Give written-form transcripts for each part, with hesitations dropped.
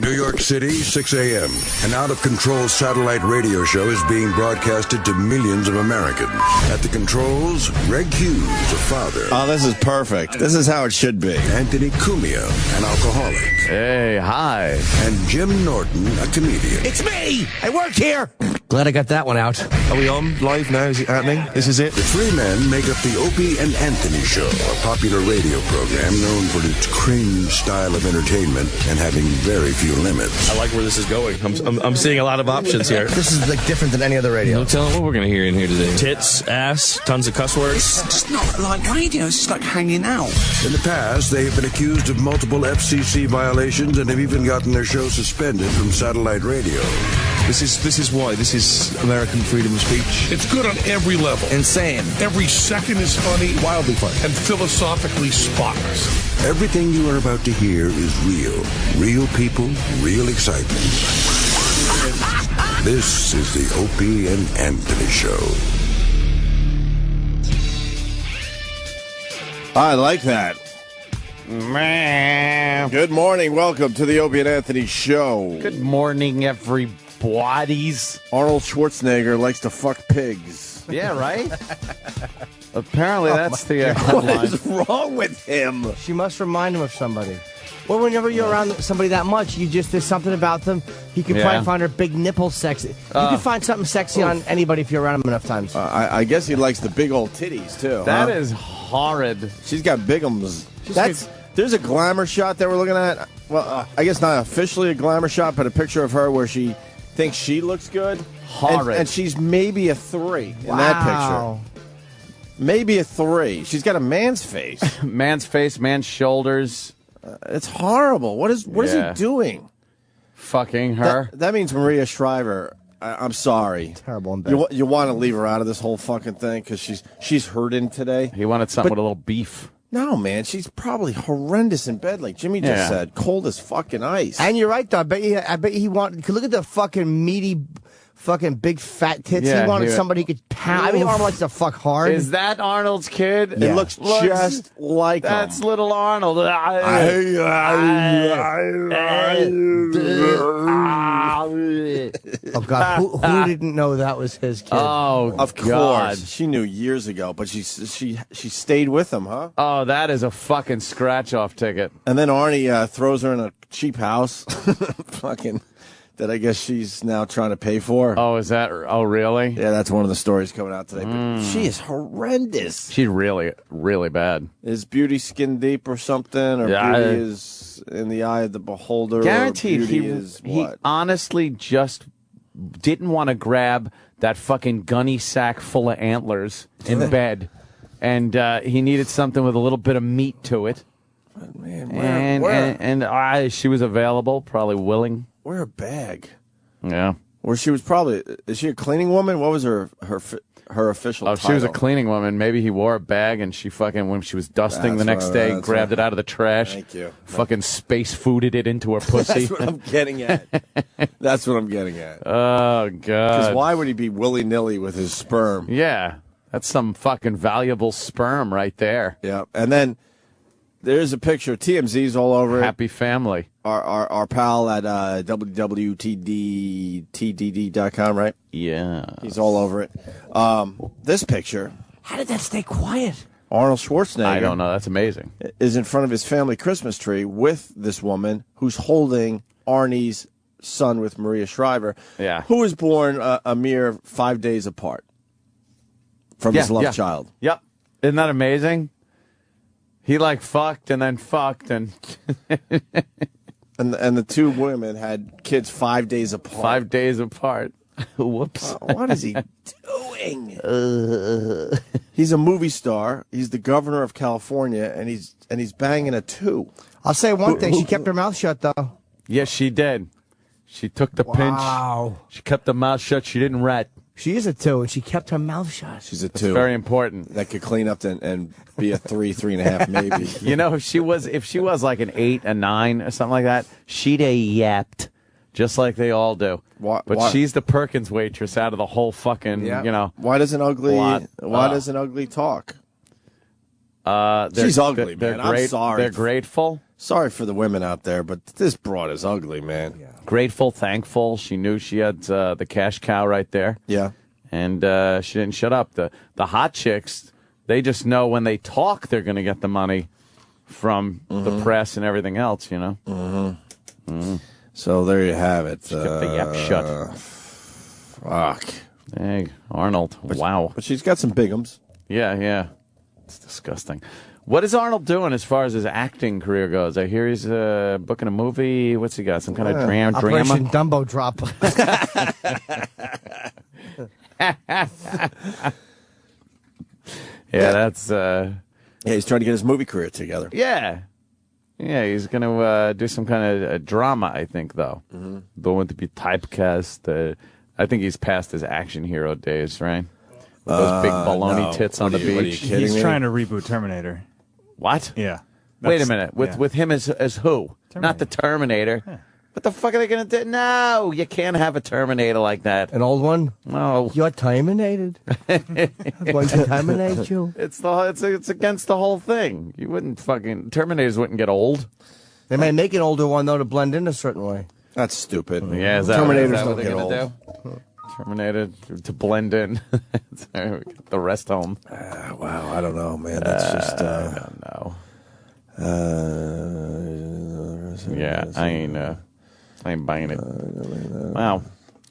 New York City, 6 a.m. An out-of-control satellite radio show is being broadcasted to millions of Americans. At the controls, Greg Hughes, a father. Oh, this is perfect. This is how it should be. Anthony Cumia, an alcoholic. Hey, hi. And Jim Norton, a comedian. It's me! I work here! Glad I got that one out. Are we on live now? Is it happening? This is it? The three men make up the Opie and Anthony Show, a popular radio program known for its cringe style of entertainment and having very few limits. I like where this is going. I'm seeing a lot of options here. This is like different than any other radio. No telling what we're going to hear in here today. Tits, ass, tons of cuss words. It's just not like radio. It's just like hanging out. In the past, they have been accused of multiple FCC violations and have even gotten their show suspended from satellite radio. This is why. This is American freedom of speech. It's good on every level. Insane. Every second is funny, Wildly funny. and philosophically spotless. Everything you are about to hear is real. Real people, real excitement. This is the Opie and Anthony Show. I like that. Good morning. Welcome to the Opie and Anthony Show. Good morning, everybody's. Arnold Schwarzenegger likes to fuck pigs. Yeah, right? Apparently, that's the headline. What is wrong with him? She must remind him of somebody. Well, whenever you're around somebody that much, there's something about them. He can probably find her big nipples sexy. You can find something sexy on anybody if you're around him enough times. I guess he likes the big old titties, too. That is horrid. She's got bigums. There's a glamour shot that we're looking at. Well, I guess not officially a glamour shot, but a picture of her where she thinks she looks good. Horrid. And she's maybe a 3 in that picture. Maybe a 3. She's got a man's face. Man's face, man's shoulders. It's horrible. What is he doing? Fucking her. That means Maria Shriver. I'm sorry. Terrible in bed. You want to leave her out of this whole fucking thing because she's hurting today. He wanted something with a little beef. No, man, she's probably horrendous in bed, like Jimmy just said. Cold as fucking ice. And you're right, though. I bet he wanted. Look at the fucking meaty, fucking big fat tits. Yeah, he wanted somebody he could pound. I mean, Arnold likes to fuck hard. Is that Arnold's kid? It looks just like That's him. little Arnold. Oh God, who didn't know that was his kid? Oh, of God. course. She knew years ago, but she stayed with him, huh? Oh, that is a fucking scratch-off ticket. And then Arnie throws her in a cheap house. Fucking. That I guess she's now trying to pay for. Oh, is that? Oh, really? Yeah, that's one of the stories coming out today. But she is horrendous. She's really, really bad. Is beauty skin deep or something? Or beauty is in the eye of the beholder? Guaranteed, or beauty is he what? honestly just didn't want to grab that fucking gunny sack full of antlers in bed, and he needed something with a little bit of meat to it. But man, where? And she was available, probably willing. Wear a bag. Yeah. Or she was probably. Is she a cleaning woman? What was her official title? She was a cleaning woman. Maybe he wore a bag and she fucking, when she was dusting the next day, grabbed it out of the trash. Thank you. Fucking space fooded it into her pussy. That's what I'm getting at. That's what I'm getting at. Oh, God. Because why would he be willy-nilly with his sperm? Yeah. That's some fucking valuable sperm right there. Yeah. And then there's a picture. TMZ's all over it. Happy family. Our pal at www.tdd.com, right? Yeah. He's all over it. This picture. How did that stay quiet? Arnold Schwarzenegger. I don't know. That's amazing. Is in front of his family Christmas tree with this woman who's holding Arnie's son with Maria Shriver, who was born a mere 5 days apart from his love child. Yep. Isn't that amazing? He fucked and then fucked and and the two women had kids 5 days apart. 5 days apart. Whoops. What is he doing? He's a movie star. He's the governor of California, and he's banging a 2. I'll say one thing. She kept her mouth shut, though. Yes, she did. She took the pinch. She kept her mouth shut. She didn't rat. She is a 2, and she kept her mouth shut. She's a 2. It's very important. That could clean up and be a 3, 3.5, maybe. You know, if she was like an 8, a 9, or something like that, she'd have yapped, just like they all do. But she's the Perkins waitress out of the whole fucking, you know. Why does an ugly talk? She's ugly, man. I'm sorry. They're grateful. Sorry for the women out there, but this broad is ugly, man. Yeah. Grateful, thankful. She knew she had the cash cow right there. Yeah. And she didn't shut up. The hot chicks, they just know when they talk, they're going to get the money from the press and everything else, you know? Mm-hmm. Mm-hmm. So there you have it. Get the yap shut. Fuck. Hey, Arnold. Wow. But she's got some bigums. Yeah. It's disgusting. What is Arnold doing as far as his acting career goes? I hear he's booking a movie. What's he got? Some kind of drama? Operation Dumbo Drop. That's... Yeah, he's trying to get his movie career together. Yeah, he's going to do some kind of drama, I think, though. Mm-hmm. Don't want to be typecast. I think he's past his action hero days, right? With those big baloney tits on the beach. He's trying to reboot Terminator. What? Yeah. Wait a minute. With him as who? Terminator. Not the Terminator. Yeah. What the fuck are they going to do? No, you can't have a Terminator like that. An old one? No. You're terminated. I'm going to terminate you. It's against the whole thing. You wouldn't fucking... Terminators wouldn't get old. They may make an older one, though, to blend in a certain way. That's stupid. Yeah, Terminators don't get old. Do? Terminator to blend in. The rest home. Wow, I don't know, man. That's just... I don't know. Yeah, I ain't buying it. Wow.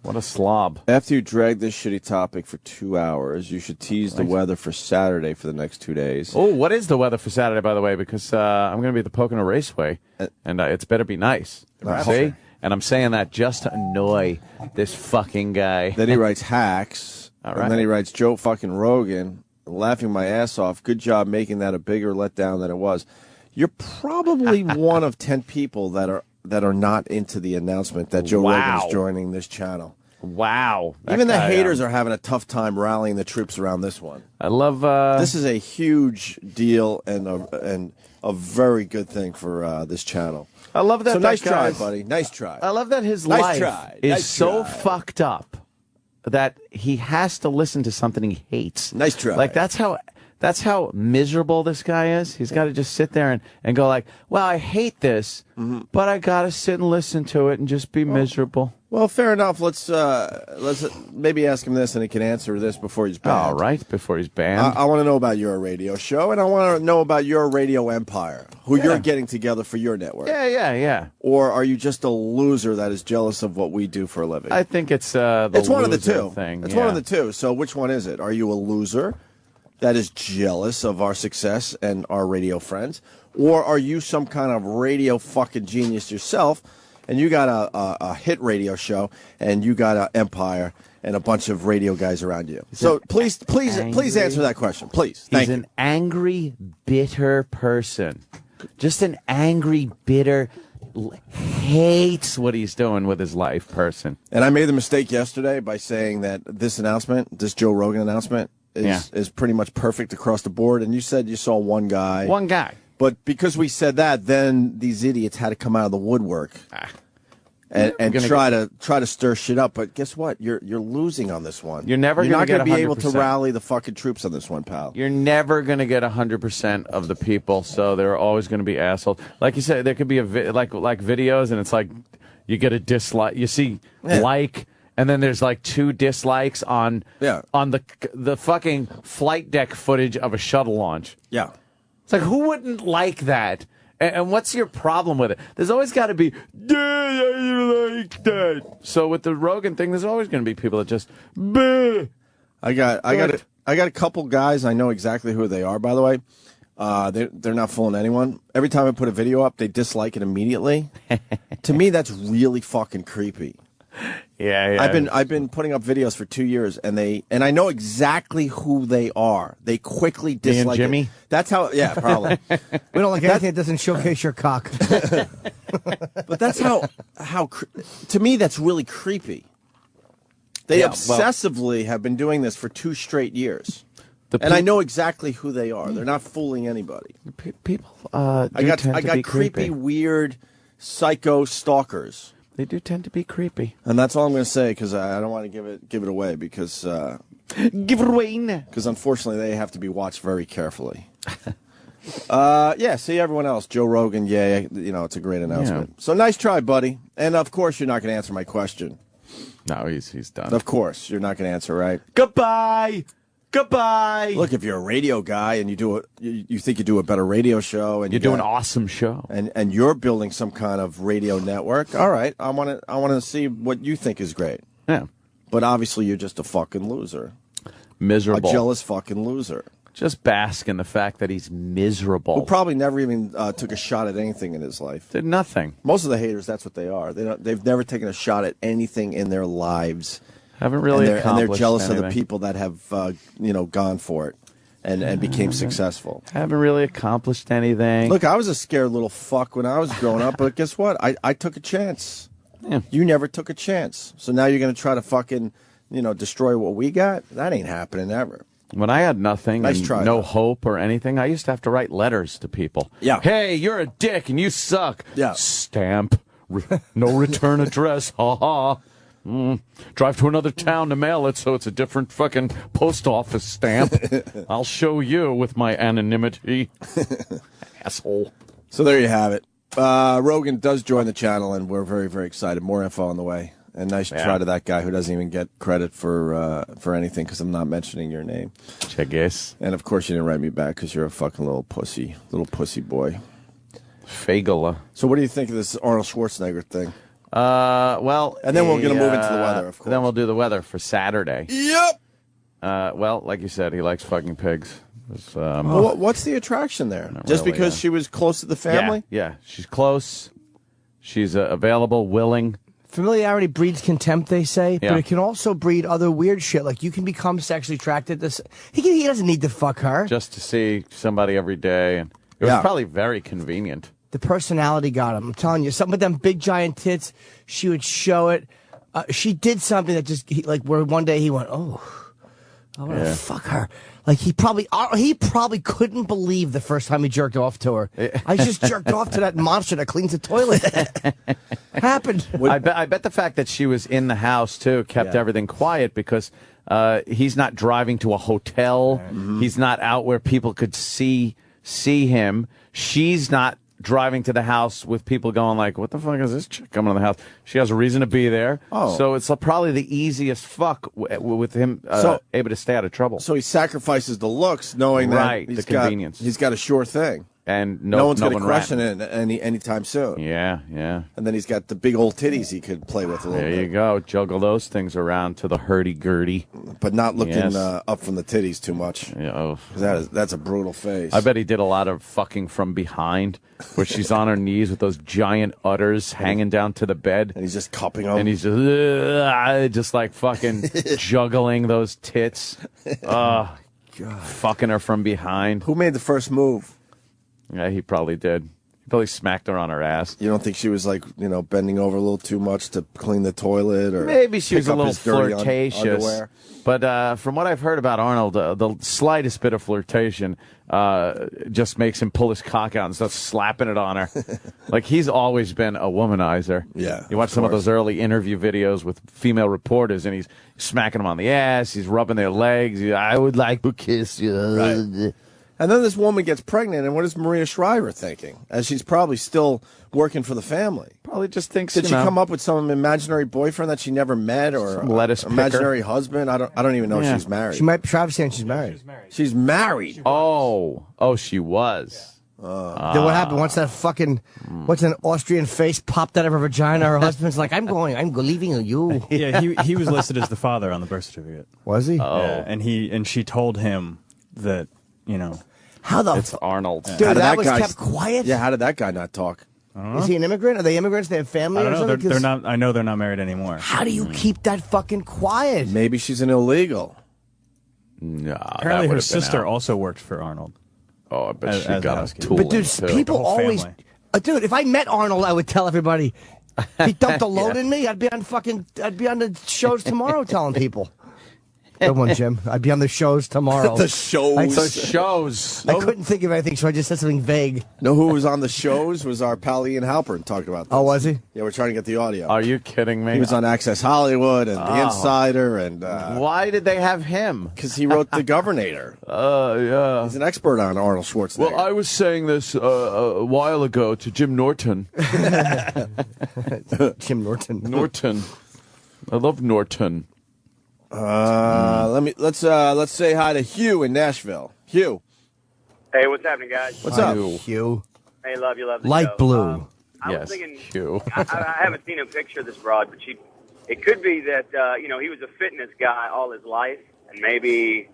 What a slob. After you drag this shitty topic for 2 hours, you should tease the weather for Saturday for the next 2 days. Oh, what is the weather for Saturday, by the way? Because I'm going to be at the Pocono Raceway, and it's better be nice. See? And I'm saying that just to annoy this fucking guy. Then he writes hacks, and then he writes Joe fucking Rogan, laughing my ass off. Good job making that a bigger letdown than it was. You're probably one of 10 people that are not into the announcement that Joe Rogan's joining this channel. Wow. Even the haters are having a tough time rallying the troops around this one. I love... This is a huge deal and a very good thing for this channel. I love that. So nice try, buddy. Nice try. I love that his life is so fucked up that he has to listen to something he hates. Nice try. Like, that's how miserable this guy is. He's got to just sit there and go like, well, I hate this, but I got to sit and listen to it and just be miserable. Well, fair enough. Let's maybe ask him this, and he can answer this before he's banned. All right, before he's banned. I want to know about your radio show, and I want to know about your radio empire, who you're getting together for your network. Yeah. Or are you just a loser that is jealous of what we do for a living? I think it's it's one of the two. Thing. It's one of the two. So which one is it? Are you a loser that is jealous of our success and our radio friends, or are you some kind of radio fucking genius yourself? And you got a hit radio show, and you got an empire, and a bunch of radio guys around you. So please answer that question, please. He's an angry, bitter person. Just an angry, bitter, hates what he's doing with his life person. And I made the mistake yesterday by saying that this announcement, this Joe Rogan announcement, is pretty much perfect across the board. And you said you saw one guy. One guy. But because we said that, then these idiots had to come out of the woodwork and try to stir shit up. But guess what? You're losing on this one. You're not going to be able to rally the fucking troops on this one, pal. You're never going to get 100% of the people, so there are always going to be assholes. Like you said, there could be like videos, and it's like you get a dislike. You see like, and then there's like 2 dislikes on the fucking flight deck footage of a shuttle launch. Yeah. It's like, who wouldn't like that? And what's your problem with it? There's always got to be, I like that. So with the Rogan thing, there's always going to be people that just, bleh. I got a couple guys. I know exactly who they are, by the way. They're not fooling anyone. Every time I put a video up, they dislike it immediately. To me, that's really fucking creepy. Yeah. I've been putting up videos for 2 years, and I know exactly who they are. They quickly dislike Me and Jimmy? it. That's how. Yeah, probably. We don't like anything that doesn't showcase your cock. But that's how. To me, that's really creepy. They obsessively have been doing this for 2 straight years. And I know exactly who they are. They're not fooling anybody. People. I got creepy, weird, psycho stalkers. They do tend to be creepy. And that's all I'm going to say, because I don't want to give it away, because give it away now. Because unfortunately they have to be watched very carefully. Yeah, see everyone else. Joe Rogan, yeah, it's a great announcement. Yeah. So nice try, buddy. And of course, you're not going to answer my question. No, he's done. Of course, you're not going to answer, right? Goodbye. Look, if you're a radio guy and you think you do a better radio show, and you do an awesome show, and you're building some kind of radio network, all right, I want to see what you think is great. Yeah. But obviously, you're just a fucking loser. Miserable. A jealous fucking loser. Just bask in the fact that he's miserable. Who probably never even took a shot at anything in his life. Did nothing. Most of the haters, that's what they are. They've never taken a shot at anything in their lives. Haven't really accomplished and they're jealous anything. of the people that have, gone for it and became successful. Haven't really accomplished anything. Look, I was a scared little fuck when I was growing up, but guess what? I took a chance. Yeah. You never took a chance. So now you're going to try to fucking, destroy what we got? That ain't happening ever. When I had nothing, nice try, no hope or anything, I used to have to write letters to people. Yeah. Hey, you're a dick and you suck. Yeah. Stamp. No return address. Ha ha. Drive to another town to mail it so it's a different fucking post office stamp. I'll show you with my anonymity. Asshole. So there you have it. Rogan does join the channel, and we're very, very excited. More info on the way. And nice try to that guy who doesn't even get credit for anything because I'm not mentioning your name. I guess. And of course you didn't write me back because you're a fucking little pussy boy. Fagala. So what do you think of this Arnold Schwarzenegger thing? Well, and then we're going to move into the weather, of course. Then we'll do the weather for Saturday. Yep. Well, like you said, he likes fucking pigs. What's the attraction there? Just really, because she was close to the family? Yeah. She's close. She's available, willing. Familiarity breeds contempt, they say, Yeah. but it can also breed other weird shit. Like, you can become sexually attracted to... He doesn't need to fuck her. Just to see somebody every day. And it was probably very convenient. The personality got him. I'm telling you, something with them big giant tits, she would show it. She did something that just, where one day he went, oh, I want to fuck her. Like, he probably couldn't believe the first time he jerked off to her. I just jerked off to that monster that cleans the toilet. Happened. I bet the fact that she was in the house, too, kept everything quiet because he's not driving to a hotel. Mm-hmm. He's not out where people could see him. She's not driving to the house with people going like, what the fuck is this chick coming to the house? She has a reason to be there. Oh. So it's probably the easiest fuck with him able to stay out of trouble. So he sacrifices the looks knowing that the convenience. He's got a sure thing. And no one's going to question it anytime soon. Yeah. And then he's got the big old titties he could play with a little bit. There you go. Juggle those things around to the hurdy-gurdy. But not looking up from the titties too much. Yeah, that's a brutal face. I bet he did a lot of fucking from behind, where she's on her knees with those giant udders hanging down to the bed. And he's just cupping them. And he's just like fucking juggling those tits. God. Fucking her from behind. Who made the first move? Yeah, he probably did. He probably smacked her on her ass. You don't think she was bending over a little too much to clean the toilet, or maybe she was a little flirtatious? But from what I've heard about Arnold, the slightest bit of flirtation just makes him pull his cock out and start slapping it on her. Like, he's always been a womanizer. Yeah, you watch some of those early interview videos with female reporters, and he's smacking them on the ass. He's rubbing their legs. I would like to kiss you. Right. And then this woman gets pregnant, and what is Maria Shriver thinking? As she's probably still working for the family. Probably just thinks, Did she come up with some imaginary boyfriend that she never met, or imaginary husband? I don't even know if she's married. She might. Travis saying she's married. She's married. Oh, she was. Then what happened once that fucking an Austrian face popped out of her vagina? Her husband's like, I'm leaving you. Yeah, he was listed as the father on the birth certificate. Was he? Oh, yeah, and she told him that. How it's Arnold. Dude, that was kept quiet? Yeah, how did that guy not talk? Is he an immigrant? Are they immigrants? They have family I don't or know. something? They're not. I know they're not married anymore. How do you keep that fucking quiet? Maybe she's an illegal. No, apparently her sister also worked for Arnold. Oh, I bet she got a tool. But dude, people always... dude, if I met Arnold, I would tell everybody, he dumped a load in me, I'd be on the shows tomorrow telling people. Good one, Jim. I'd be on the shows tomorrow. The shows. The shows. I couldn't think of anything, so I just said something vague. Know who was on the shows? Was our pal Ian Halperin talking about this. Oh, was he? Yeah, we're trying to get the audio. Are you kidding me? He was on Access Hollywood and The Insider. And why did they have him? Because he wrote The Governator. Yeah. He's an expert on Arnold Schwarzenegger. Well, I was saying this a while ago to Jim Norton. Jim Norton. Norton. I love Norton. Let's say hi to Hugh in Nashville. Hugh. Hey, what's happening, guys? What's up? Hugh. Hey, love you, love the Light show. blue. I Yes, was thinking, Hugh. I haven't seen a picture of this broad, but it could be that, he was a fitness guy all his life, and maybe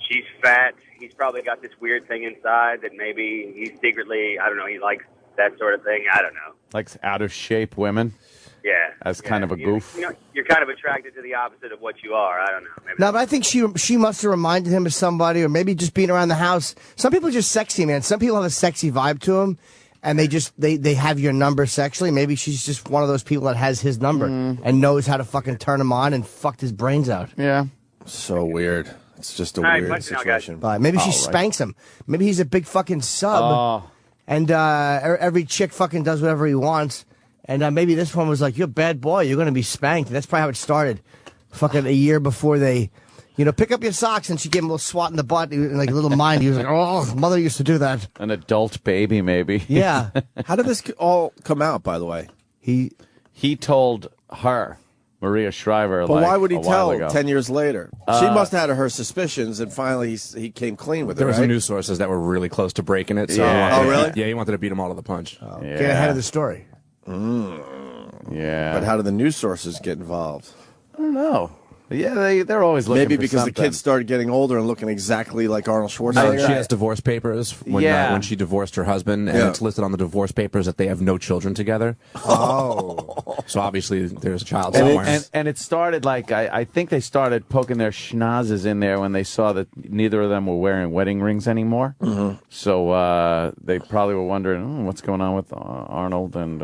she's fat. He's probably got this weird thing inside that maybe he's secretly, I don't know, he likes that sort of thing. I don't know. Likes out of shape women. Yeah. As kind of a goof. You're kind of attracted to the opposite of what you are. I don't know. Maybe No, but I think she must have reminded him of somebody, or maybe just being around the house. Some people are just sexy, man. Some people have a sexy vibe to them, and they have your number sexually. Maybe she's just one of those people that has his number and knows how to fucking turn him on and fucked his brains out. Yeah. So weird. It's just a All right, weird much now, situation. Maybe she spanks him. Maybe he's a big fucking sub, and every chick fucking does whatever he wants. And maybe this one was like, you're a bad boy. You're going to be spanked. That's probably how it started. Fucking a year before they, pick up your socks. And she gave him a little swat in the butt. And like a little mind. He was like, oh, mother used to do that. An adult baby, maybe. Yeah. How did this all come out, by the way? He told her, Maria Shriver, But why would he a while tell ago. 10 years later? She must have had her suspicions, and finally he came clean with it, There were right? some news sources that were really close to breaking it. So, Yeah. Oh, really? Yeah, he wanted to beat them all to the punch. Get ahead of the story. Yeah. But how did the news sources get involved? I don't know. Yeah, they're always looking Maybe for because something. the kids started getting older and looking exactly like Arnold She Schwarzenegger. has divorce papers when she divorced her husband, and it's listed on the divorce papers that they have no children together. Oh. So obviously there's a child somewhere. And it started like, I think they started poking their schnozzes in there when they saw that neither of them were wearing wedding rings anymore. Mm-hmm. So they probably were wondering, what's going on with Arnold and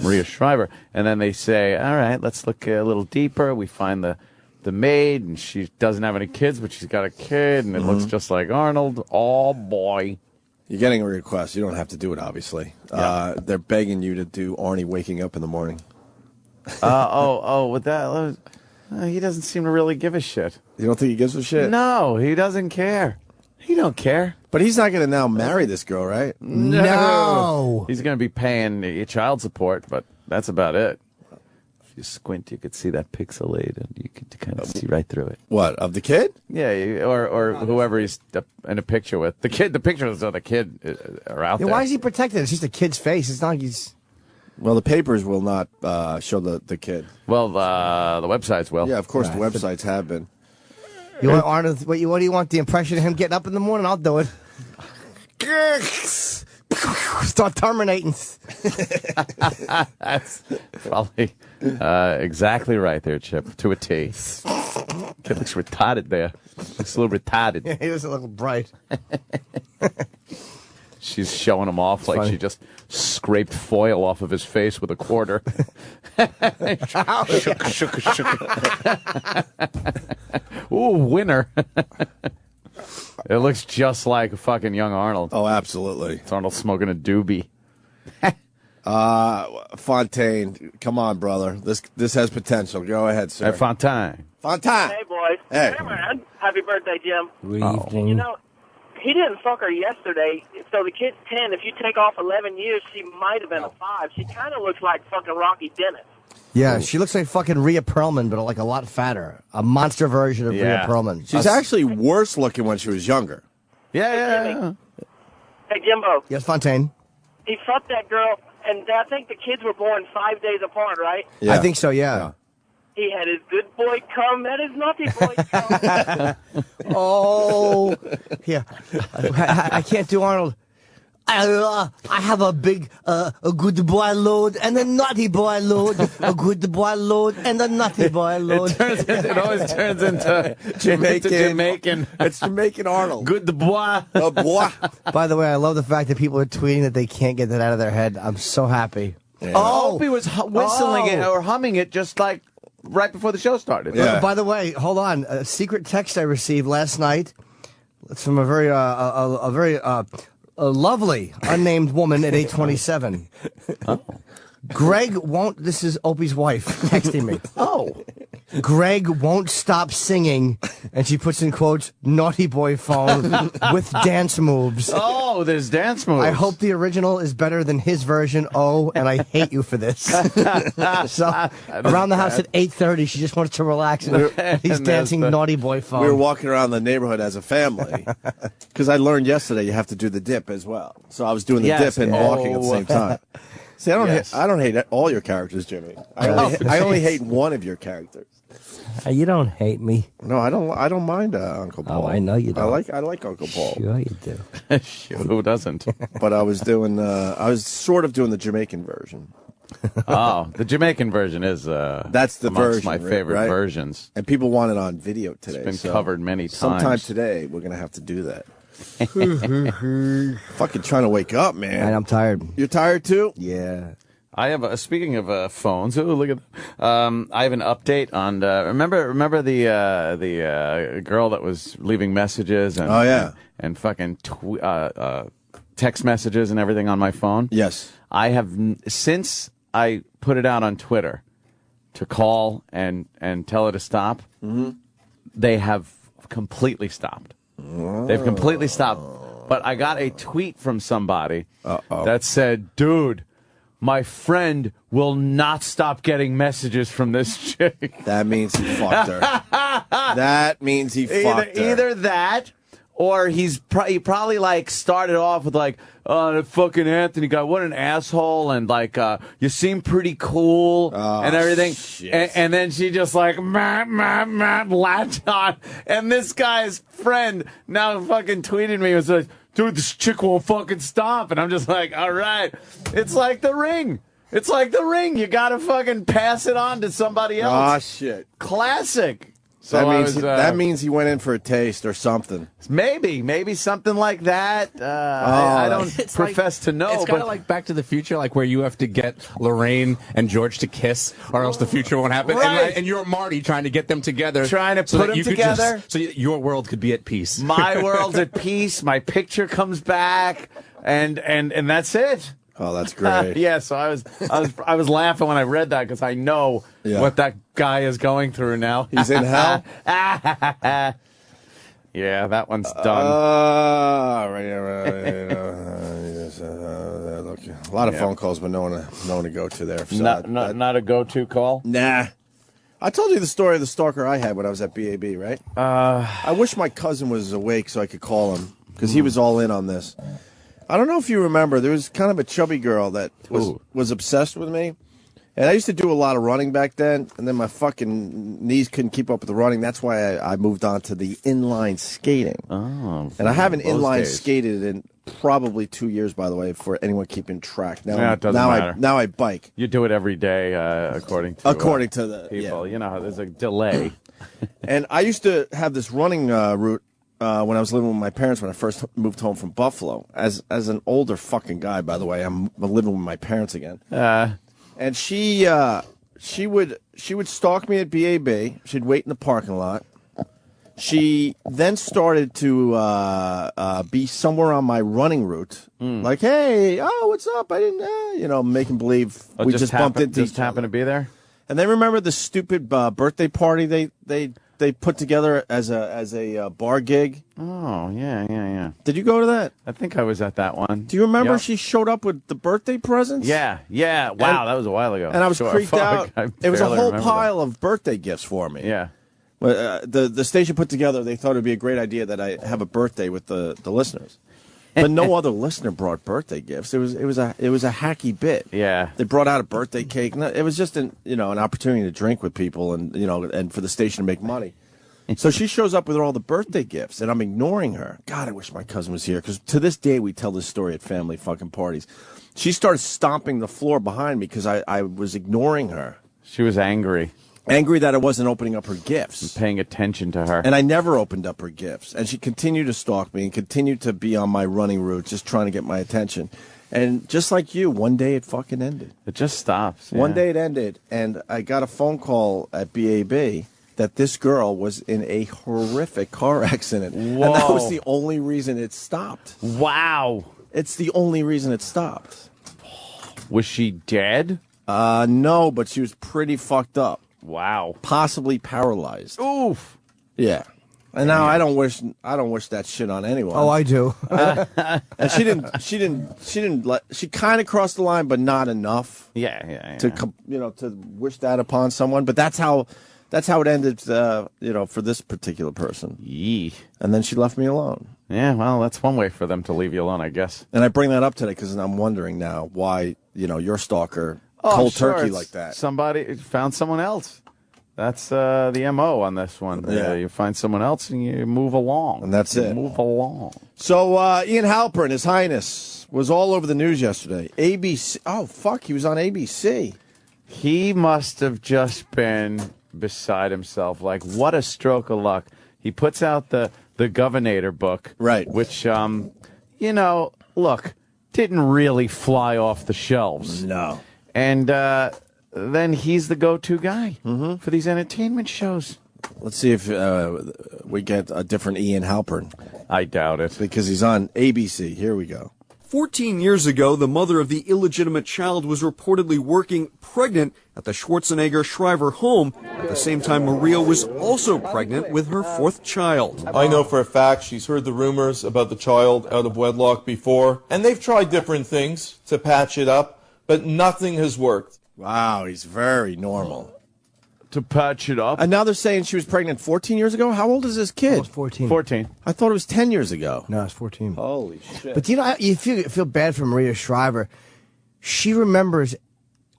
Maria Shriver. And then they say, all right, let's look a little deeper. We find the maid, and she doesn't have any kids, but she's got a kid, and it looks just like Arnold. Oh, boy. You're getting a request. You don't have to do it, obviously. Yeah. They're begging you to do Arnie waking up in the morning. With that, he doesn't seem to really give a shit. You don't think he gives a shit? No, he doesn't care. He don't care. But he's not going to now marry this girl, right? No. He's going to be paying child support, but that's about it. If you squint, you could see that pixelate, and you could kind of see right through it. What, of the kid? Yeah, or whoever he's in a picture with. The pictures of the kid are out there. Why is he protected? It's just a kid's face. It's not like he's... Well, the papers will not show the kid. Well, the websites will. Yeah, of course, the websites have been. You want Arnold? What do you want? The impression of him getting up in the morning? I'll do it. Start terminating. That's probably exactly right there, Chip, to a T. Kid looks retarded there. Looks a little retarded. Yeah, he was a little bright. She's showing him off like she just scraped foil off of his face with a quarter. Ooh, winner. It looks just like fucking young Arnold. Oh, absolutely. It's Arnold smoking a doobie. Fontaine, come on, brother. This has potential. Go ahead, sir. Hey, Fontaine. Fontaine. Hey, boys. Hey. Man. Happy birthday, Jim. Good evening. You know, he didn't fuck her yesterday, so the kid's 10. If you take off 11 years, she might have been a 5. She kind of looks like fucking Rocky Dennis. Yeah, she looks like fucking Rhea Perlman, but like a lot fatter. A monster version of Rhea Perlman. She's actually worse looking when she was younger. Yeah. Hey, Jimbo. Yes, Fontaine. He fucked that girl, and I think the kids were born 5 days apart, right? Yeah. I think so, yeah. He had his good boy come and his naughty boy come. Oh, yeah. I can't do Arnold. I have a big, a good boy load and a naughty boy load. A good boy load and a naughty boy load. It always turns into Jamaican. It's Jamaican Arnold. Good boy. Boy. By the way, I love the fact that people are tweeting that they can't get that out of their head. I'm so happy. Yeah. Oh, Opie was whistling it or humming it just like right before the show started. Yeah. By the way, hold on. A secret text I received last night. It's from a very lovely unnamed woman at 8:27. Greg won't. This is Opie's wife texting me. Oh. Greg won't stop singing, and she puts in quotes, naughty boy phone with dance moves. Oh, there's dance moves. I hope the original is better than his version. Oh, and I hate you for this. So around the house at 8:30, she just wants to relax, and he's dancing naughty boy phone. We were walking around the neighborhood as a family because I learned yesterday you have to do the dip as well. So I was doing the dip and walking at the same time. See, I don't hate all your characters, Jimmy. I only hate one of your characters. You don't hate me. No, I don't mind Uncle Paul. Oh, I know you don't. I like Uncle Paul. Sure you do. Who doesn't? But I was sort of doing the Jamaican version. Oh, the Jamaican version is that's the amongst version, my favorite versions. And people want it on video today. It's been covered many times. Sometime today we're gonna have to do that. Fucking trying to wake up, man. And I'm tired. You're tired too? Yeah. I have speaking of phones. Oh, look at. I have an update on. Remember the girl that was leaving messages and and fucking text messages and everything on my phone. Yes, I have since I put it out on Twitter to call and tell her to stop. Mm-hmm. They have completely stopped. They've completely stopped. But I got a tweet from somebody that said, "Dude, my friend will not stop getting messages from this chick." That means he fucked her. That means he fucked her. Either that, or he probably like started off with like, "Oh, that fucking Anthony guy, what an asshole," and like, "You seem pretty cool," and everything. And then she just like, latched on. And this guy's friend now fucking tweeted me, was like, "Dude, this chick won't fucking stop." And I'm just like, all right. It's like The Ring. It's like The Ring. You got to fucking pass it on to somebody else. Ah, shit. Classic. So that means he went in for a taste or something. Maybe something like that. I don't profess to know. It's kind of like Back to the Future, like where you have to get Lorraine and George to kiss, or else the future won't happen. Right. And you're Marty trying to get them together, trying to put them together, so your world could be at peace. My world's at peace. My picture comes back, and that's it. Oh, that's great. Yeah, so I was laughing when I read that because I know what that guy is going through now. He's in hell? Yeah, that one's done. A lot of phone calls, but no one to go to there. So not a go-to call? Nah. I told you the story of the stalker I had when I was at BAB, right? I wish my cousin was awake so I could call him, because he was all in on this. I don't know if you remember, there was kind of a chubby girl that was obsessed with me. And I used to do a lot of running back then, and then my fucking knees couldn't keep up with the running. That's why I moved on to the inline skating. Oh. And I haven't inline skated in probably 2 years, by the way, for anyone keeping track. Now, it doesn't matter. Now I bike. You do it every day, according to the people. You know how there's a delay. And I used to have this running route when I was living with my parents when I first moved home from Buffalo. As an older fucking guy, by the way, I'm living with my parents again. And she would stalk me at BAB. She'd wait in the parking lot. She then started to be somewhere on my running route, like, "Hey, what's up? I didn't, making believe we just bumped into each other. Happened to be there." And then remember the stupid birthday party they put together as a bar gig? Oh, yeah. Did you go to that? I think I was at that one. Do you remember she showed up with the birthday presents? Yeah. Wow, that was a while ago. And I was creeped out. It was a whole pile of birthday gifts for me. Yeah. The station put together, they thought it would be a great idea that I have a birthday with the listeners. But no other listener brought birthday gifts. It was a hacky bit. Yeah. They brought out a birthday cake. It was just an opportunity to drink with people and for the station to make money. So she shows up with all the birthday gifts, and I'm ignoring her. God, I wish my cousin was here, because to this day we tell this story at family fucking parties. She started stomping the floor behind me because I was ignoring her. She was angry. Angry that I wasn't opening up her gifts. Paying attention to her. And I never opened up her gifts. And she continued to stalk me and continued to be on my running route, just trying to get my attention. And just like you, one day it fucking ended. It just stops. One day it ended, and I got a phone call at BAB that this girl was in a horrific car accident. Whoa. And that was the only reason it stopped. Wow. It's the only reason it stopped. Was she dead? No, but she was pretty fucked up. Wow. Possibly paralyzed. Oof. Yeah. And now I don't wish that shit on anyone. Oh, I do. And she kind of crossed the line, but not enough. Yeah. To wish that upon someone. But that's how it ended. For this particular person. Yee. And then she left me alone. Yeah. Well, that's one way for them to leave you alone, I guess. And I bring that up today because I'm wondering now why your stalker cold turkey like that. Somebody found someone else. That's the MO on this one. Yeah. You find someone else and you move along. And that's it. Move along. So Ian Halperin, His Highness, was all over the news yesterday. ABC. Oh, fuck. He was on ABC. He must have just been beside himself. Like, what a stroke of luck. He puts out the Governator book. Right. Which, look, didn't really fly off the shelves. No. And then he's the go-to guy for these entertainment shows. Let's see if we get a different Ian Halperin. I doubt it. Because he's on ABC. Here we go. 14 years ago, the mother of the illegitimate child was reportedly working pregnant at the Schwarzenegger Shriver home. At the same time, Maria was also pregnant with her fourth child. I know for a fact she's heard the rumors about the child out of wedlock before, and they've tried different things to patch it up, but nothing has worked. Wow, he's very normal. To patch it up. And now they're saying she was pregnant 14 years ago? How old is this kid? Almost 14. 14. I thought it was 10 years ago. No, it's 14. Holy shit. But you feel bad for Maria Shriver. She remembers,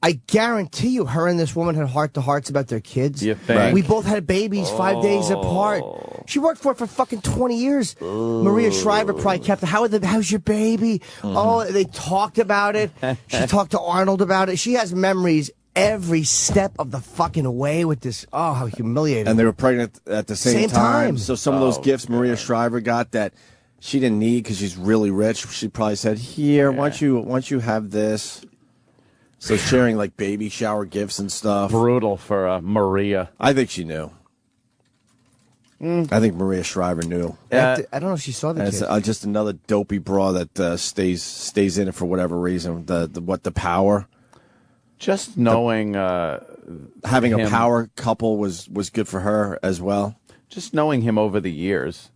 I guarantee you, her and this woman had heart-to-hearts about their kids. You think? Right. We both had babies 5 days apart. She worked for it for fucking 20 years. Maria Shriver probably kept it. How's your baby? Oh, they talked about it. She talked to Arnold about it. She has memories every step of the fucking way with this. Oh, how humiliating. And they were pregnant at the same time. So some of those gifts Maria Shriver got that she didn't need because she's really rich, she probably said, here, why don't you have this? So sharing like baby shower gifts and stuff. Brutal for Maria. I think she knew. I think Maria Shriver knew. I don't know if she saw the and kid. It's just another dopey bra that stays in it for whatever reason. The power. Just knowing having him, a power couple was good for her as well. Just knowing him over the years,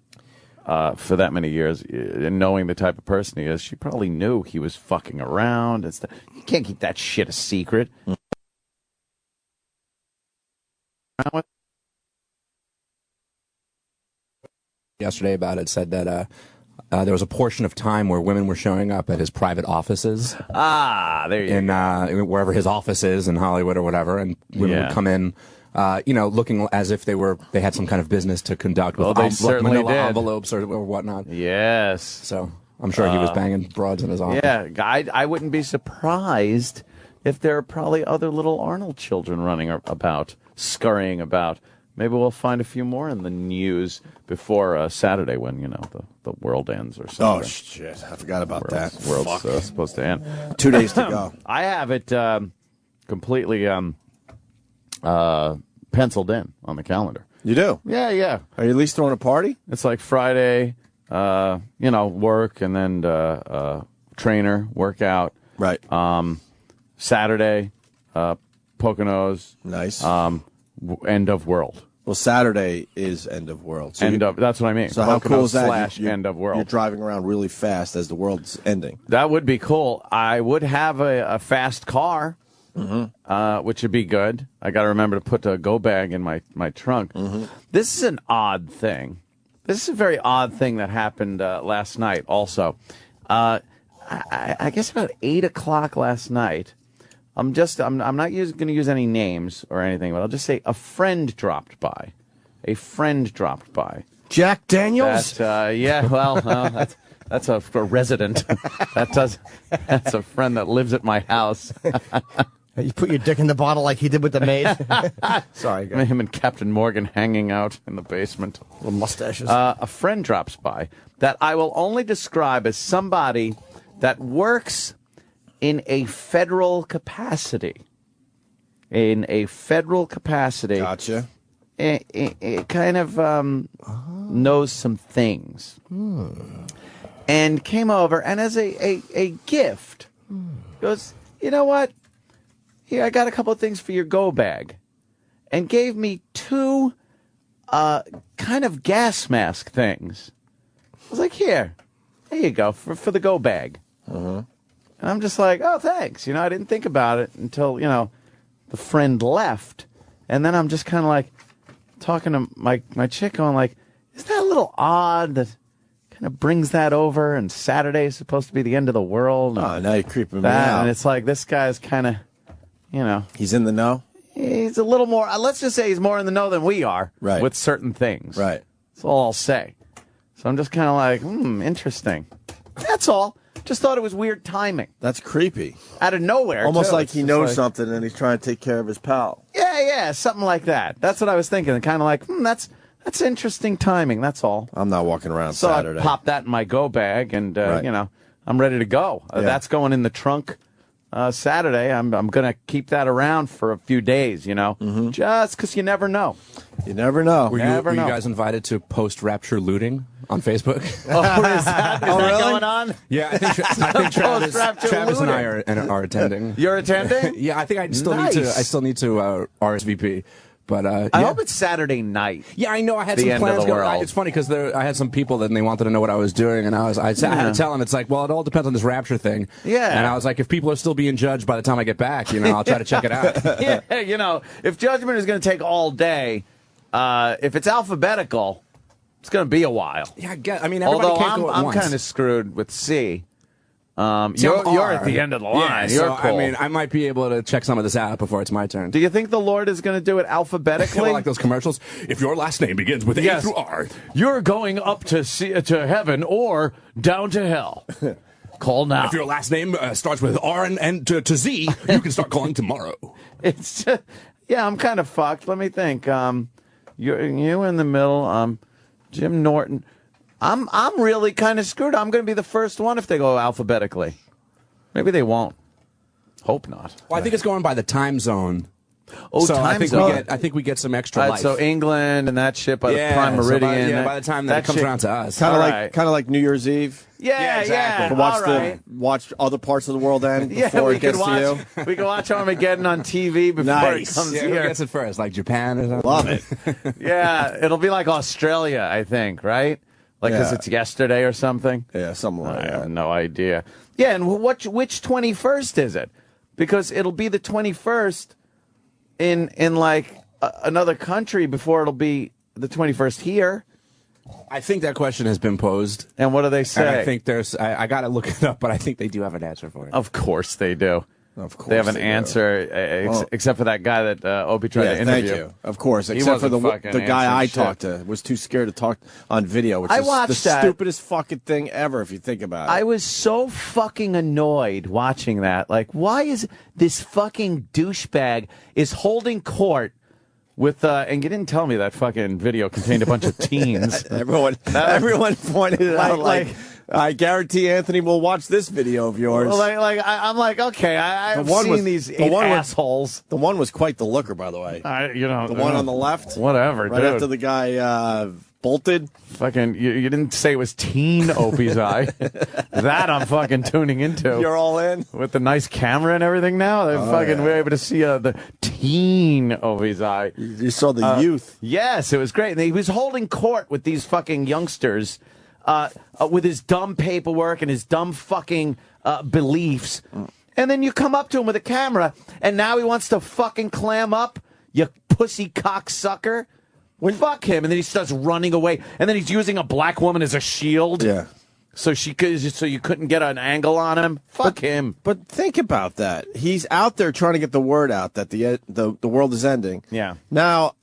for that many years, and knowing the type of person he is, she probably knew he was fucking around. You can't keep that shit a secret. Yesterday about it said that there was a portion of time where women were showing up at his private offices. There you go. Wherever his office is in Hollywood or whatever, and women would come in, looking as if they had some kind of business to conduct with they certainly manila did. envelopes or whatnot. Yes. So I'm sure he was banging broads in his office. Yeah, I wouldn't be surprised if there are probably other little Arnold children running about, scurrying about. Maybe we'll find a few more in the news before Saturday when, the world ends or something. Oh, shit. I forgot about that. World's supposed to end. 2 days to go. I have it completely penciled in on the calendar. You do? Yeah. Are you at least throwing a party? It's like Friday, work, and then trainer, workout. Right. Saturday, Poconos. Nice. End of world. Well, Saturday is end of world. So that's what I mean. So how cool is that? End of world. You're driving around really fast as the world's ending. That would be cool. I would have a fast car, which would be good. I got to remember to put a go bag in my trunk. This is an odd thing. This is a very odd thing that happened last night also. I guess about 8 o'clock last night, I'm not going to use any names or anything, but I'll just say a friend dropped by. Jack Daniels? That's a resident. That's a friend that lives at my house. You put your dick in the bottle like he did with the maid? Sorry, guys. Him and Captain Morgan hanging out in the basement. Little mustaches. A friend drops by that I will only describe as somebody that works in a federal capacity. In a federal capacity. Gotcha. It kind of knows some things. And came over, and as a gift, goes, you know what? Here, I got a couple of things for your go bag. And gave me 2 kind of gas mask things. I was like, here you go, for the go bag. And I'm just like, oh, thanks. I didn't think about it until, the friend left. And then I'm just kind of like talking to my chick going like, is that a little odd that kind of brings that over and Saturday is supposed to be the end of the world? Oh, now you're creeping me out. And it's like, this guy's kind of, He's in the know? He's a little more, let's just say he's more in the know than we are with certain things. Right. That's all I'll say. So I'm just kind of like, interesting. That's all. Just thought it was weird timing. That's creepy. Out of nowhere. Almost like he knows something and he's trying to take care of his pal. Yeah, something like that. That's what I was thinking. Kind of like, that's interesting timing. That's all. I'm not walking around so Saturday. I popped that in my go bag and, I'm ready to go. That's going in the trunk Saturday. I'm going to keep that around for a few days, just because you never know. You never know. Were you guys invited to post-rapture looting on Facebook? Is that going on? Yeah, I think Travis and I are attending. You're attending? Yeah, I think I still need to RSVP. But I hope it's Saturday night. Yeah, I know. I had some plans going. It's funny because I had some people that they wanted to know what I was doing, and I had to tell them it's like, well, it all depends on this rapture thing. Yeah. And I was like, if people are still being judged by the time I get back, I'll try to check it out. Yeah, if judgment is going to take all day, if it's alphabetical, it's going to be a while. Yeah, I mean, everybody can't go at once. I'm kind of screwed with C. You're at the end of the line. Yeah, you're cool. I mean, I might be able to check some of this out before it's my turn. Do you think the Lord is going to do it alphabetically? Like those commercials? If your last name begins with A through R, you're going up to heaven or down to hell. Call now. If your last name starts with R and to Z, you can start calling tomorrow. It's just, I'm kind of fucked. Let me think. You in the middle. Jim Norton. I'm really kind of screwed. I'm going to be the first one if they go alphabetically. Maybe they won't. Hope not. Well, I think it's going by the time zone. Oh, so time zone. I think we get some extra life. So England and that shit by the prime meridian. By the time that comes around to us, kind of like New Year's Eve. Yeah, exactly. Watch other parts of the world end before it gets to you. We can watch Armageddon on TV before it comes here. Who gets it first? Like Japan or something? Love it. Yeah, it'll be like Australia, I think, right? Like, because it's yesterday or something? Yeah, something like that. I have no idea. Yeah, and which 21st is it? Because it'll be the 21st in like another country before it'll be the 21st here. I think that question has been posed. And what do they say? And I think I got to look it up, but I think they do have an answer for it. Of course they do. Of course they have an answer, except for that guy that Opie tried to interview. Thank you. Of course, except for the guy I talked to was too scared to talk on video, which is the stupidest fucking thing ever if you think about it. I was so fucking annoyed watching that. Like, why is this fucking douchebag is holding court with and you didn't tell me that fucking video contained a bunch of teens. Everyone pointed it out like I guarantee Anthony will watch this video of yours. Well, I'm like, okay, I've seen these assholes. The one was quite the looker, by the way. The one on the left. Whatever, right dude. after the guy bolted. Fucking, you didn't say it was teen Opie's eye. That I'm fucking tuning into. You're all in? With the nice camera and everything now. We're able to see the teen Opie's eye. You saw the youth. Yes, it was great. And he was holding court with these fucking youngsters. With his dumb paperwork and his dumb fucking beliefs. And then you come up to him with a camera, and now he wants to fucking clam up, you pussy cocksucker. Fuck him. And then he starts running away. And then he's using a black woman as a shield. Yeah. So you couldn't get an angle on him. Fuck him. But think about that. He's out there trying to get the word out that the world is ending. Yeah. Now,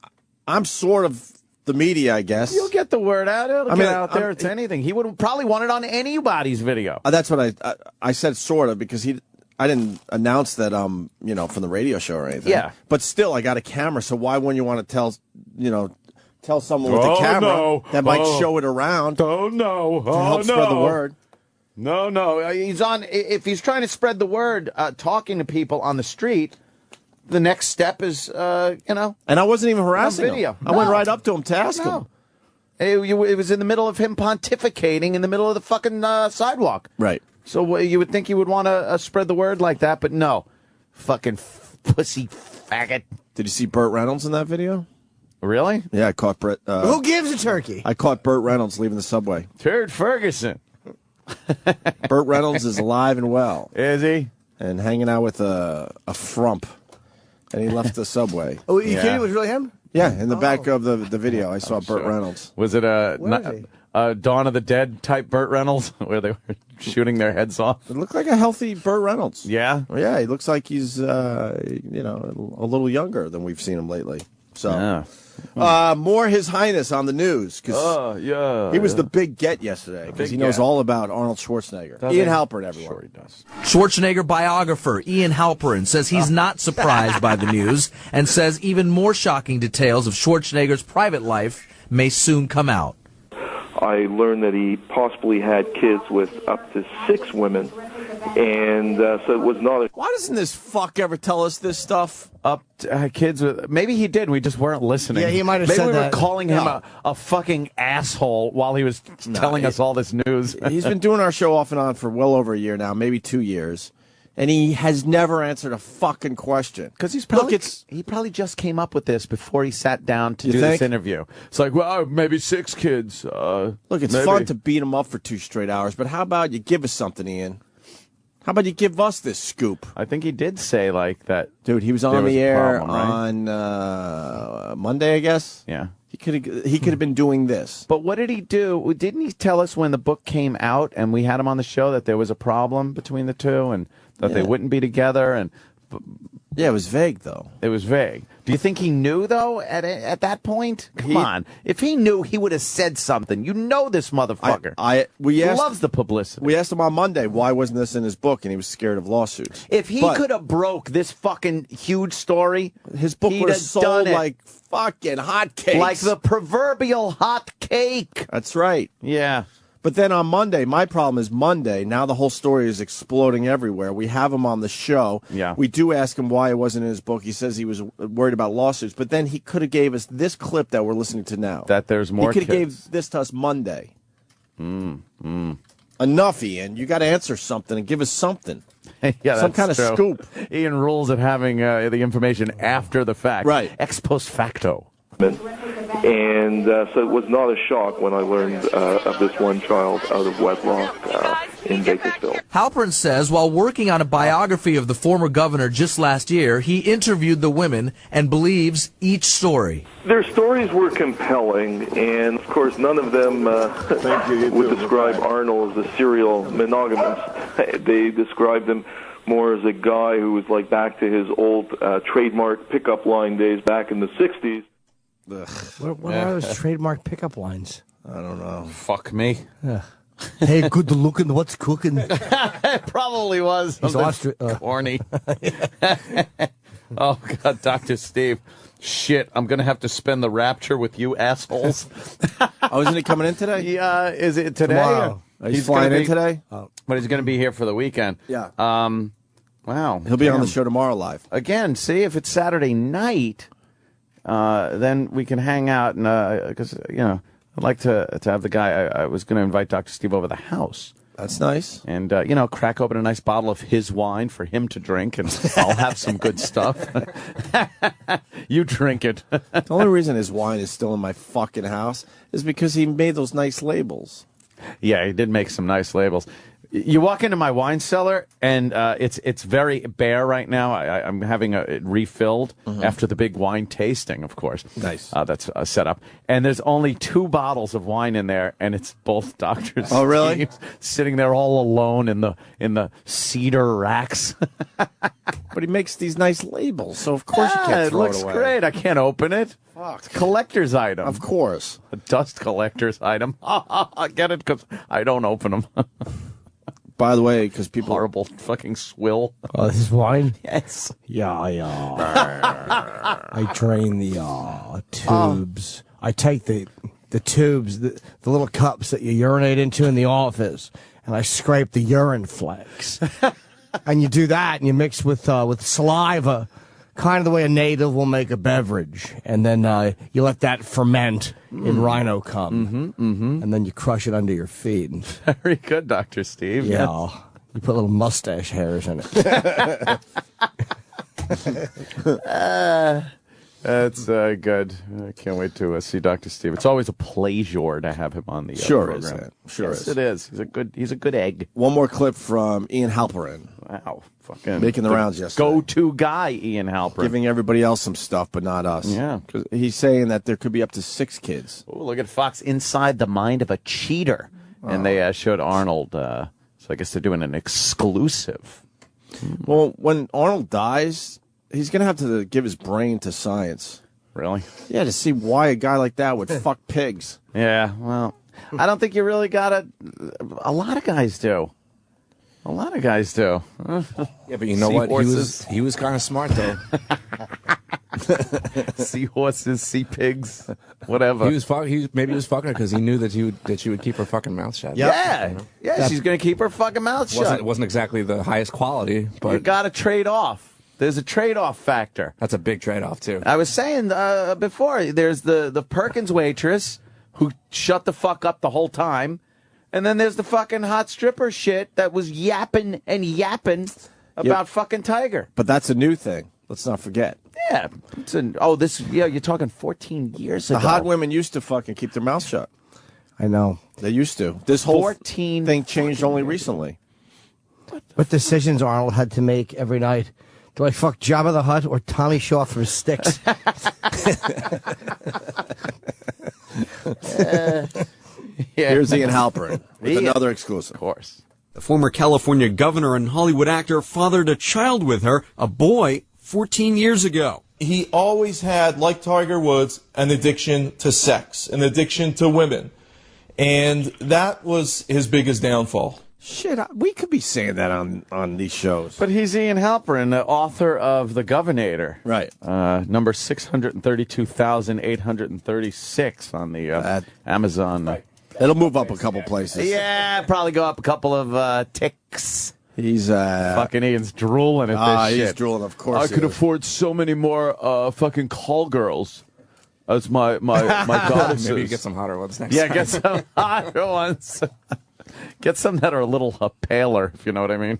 I'm sort of the media, I guess. You'll get the word out. It'll get out there. It's anything. He would probably want it on anybody's video. That's what I said, sort of, because I didn't announce that from the radio show or anything. Yeah. But still, I got a camera, so why wouldn't you want to tell someone with the camera that might show it around? Oh no! To help spread the word. No. He's on. If he's trying to spread the word, talking to people on the street, the next step is, And I wasn't even harassing video. him. I went right up to him to ask him. It was in the middle of him pontificating in the middle of the fucking sidewalk. Right. So you would think you would want to spread the word like that, but no. Fucking pussy faggot. Did you see Burt Reynolds in that video? Really? Yeah, I caught Burt. Who gives a turkey? I caught Burt Reynolds leaving the subway. Turd Ferguson. Burt Reynolds is alive and well. Is he? And hanging out with a frump. And he left the subway. Oh, you kidding? It was really him? Yeah, in the back of the video, I saw Burt Reynolds. Was it a Dawn of the Dead type Burt Reynolds where they were shooting their heads off? It looked like a healthy Burt Reynolds. Yeah? Yeah, he looks like he's, a little younger than we've seen him lately. So, more His Highness on the news. He was the big get yesterday because he knows all about Arnold Schwarzenegger. Ian Halperin, everyone. Sure he does. Schwarzenegger biographer Ian Halperin says he's not surprised by the news and says even more shocking details of Schwarzenegger's private life may soon come out. I learned that he possibly had kids with up to 6 women, and so it was not a... Why doesn't this fuck ever tell us this stuff? Up to, kids with... Maybe he did, we just weren't listening. Yeah, he might have said that. Maybe we were calling him a fucking asshole while he was telling us all this news. He's been doing our show off and on for well over a year now, maybe 2 years. And he has never answered a fucking question. Because he probably just came up with this before he sat down to do this interview. It's like, well, maybe 6 kids. Look, it's fun to beat him up for 2 straight hours, but how about you give us something, Ian? How about you give us this scoop? I think he did say like that. Dude, he was on the air on Monday, I guess. Yeah. He could have been doing this. But what did he do? Didn't he tell us when the book came out and we had him on the show that there was a problem between the two and that they wouldn't be together? And yeah, it was vague, though. It was vague. Do you think he knew, though, at that point? Come on. If he knew, he would have said something. You know this motherfucker. He loves the publicity. We asked him on Monday why wasn't this in his book, and he was scared of lawsuits. If he could have broke this fucking huge story, his book would have sold like fucking hotcakes. Like the proverbial hot cake. That's right. Yeah. But then on Monday, my problem is Monday, now the whole story is exploding everywhere. We have him on the show. Yeah. We do ask him why it wasn't in his book. He says he was worried about lawsuits. But then he could have gave us this clip that we're listening to now. That there's more He could have gave this to us Monday. Enough, Ian. You got to answer something and give us something. Yeah, some kind of scoop. Ian rules at having the information after the fact. Right. Ex post facto. And so it was not a shock when I learned of this one child out of wedlock in Bakersfield. Halperin says while working on a biography of the former governor just last year, he interviewed the women and believes each story. Their stories were compelling, and of course none of them would describe Arnold as a serial monogamist. They described him more as a guy who was like back to his old trademark pickup line days back in the 60s. What are those trademark pickup lines? I don't know. Fuck me. Hey, good looking. What's cooking? It probably was. He's corny. Oh, God, Dr. Steve. Shit, I'm going to have to spend the rapture with you assholes. Oh, isn't he coming in today? Yeah, is it today? Tomorrow. He's flying in today? Oh. But he's going to be here for the weekend. Yeah. Wow. He'll be on the show tomorrow live. Again, see, if it's Saturday night, then we can hang out, and because, I'd like to have the guy. I was going to invite Dr. Steve over the house. That's nice. And, crack open a nice bottle of his wine for him to drink, and I'll have some good stuff. You drink it. The only reason his wine is still in my fucking house is because he made those nice labels. Yeah, he did make some nice labels. You walk into my wine cellar, and it's very bare right now. I'm having it refilled after the big wine tasting, of course. Nice. That's set up. And there's only 2 bottles of wine in there, and it's both Dr. Oh, really? Steve's sitting there all alone in the cedar racks. But he makes these nice labels, so of course you can't throw it away. It looks great. I can't open it. Fuck. It's a collector's item. Of course. A dust collector's item. I get it because I don't open them. By the way, because people... Horrible fucking swill. Oh, this is wine? Yes. Yeah. I drain the tubes. I take the tubes, the little cups that you urinate into in the office, and I scrape the urine flakes. And you do that, and you mix with saliva, kind of the way a native will make a beverage. And then you let that ferment in rhino cum. And then you crush it under your feet. And Very good, Dr. Steve. yeah, you put little mustache hairs in it. That's good. I can't wait to see Dr. Steve. It's always a pleasure to have him on the program. Sure yes, is. It is. He's a good egg. One more clip from Ian Halperin. Wow, fucking making the rounds yesterday. Go-to guy, Ian Halperin, giving everybody else some stuff, but not us. Yeah, because he's saying that there could be up to 6 kids. Oh, look at Fox Inside the Mind of a Cheater, and they showed Arnold. So I guess they're doing an exclusive. Well, when Arnold dies, he's going to have to give his brain to science. Really? Yeah, to see why a guy like that would fuck pigs. Yeah, well, I don't think you really got to. A lot of guys do. A lot of guys do. Yeah, but you know what? He was kind of smart, though. See horses, see pigs, whatever. Maybe he was fucking her because he knew that she would keep her fucking mouth shut. Yeah, she's going to keep her fucking mouth shut. It wasn't exactly the highest quality, but you got to trade off. There's a trade-off factor. That's a big trade-off, too. I was saying before, there's the Perkins waitress who shut the fuck up the whole time, and then there's the fucking hot stripper shit that was yapping and yapping about fucking Tiger. But that's a new thing. Let's not forget. Yeah. You're talking 14 years ago. The hot women used to fucking keep their mouth shut. I know. They used to. This whole thing changed only recently. What decisions Arnold had to make every night? Do I fuck Jabba the Hutt or Tommy Shaw from Styx? Here's Ian Halperin with another exclusive. Of course. The former California governor and Hollywood actor fathered a child with her, a boy, 14 years ago. He always had, like Tiger Woods, an addiction to sex, an addiction to women. And that was his biggest downfall. Shit, we could be saying that on these shows. But he's Ian Halperin, the author of The Governator. Right. Number 632,836 on the Amazon. Right. It'll move up a couple places. Yeah, probably go up a couple of ticks. He's fucking Ian's drooling at this shit. He's drooling, of course. I could afford so many more fucking call girls. That's my goddesses. Maybe you get some hotter ones next time. Yeah, get some hotter ones. Get some that are a little paler, if you know what I mean.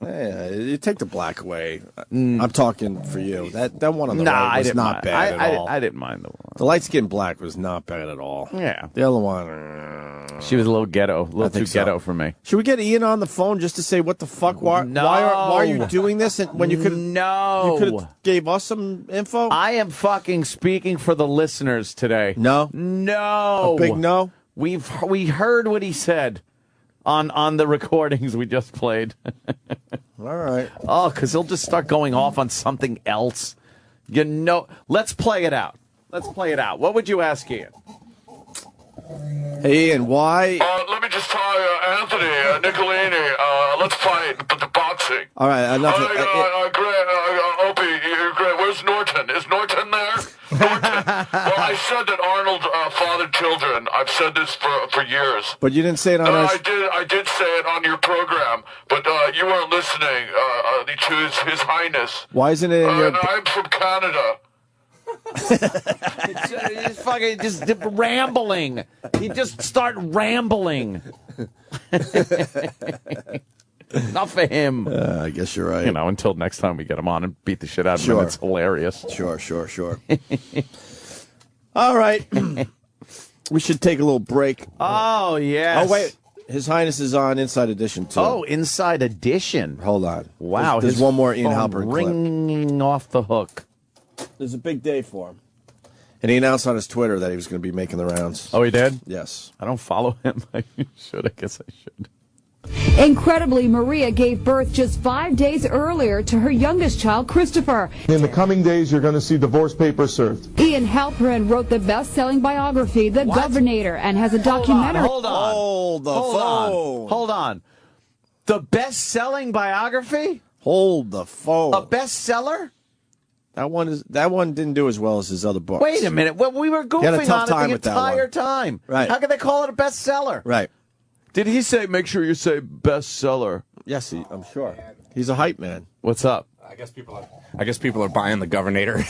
Yeah, you take the black away. I'm talking for you. That one on the right was not bad at all. I didn't mind the one. The light skin black was not bad at all. Yeah. The other one. She was a little ghetto, ghetto for me. Should we get Ian on the phone just to say what the fuck? Why are you doing this? And when you could have gave us some info. I am fucking speaking for the listeners today. No. A big no. We heard what he said on the recordings we just played. All right. Oh, because he'll just start going off on something else. Let's play it out. What would you ask Ian? Hey, Ian, why? Let me just tell you, Anthony, Nicolini, let's fight the boxing. All right, enough. Opie, great. Where's Norton? Is Norton there? Well, I said that Arnold fathered children. I've said this for years. But you didn't say it on our... I did say it on your program, but you weren't listening to His Highness. Why isn't it in your... I'm from Canada. He's fucking just rambling. He just start rambling. Not for him. I guess you're right. Until next time we get him on and beat the shit out of him. It's hilarious. Sure. All right. We should take a little break. Oh, yes. Oh, wait. His Highness is on Inside Edition, too. Oh, Inside Edition. Hold on. Wow. There's one more Ian Halperin clip. Ringing off the hook. There's a big day for him. And he announced on his Twitter that he was going to be making the rounds. Oh, he did? Yes. I don't follow him. I should. I guess I should. Incredibly, Maria gave birth just 5 days earlier to her youngest child, Christopher. In the coming days, you're going to see divorce papers served. Ian Halperin wrote the best-selling biography, The Governator, and has a documentary. Hold on. The best-selling biography? Hold the phone. A bestseller? That one didn't do as well as his other books. Wait a minute. Well, we were goofing on it the entire time. Right. How could they call it a bestseller? Right. Did he say, make sure you say bestseller? Yes, I'm sure. He's a hype man. What's up? I guess people are buying the Governator.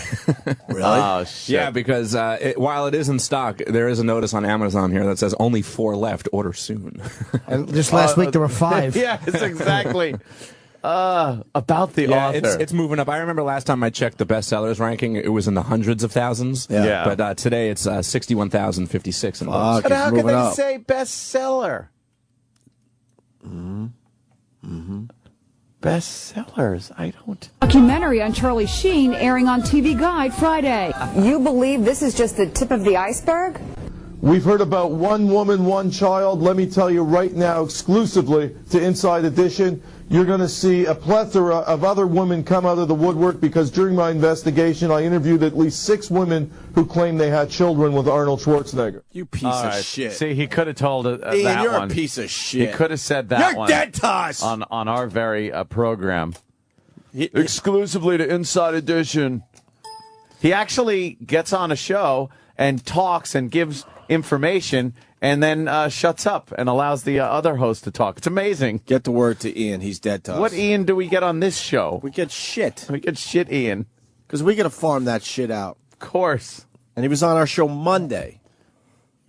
Really? Oh, shit. Yeah, because while it is in stock, there is a notice on Amazon here that says only 4 left. Order soon. And just last week there were 5. Yes, exactly. About the author. It's moving up. I remember last time I checked the bestsellers ranking, it was in the hundreds of thousands. Yeah. But today it's 61,056 in the books. But how can they up. say bestseller? Bestsellers. I don't. Documentary on Charlie Sheen airing on TV Guide Friday. You believe this is just the tip of the iceberg? We've heard about one woman, one child. Let me tell you right now, exclusively to Inside Edition, you're going to see a plethora of other women come out of the woodwork because during my investigation, I interviewed at least 6 women who claimed they had children with Arnold Schwarzenegger. You piece of shit. See, he could have told Ian, that you're one. a piece of shit. He could have said that You're one. dead to us. On our very program. Exclusively to Inside Edition. He actually gets on a show and talks and gives information and then shuts up and allows the other host to talk. It's amazing. Get the word to Ian. He's dead to us. What Ian do we get on this show? We get shit. We get shit Ian. Because we got to farm that shit out. Of course. And he was on our show Monday.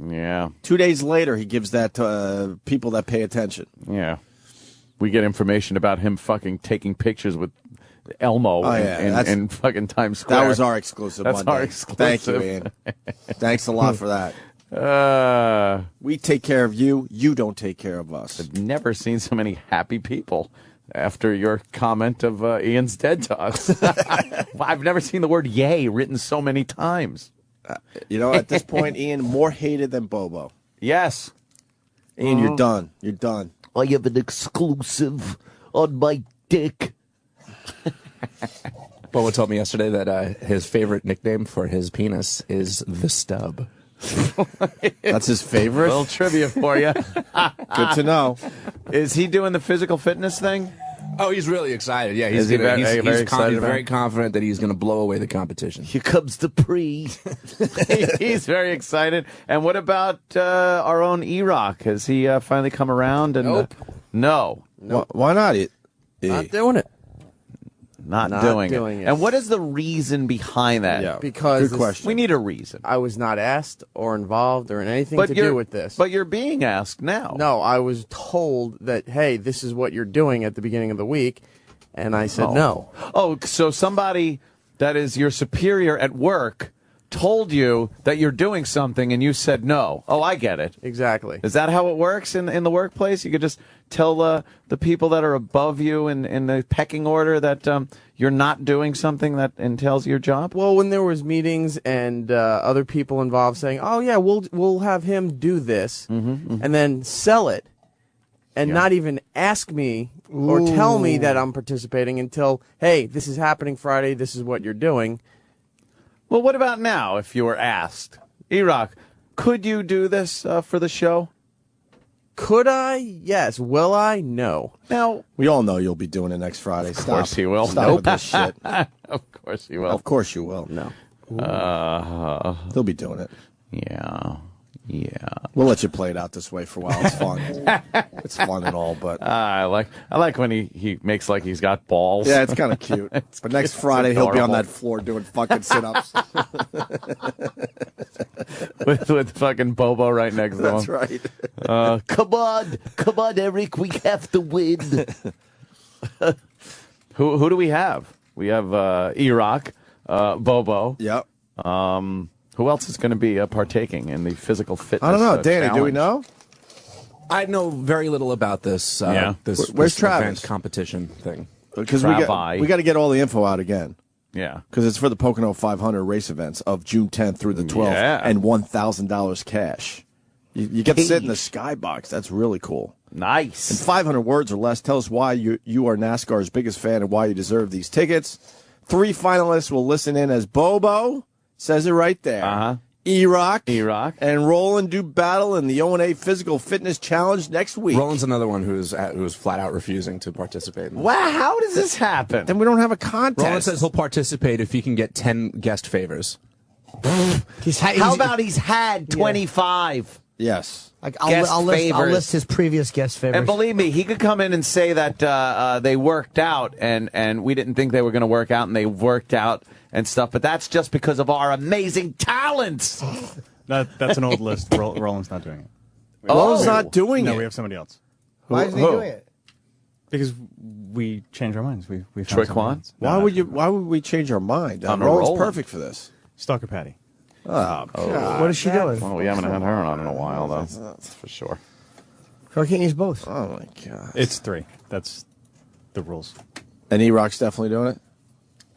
Yeah. 2 days later, he gives that to people that pay attention. Yeah. We get information about him fucking taking pictures with Elmo in fucking Times Square. That was our exclusive That's Monday. our exclusive. Thank you, Ian. Thanks a lot for that. We take care of you. You don't take care of us. I've never seen so many happy people after your comment of Ian's dead to us. I've never seen the word yay written so many times. You know, at this point, Ian, more hated than Bobo. Yes. Ian, you're done. You're done. I have an exclusive on my dick. Bobo told me yesterday that his favorite nickname for his penis is the stub. That's his favorite? Little trivia for you. Good to know. Is he doing the physical fitness thing? Oh, he's really excited. Yeah, he's very confident that he's going to blow away the competition. Here comes the pre. He's very excited. And what about our own Erock? Has he finally come around? And, Nope. No. Why not? Not doing it. Not doing it. And what is the reason behind that? Yeah. Because Good question. We need a reason. I was not asked or involved or in anything to do with this. But you're being asked now. No, I was told that, hey, this is what you're doing at the beginning of the week, and I said no. Oh, so somebody that is your superior at work told you that you're doing something and you said no. Oh, I get it. Exactly. Is that how it works in the workplace? You could just tell the people that are above you in the pecking order that you're not doing something that entails your job? Well, when there was meetings and other people involved saying, oh, yeah, we'll have him do this, and then sell it, and not even ask me or tell me that I'm participating until, hey, this is happening Friday, this is what you're doing. Well, what about now if you were asked? Erock, could you do this for the show? Could I? Yes. Will I? No. Now, we all know you'll be doing it next Friday. Of course he will. Stop with this shit. Of course he will. Of course you will. No. He'll be doing it. Yeah. Yeah. We'll let you play it out this way for a while. It's fun. It's fun and all, but I like when he makes like he's got balls. yeah, it's kind of cute. But next Friday he'll be on that floor doing fucking sit-ups. with fucking Bobo right next to him. That's right. Come on, Eric, we have to win. Who do we have? We have Erock, Bobo. Yep. Who else is going to be partaking in the physical fitness? I don't know, Danny. challenge? Do we know? I know very little about this. This Where's Travis? event competition thing? Because we got to get all the info out again. Yeah. Because it's for the Pocono 500 race events of June 10th through the 12th, and $1,000 cash. You get to sit in the skybox. That's really cool. Nice. In 500 words or less, tell us why you are NASCAR's biggest fan and why you deserve these tickets. 3 finalists will listen in as Bobo. Says it right there. Erock, and Roland do battle in the O&A Physical Fitness Challenge next week. Roland's another one who's flat out refusing to participate. Wow, how does this happen? Then we don't have a contest. Roland says he'll participate if he can get 10 guest favors. How about he's had 25? Yes. Like Guest favors. I'll list his previous guest favors. And believe me, he could come in and say that they worked out, and we didn't think they were going to work out, and they worked out and stuff. But that's just because of our amazing talents. That's an old list. Roland's not doing it. Roland's not doing it. No, we have somebody else. Why isn't he doing it? Because we changed our minds. We Trick Juan? Why would we change our mind? On a Roland's Roland. perfect for this. Stalker Patty. Oh, God. What is she doing? Well, we haven't had her on in a while, though. That's for sure. I can't use both. Oh, my God. It's 3. That's the rules. And Erock's definitely doing it?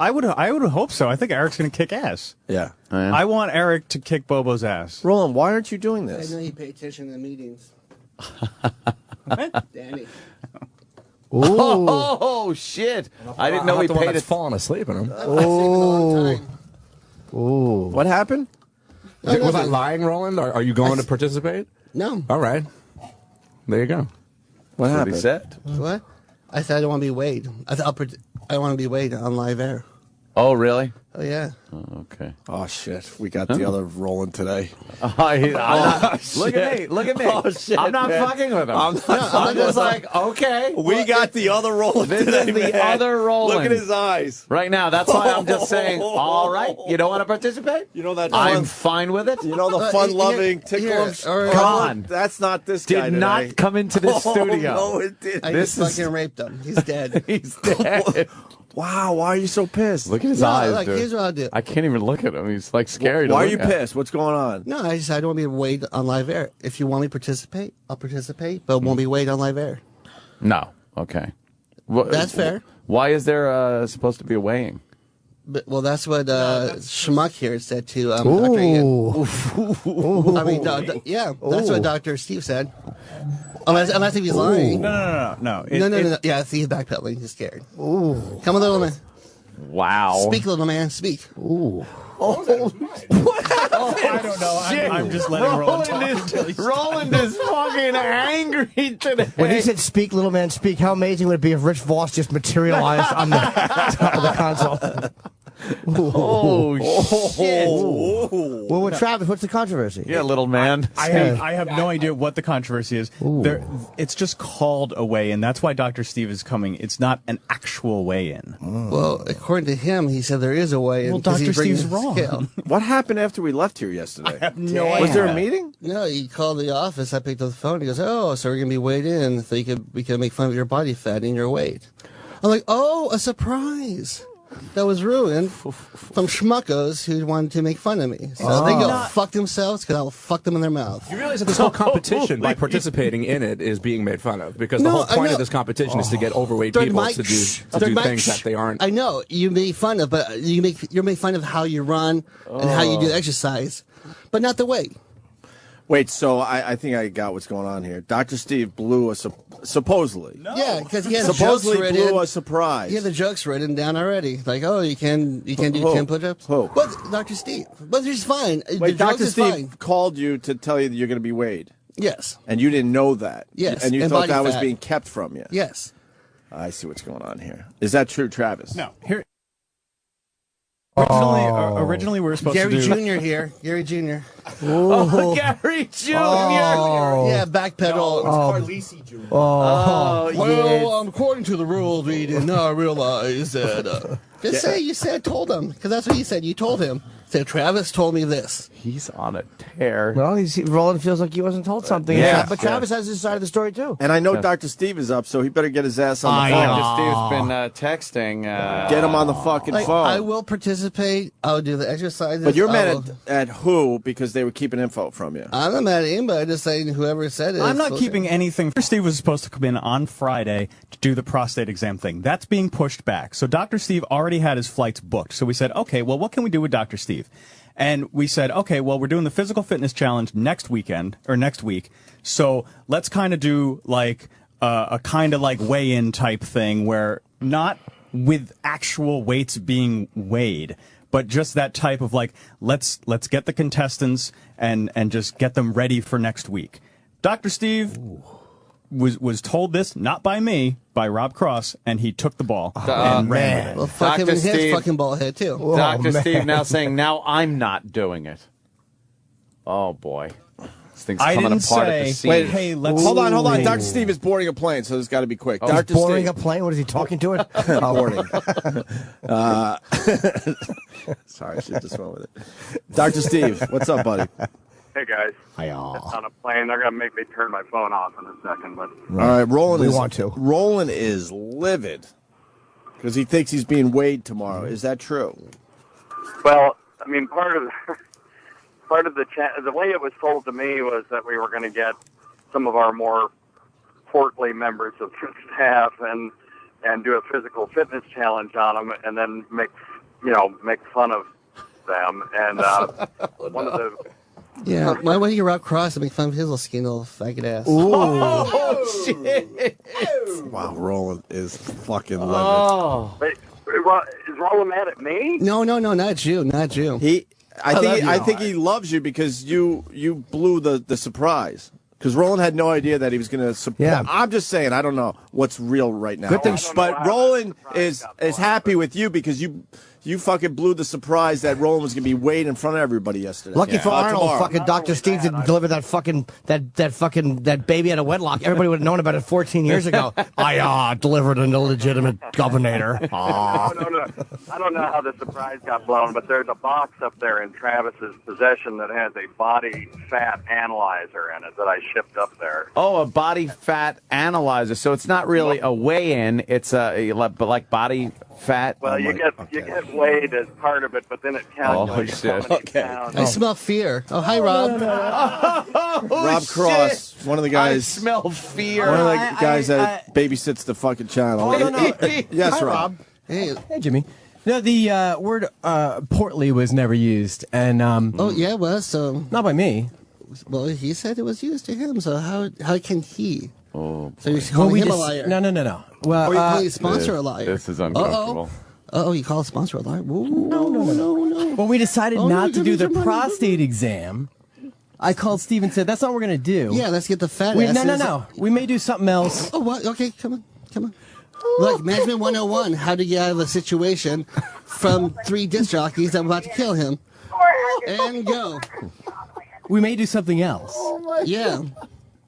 I would hope so. I think Eric's going to kick ass. Yeah. I want Eric to kick Bobo's ass. Roland, why aren't you doing I this? know you pay attention to the meetings. Danny. Oh, shit. I didn't know he paid it. Falling asleep in him. Oh. What happened? Was I lying, Roland? Are you going to participate? No. All right. There you go. What That's happened? what he said. What? I said I don't want to be weighed. I want to be weighed on live air. Oh, really? Oh, yeah. Oh, okay. Oh, shit. We got the other Roland today. Look at me. Look at me. Oh, shit, I'm not man. fucking with him. I'm just like, okay. We got the other Roland This today, is the man. other Roland. Look at his eyes. Right now. That's why I'm just saying, all right, you don't want to participate? You know that I'm fun, fine with it. you know the fun-loving tickle. Come on. That's not this guy Did today. not come into this studio. No, it didn't. I just fucking raped him. He's dead. He's dead. Wow, why are you so pissed? Look at his No, eyes, like, dude. here's what I'll do. I can't even look at him. He's like scary to Why are look you at. pissed? What's going on? No, I just I don't want to be weighed on live air. If you want me to participate, I'll participate, but won't be weighed on live air. No. Okay. That's fair. Why is there supposed to be a weighing? But, well, that's what Schmuck here said to Dr. Ian. I mean, yeah, that's what Dr. Steve said. Unless if he's lying. No. No. Yeah, see, he's backpedaling. He's scared. Ooh. Come on, little man. Wow. Speak, little man. Speak. Ooh. What happened? I don't know. I'm just letting Roland is fucking angry today. When he said "speak, little man, speak," how amazing would it be if Rich Voss just materialized on the top of the console? Oh, shit. Well, with Travis, what's the controversy? Yeah, little man. I have no idea what the controversy is. It's just called a weigh-in. That's why Dr. Steve is coming. It's not an actual weigh-in. Well, according to him, he said there is a weigh-in. Well, Dr. Steve's wrong. What happened after we left here yesterday? I have no idea. Was there a meeting? No, he called the office. I picked up the phone. He goes, "Oh, so we're gonna be weighed in, so we can make fun of your body fat and your weight." I'm like, "Oh, a surprise." That was ruined from schmuckos who wanted to make fun of me. So they go fuck themselves because I'll fuck them in their mouth. You realize that this whole competition, by participating in it, is being made fun of because the whole point of this competition is to get overweight people to do things that they aren't. I know you make fun of, but you make fun of how you run and how you do exercise, but not the weight. Wait, so I think I got what's going on here. Dr. Steve blew us supposedly. No. Yeah, because he had supposedly jokes blew written. a surprise. He had the jokes written down already. Like, oh, you can do 10 push-ups. Who? But Dr. Steve. But he's fine. Wait, the Dr. jokes Steve is fine. called you to tell you that you're going to be weighed. Yes. And you didn't know that. Yes. And you And thought body that was fat. being kept from you. Yes. I see what's going on here. Is that true, Travis? No. Here. Originally, we were supposed Gary to do... Jr. here. Gary Jr. Oh, Gary Jr. Yeah, backpedal. Carlisi Jr. Oh, well, according to the rules, we did not realize that. Just say you told him, because that's what you said. You told him. Said Travis told me this. He's on a tear. Well, Roland feels like he wasn't told something. Yeah. But Travis has his side of the story, too. And I know Dr. Steve is up, so he better get his ass on the phone. Dr. Steve's been texting. Get him on the fucking phone. I will participate. I'll do the exercises. But you're mad at who because they were keeping info from you? I'm not mad at anybody. I'm just saying whoever said it. I'm not keeping anything. Steve was supposed to come in on Friday to do the prostate exam thing. That's being pushed back. So Dr. Steve already had his flights booked. So we said, okay, well, what can we do with Dr. Steve? And we said, okay, well, we're doing the physical fitness challenge next week. So let's kind of do like a kind of like weigh-in type thing where not with actual weights being weighed, but just that type of like, let's get the contestants and just get them ready for next week. Dr. Steve was told this, not by me, by Rob Cross, and he took the ball and ran with it. Well, fuck him in his fucking ball head, too. Dr. Steve now saying, now I'm not doing it. Oh, boy. This thing's I coming didn't apart say, at the seams. wait, hey, let's... Hold on. Dr. Steve is boarding a plane, so it's got to be quick. Oh, Dr. he's boarding Steve. a plane? What is he talking to it? Boarding. Sorry, I should just went with it. Dr. Steve, what's up, buddy? Hey guys. Hiya. On a plane, they're gonna make me turn my phone off in a second, but All right, Roland want to. Roland is livid because he thinks he's being weighed tomorrow. Is that true? well, I mean, part of the way it was told to me was that we were going to get some of our more portly members of the staff and do a physical fitness challenge on them, and then make fun of them. And one of the Yeah, why wouldn't you Rob Cross and make fun of his little skinny little faggot ass? Oh, shit. Wow, Roland is fucking livid. Oh. Wait, is Roland mad at me? No, not you, not you. I think he loves you because you blew the surprise. Because Roland had no idea that he was going to support. Yeah. I'm just saying, I don't know what's real right now. Good thing, but Roland is happy with you because you fucking blew the surprise that Roland was going to be weighed in front of everybody yesterday. Lucky for Arnold, tomorrow. fucking Dr. Steve didn't deliver that baby out of wedlock. Everybody would have known about it 14 years ago. I delivered an illegitimate governor. No. I don't know how the surprise got blown, but there's a box up there in Travis's possession that has a body fat analyzer in it that I shipped up there. Oh, a body fat analyzer. So it's not really a weigh-in. It's like body fat. Well, you get weighed as part of it, but then it calculates. Oh, shit. Okay. I smell fear. Oh, hi, Rob. Rob Cross, one of the guys. I smell fear. One of the guys that babysits the fucking channel. Yes, Hi, Rob. Hey, Jimmy. No, the word portly was never used, and oh yeah, it was. So not by me. Well, he said it was used to him. So how can he? Oh, so you're calling him a just, liar? No. Well, or you calling a sponsor a liar? This is uncomfortable. Oh, you call a sponsor a liar? No. Well, we decided not to do the prostate exam. I called Steve and said, that's not what we're going to do. Yeah, let's get the fat asses. asses. No. We may do something else. Oh, what? Okay, come on. Like, Management 101, how to get out of a situation from 3 disc jockeys that were about to kill him. And go. We may do something else. Yeah.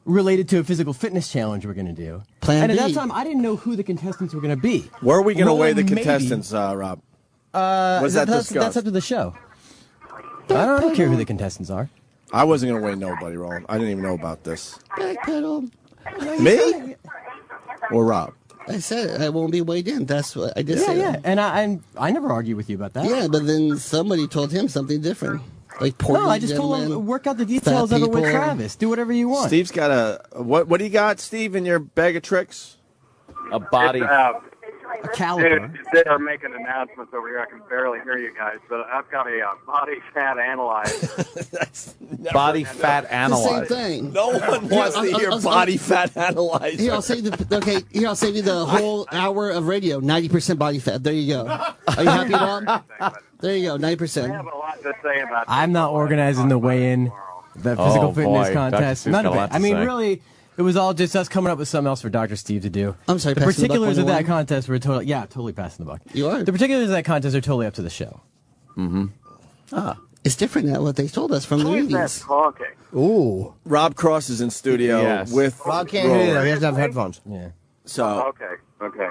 Related to a physical fitness challenge we're going to do. Plan And B. at that time, I didn't know who the contestants were going to be. Where are we going to weigh the Roland contestants, Rob? Was that discussed? That's up to the show. I don't care who the contestants are. I wasn't going to weigh nobody, Roland. I didn't even know about this. Backpedal. Me? Or Rob? I said I won't be weighed in. That's what I just said. Yeah, and I never argue with you about that. Yeah, but then somebody told him something different. Like portly No, I just told him work out the details of it with Travis. Do whatever you want. Steve's got a what do you got, Steve, in your bag of tricks? A body. A caliper. They are making announcements over here. I can barely hear you guys, but I've got a body fat analyzer. Body fat analyzer. The same thing. No one wants to hear body fat analyzer. Here, I'll save Here, I'll save you the whole hour of radio. 90% body fat. There you go. Are you happy, Rob? There you go. 90%. I have a lot to say about this. I'm not organizing the weigh-in, the physical fitness contest. None of it. I mean, really, it was all just us coming up with something else for Dr. Steve to do. I'm sorry, the passing the buck particulars of that 101? contest were totally passing the buck. You are. The particulars of that contest are totally up to the show. It's different now what they told us from the Who is that movies. talking? Ooh. Rob Cross is in studio Yes. with Rob can't hear you, though. Roland. He has to have headphones. Yeah. So Okay.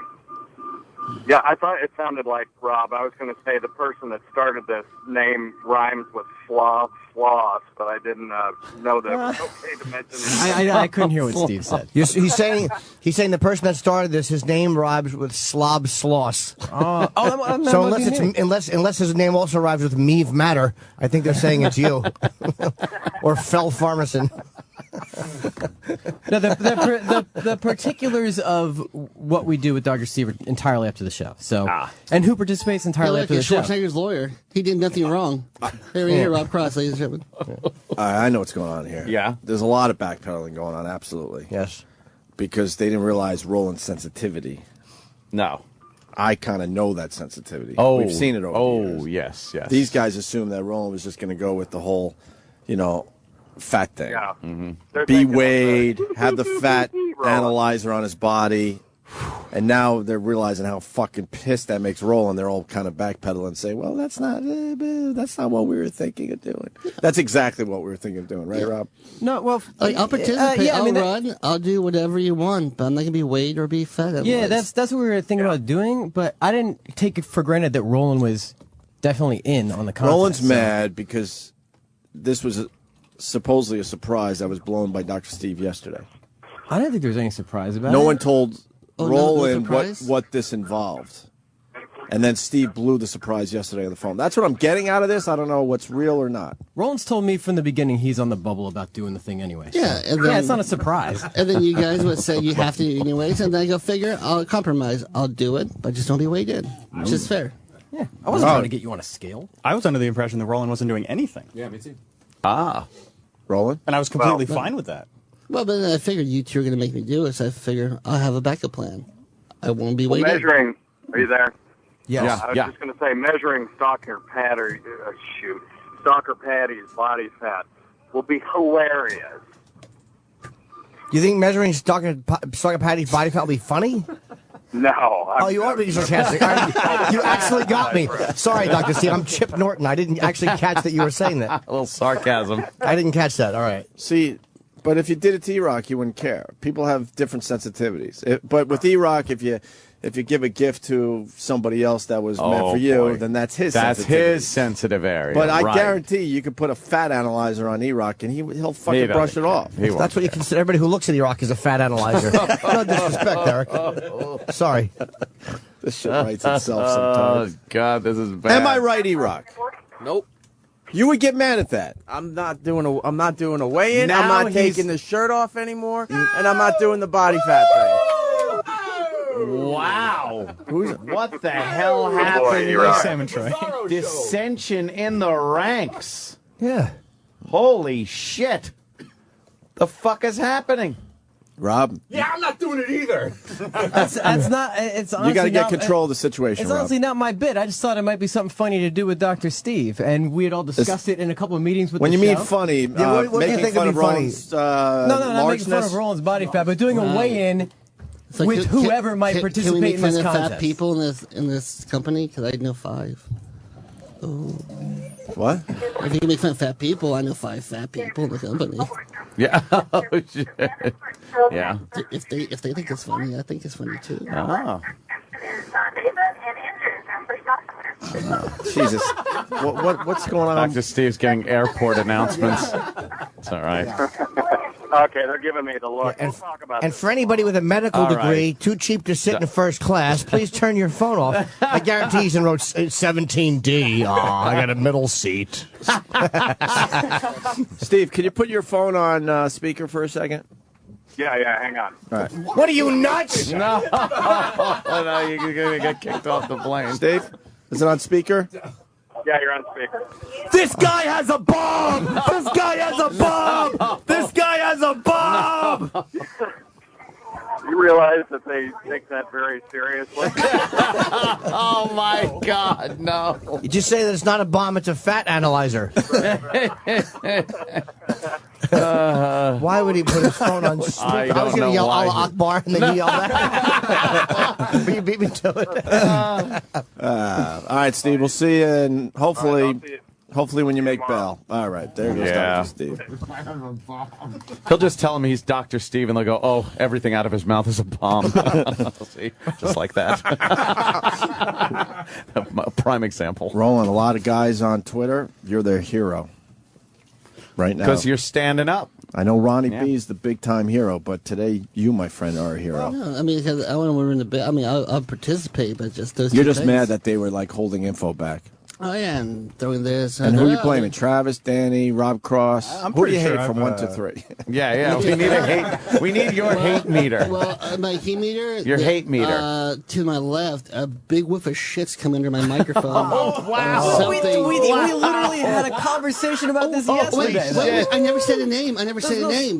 Yeah, I thought it sounded like Rob. I was going to say the person that started this name rhymes with sloth, but I didn't know that it was okay to mention it. I couldn't hear what Steve said. He's saying the person that started this, his name rhymes with slob sloss. So unless his name also rhymes with Meave Matter, I think they're saying it's you. Or Fell Pharmacin. No, the particulars of what we do with Dr. Steve are entirely up to the show. So, and who participates entirely up to the show. Schwarzenegger's lawyer. He did nothing wrong. Here, Rob Cross, ladies and gentlemen. I know what's going on here. Yeah. There's a lot of backpedaling going on, absolutely. Yes. Because they didn't realize Roland's sensitivity. No. I kind of know that sensitivity. Oh, we've seen it over the years. yes. These guys assumed that Roland was just going to go with the whole, fat thing. Yeah. Be weighed, have the fat analyzer on his body. And now they're realizing how fucking pissed that makes Roland. They're all kind of backpedaling and saying, well, that's not what we were thinking of doing. That's exactly what we were thinking of doing, right, Rob? No, well, I'll participate. I'll run. I'll do whatever you want, but I'm not gonna be weighed or be fed. Yeah, that's what we were thinking about doing. But I didn't take it for granted that Roland was definitely in on the contest. Roland's mad because this was supposedly a surprise that was blown by Dr. Steve yesterday. I didn't think there was any surprise about it. No one told Roland no what this involved. And then Steve blew the surprise yesterday on the phone. That's what I'm getting out of this. I don't know what's real or not. Roland's told me from the beginning he's on the bubble about doing the thing anyway. So. Yeah, and then, it's not a surprise. And then you guys would say you have to anyways, and then I go figure, I'll compromise. I'll do it, but just don't be weighed in. Which is fair. Yeah, I wasn't trying to get you on a scale. I was under the impression that Roland wasn't doing anything. Yeah, me too. Roland? And I was completely fine with that. Well, but then I figured you two are going to make me do it, so I figured I'll have a backup plan. I won't be weighed in. Measuring, are you there? Yes. I was just going to say, measuring Stalker Patty's body fat will be hilarious. You think measuring Stalker Patty's body fat will be funny? No. You are being sarcastic. You actually got me. Sorry, Dr. Steve. I'm Chip Norton. I didn't actually catch that you were saying that. A little sarcasm. I didn't catch that. All right. See, but if you did it to E-Rock, you wouldn't care. People have different sensitivities. But with E-Rock, if you give a gift to somebody else that was meant for you, then that's his sensitive area. But I guarantee you could put a fat analyzer on E-Rock and he'll fucking brush it off. That's what you consider. Everybody who looks at E-Rock is a fat analyzer. No disrespect, Eric. Sorry. This shit writes itself sometimes. Oh, God, this is bad. Am I right, E-Rock? Nope. You would get mad at that. I'm not doing a weigh-in. Now I'm not taking the shirt off anymore, and I'm not doing the body fat thing. Wow. What the hell happened? Dissension in the ranks. Yeah. Holy shit. The fuck is happening? Rob? Yeah, I'm not doing it either. That's not. It's honestly you got to get not, control of the situation. It's Rob. honestly not my bit. I just thought it might be something funny to do with Dr. Steve, and we had all discussed it in a couple of meetings with. When the you mean show. funny, what do you making think fun would of be funny? Roland's not making fun of Roland's body fat, but doing a weigh-in with whoever might participate can we make in this fun of contest. fat people in this company? Because I know 5. Oh. What? If you can make fun of fat people, I know 5 fat people in the company. Yeah. Oh, shit. Yeah. If they think it's funny, I think it's funny too. Oh. Jesus. What's going on? Dr. Steve's getting airport announcements. It's all right. Okay, they're giving me the look. We'll talk about And this. for anybody with a medical All degree, right. too cheap to sit in first class, please turn your phone off. I guarantee he's in row 17D. Oh, I got a middle seat. Steve, can you put your phone on speaker for a second? Yeah, hang on. All right. What are you, nuts? No, you're going to get kicked off the plane. Steve, is it on speaker? Yeah, you're on speaker. This guy has a bomb! This guy has a bomb! This guy has a bomb! You realize that they take that very seriously? Oh, my God, no. You just say that it's not a bomb, it's a fat analyzer. Why would he put his phone on speaker? I was going to yell Allah Akbar, and then you yell that. But you beat me to it. All right, Steve, we'll see you, and hopefully when you make bail. All right, there goes Dr. Steve. He'll just tell him he's Dr. Steve, and they'll go, oh, everything out of his mouth is a bomb. See? Just like that. A prime example. Roland, a lot of guys on Twitter, you're their hero right now. Because you're standing up. I know Ronnie B is the big-time hero, but today you, my friend, are a hero. No, I mean, because I want to win the bit. I mean, I'll participate, but just those. You're two just things. mad that they were like holding info back. Oh yeah, and throwing this. And who are you blaming? Travis, Danny, Rob Cross? Who do you hate from 1 to 3? Yeah. We need a hate. We need your hate meter. Well, my hate meter. Your hate meter. To my left, a big whiff of shit's come under my microphone. Oh wow! We literally had a conversation about this yesterday. Wait, I never said a name. I never said a name.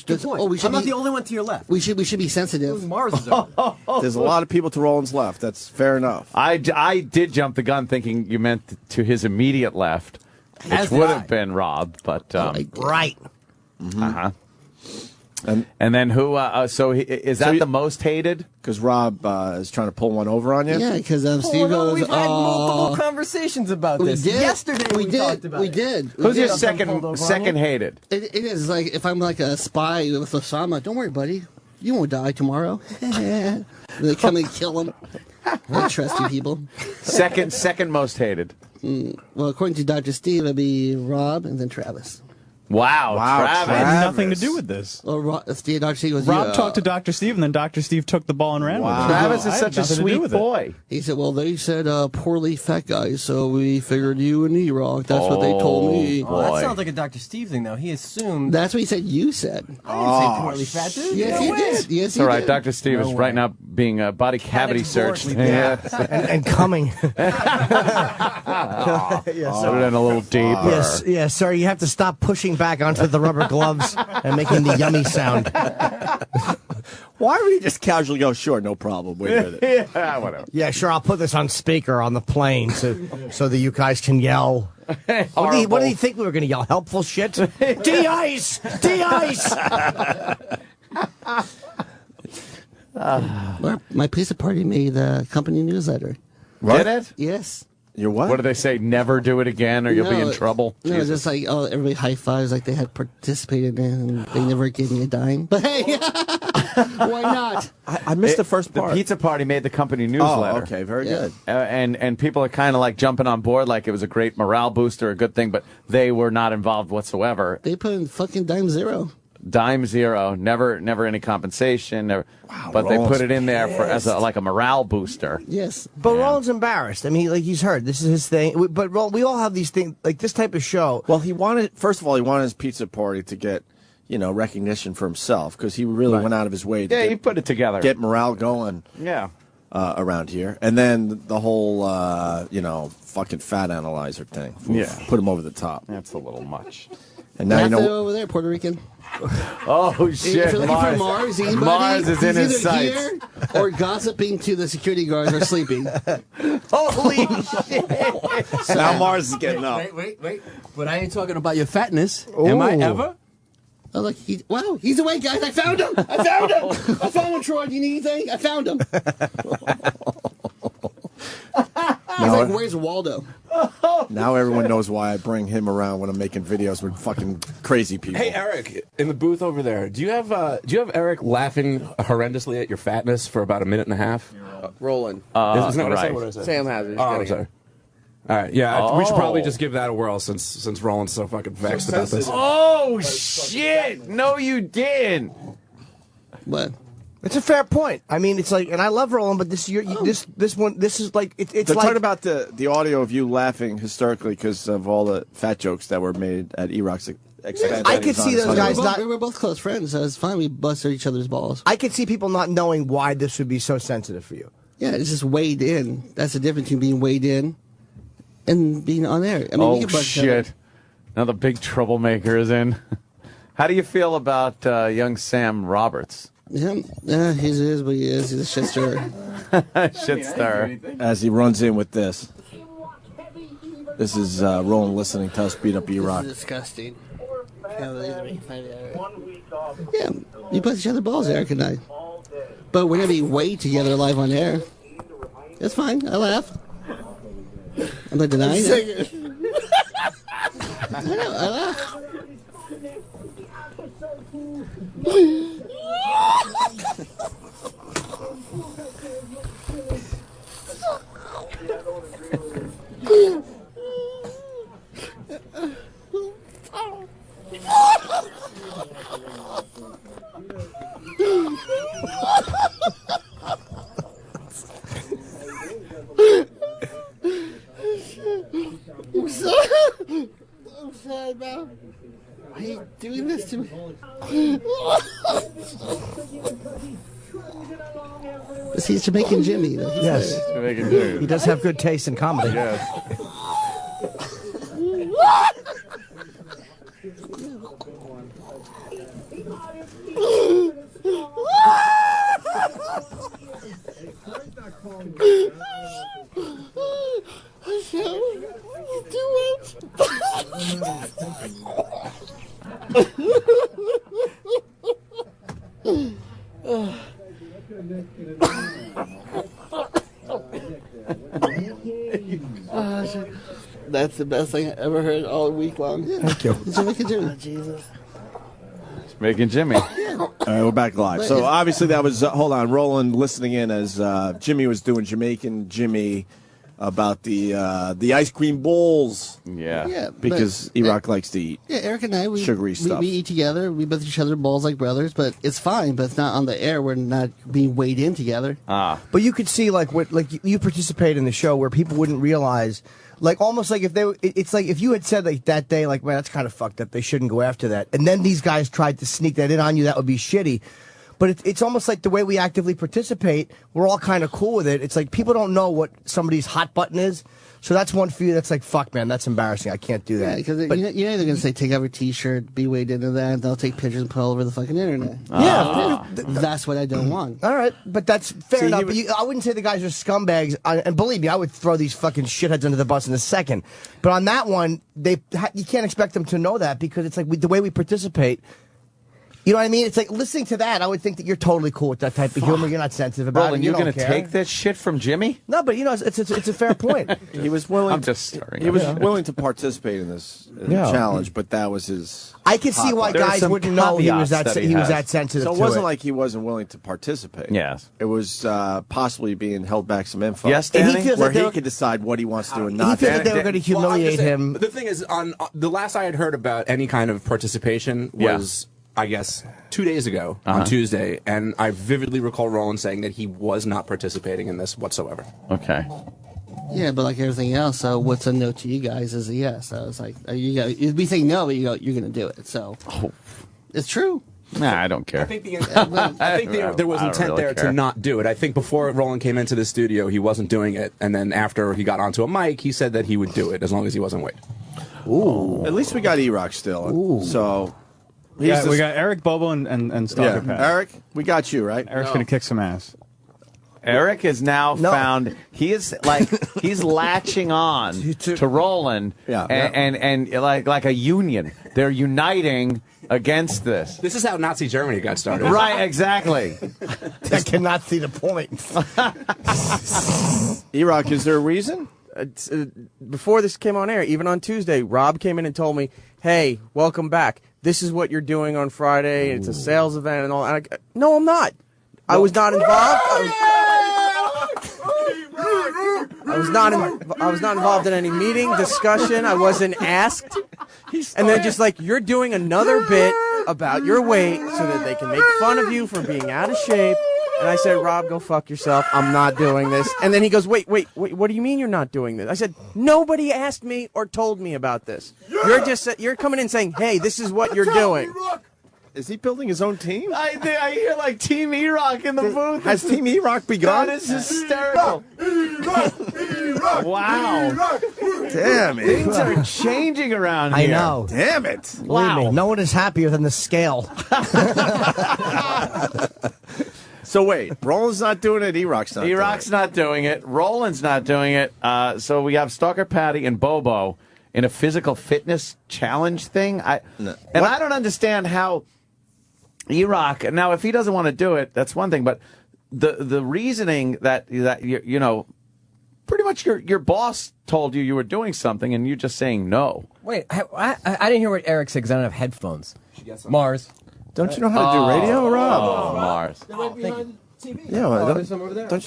Good point. I'm not the only one to your left. We should be sensitive. Mars is over. There's a lot of people to Roland's left. That's fair enough. I did jump the gun thinking you meant to his immediate left, which would have been Rob, but right. Uh-huh. And then who? Is that the most hated? Because Rob is trying to pull one over on you. Yeah, because Steve goes. We've had multiple conversations about this. Yesterday we talked about it. Who's your second hated? It is like if I'm like a spy with Osama. Don't worry, buddy. You won't die tomorrow. They come and kill him. I trust you people. Second most hated. Well, according to Dr. Steve, it'd be Rob and then Travis. Wow, Travis. I had nothing to do with this. Well, Dr. Steve was Rob talked to Dr. Steve, and then Dr. Steve took the ball and ran with it. Travis is such a sweet boy. He said, well, they said poorly fat guy, so we figured you and Erock. That's what they told me. Oh, that sounds like a Dr. Steve thing, though. He assumed... That's what he said you said. I didn't say poorly fat, dude. Yes, he did. Yes, It's all right. Dr. Steve is right now being body cavity searched. and coming. Put it in a little deeper. Yes, sir. You have to stop pushing back onto the rubber gloves and making the yummy sound. Why would he just casually go, sure, no problem, wait a minute. Yeah, whatever. Yeah, sure, I'll put this on speaker on the plane so that you guys can yell. What did he think we were going to yell? Helpful shit? De-ice! De-ice! My pizza party made the company newsletter. Did it? Yes. Your what? What do they say? Never do it again, or you'll be in trouble. No, it's just like everybody high fives like they had participated in, and they never gave me a dime. But hey, why not? I missed the first part. The pizza party made the company newsletter. Oh, okay, very good. And people are kind of like jumping on board, like it was a great morale booster, a good thing, but they were not involved whatsoever. They put in fucking dime zero. Dime zero, never any compensation, but Roland's they put it in there as a morale booster. Yes, but Roland's embarrassed. I mean, like he's heard this is his thing. But we all have these things, like this type of show. Well, first of all, he wanted his pizza party to get recognition for himself because he really went out of his way. He put it together, get morale going. Yeah, around here, and then the whole fucking fat analyzer thing. Put him over the top. That's a little much. And now over there, Puerto Rican. Oh shit! If you're looking for Mars, anybody, Mars is in his sights. Here or gossiping to the security guards or sleeping. Holy shit! Now Mars is getting up. Wait. But I ain't talking about your fatness. Am I ever? I was like, wow, he's awake, guys. I found him. I found him, Troy. Do you need anything? I found him. He's like, where's Waldo? Now everyone knows why I bring him around when I'm making videos with fucking crazy people. Hey, Eric, in the booth over there, do you have Eric laughing horrendously at your fatness for about a minute and a half? Roland. Isn't that what I said? Sam has it. Oh, I'm sorry. All right, yeah, we should probably just give that a whirl since Roland's so fucking vexed about this. Oh shit! No, you didn't. What? It's a fair point. I mean, it's like, and I love Roland, but this is like it's They're like talking about the audio of you laughing hysterically because of all the fat jokes that were made at Erock's expense. I could see those guys not. We were both close friends, so it's fine. We busted each other's balls. I could see people not knowing why this would be so sensitive for you. Yeah, it's just weighed in. That's the difference between being weighed in and being on air. I mean, shit! Now the big troublemaker is in. How do you feel about young Sam Roberts? Yeah, he is what he is. He's a shit stirrer. Shit stirrer. As he runs in with this. This is Roland listening to us beat up Erock. This is disgusting. Yeah, you put each other balls, Eric and I. But we're going to be way together live on air. That's fine. I laugh. I'm not denying it. I know, I laugh. I'm sad, man. Why are you doing this to me? He's Jamaican Jimmy. Yes. Jamaican Jimmy. He does have good taste in comedy. Yes. That's the best thing I ever heard all week long. Yeah. Thank you. It's making Jimmy. Oh, Jesus. Making Jimmy. All right, we're back live. So obviously that was, hold on, Roland listening in as Jimmy was doing Jamaican Jimmy about the ice cream bowls. Yeah. Because Erock likes to eat. Yeah, Eric and I, sugary stuff. We eat together. We bet each other balls like brothers, but it's fine. But it's not on the air. We're not being weighed in together. But you could see like you participate in the show where people wouldn't realize, like almost like if it's like if you had said like that day, like, man, that's kind of fucked up. They shouldn't go after that. And then these guys tried to sneak that in on you. That would be shitty. But it's almost like the way we actively participate, we're all kind of cool with it. It's like people don't know what somebody's hot button is. So that's one for you that's like, fuck, man, that's embarrassing. I can't do that. Yeah, because you're either going to say, take off your T-shirt, be weighed into that, and they'll take pictures and put it all over the fucking internet. Yeah. That's what I don't want. All right, but that's fair enough. But I wouldn't say the guys are scumbags. And believe me, I would throw these fucking shitheads under the bus in a second. But on that one, you can't expect them to know that because it's like the way we participate. You know what I mean? It's like listening to that. I would think that you're totally cool with that type of humor. You're not sensitive about Roland, it. you're going to take this shit from Jimmy? No, but you know, it's a fair point. He was willing. I'm just starting. He was willing to participate in this challenge, but that was his. I can see why guys wouldn't know he was that sensitive. So it wasn't like he wasn't willing to participate. Yes, it was possibly being held back some info. Yes, Danny? where he could decide what he wants to do and not. He feels that they were going to humiliate him. The thing is, on the last I had heard about any kind of participation was. I guess 2 days ago on Tuesday, and I vividly recall Roland saying that he was not participating in this whatsoever. Okay. Yeah, but like everything else, so what's a no to you guys is a yes. So it's like you'd be saying no, but you're going to do it. So it's true. Nah, I don't care. I think there was intent there to not do it. I think before Roland came into the studio, he wasn't doing it, and then after he got onto a mic, he said that he would do it as long as he wasn't weighed. Ooh. At least we got Erock still. Ooh. So. Yeah, we got Eric, Bobo, and Stalker Pat. Eric, we got you, right? Eric's going to kick some ass. Eric is now found. He is like he's latching on to Roland, and like a union. They're uniting against this. This is how Nazi Germany got started. Right, exactly. I cannot see the point. Erock, is there a reason? Before this came on air, even on Tuesday, Rob came in and told me, "Hey, welcome back. This is what you're doing on Friday. It's a sales event and all." And no, I'm not. I was not involved. I was not involved in any meeting, discussion. I wasn't asked. And then just like, you're doing another bit about your weight so that they can make fun of you for being out of shape. And I said, Rob, go fuck yourself. I'm not doing this. And then he goes, wait, what do you mean you're not doing this? I said, nobody asked me or told me about this. You're coming in saying, hey, this is what you're doing. Is he building his own team? I hear like Team Erock in the booth. Has Team Erock begun? That is hysterical. Wow. Damn it. Things are changing around here. I know. Damn it. Believe me, no one is happier than the scale. So wait, Roland's not doing it, Erock's not doing it. Erock's not doing it. Roland's not doing it. So we have Stalker Patty and Bobo in a physical fitness challenge thing. I don't understand how Erock, now if he doesn't want to do it, that's one thing, but the reasoning that you know, pretty much your boss told you were doing something and you just saying no. Wait, I didn't hear what Eric said because I don't have headphones. Mars. Don't you know how to do radio, Rob? Oh, Mars. Yeah, well, don't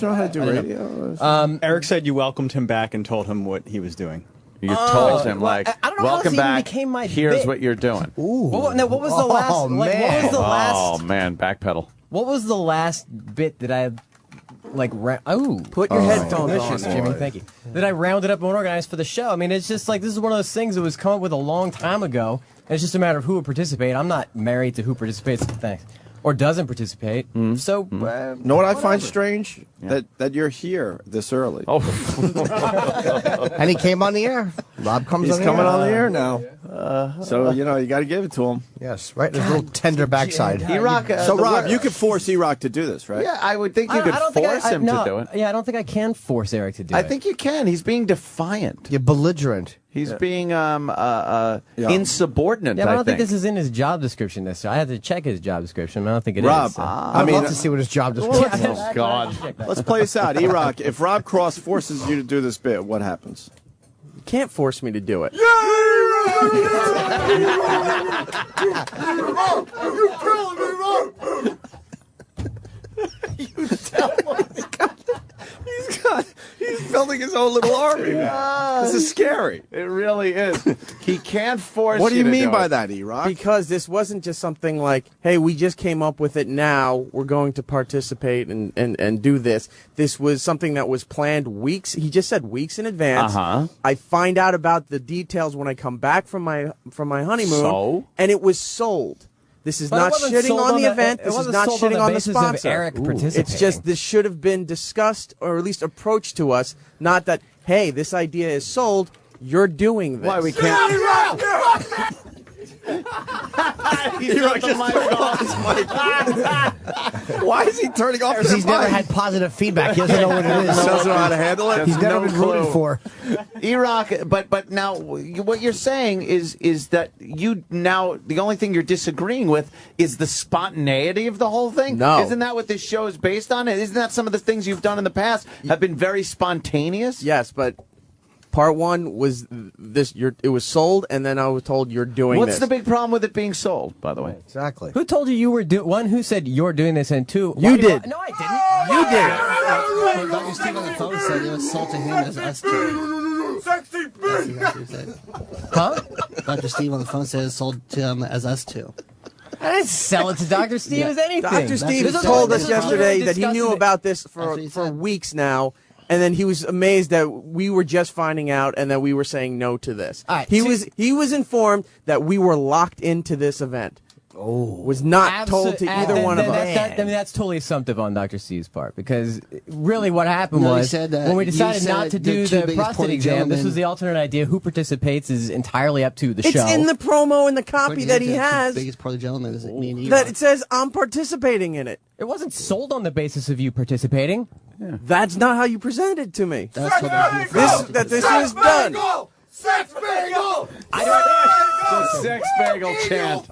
you know how to do radio? Eric said you welcomed him back and told him what he was doing. You told him, like, I don't know welcome how this back, even became my here's bit. what you're doing. Ooh. What was the last? Oh, like, man. what was the last? Oh, man, backpedal. What was the last bit that I, like, put your headphones on, Jimmy. Thank you. That I rounded up and organized for the show. I mean, it's just like, this is one of those things that was come up with a long time ago. And it's just a matter of who would participate. I'm not married to who participates. Thanks. Or doesn't participate. So, know what I find strange? Yeah. That you're here this early. Oh, and he came on the air. Rob comes. He's on coming the air. on the air now. So you know you got to give it to him. Yes, right. His little tender backside. Erock. So Rob, you could force Erock to do this, right? Yeah, I would think you could force him to do it. Yeah, I don't think I can force Eric to do it. I think you can. He's being defiant. You're belligerent. He's being insubordinate. Yeah, but I don't think this is in his job description necessarily. I had to check his job description. I don't think it is. Rob, So. I mean, I'd love to see what his job description is. Oh, God. Let's play this out. Erock, if Rob Cross forces you to do this bit, what happens? can't force me to do it. He's building his own little army. This is scary. It really is. He can't force. What do you to mean by it. that, Erock? Because this wasn't just something like, hey, we just came up with it now, we're going to participate and do this. This was something that was planned weeks, he just said weeks in advance. I find out about the details when I come back from my honeymoon, and it was sold. This is not shitting on the event. This is not shitting on the sponsor. It's just this should have been discussed or at least approached to us. Not that, hey, this idea is sold. You're doing this. Why we can't? Why is he turning off Because he's never had positive feedback. He doesn't know what it is. Doesn't know how to handle it. He's never been rooted for. Erock, but now what you're saying is that you now the only thing you're disagreeing with is the spontaneity of the whole thing. No, isn't that what this show is based on? Isn't that some of the things you've done in the past have been very spontaneous? Yes, but part one was this. It was sold, and then I was told you're doing this. What's the big problem with it being sold, by the way? Exactly. Who told you were one? Who said you're doing this, and two, you did. No, I didn't. You did. Dr. Steve on the phone said it was sold to him as S2. Sexy Huh? Dr. Steve on the phone said it was sold to him as S2. I didn't sell it to Dr. Steve as anything. Dr. Steve told us yesterday that he knew about this for weeks now. And then he was amazed that we were just finding out and that we were saying no to this. Right, he was informed that we were locked into this event. Was not told to either one of us. I mean, that's totally assumptive on Dr. Steve's part, because really what happened No, he was said, when we decided you not said to the do two the biggest prostate porny exam, this gentlemen- was the alternate idea. Who participates is entirely up to the It's show. in the promo and the copy that he The has biggest part of the gentleman is me and that Erock. it says I'm participating in it. It wasn't sold on the basis of you participating. Yeah. That's not how you presented it to me. That's what This was done. Sex bagel! Sex bagel chant.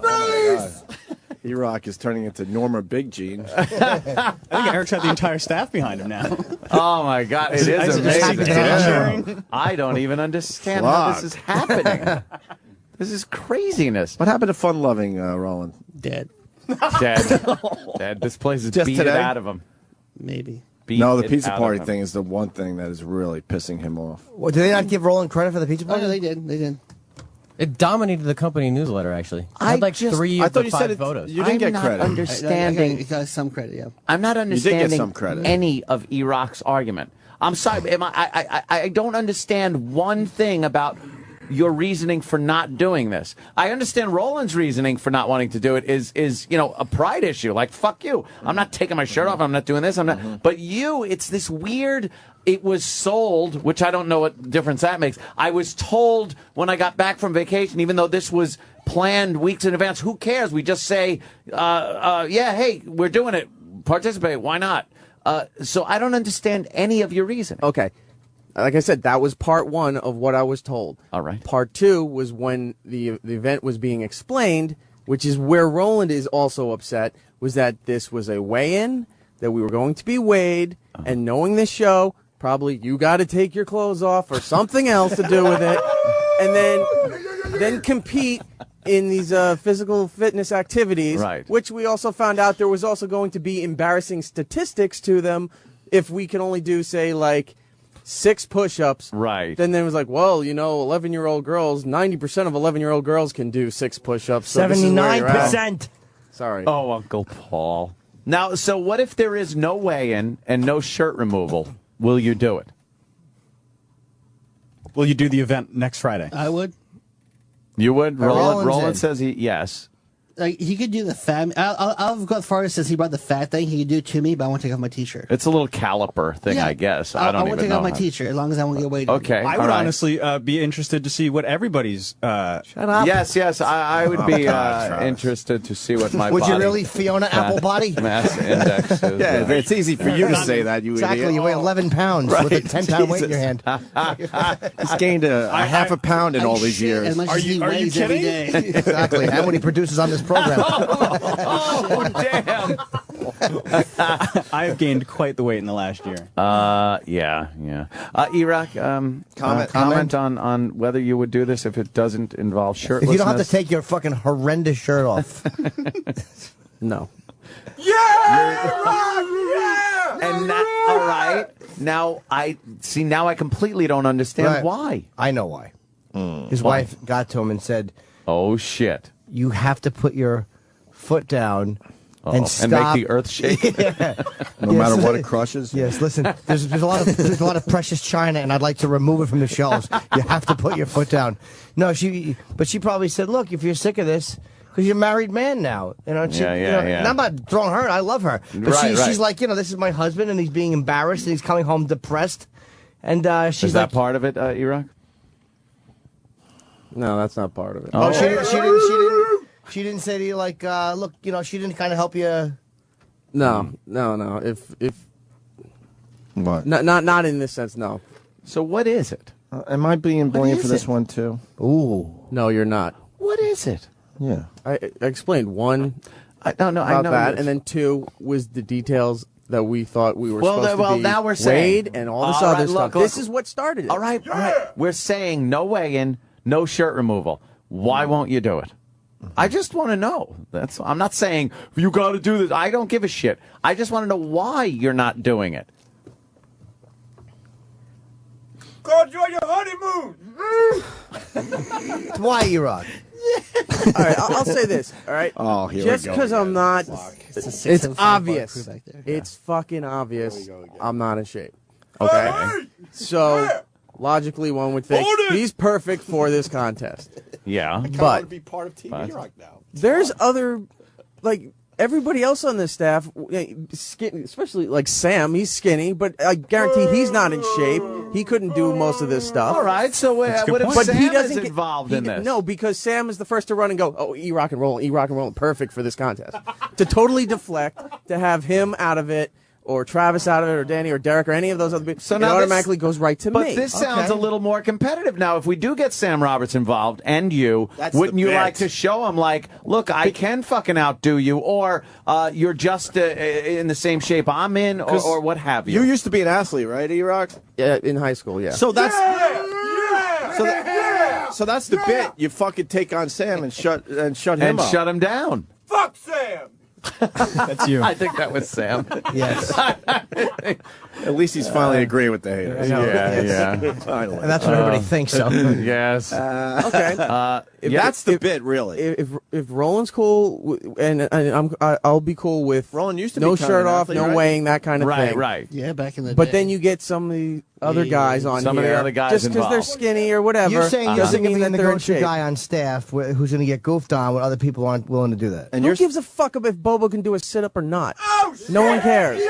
Erock is turning into Norma Big Jean. I think Eric's got the entire staff behind him now. Oh my God, it is amazing. I don't even understand how this is happening. This is craziness. What happened to fun-loving Roland? Dead. Dead. This place is Just beat today? it out of him. Maybe. No, the pizza party thing is the one thing that is really pissing him off. Well, did they not give Roland credit for the pizza Oh, party? no, they did. They did. It dominated the company newsletter, actually. It I had like just- 3 I of thought the you 5 said it- photos. you didn't get I'm credit. not understanding. I got some credit, yeah. I'm not did get understanding some credit. any of Erock's argument. I'm sorry. I don't understand one thing about your reasoning for not doing this. I understand Roland's reasoning for not wanting to do it is a pride issue. Like, fuck you. I'm not taking my shirt off. I'm not doing this. I'm not. But it's this weird. It was sold, which I don't know what difference that makes. I was told when I got back from vacation, even though this was planned weeks in advance, who cares? We just say, hey, we're doing it. Participate. Why not? So I don't understand any of your reasoning. Okay. Like I said, that was part one of what I was told. All right. Part two was when the event was being explained, which is where Roland is also upset, was that this was a weigh-in, that we were going to be weighed, and knowing this show, probably you got to take your clothes off or something else to do with it, and then compete in these physical fitness activities, Right. which we also found out there was also going to be embarrassing statistics to them if we can only do, say, like 6 push-ups. Right. Then there was like, well, 11-year-old girls, 90% of 11-year-old girls can do 6 push-ups. So this is where you're at. 79%. Sorry. Oh, Uncle Paul. Now, so what if there is no weigh-in and no shirt removal? Will you do it? Will you do the event next Friday? I would. You would? Roland Roland's says yes. Like, he could do the fat. I'll go as far as says he brought the fat thing. He could do it to me, but I won't take off my t-shirt. It's a little caliper thing, Yeah. I guess. I I don't won't even take know. off my how- t-shirt as long as I won't get weighed. Okay. I would honestly be interested to see what everybody's. Shut up. Yes, I would be Travis. interested to see what my Would you body really, Fiona Applebody? mass index is. Yeah, it's easy for you to say that, you Exactly. idiot. You weigh 11 pounds with a 10-pound weight in your hand. He's gained a half a pound in all these years. As much as he weighs every day. Exactly. And what he produces on this program. Oh, damn. I have gained quite the weight in the last year. Yeah. Erock, comment on whether you would do this if it doesn't involve shirtlessness. If you don't have to take your fucking horrendous shirt off. No. And that, all right. Now I completely don't understand why. I know why. His wife got to him and said, "Oh shit! You have to put your foot down and stop and make the earth shake, no matter what it crushes." Yes, listen. There's a lot of precious china, and I'd like to remove it from the shelves. You have to put your foot down. No, she probably said, "Look, if you're sick of this." Because you're a married man now, And I'm not throwing her. I love her, but she's like, this is my husband, and he's being embarrassed, and he's coming home depressed, and she's is that part of it, Erock? No, that's not part of it. Oh, she didn't say to you like, look, she didn't kind of help you. No. If what? Not in this sense. No. So what is it? Am I being blamed for this one too? Ooh. No, you're not. What is it? Yeah. I explained one. I know that, and then two was the details that we thought we were supposed to be. Now we're saying Wade and all this other stuff. This is what started it. All right. We're saying no weigh-in, no shirt removal. Why won't you do it? I just want to know. I'm not saying you got to do this. I don't give a shit. I just want to know why you're not doing it. Go enjoy your honeymoon. Why, Erock? All right, I'll say this. All right. Oh, here just we go. because I'm not, it's obvious. Yeah. It's fucking obvious. I'm not in shape. Okay. So logically, one would think he's perfect for this contest. Yeah. I want to be part of Team Erock now. There's other, like everybody else on this staff, skinny, especially like Sam. He's skinny, but I guarantee he's not in shape. He couldn't do most of this stuff. All right, so what if Sam he doesn't is involved in this? No, because Sam is the first to run and go, Erock and Roland, perfect for this contest. To totally deflect, to have him out of it, or Travis out of it, or Danny, or Derek, or any of those other people, so it automatically goes right to me. But this sounds a little more competitive now. If we do get Sam Roberts involved, and you, wouldn't you like to show him, like, look, I can fucking outdo you, or you're just in the same shape I'm in, or what have you? You used to be an athlete, right, Erock? Yeah, in high school, yeah. So that's so that's the bit. You fucking take on Sam and shut him up. And shut him down. Fuck Sam. That's you. I think that was Sam. Yes. At least he's finally agreeing with the haters. Yeah. Finally. And that's what everybody thinks. So. Yes. Okay. If that's the bit, really. If Roland's cool, and I'll be cool with Roland used to no be kind shirt of an off, athlete, no right? weighing, that kind of thing. Right. Yeah, back in the day. But then you get some of the other guys on some here. of the other guys just because they're involved. skinny or whatever. You're saying doesn't mean being that the they're in go-to shape. guy on staff who's going to get goofed on when other people aren't willing to do that. And who gives a fuck if Bobo can do a sit-up or not? No one cares.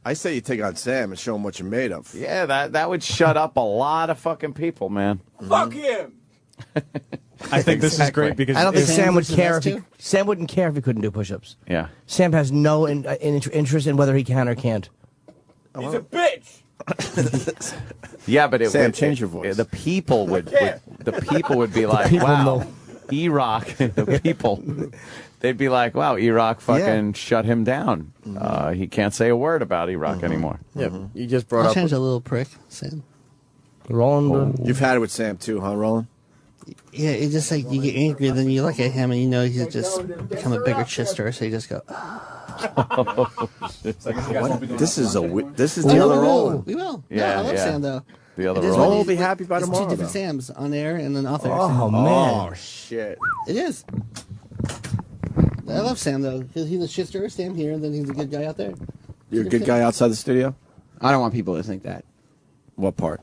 I say you take on Sam and show him what you're made of. Yeah, that would shut up a lot of fucking people, man. Fuck him. I think this is great because I don't think Sam would listens care to if us Sam wouldn't care if he couldn't do push-ups. Yeah. Sam has no interest in whether he can or can't. He's a bitch. Yeah, but Sam, change your voice. The people would be like, people wow, know. Erock. The people, they'd be like, wow, Erock fucking shut him down. He can't say a word about Erock anymore. Yeah, you just brought I'll up. change a little prick, Sam. Roland, You've had it with Sam too, huh, Roland? Yeah, it's just like you get angry, then you look at him and you know he's just become a bigger chister, so you just go. This is the other Roland. We will. Yeah, I love yeah. Sam though. The other It is Roland. Roland will be happy by It's tomorrow. two different though. Sams on air and then off air. oh man, Oh shit! It is. I love Sam though because he's a chister. Sam here, and then he's a good guy out there. You're a good guy outside the studio. I don't want people to think that. What part?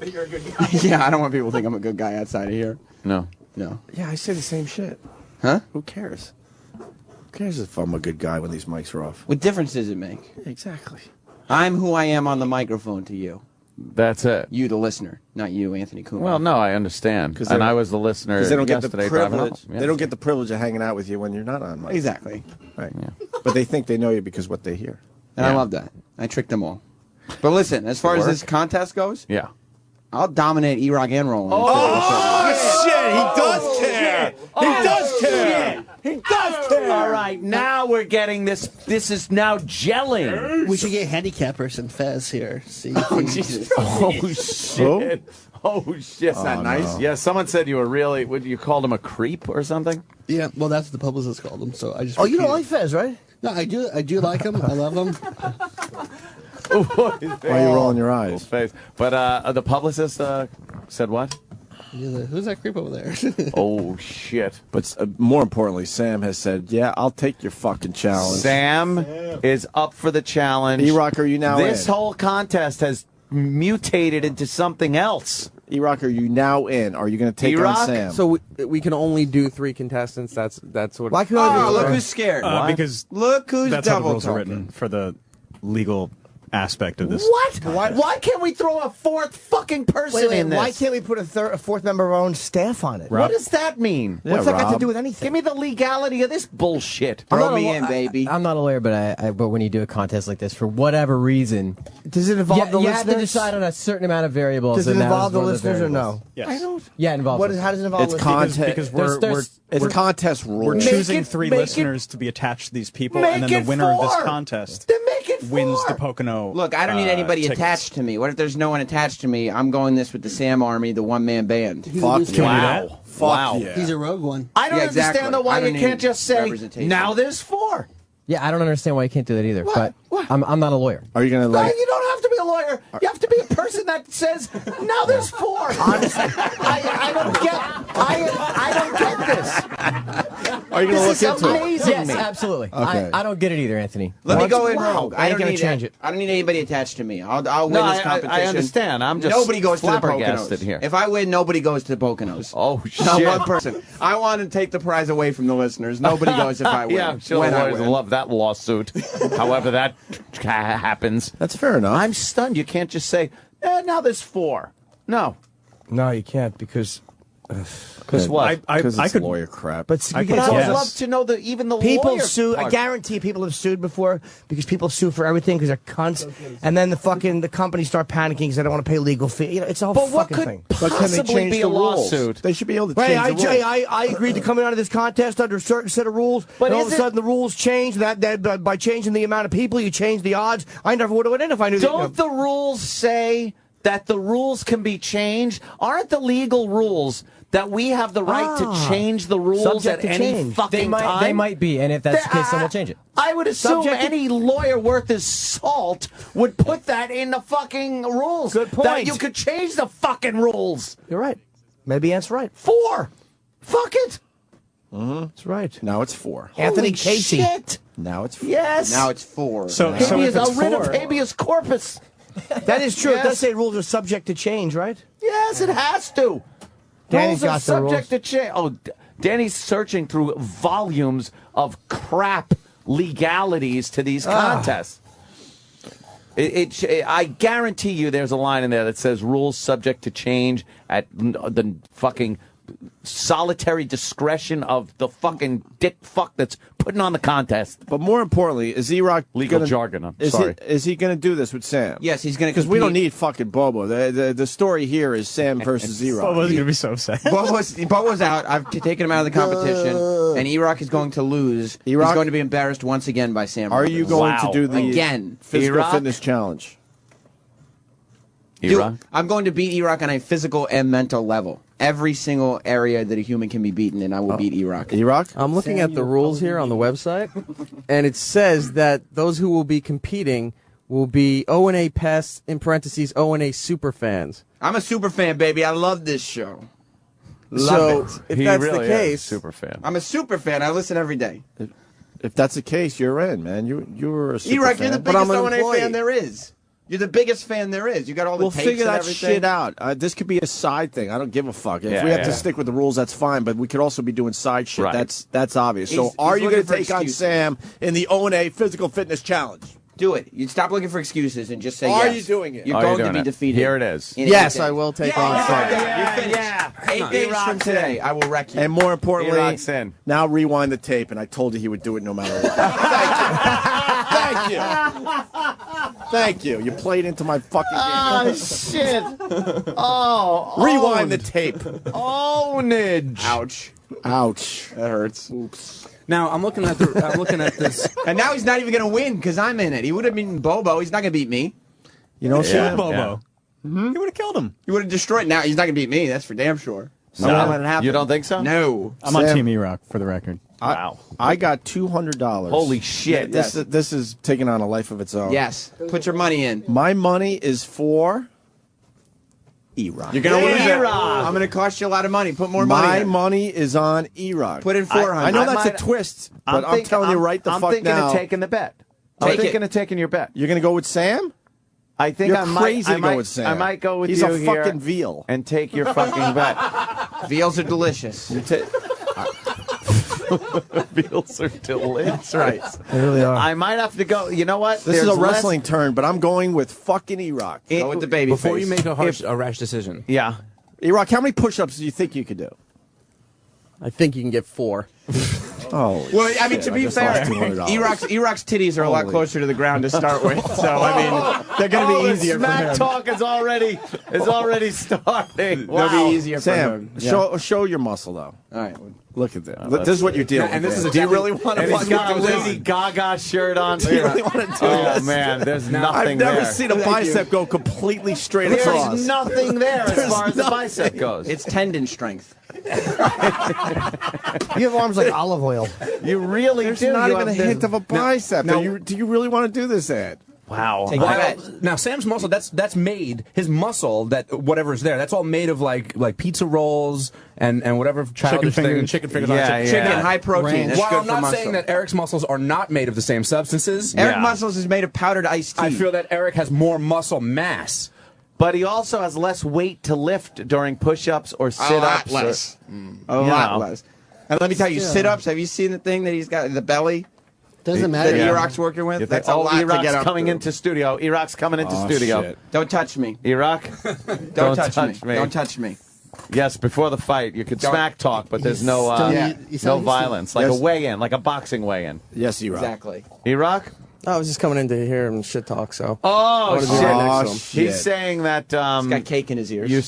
You're a good guy. Yeah, I don't want people to think I'm a good guy outside of here. No. No. Yeah, I say the same shit. Huh? Who cares? Who cares if I'm a good guy when these mics are off? What difference does it make? Exactly. I'm who I am on the microphone to you. That's it. You, the listener, not you, Anthony Coomer. Well, no, I understand. And I was the listener Because they don't get the yesterday driving privilege. home. Yeah. They don't get the privilege of hanging out with you when you're not on mic. Exactly. Right. Yeah. But they think they know you because what they hear. And I love that. I tricked them all. But listen, as far as this contest goes, yeah, I'll dominate Erock and Roland. Oh, shit! He does care. He does care. He does care. All right, now we're getting this. This is now gelling. We should get handicappers and Fez here. See. Oh, Jesus. Oh, shit. Oh, shit. Is that nice? Yeah, someone said you were really, you called him a creep or something? Yeah, well, that's what the publicist called him. So I just. Oh, you don't like Fez, right? No, I do. I do like him. I love him. Why are you rolling your eyes? Face. But the publicist said what? Who's that creep over there? Oh, shit. But more importantly, Sam has said, yeah, I'll take your fucking challenge. Sam is up for the challenge. Erock, are you now This in? whole contest has mutated into something else. Erock, are you now in? Are you going to take on Sam? So we can only do 3 contestants. That's what. Why can I do look who's scared. Because look who's that's how the double rules are talking. written for the legal aspect of this. What? Why can't we throw a 4th fucking person in this? Why can't we put a 4th member of our own staff on it? What does that mean? What's that got to do with anything? Give me the legality of this bullshit. Throw me in, baby. I'm not a lawyer, but but when you do a contest like this, for whatever reason, does it involve the you listeners? have to decide on a certain amount of variables. Does it and that involve is the one of listeners or no? Yes. I don't. Yeah, it involves. How does it involve It's listeners? contest. Because It's contest rules. we're choosing 3 make listeners to be attached to these people, make and then the it winner of this 4. contest Then make it 4. wins the Pocono. Look, I don't need anybody tickets. attached to me. What if there's no one attached to me? I'm going this with the Sam Army, the one-man band. Fuck yeah. Wow. Yeah. He's a rogue one. I don't Yeah, understand exactly. though why I don't you can't need just say representation. now there's 4. Yeah, I don't understand why you can't do that either. But I'm not a lawyer. Are you going to No, like? you don't have to be a lawyer. You have to be a person that says now there's 4. Honestly, I don't get this. Are you going to look This is into it? amazing. Yes, me. absolutely. Okay. I don't get it either, Anthony. Let me go in Wow. rogue. I ain't don't gonna need change it. I don't need anybody attached to me. I'll win No, this competition. I understand. I'm just nobody goes to the flabbergasted Poconos. here. If I win, nobody goes to the Poconos. Oh shit! Not one person. I want to take the prize away from the listeners. Nobody goes if I win. Yeah, I'm sure when the I lawyers win. love that lawsuit. However that happens. That's fair enough. I'm stunned. You can't just say, now there's 4. No. No, you can't because. Because what? Because I it's could lawyer crap. But I because could I would guess. love to know even the people lawyer sue. I part. guarantee people have sued before because people sue for everything because they're cunts, and then the companies start panicking because they don't want to pay legal fee. You know, it's a whole But what fucking could thing. But can they possibly change be the a rules? lawsuit? They should be able to Hey, change the rules. I agreed to come out of this contest under a certain set of rules, But and all of is a it- sudden the rules change. That by changing the amount of people, you change the odds. I never would have went in if I knew. Don't the rules say that the rules can be changed? Aren't the legal rules that we have the right to change the rules Subject at to any change. fucking time? They might be, and if that's the case, then we'll change it. I would assume Subject to- any lawyer worth his salt would put that in the fucking rules. Good point. That you could change the fucking rules. You're right. Maybe Ant's right. 4. Fuck it. That's right. Now it's 4. Anthony Holy Casey. shit. Now it's 4. Yes. Now it's 4. So if Habeas, it's rid of 4, habeas corpus. That is true. It Yes. does say rules are subject to change, right? Yes, it has to. Danny's rules are got the rules. subject to change. Oh, Danny's searching through volumes of crap legalities to these contests. I guarantee you there's a line in there that says rules subject to change at the fucking solitary discretion of the fucking dick fuck that's putting on the contest. But more importantly, is Erock Legal gonna, jargon, I'm is sorry. Is he going to do this with Sam? Yes, he's going to. Because we don't need fucking Bobo. The story here is Sam versus Erock. Bobo's going to be so upset. Bobo's out. I've taken him out of the competition, and Erock is going to lose. He's Erock? going to be embarrassed once again by Sam. Are you going to do the again physical Erock? fitness challenge? Dude, I'm going to beat Erock on a physical and mental level. Every single area that a human can be beaten in, I will beat Erock. Erock? I'm looking at the rules here on the website, and it says that those who will be competing will be O&A pests, in parentheses, O&A super fans. I'm a super fan, baby. I love this show. So, Love if it. that's the case, super fan. I'm a super fan. I listen every day. If that's the case, you're in, man. You're a super Erock, fan. you're the But I'm biggest an O&A employee. fan there is. You're the biggest fan there is. You got all the We'll tapes figure and that everything. shit out. This could be a side thing. I don't give a fuck. If Yeah, we have yeah. to stick with the rules, that's fine. But we could also be doing side shit. Right. That's obvious. So, He's are you looking going to for take on excuses. Sam in the O&A Physical Fitness Challenge? Do it. You stop looking for excuses and just say Are yes. you doing it? You're Are you going to doing be it? defeated. Here it is. in yes, 8 days. I will take on Sam. You finished. 8 days from today, I will wreck you. And more importantly, Erock's in. now rewind the tape. And I told you he would do it no matter what. Thank you. Thank you. You played into my fucking game. Oh, shit. Oh. Rewind the tape. Ownage. Ouch. Ouch. That hurts. Oops. Now I'm looking at this, and now he's not even going to win because I'm in it. He would have beaten Bobo. He's not going to beat me. You know, Bobo. Mm-hmm. He would have killed him. He would have destroyed. Now he's not going to beat me. That's for damn sure. No. I'm not letting it happen. You don't think so? No. I'm on Team Erock for the record. Wow. I got $200. Holy shit. This is taking on a life of its own. Yes. Put your money in. My money is for Erock. You're going to lose it. Erock. I'm going to cost you a lot of money. Put more money My in. money is on Erock. Put in 400. I know that's a twist, but I'm telling you right the fuck now. I'm thinking of taking the bet. I'm thinking of taking your bet. You're going to go with Sam? I think You're I might, crazy I to might, go with Sam. I might go with He's you a here fucking veal. and take your fucking bet. Veals are delicious. Veals are delicious. That's right. They really are. I might have to go. You know what? This is a wrestling turn, but I'm going with fucking Erock. Go with the baby before face. you make a rash decision. Yeah. Erock, how many push-ups do you think you could do? I think you can get 4. Oh, well, I mean, to be fair, Erock's titties are a lot closer to the ground to start with, so I mean, they're going to be easier for smack him. talk is already starting. Wow. They'll be easier for Sam, him. Yeah. show your muscle though. All right. Look at this. This is what you're dealing with. And this is do you really want to And he's fucking got a do this? Lady Gaga shirt on. Do you really want to do Oh this? man, there's I've nothing never there. seen a bicep go completely straight across. There's nothing there as far as the bicep goes. It's tendon strength. You have arms like olive oil. You really There's do. not You even a have hint of a bicep. Now- Do you really want to do this, Ed? Wow. Now Sam's muscle, that's made, his muscle, that whatever's there, that's all made of like pizza rolls and whatever childish thing, chicken fingers, Chicken, high protein. That's While good I'm for not muscle. saying that Eric's muscles are not made of the same substances, Eric muscles is made of powdered iced tea. I feel that Eric has more muscle mass. But he also has less weight to lift during push-ups or sit-ups. A lot less. A You lot know. less. And let me tell you, sit-ups, have you seen the thing that he's got, the belly? Doesn't matter. That Erock's working with? That's a lot to Erock's get up coming through. into studio. Erock's coming into studio. Shit. Don't touch me. Erock, Don't touch me. Don't touch me. Yes, before the fight, you could Don't- smack talk, but there's no no violence, like a weigh-in, like a boxing weigh-in. Yes, Erock. Exactly. Erock? I was just coming in to hear him shit talk, so. I Oh, wanna be right next to him. shit. He's saying that He's got cake in his ears. you.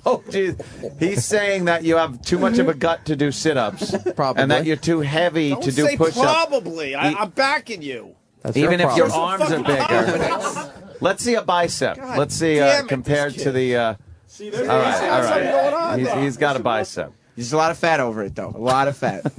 Oh, geez. He's saying that you have too much of a gut to do sit-ups, Probably. and that you're too heavy to do push-ups. probably. I'm backing you. That's Even your if your problem. arms are bigger. Let's see a bicep. Let's see damn it, compared this to the. All right. He's got a bicep. There's a lot of fat over it, though. A lot of fat.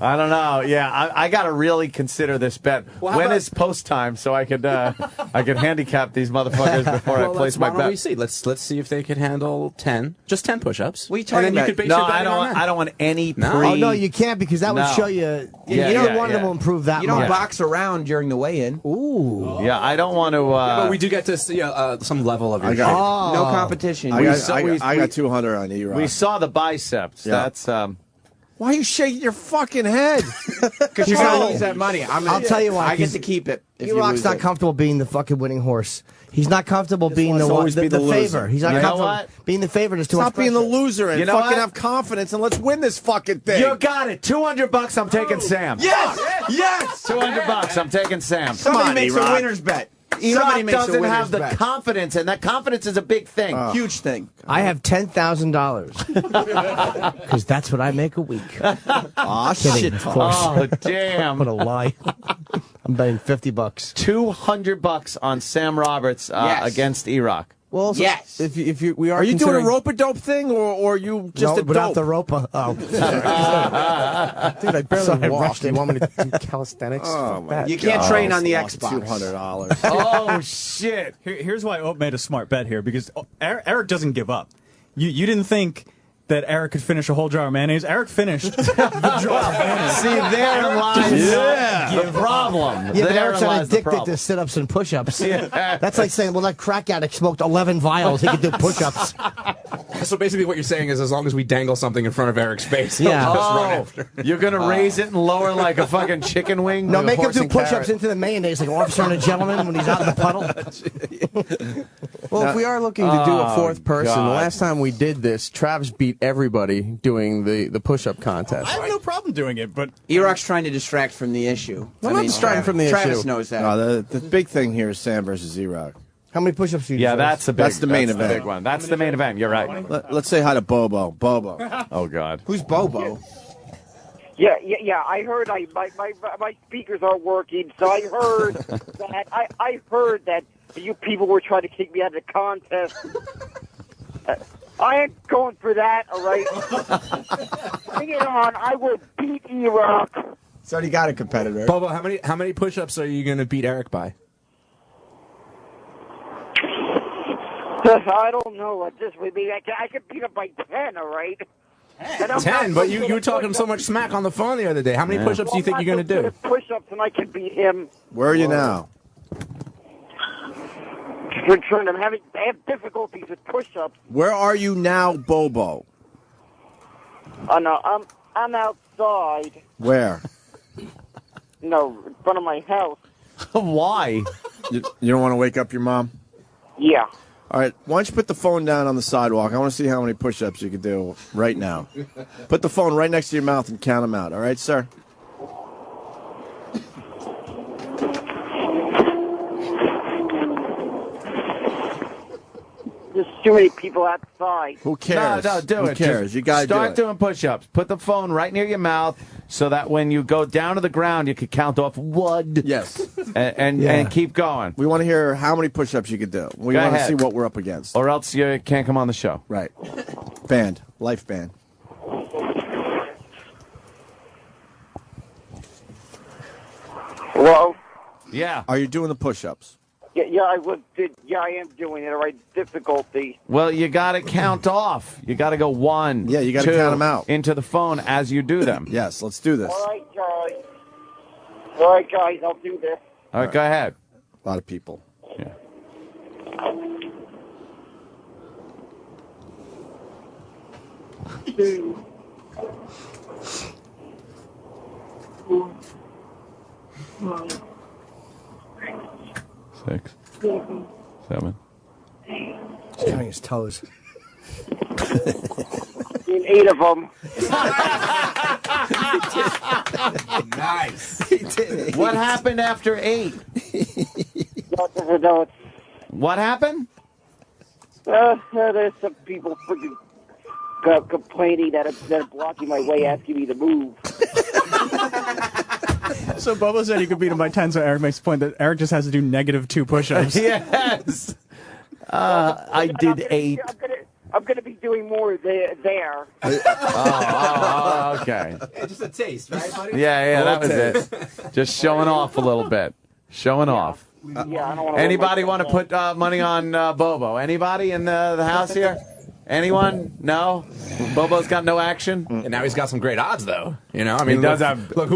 I don't know. Yeah, I got to really consider this bet. Well, when about- is post time so I could handicap these motherfuckers before I place my why don't we bet? see? Let's see if they could handle 10, just 10 push-ups. What are you talking and then about? you could base No, your bet I don't. on Want, that. I don't want any No. pre. Oh no, you can't because that would No. show you. Yeah, Either yeah, one of them yeah. will improve that You don't much. box around during the weigh-in. Ooh. Yeah, I don't want to. But we do get to see some level of your I got- shape. Oh. No competition. I We- got 200 on Erock. we saw the biceps. Yeah. That's. Why are you shaking your fucking head? Because you're going to lose that money. I'll tell you why. I get to keep it. If you Erock's lose not it. comfortable being the fucking winning horse. He's not comfortable being the wants to one, always be the the favor. loser. He's not You know comfortable what? being the favorite. Is too Stop much being the pressure. loser and You know fucking what? have confidence and let's win this fucking thing. You got it. $200. I'm taking Sam. Yes! Yes! $200. I'm taking Sam. Somebody on, makes Erock. a winner's bet. Somebody Erock makes a doesn't winner's have the bet. confidence, and that confidence is a big thing. Huge thing. I have $10,000 because that's what I make a week. Aw, Kidding, shit. of course. Oh, damn. What a lie! I'm betting $50. $200 on Sam Roberts Yes. against Erock. Well, also, Yes. If we are Are you doing a considering- rope-a-dope thing or you just No, a without dope? the rope. Oh, Dude, I barely Sorry, walk. rushed You it. want me to do calisthenics? Oh, Fuck my that. You can't train on the Lost Xbox. $200. Oh, shit. Here's why Ope made a smart bet here, because Eric doesn't give up. You didn't think that Eric could finish a whole jar of mayonnaise. Eric finished the jar of mayonnaise. See, there lies the problem. Yeah, but There Eric's not lies the addicted problem. to sit-ups and push-ups. That's like saying, well, that crack addict smoked 11 vials. He could do push-ups. So basically what you're saying is as long as we dangle something in front of Eric's face, he'll Yeah. just run Oh, after. you're going to raise it and lower like a fucking chicken wing? No, with a make him horse do and push-ups carrot? into the mayonnaise like Officer and a Gentleman when he's out in the puddle. Well, if we are looking to do a Oh, fourth person, God. the last time we did this, Travis beat everybody doing the push-up contest. I have no problem doing it, but Erock's trying to distract from the issue. I'm not distracting from the Travis issue. knows that. No, the big thing here is Sam versus Erock. How many push-ups do you do? Yeah, that's the main event. Big one. That's the main event. You're right. Let's say hi to Bobo. Bobo. Oh God. Who's Bobo? Yeah. I heard my speakers aren't working, so I heard that I heard that you people were trying to kick me out of the contest. I ain't going for that. All right. Bring it on. I will beat Erock. He's already got a competitor. Bobo, how many push-ups are you going to beat Eric by? I don't know. Just maybe I could beat him by 10. All right. 10, but you were talking so much smack on the phone the other day. How many push-ups do you think you're going to do? Push-ups, and I can beat him. Where are you now? I have difficulties with push-ups. Where are you now, Bobo? Oh no, I'm outside. Where? No, in front of my house. Why? You don't want to wake up your mom? Yeah. All right, why don't you put the phone down on the sidewalk? I want to see how many push-ups you can do right now. Put the phone right next to your mouth and count them out. All right, sir? There's too many people outside. Who cares? No, do Who it. cares? Just You got to do start it. doing push-ups. Put the phone right near your mouth so that when you go down to the ground, you could count off one. Yes. And keep going. We want to hear how many push-ups you could do. We Go want to ahead. see what we're up against. Or else you can't come on the show. Right. Band. Life band. Hello? Yeah. Are you doing the push-ups? Yeah, I am doing it. All right, difficulty. Well, you got to count off. You got to go 1. Yeah, you got to 2 count them out. into the phone as you do them. Yes, let's do this. All right, guys, I'll do this. All right, go ahead. A lot of people. Yeah. Two. 6, 7. He's counting his toes. 8 of them. Nice. What happened after 8? What happened? There's some people freaking complaining that are blocking my way, asking me to move. So Bobo said he could beat him by 10, so Eric makes the point that Eric just has to do -2 push-ups. Yes. I did 8. I'm gonna be doing more there. Oh, okay. Yeah, just a taste, right, buddy? Yeah, that was it. Just showing off a little bit. Showing off. Yeah, I don't want to. Anybody want to put money on Bobo? Anybody in the house here? Anyone? No? Bobo's got no action? And now he's got some great odds, though. You know, I mean, He does have. Look,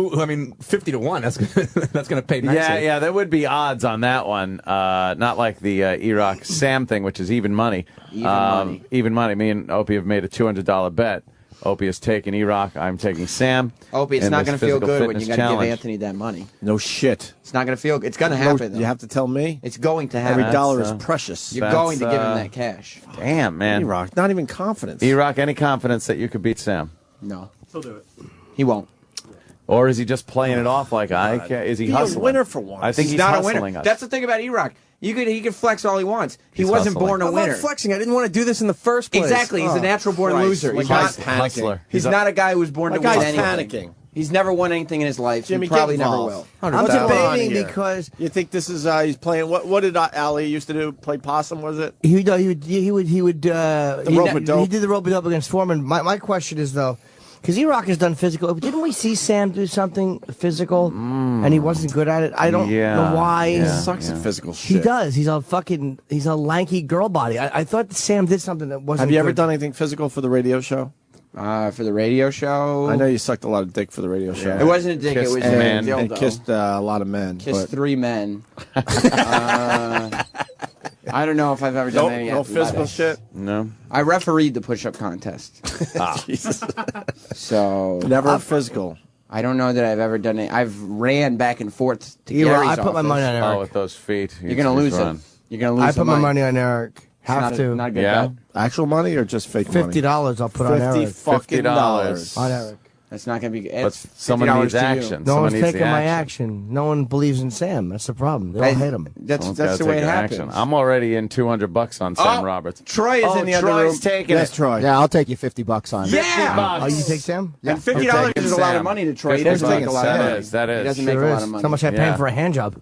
50 to 1. That's that's going to pay nicely. Yeah, there would be odds on that one. Not like the Erock Sam thing, which is even money. Even money. Me and Opie have made a $200 bet. Opie is taking Erock. I'm taking Sam. Opie, it's not going to feel good when you got to give challenge. Anthony that money. No shit. It's not going to feel good. It's going to happen, though. You have to tell me? It's going to happen. Every dollar is precious. You're going to give him that cash. Damn, man. Erock, not even confidence. Erock, any confidence that you could beat Sam? No. He'll do it. He won't. Or is he just playing it off like I can? Is he Be hustling? a winner for once. I think he's not a hustling winner. us. That's the thing about Erock. He could flex all he wants. He He's wasn't hustling. born a I'm winner. not flexing. I didn't want to do this in the first place. Exactly. He's a natural born loser. Like He's not guy's panicking. hustler. He's not a guy who was born That to win guy's anything. panicking. He's never won anything in his life. Jimmy, he probably get never involved. will. I'm What's going on debating here? because You think this is he's playing? What did Ali used to do? Play possum? Was it? he would The rope-a-dope. he did the rope-a-dope against Foreman. My question is though, because Erock has done physical. Didn't we see Sam do something physical and he wasn't good at it? I don't know why. He sucks at physical shit. He does. He's a lanky girl body. I thought Sam did something that wasn't. Have you ever good. done anything physical for the radio show? For the radio show, I know you sucked a lot of dick for the radio show. It wasn't a dick. Kissed it was a a man. dildo. And kissed a lot of men. Kissed but 3 men. I don't know if I've ever done any. no physical shit. No. I refereed the push-up contest. Jesus. So Never physical. I don't know that I've ever done it. I've ran back and forth to Erock, Gary's I put my money on office. Eric. Oh, with those feet. You're gonna lose it. You're gonna lose. I put my the money on Eric. Have It's to. not a good Yeah? bet. Actual money or just fake money? $50 I'll put on $50 Eric. fucking $50. On Eric. That's not going to be. But someone needs action. No Someone one's needs taking the my action. action. No one believes in Sam. That's the problem. They all hate him. That's Someone's the gotta way take it your happens. action. I'm already in $200 on Sam Roberts. Troy is in the other Troy's room. taking Yes, it. Troy. Yeah, I'll take you $50 on it. Yeah. Oh, you take Sam? And $50 is a lot of money to Troy. He doesn't make a lot of money. That is. He doesn't make a lot of money. How much I pay him for a hand job?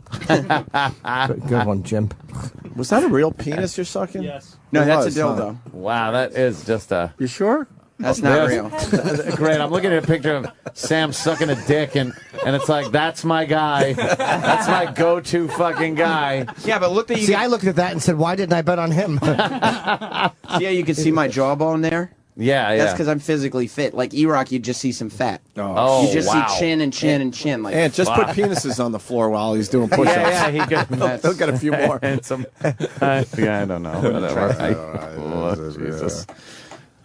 Good one, Jim. Was that a real penis you're sucking? Yes. No, It that's was, a dildo. Wow, that is just a. You sure? That's not real. Great. I'm looking at a picture of Sam sucking a dick, and it's like, that's my guy. That's my go-to fucking guy. Yeah, but look that you. See, I looked at that and said, why didn't I bet on him? Yeah, you can see my jawbone there. Yeah. That's because I'm physically fit. Like Erock, you just see some fat. Oh, you just wow. see chin and chin and chin. Like, And just put penises on the floor while he's doing push-ups. Yeah, he could. He'll get a few more. And some. I don't know. Whatever. Oh, Jesus.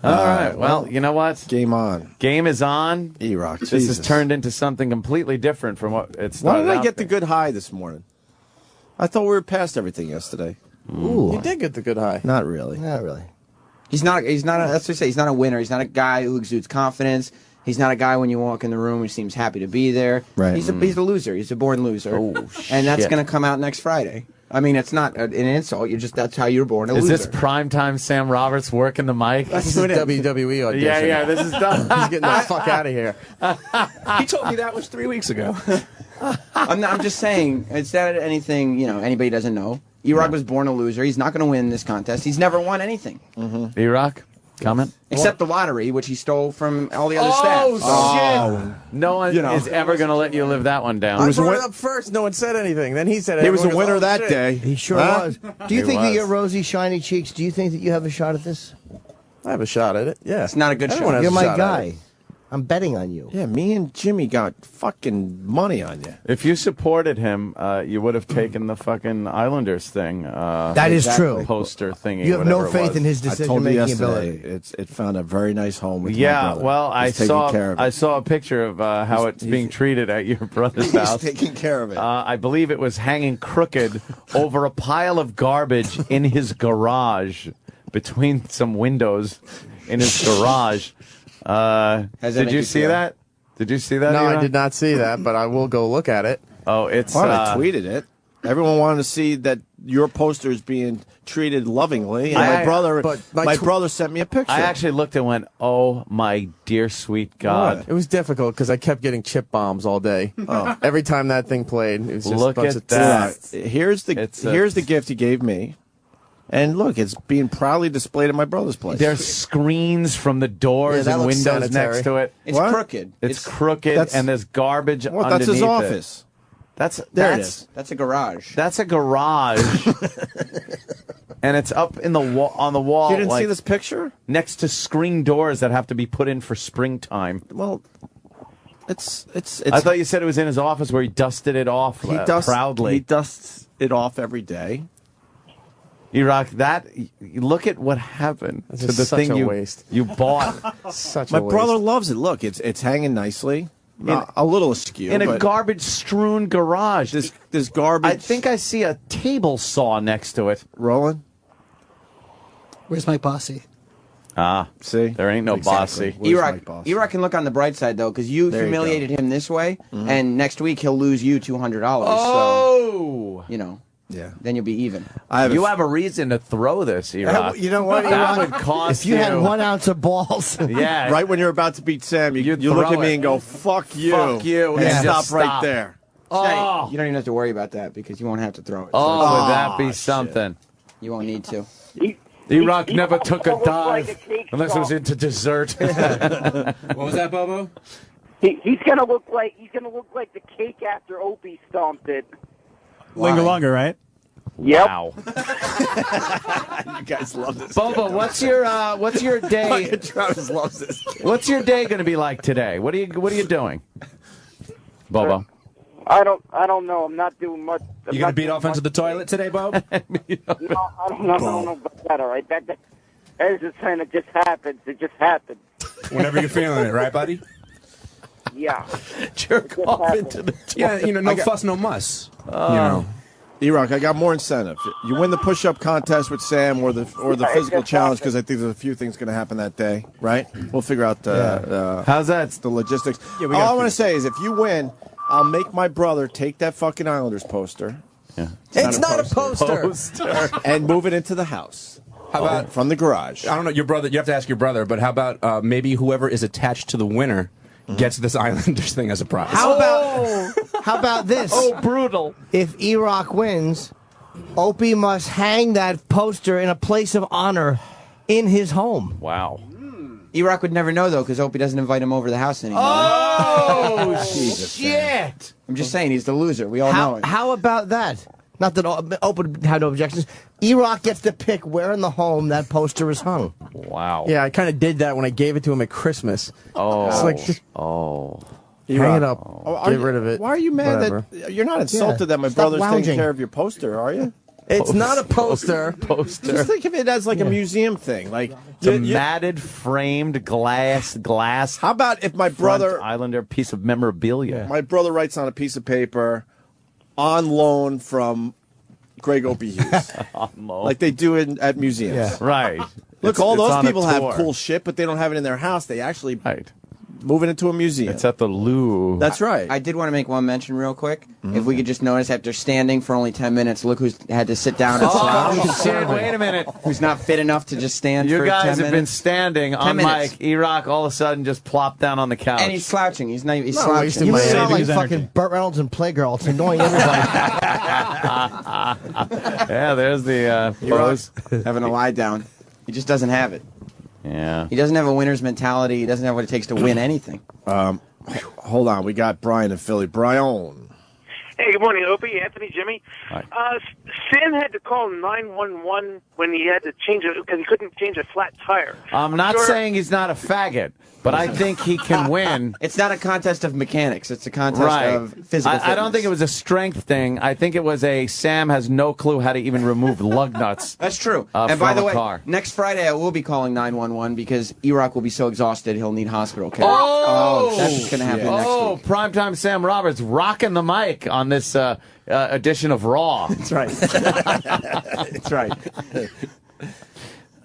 All right. Well, you know what? Game on. Game is on. Erock. This has turned into something completely different from what it Why started did I out get the being. good high this morning? I thought we were past everything yesterday. Ooh. You did get the good high. Not really. Not really. he's not. That's what I say. He's not a winner. He's not a guy who exudes confidence. He's not a guy when you walk in the room who seems happy to be there. Right. He's a loser. He's a born loser. Oh, and that's shit. going to come out next Friday. I mean, it's not an insult. That's how you're born a Is loser. this primetime Sam Roberts working the mic? This is WWE audition. Yeah, this is done. He's getting the fuck out of here. He told me that was 3 weeks ago. I'm just saying, it's not anything, anybody doesn't know. Erock was born a loser. He's not going to win this contest. He's never won anything. Erock, comment? Except the lottery, which he stole from all the other staff. Oh, shit. No one is ever going to let you live that one down. I brought it up first. No one said anything. Then he said it. He was a Everyone goes, winner "Oh, that shit." day. He sure Huh? was. Do you He think you was. get rosy, shiny cheeks? Do you think that you have a shot at this? I have a shot at it. Yeah. It's not a good Everyone shot. has You're a my shot at guy. it. I'm betting on you. Yeah, me and Jimmy got fucking money on you. If you supported him, you would have taken the fucking Islanders thing. That is true. Poster thingy. You have no whatever it faith was. in his I told you decision-making yesterday, ability. it found a very nice home with my Yeah, brother. well, He's taking care of it. I saw a picture of how it's being treated at your brother's house. He's taking care of it. I believe it was hanging crooked over a pile of garbage in his garage, between some windows in his garage. Did you see that? Did you see that? No, Erock? I did not see that, but I will go look at it. Oh, it's. Well, I tweeted it. Everyone wanted to see that your poster is being treated lovingly, and my brother sent me a picture. I actually looked and went, "Oh my dear sweet God!" It was difficult because I kept getting chip bombs all day. Oh. Every time that thing played, it was just Look a bunch at of that. Here's the gift he gave me, and look, it's being proudly displayed at my brother's place. There's screens from the doors Yeah, that and looks windows sanitary. next to it. It's What? crooked. It's crooked, and there's garbage Well, underneath that's his it. office. There it is. That's a garage. That's a garage, and it's up in the on the wall. You didn't see like, this picture? next to screen doors that have to be put in for springtime. Well, it's. I thought you said it was in his office where he dusted it off proudly. He dusts it off every day. Erock, look at what happened This to is the such thing a you waste. you bought Such My a waste. brother loves it. Look, it's hanging nicely. A little askew. in a but garbage-strewn garage. There's garbage. I think I see a table saw next to it. Roland? Where's Mike Bossy? Ah, see? There ain't no Exactly. bossy. Erock can look on the bright side, though, because you There you humiliated him this way, Mm-hmm. and next week he'll lose you $200. Oh! So, Yeah. then you'll be even. You have a reason to throw this, Erock. You know what? That Erock? would cost If you had 1 ounce of balls. Yeah. Right when you're about to beat Sam, you look throw at me it. and go, fuck you. Fuck you. And And stop just right stop. there. Oh, You don't even have to worry about that, because you won't have to throw it. would that be something? You won't need to. Erock never took a looks like dive a cake unless it was shop. into dessert. What was that, Bobo? He's gonna look like the cake after Opie stomped it. Linger longer, right? Yep. Wow. You guys love this. Bobo, what's your day? Travis loves this. What's your day going to be like today? What are you doing, Bobo? I don't know. I'm not doing much. You gonna beat off into the toilet today, Bob? No, I don't know about that. All right, that is just kind of just happens. It just happens. Whenever you're feeling it, right, buddy? Yeah. Jerk off into the toilet. Yeah, no fuss, no muss. You know. Erock, I got more incentive. You win the push-up contest with Sam or the physical challenge, because I think there's a few things going to happen that day, right? We'll figure out how's that? The logistics. All I want to say is if you win, I'll make my brother take that fucking Islanders poster. Yeah. It's not a poster. And move it into the house. How about from the garage? I don't know, your brother. You have to ask your brother. But how about maybe whoever is attached to the winner gets this Islanders thing as a prize? How about this? Oh, brutal. If Erock wins, Opie must hang that poster in a place of honor in his home. Wow. Erock would never know, though, because Opie doesn't invite him over to the house anymore. Oh, Jesus, shit. I'm just saying, he's the loser. We all know it. How about that? Not that Opie had no objections. Erock gets to pick where in the home that poster is hung. Wow. Yeah, I kind of did that when I gave it to him at Christmas. Oh. It's like, just hang it up. Get rid of it. Why are you mad Whatever. that you're not insulted that my Stop brother's lounging. taking care of your poster, are you? It's not a poster. Just think of it as like a museum thing. Like It's a matted, framed glass. How about if my brother Islander piece of memorabilia? My brother writes on a piece of paper, on loan from Greg Opie Hughes, On loan. like they do at museums. Right. Look, It's all those on a people have tour. cool shit, but they don't have it in their house. They actually move it into a museum. It's at the Louvre. That's right. I did want to make one mention real quick. If we could just notice, after standing for only 10 minutes, look who's had to sit down and slouch. Shit, wait a minute. Who's not fit enough to just stand You for 10 guys minutes. have been standing 10 on minutes. mic. Erock all of a sudden just plopped down on the couch. And he's slouching. He's not. He's No, slouching. you sound like fucking Burt Reynolds in Playgirl. It's annoying everybody. Yeah, there's the pose. Having a lie down. He just doesn't have it. Yeah. He doesn't have a winner's mentality. He doesn't have what it takes to win anything. Hold on, we got Brian in Philly. Brian. Hey, good morning, Opie, Anthony, Jimmy. Hi. Sam had to call 911 when he had to change it because he couldn't change a flat tire. I'm not saying he's not a faggot, but I think he can win. It's not a contest of mechanics. It's a contest of physical I don't fitness. think it was a strength thing. I think it was a Sam has no clue how to even remove lug nuts. That's true. And And by the way, car. next Friday I will be calling 911 because Erock will be so exhausted he'll need hospital care. Oh, that's going to happen next Oh, week. primetime Sam Roberts rocking the mic on this edition of Raw. That's right. That's right.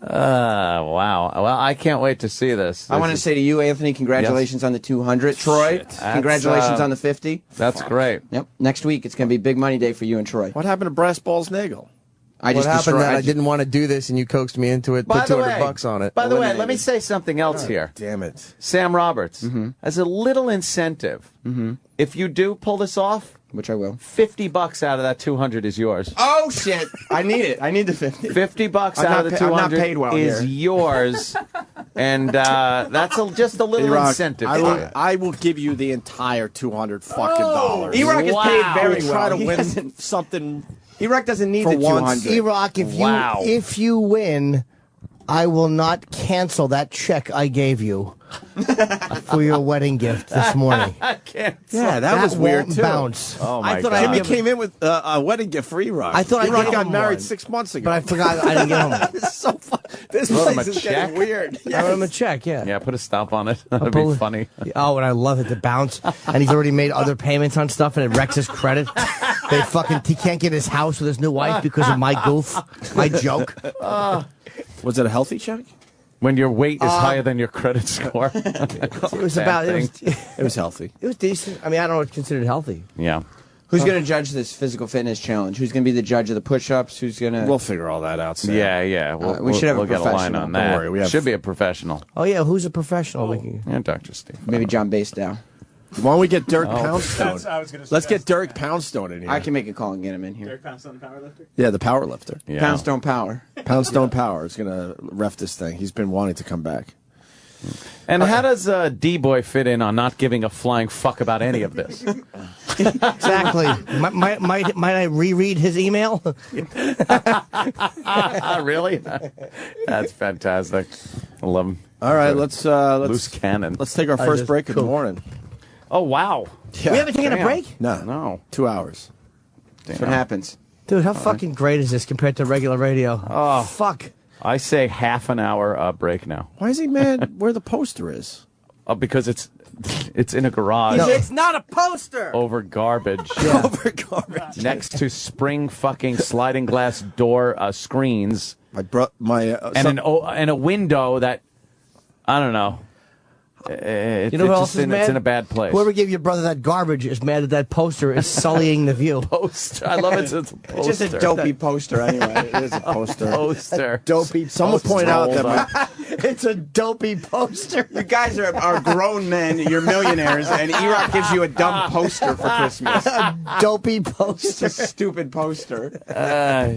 Wow. Well, I can't wait to see this. I want to say to you, Anthony, congratulations on the 200. Troy, congratulations on the 50. That's great. Yep. Next week it's going to be big money day for you and Troy. What happened to Brass Balls Nagel? What happened that I didn't want to do this and you coaxed me into it, put $200 on it. By the way, let me say something else here. Damn it. Sam Roberts, as a little incentive, if you do pull this off, which I will, $50 out of that 200 is yours. Oh shit! I need it. I need the 50. $50 I'm out not of the pa- I'm not 200 paid well is here. yours, and that's just a little Erock, incentive. I will give you the entire $200 fucking dollars. Erock is paid very We'll try well. to He win doesn't- something. Erock doesn't need For the once. 200. Erock, if you win, I will not cancel that check I gave you for your wedding gift this morning. I can't. Yeah, that was weird won't too. bounce. Oh my I thought God. Jimmy came in with a wedding gift for Erock. I thought I Erock gave got him married one. 6 months ago. But I forgot I didn't get him. It's so fun. This Wrote him place a is check? getting weird. I wrote him a check, yeah. Yeah, put a stop on it. That'd pull be it. funny. Oh, and I love it to bounce. And he's already made other payments on stuff, and it wrecks his credit. He can't get his house with his new wife because of my goof, my joke. Was it a healthy check? When your weight is higher than your credit score. It was about. It was healthy. It was decent. I mean, I don't know what's considered healthy. Yeah. Who's going to judge this physical fitness challenge? Who's going to be the judge of the push-ups? Who's going to? We'll figure all that out. Sam. Yeah. We should have a we'll get a line professional. on Don't that. worry, we have- Should be a professional. Oh yeah, who's a professional? Yeah, Dr. Steve. Maybe John Basedow. Why don't we get Dirk I Poundstone? was gonna Let's suggest get Dirk Poundstone in here. I can make a call and get him in here. Derek Poundstone, powerlifter. Yeah, the power lifter. Yeah. Poundstone Power. Poundstone Power is going to ref this thing. He's been wanting to come back. And how does D-Boy fit in on not giving a flying fuck about any of this? Exactly. Might I reread his email? Really? That's fantastic. I love him. All right, let's Loose cannon. let's take our first break of the morning. Oh, wow. Yeah. We haven't taken a Damn. break? No. 2 hours. That's what happens. Dude, how fucking great is this compared to regular radio? Oh. Fuck. I say half an hour break now. Why is he mad where the poster is? Because it's It's in a garage. It's not a poster. Over garbage. Over garbage. Next to spring fucking sliding glass door screens. And a window that, I don't know. You know who else is mad? It's in a bad place. Whoever gave your brother that garbage is mad that that poster is sullying the view. Poster. I love it. It's a poster. It's just a dopey poster anyway. It is a poster. Poster. Dopey. Someone point out that it's a dopey poster. You guys are grown men. You're millionaires, and Erock gives you a dumb poster for Christmas. A dopey poster. It's a stupid poster.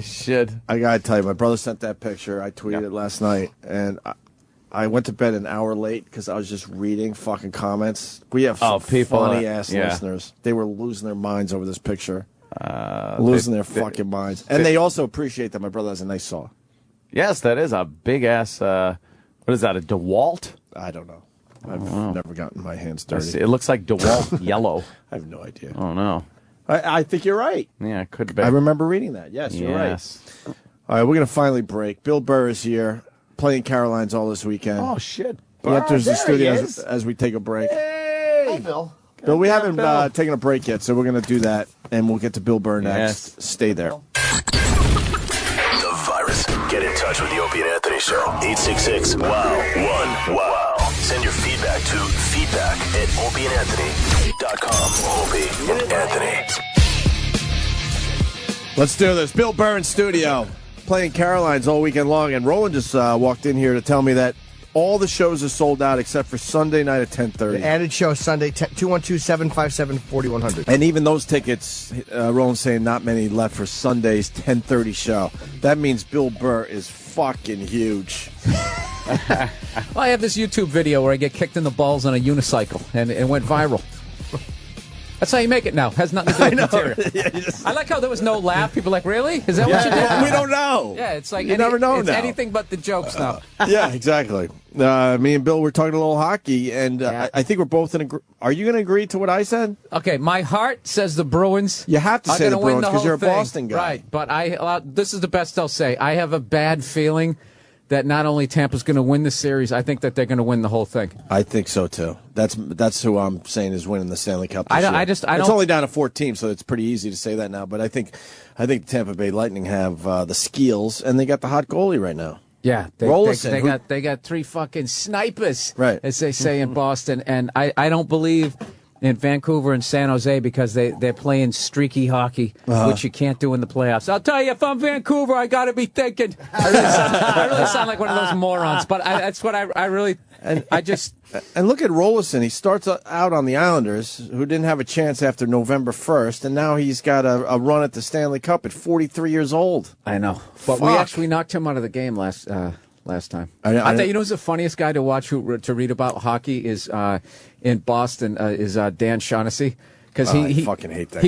Shit. I gotta tell you, my brother sent that picture. I tweeted it last night, and I went to bed an hour late because I was just reading fucking comments. We have some funny-ass listeners. They were losing their minds over this picture. Losing their fucking minds. And they also appreciate that my brother has a nice saw. Yes, that is a big-ass, what is that, a DeWalt? I don't know. I've never gotten my hands dirty. It looks like DeWalt yellow. I have no idea. Oh, no. I think you're right. Yeah, it could be. I remember reading that. Yes, you're right. All right, we're going to finally break. Bill Burr is here. Playing Carolines all this weekend. Oh, shit. He enters the studio as we take a break. Hey! Hi, Bill. Bill, we haven't taken a break yet, so we're going to do that, and we'll get to Bill Burr next. Yes. Stay there. The virus. Get in touch with the Opie and Anthony Show. 866-WOW-1-WOW. Send your feedback to feedback@opieandanthony.com. Opie and Anthony. Let's do this. Bill Burr in studio. Playing Carolines all weekend long, and Roland just walked in here to tell me that all the shows are sold out except for Sunday night at 10:30. The added show Sunday, 212-757-4100. And even those tickets, Roland's saying not many left for Sunday's 10:30 show. That means Bill Burr is fucking huge. Well, I have this YouTube video where I get kicked in the balls on a unicycle, and it went viral. That's how you make it now. Has nothing to do with material. I like how there was no laugh. People are like, really? Is that what you did? We don't know. Yeah, it's like you never know it's now. anything but the jokes now. Yeah, exactly. Me and Bill were talking a little hockey, and I think we're both in agreement. Are you going to agree to what I said? Okay, my heart says the Bruins. You have to say the Bruins because you're a Boston guy. Right, but this is the best I'll say. I have a bad feeling that not only Tampa's going to win the series, I think that they're going to win the whole thing. I think so too. That's who I'm saying is winning the Stanley Cup this year. It's only down to 4 teams, so it's pretty easy to say that now. But I think the Tampa Bay Lightning have the skills, and they got the hot goalie right now. Yeah, they got 3 fucking snipers, right, as they say in Boston, and I don't believe in Vancouver and San Jose because they're playing streaky hockey, which you can't do in the playoffs. I'll tell you, if I'm Vancouver, I got to be thinking. I really sound like one of those morons, but that's what I really. And look at Rolison. He starts out on the Islanders, who didn't have a chance after November 1st, and now he's got a run at the Stanley Cup at 43 years old. I know, but we actually knocked him out of the game last time. I thought, you know, who's the funniest guy to watch to read about hockey is in Boston is Dan Shaughnessy. Because I fucking hate that guy.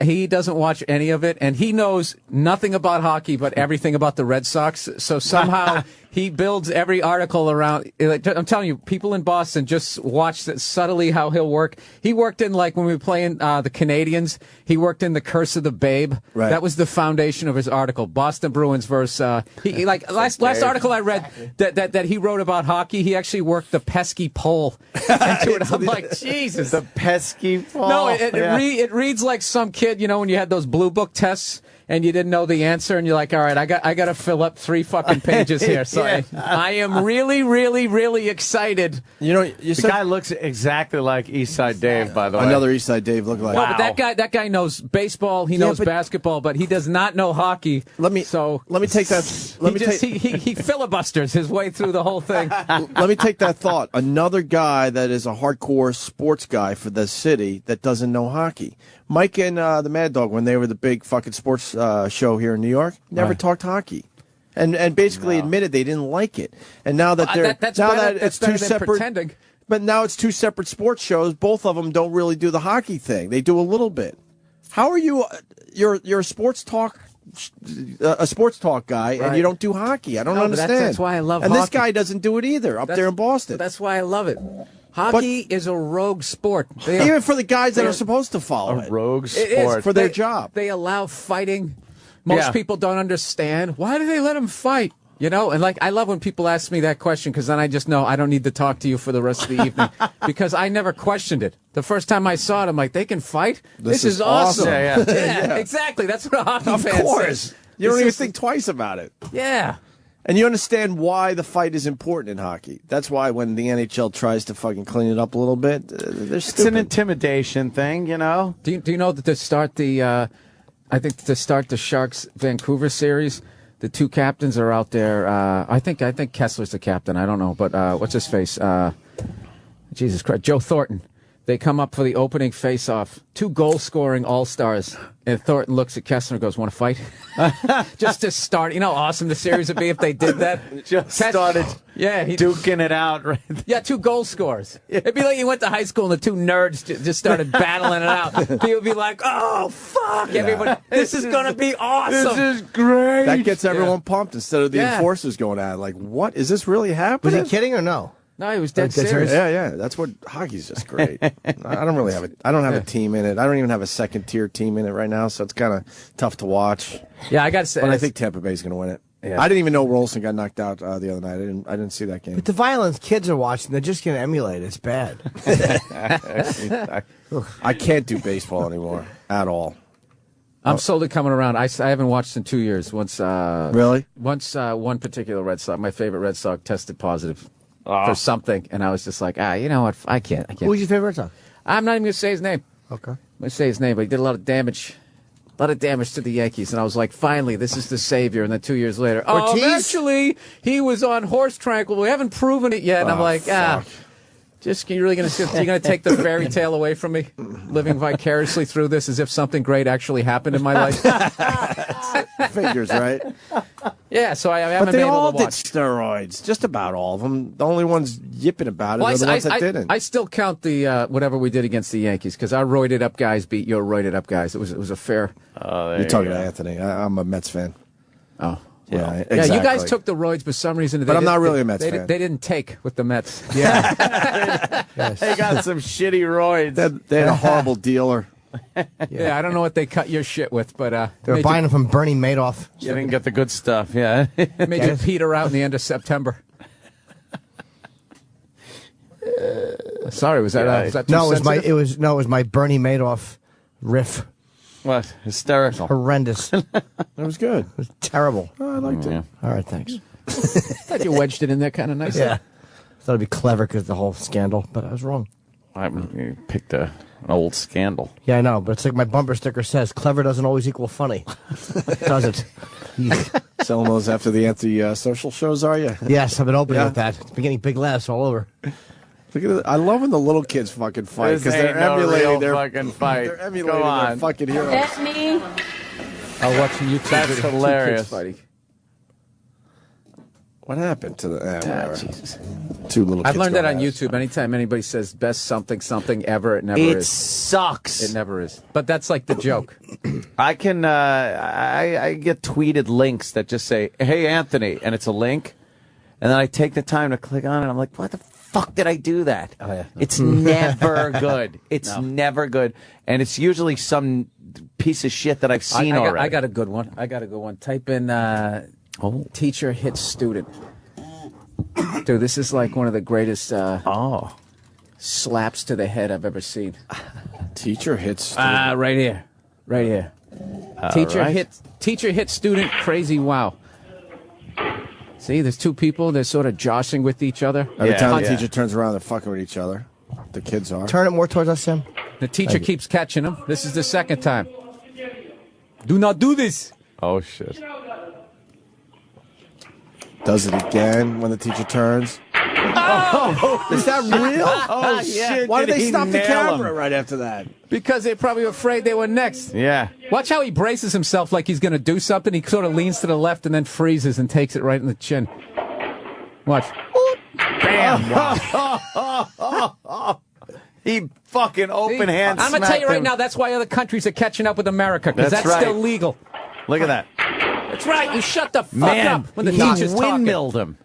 He doesn't watch any of it, and he knows nothing about hockey but everything about the Red Sox. So somehow he builds every article around. I'm telling you, people in Boston just watch subtly how he'll work. He worked in, like, when we were playing the Canadians, he worked in The Curse of the Babe. Right. That was the foundation of his article. Boston Bruins versus last article I read that he wrote about hockey. He actually worked the pesky pole into it. I'm like, Jesus, the pesky pole. No, it reads like some kid, you know, when you had those blue book tests and you didn't know the answer, and you're like, all right, I got to fill up 3 fucking pages here. So I am really, really, really excited. You know, the guy looks exactly like Eastside Dave, by the way. Another Eastside Dave look like. Wow. No, but that guy knows baseball. He knows basketball, but he does not know hockey. Let me take that. He filibusters his way through the whole thing. Let me take that thought. Another guy that is a hardcore sports guy for the city that doesn't know hockey. Mike and the Mad Dog, when they were the big fucking sports show here in New York, never talked hockey, and basically admitted they didn't like it. And now that it's two separate, pretending. But now it's 2 separate sports shows. Both of them don't really do the hockey thing. They do a little bit. How are you? You're a sports talk guy, and you don't do hockey. I don't understand. That's why I love hockey. And this guy doesn't do it either there in Boston. That's why I love it. Hockey is a rogue sport. Even for the guys that are supposed to follow it. A rogue sport. It is for their job. They allow fighting. Most people don't understand. Why do they let them fight? You know, and like I love when people ask me that question because then I just know I don't need to talk to you for the rest of the evening because I never questioned it. The first time I saw it, I'm like, they can fight? This is awesome. Yeah, exactly. That's what a hockey fan says. Of course. You don't even think twice about it. Yeah. And you understand why the fight is important in hockey. That's why when the NHL tries to fucking clean it up a little bit, they're stupid. It's an intimidation thing, you know? Do you know that to start the Sharks Vancouver series, the two captains are out there. I think Kessler's the captain. I don't know, but what's his face? Jesus Christ, Joe Thornton. They come up for the opening face-off. 2 goal-scoring all-stars. And Thornton looks at Kessler and goes, want to fight? Just to start. You know how awesome the series would be if they did that? Just started duking it out. Right there. Yeah, 2 goal scorers. It'd be like you went to high school and the 2 nerds just started battling it out. People would be like, oh, fuck, everybody. This is going to be awesome. This is great. That gets everyone pumped instead of the enforcers going at it. Like, what? Is this really happening? Was he kidding or no? No, he was dead serious. Yeah. That's what hockey's just great. I don't really have I don't have a team in it. I don't even have a second-tier team in it right now, so it's kind of tough to watch. Yeah, I got to say. But I think Tampa Bay's going to win it. Yeah. I didn't even know Rolson got knocked out the other night. I didn't see that game. But the violence kids are watching, they're just going to emulate it. It's bad. I can't do baseball anymore at all. I'm slowly coming around. I haven't watched in 2 years. Really? Once one particular Red Sox, my favorite Red Sox, tested positive for something, and I was just like, you know what? I can't. Who's your favorite Red Sox? I'm not even going to say his name. Okay. I'm going to say his name, but he did a lot of damage. A lot of damage to the Yankees, and I was like, finally, this is the savior. And then 2 years later, actually, he was on horse tranquil. We haven't proven it yet. And I'm like, just you're really going to take the fairy tale away from me, living vicariously through this as if something great actually happened in my life. Figures, right? Yeah, so I haven't But they been able all to did watch. Steroids. Just about all of them. The only ones yipping about it are the ones that didn't. I still count the whatever we did against the Yankees because our roided up guys beat your roided up guys. It was a fair. You're talking to Anthony. I'm a Mets fan. Oh. Yeah, exactly. Yeah, you guys took the roids for some reason. But I'm not really a Mets fan. They didn't take with the Mets. Yeah. They got some shitty roids. They had a horrible dealer. Yeah, I don't know what they cut your shit with, but they were buying them from Bernie Madoff. You didn't get the good stuff, yeah. Made you peter out in the end of September. Sorry, was that too no? sensitive? It was my Bernie Madoff riff. What? Hysterical. Horrendous. It was good. It was terrible. Oh, I liked it. All right, thanks. Thought you wedged it in there kind of nice. Yeah. Thought it'd be clever because of the whole scandal, but I was wrong. You picked an old scandal. Yeah, I know, but it's like my bumper sticker says, clever doesn't always equal funny. Does it? Selling those after the anti-social shows, are you? Yes, I've been opening with that. It's been getting big laughs all over. Look at it. I love when the little kids fucking fight because they're emulating their fucking fight. They're emulating their fucking heroes. That's me. I'll watch YouTube. That's hilarious. Fighting. What happened to the Jesus. Two little kids? I've learned that on going at it. YouTube. Anytime anybody says best something ever, it never is. It sucks. It never is. But that's like the joke. I can I get tweeted links that just say, "Hey Anthony," and it's a link, and then I take the time to click on it. I'm like, "What the fuck did I do that?" Oh, yeah. It's never good. It's never good, and it's usually some piece of shit that I've seen already. I got a good one. Type in teacher hits student. Dude, this is like one of the greatest slaps to the head I've ever seen. Teacher hits student. Right here. Teacher hit student, crazy wow. See, there's two people, they're sort of joshing with each other. Every time the teacher turns around, they're fucking with each other. The kids are. Turn it more towards us, Sam. The teacher keeps catching them. This is the second time. Do not do this. Oh, shit. Does it again when the teacher turns. Oh, is that real? Oh, shit. Why did they stop the camera right after that? Because they're probably afraid they were next. Yeah. Watch how he braces himself like he's going to do something. He sort of leans to the left and then freezes and takes it right in the chin. Watch. Bam. Wow. He fucking open hand I'm going to tell you right now, that's why other countries are catching up with America, because that's right. still legal. Look at that. That's right. You shut the fuck up when the teacher's talking. Windmilled him.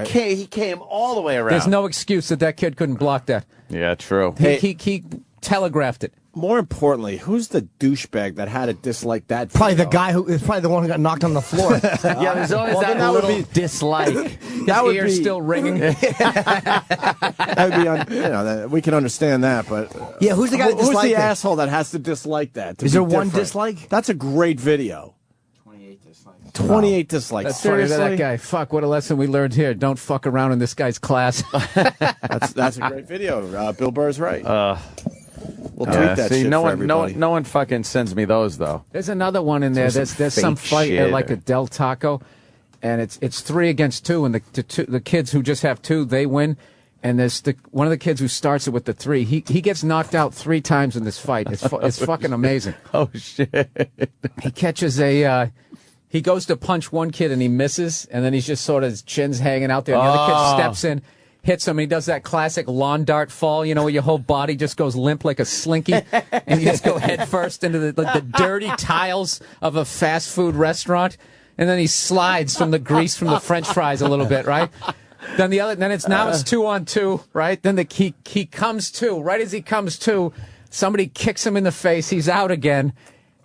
He came all the way around. There's no excuse that kid couldn't block that. Yeah, true. He telegraphed it. More importantly, who's the douchebag that had to dislike that? Probably the video? guy who is probably the one who got knocked on the floor. Yeah, there's always that little dislike. That would ear's be still ringing. That would be, we can understand that, but Yeah, who's the guy that who's disliked the it? asshole that has to dislike that? Is there one dislike? That's a great video. 28 dislikes. That's funny to Seriously? that guy. Fuck, what a lesson we learned here. Don't fuck around in this guy's class. That's a great video. Bill Burr's right. We'll tweet that see, shit no for one, everybody. no one fucking sends me those though. There's another one in there. There's some fake fight shit at like or- a Del Taco, and it's 3 against 2, and the kids who just have 2, they win. And there's one of the kids who starts it with the 3. He gets knocked out 3 times in this fight. It's fucking amazing. Oh shit! He catches he goes to punch one kid and he misses, and then he's just sort of his chin's hanging out there. And the other kid steps in, hits him, and he does that classic lawn dart fall, where your whole body just goes limp like a slinky, and you just go head first into the dirty tiles of a fast food restaurant, and then he slides from the grease from the French fries a little bit, right? Then it's 2-on-2, right? Then he comes to, right as he comes to, somebody kicks him in the face, he's out again.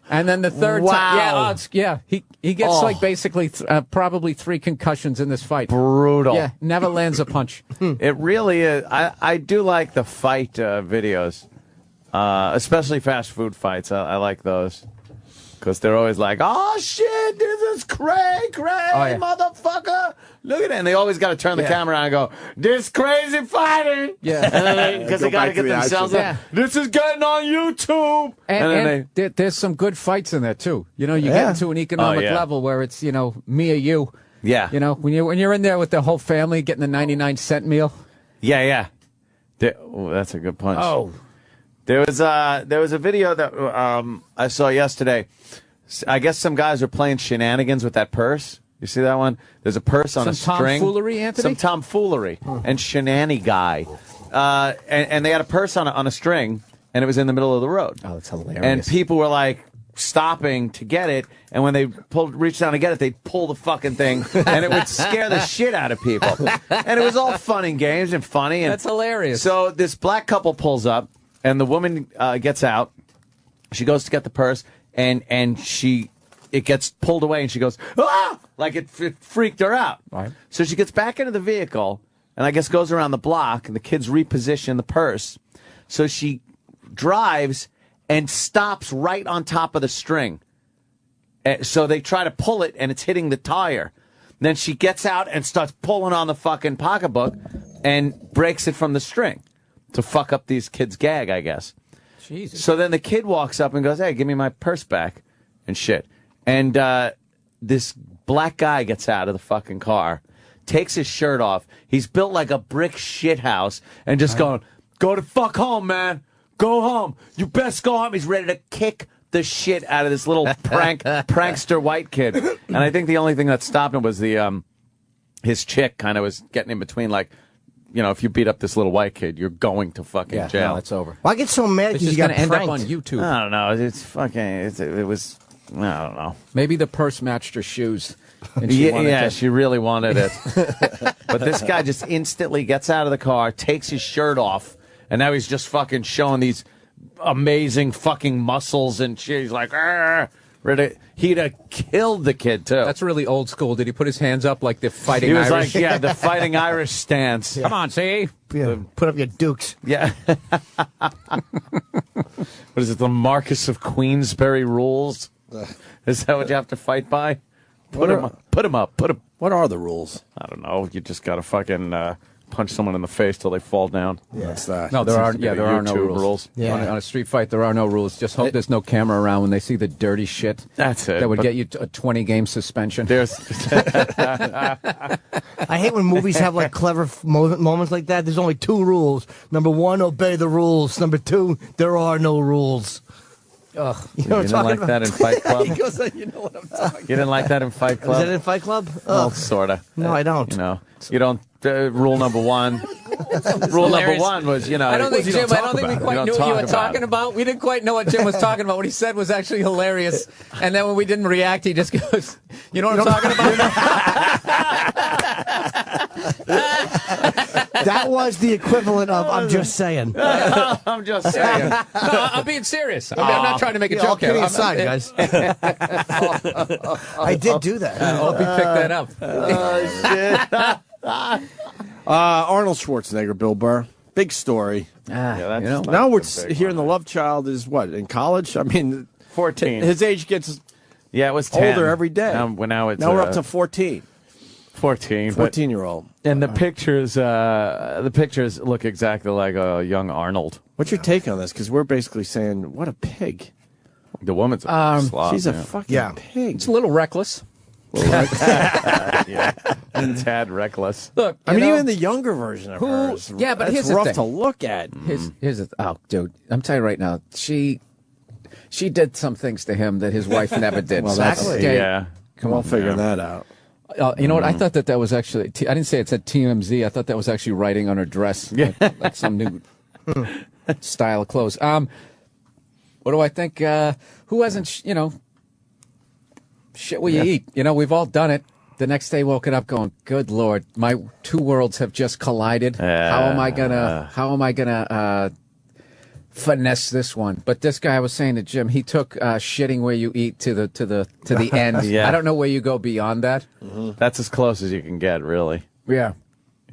And then the third time, he gets like basically probably 3 concussions in this fight. Brutal. Yeah, never lands a punch. It really is. I do like the fight videos, especially fast food fights. I like those because they're always like, "Oh shit, this is cray, motherfucker! Look at it!" And they always got to turn the camera on and go, "This crazy fighting!" Yeah, because they got to get themselves up. This is getting on YouTube. And there's some good fights in there too. You get into an economic level where it's me or you. Yeah. When you're in there with the whole family getting the 99-cent meal. Yeah. That's a good punch. Oh. There was a video that I saw yesterday. I guess some guys are playing shenanigans with that purse. You see that one? There's a purse on a string. Some tomfoolery, Anthony? Some tomfoolery and shenani guy. And they had a purse on a string, and it was in the middle of the road. Oh, that's hilarious. And people were like stopping to get it, and when they reached down to get it, they'd pull the fucking thing, and it would scare the shit out of people. And it was all fun and games and funny. And that's hilarious. So this black couple pulls up, and the woman gets out. She goes to get the purse, and it gets pulled away, and she goes, "Ah!" Like it freaked her out. Right. So she gets back into the vehicle, and I guess goes around the block, and the kids reposition the purse. So she drives and stops right on top of the string. So they try to pull it, and it's hitting the tire. Then she gets out and starts pulling on the fucking pocketbook and breaks it from the string to fuck up these kids' gag, I guess. Jesus. So then the kid walks up and goes, "Hey, give me my purse back," and shit. And this black guy gets out of the fucking car, takes his shirt off. He's built like a brick shithouse and just going, "Go to fuck home, man. Go home. You best go home." He's ready to kick the shit out of this little prankster white kid. And I think the only thing that stopped him was his chick kind of was getting in between, like, if you beat up this little white kid, you're going to fucking jail. No, it's over. Well, I get so mad because you got end pranked. up on YouTube. I don't know. It's fucking. It was. I don't know. Maybe the purse matched her shoes. And she she really wanted it. But this guy just instantly gets out of the car, takes his shirt off, and now he's just fucking showing these amazing fucking muscles and shit. He's like, ready. He'd have killed the kid too. That's really old school. Did he put his hands up like the fighting He was Irish? like, yeah, the fighting Irish stance. Come on, see? Yeah, put up your dukes. Yeah. What is it, the Marquis of Queensberry rules? Is that what you have to fight by? Put him up. What are the rules? I don't know. You just got to fucking punch someone in the face till they fall down. Yeah. That's that. No, there are no YouTube rules. Yeah. On a street fight, there are no rules. Just hope there's no camera around when they see the dirty shit. That's it. That would get you a 20-game suspension. There's. I hate when movies have like clever moments like that. There's only 2 rules. Number 1, obey the rules. Number 2, there are no rules. Ugh. You know what I'm didn't talking like about? that in Fight Club? He goes, you know what I'm talking You didn't like that in Fight Club? Is that in Fight Club? Well, Ugh. sort of. No, I don't. You don't. Rule number 1. Rule number 1 was, I don't think, Jim, I don't think we quite knew what you were talking about. We didn't quite know what Jim was talking about. What he said was actually hilarious. And then when we didn't react, he just goes, "You know what I'm talking about?" That was the equivalent of I'm just saying. I'm just saying. No, I'm being serious. I'm not trying to make a joke here. Kidding aside, guys. I did do that. Opie picked that up. Arnold Schwarzenegger, Bill Burr. Big story. Now we're hearing the love child is what, in college? I mean, 14. His age gets it was 10. older every day. Now we're up to 14. 14-year-old. And the pictures look exactly like a young Arnold. What's your take on this? Because we're basically saying, what a pig. The woman's a slob. She's a fucking pig. It's a little reckless. Yeah. A tad reckless. Look, I mean, even the younger version of hers. Yeah, but here's it's the rough thing. to look at. Dude, I'm telling you right now, she did some things to him that his wife never did. Well, Exactly. yeah. Come on, figuring that out. You know what? I thought that was actually. I didn't say it said TMZ. I thought that was actually writing on her dress. Yeah, like some new style of clothes. What do I think? Who hasn't? Shit where you eat. We've all done it. The next day, woken up going, "Good Lord, my two worlds have just collided. How am I gonna finesse this one?" But this guy, I was saying to Jim, he took shitting where you eat to the end. Yeah. I don't know where you go beyond that. Mm-hmm. That's as close as you can get, really. Yeah.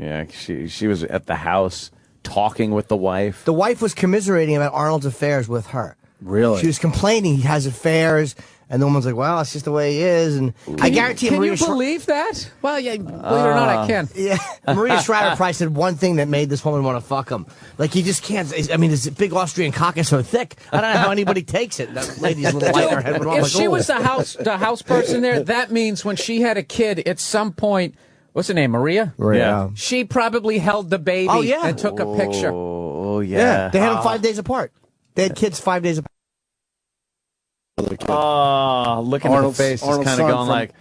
Yeah, she was at the house talking with the wife. The wife was commiserating about Arnold's affairs with her. Really? She was complaining he has affairs, and the woman's like, well, it's just the way he is. And I guarantee Can Maria you believe that? Well, yeah, believe it or not, I can. Yeah, Maria Shriver probably said one thing that made this woman want to fuck him. Like, he just can't. I mean, his big Austrian cock is so thick. I don't know how anybody takes it. That lady's little light in her head went on If like, she oh. was the house person there, that means when she had a kid, at some point, what's her name, Maria? Yeah. She probably held the baby and took a picture. Oh, yeah. Yeah, they had them 5 days apart. They had kids 5 days apart. Oh, looking at the face, just kind of going like,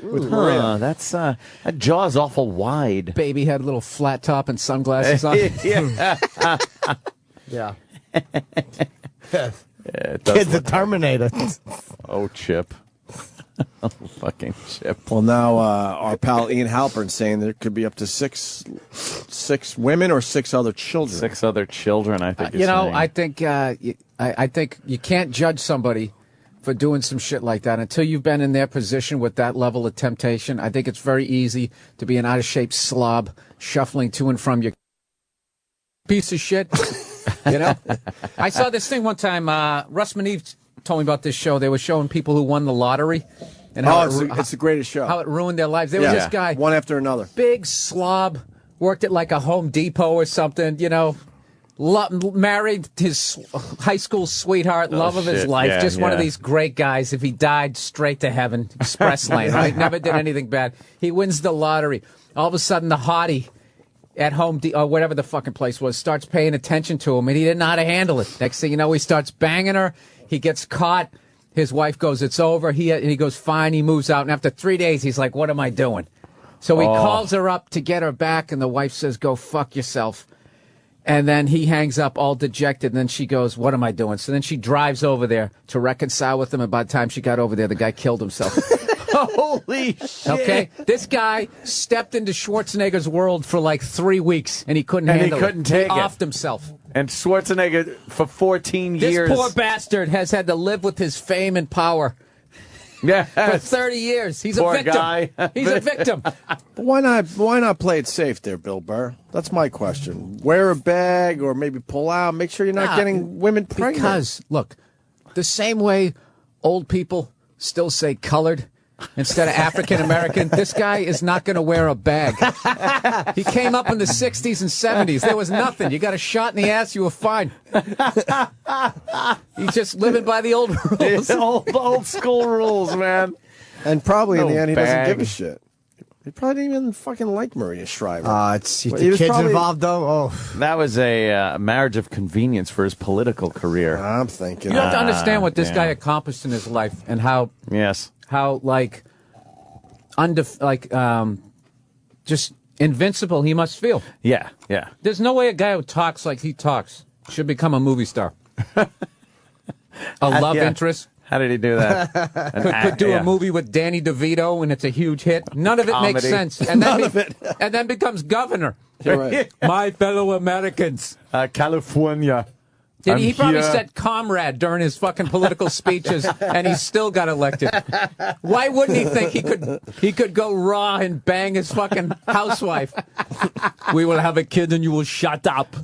that's that jaw's awful wide. Baby had a little flat top and sunglasses on. Yeah. Yeah. It does Kid the look Terminator. Oh, Chip. Oh, fucking Chip. Well, now our pal Ian Halperin saying there could be up to six women or 6 other children. 6 other children, I think. I think I think you can't judge somebody for doing some shit like that until you've been in their position with that level of temptation. I think it's very easy to be an out of shape slob shuffling to and from your piece of shit. I saw this thing one time. Russ Maneve told me about this show. They were showing people who won the lottery. And it's the greatest show. How it ruined their lives. There was this guy. One after another. Big slob. Worked at like a Home Depot or something, married his high school sweetheart, love of his life. Yeah, just one of these great guys. If he died, straight to heaven. Express lane, right? Never did anything bad. He wins the lottery. All of a sudden, the hottie at Home or whatever the fucking place was starts paying attention to him, and he didn't know how to handle it. Next thing you know, he starts banging her. He gets caught. His wife goes, "It's over." He goes, "Fine." He moves out, and after 3 days, he's like, "What am I doing?" So he calls her up to get her back, and the wife says, "Go fuck yourself." And then he hangs up all dejected, and then she goes, "What am I doing?" So then she drives over there to reconcile with him, and by the time she got over there, the guy killed himself. Holy shit. Okay? This guy stepped into Schwarzenegger's world for like 3 weeks, and he couldn't handle it. He couldn't take it. He offed himself. And Schwarzenegger, for 14 years... This poor bastard has had to live with his fame and power. Yeah, for 30 years. He's poor a victim. Guy. He's a victim. Why not play it safe there, Bill Burr? That's my question. Wear a bag or maybe pull out. Make sure you're not getting women pregnant. Because, look, the same way old people still say colored instead of African American, this guy is not going to wear a bag. He came up in the 60s and 70s. There was nothing. You got a shot in the ass, you were fine. He's just living by the old rules. old school rules, man. And probably in the end, he doesn't bag. give a shit. He probably didn't even fucking like Maria Shriver. It's the kids involved, though. Oh, that was a marriage of convenience for his political career. I'm thinking. You have to understand what this guy accomplished in his life and how like just invincible he must feel. Yeah. There's no way a guy who talks like he talks should become a movie star. A love interest. How did he do that? Could do a movie with Danny DeVito and it's a huge hit. None of it makes sense. And then and then becomes governor. You're right. My fellow Americans. California. He probably said comrade during his fucking political speeches, and he still got elected. Why wouldn't he think he could go raw and bang his fucking housewife? We will have a kid and you will shut up.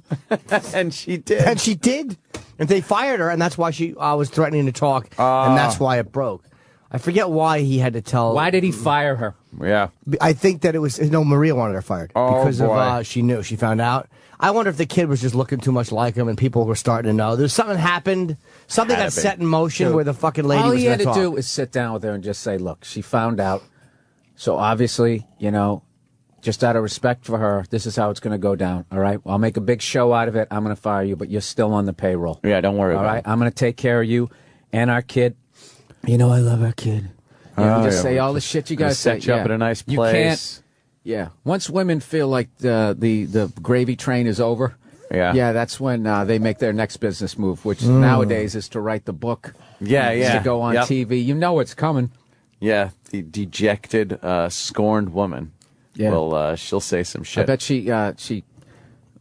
And she did. And she did. And they fired her, and that's why she was threatening to talk, and that's why it broke. I forget why he had to tell. Why did he fire her? Yeah. I think that it was, Maria wanted her fired. Oh, because boy. of, she knew, she found out. I wonder if the kid was just looking too much like him and people were starting to know. There's something happened. Something got set in motion where the fucking lady All was he going had to to talk. do is sit down with her and just say, look, she found out. So obviously, just out of respect for her, this is how it's going to go down. All right? I'll make a big show out of it. I'm going to fire you, but you're still on the payroll. Yeah, don't worry all about right? it. I'm going to take care of you and our kid. I love our kid. Just say all the shit you guys say. Set you up in a nice place. You can't. Yeah. Once women feel like the gravy train is over, that's when they make their next business move, which nowadays is to write the book. To go on TV. You know it's coming. Yeah, the dejected, scorned woman. Yeah. Well, she'll say some shit. I bet she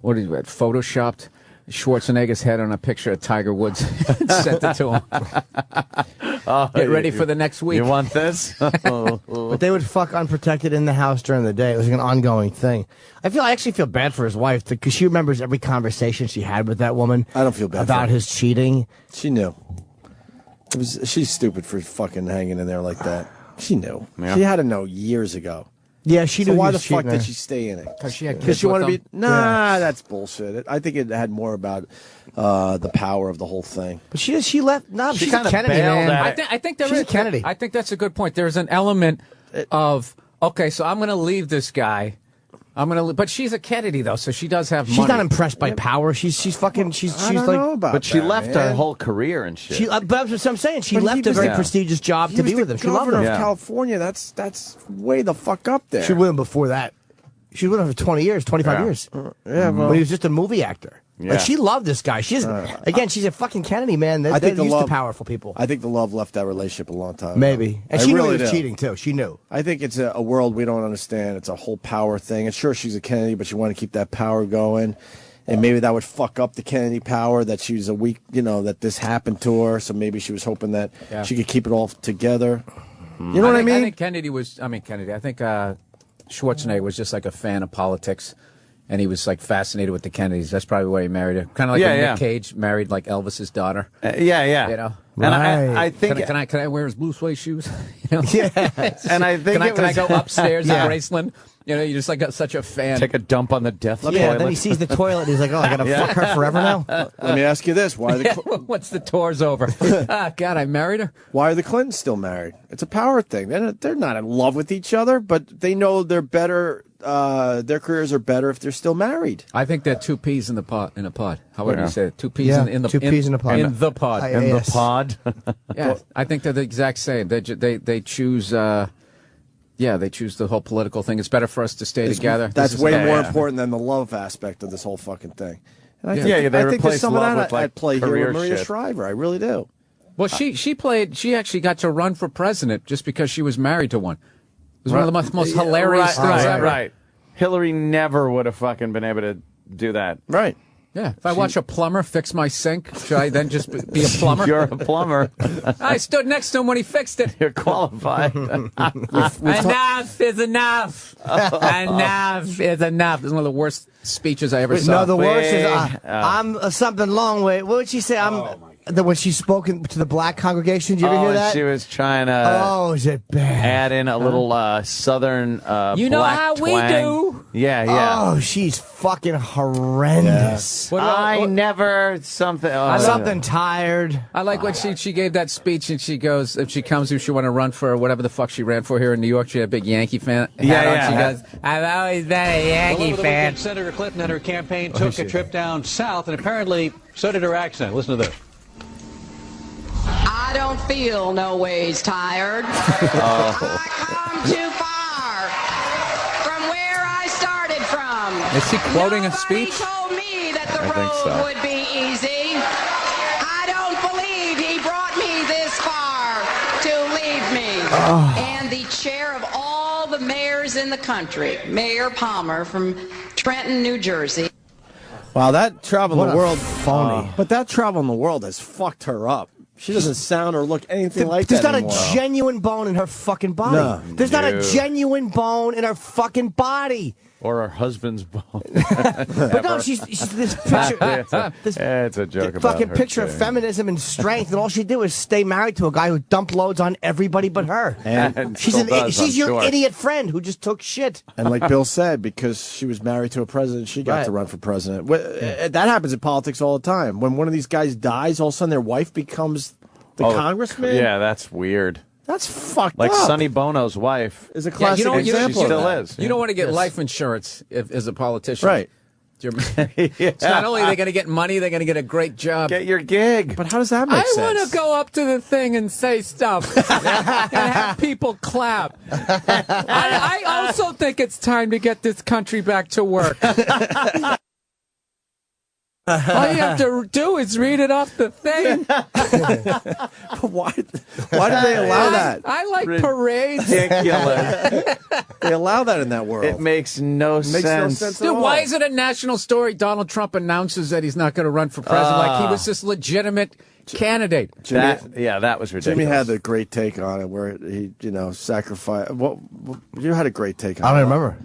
photoshopped Schwarzenegger's head on a picture of Tiger Woods and sent it to him. Get ready for the next week. You want this? But they would fuck unprotected in the house during the day. It was like an ongoing thing. I actually feel bad for his wife because she remembers every conversation she had with that woman. I don't feel bad about for her. his cheating. She knew. She's stupid for fucking hanging in there like that. She knew. Yeah. She had to know years ago. Yeah, she so knew. why he the was fuck cheating did her. she stay in it? Because she had Because kids she with wanted to him. be. Nah, that's bullshit. I think it had more about the power of the whole thing. But she left. No, she's a kinda Kennedy, bailed man. at I think there She's is a Kennedy. I think that's a good point. There's an element of okay, so I'm going to leave this guy. But she's a Kennedy though, so she does have money. She's not impressed by power. She's fucking. She's like. But she left her whole career and shit. But that's what I'm saying. She But he left a was very the- prestigious job to be with him. She loved Governor him. of California. That's way the fuck up there. She was with him before that. She was with him for 20 years, 25 Yeah. years. Yeah, well- when he was just a movie actor. Yeah. Like, she loved this guy. She's she's a fucking Kennedy, man. They're used to powerful people. I think the love left that relationship a long time Maybe. ago. And I she knew really he was do. cheating, too. She knew. I think it's a world we don't understand. It's a whole power thing. And sure, she's a Kennedy, but you want to keep that power going. And maybe that would fuck up the Kennedy power, that she was a weak, that this happened to her. So maybe she was hoping that she could keep it all together. You know what I mean? I think Kennedy. I think Schwarzenegger was just like a fan of politics. And he was like fascinated with the Kennedys. That's probably why he married her. Kind of like when Nick Cage married like Elvis's daughter. Yeah. You know. And I think can I wear his blue suede shoes? Yeah. And I think can I go upstairs Yeah. in Graceland? You just like got such a fan. Take a dump on the death toilet. Yeah, then he sees the toilet and he's like, oh, I got to fuck her forever now? Let me ask you this. Why are the Once the tour's over. God, I married her. Why are the Clintons still married? It's a power thing. They're not in love with each other, but they know they're better. Their careers are better if they're still married. I think they're two peas in a pod. However you say it. Two peas Yeah, in the two peas in a pod. In the pod. In the pod. Yeah, I think they're the exact same. They choose. They choose the whole political thing. It's better for us to stay together. That's This is way how- more important than the love aspect of this whole fucking thing. And I Yeah. think, Yeah, they I think replace there's some of love that with, like, at play here career with Maria shit. Shriver. I really do. Well, she actually got to run for president just because she was married to one. It was one of the most hilarious things ever. Right. Hillary never would have fucking been able to do that. Right. Yeah. If I watch a plumber fix my sink, should I then just be a plumber? You're a plumber. I stood next to him when he fixed it. You're qualified. Enough is enough. Enough is enough. This is one of the worst speeches I ever saw. No, the worst is I'm something long way. What would she say? When she spoke to the black congregation, did you ever hear that? She was trying to Oh, is it bad? add in a little southern You know black how we twang. do. Yeah. Oh, she's fucking horrendous. Never something. Something tired. I like when she gave that speech and she goes, if she comes to, she want to run for whatever the fuck she ran for here in New York. She had a big Yankee fan. Yeah. She goes, I've always been a Yankee Over the fan. weekend, Senator Clinton and her campaign took a trip down south, and apparently so did her accent. Listen to this. I don't feel no ways tired. I come too far from where I started from. Is she quoting a speech? He told me that the I think road so. would be easy. I don't believe he brought me this far to leave me. And the chair of all the mayors in the country, Mayor Palmer from Trenton, New Jersey. Wow, that travel in What the a world, phony. but that travel in the world has fucked her up. She doesn't sound or look anything like There's that not anymore. a genuine bone in her fucking body. No. There's not a No. genuine bone in her fucking body. Or her husband's bone. But no, she's this picture. It's a joke about Fucking her, picture of too. feminism and strength, and all she did was stay married to a guy who dumped loads on everybody but her. And she's still does, she's I'm your sure. idiot friend who just took shit. And like Bill said, because she was married to a president, she got Right. to run for president. That happens in politics all the time. When one of these guys dies, all of a sudden their wife becomes the congressman. Yeah, that's weird. That's fucked Like up. Sonny Bono's wife is a classic you example. She still is. You don't want to get Yes. life insurance as a politician. Right. It's not only are they going to get money, they're going to get a great job. Get your gig. But how does that make sense? I want to go up to the thing and say stuff and have people clap. I also think it's time to get this country back to work. All you have to do is read it off the thing. Why do they allow that? I like parades. Ridiculous. They allow that in that world. It makes no sense. No sense at Dude, all. why is it a national story? Donald Trump announces that he's not going to run for president. Like he was this legitimate candidate. That was ridiculous. Jimmy had a great take on it, where he, sacrificed. You had a great take on it. I don't remember.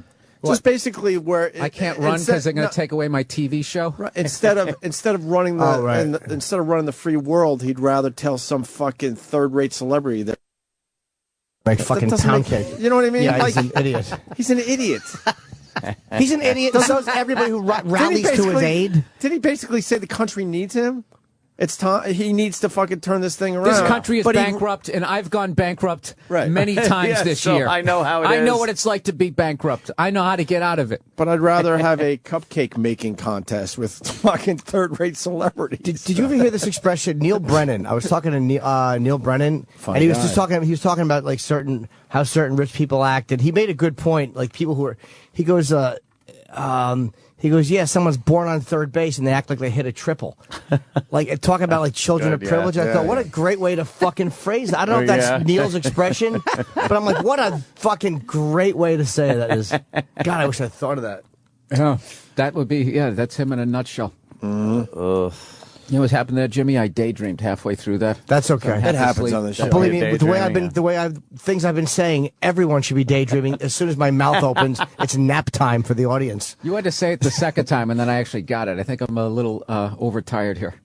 Just basically where I can't run because they're going to take away my TV show. Instead of running the Oh, right. instead of running the free world, he'd rather tell some fucking third-rate celebrity that Like fucking doesn't pound make- cake. You know what I mean? Yeah, Like, he's an idiot. He's an idiot. He's an idiot. So is everybody who rallies to his aid. Did he basically say the country needs him? It's time. He needs to fucking turn this thing around. This country is But he- bankrupt, and I've gone bankrupt Right. many times Yeah, this so year. I know how it I know is. what it's like to be bankrupt. I know how to get out of it. But I'd rather have a cupcake making contest with fucking third-rate celebrities. Did you ever hear this expression, Neil Brennan? I was talking to Neil Brennan, Funny and he was guy. just talking. He was talking about like how certain rich people act, and he made a good point. Like people who are, he goes, yeah, someone's born on third base and they act like they hit a triple. Like talking about like children Good, of privilege. I thought, what a great way to fucking phrase that. I don't know if that's Yeah. Neil's expression, but I'm like, what a fucking great way to say that is. God, I wish I thought of that. Yeah, that would be. Yeah, that's him in a nutshell. Ugh. You know what happened there, Jimmy? I daydreamed halfway through that. That's okay. It happens on the show. Believe me, with Daydreaming, things I've been saying, everyone should be daydreaming. As soon as my mouth opens, it's nap time for the audience. You had to say it the second time, and then I actually got it. I think I'm a little overtired here.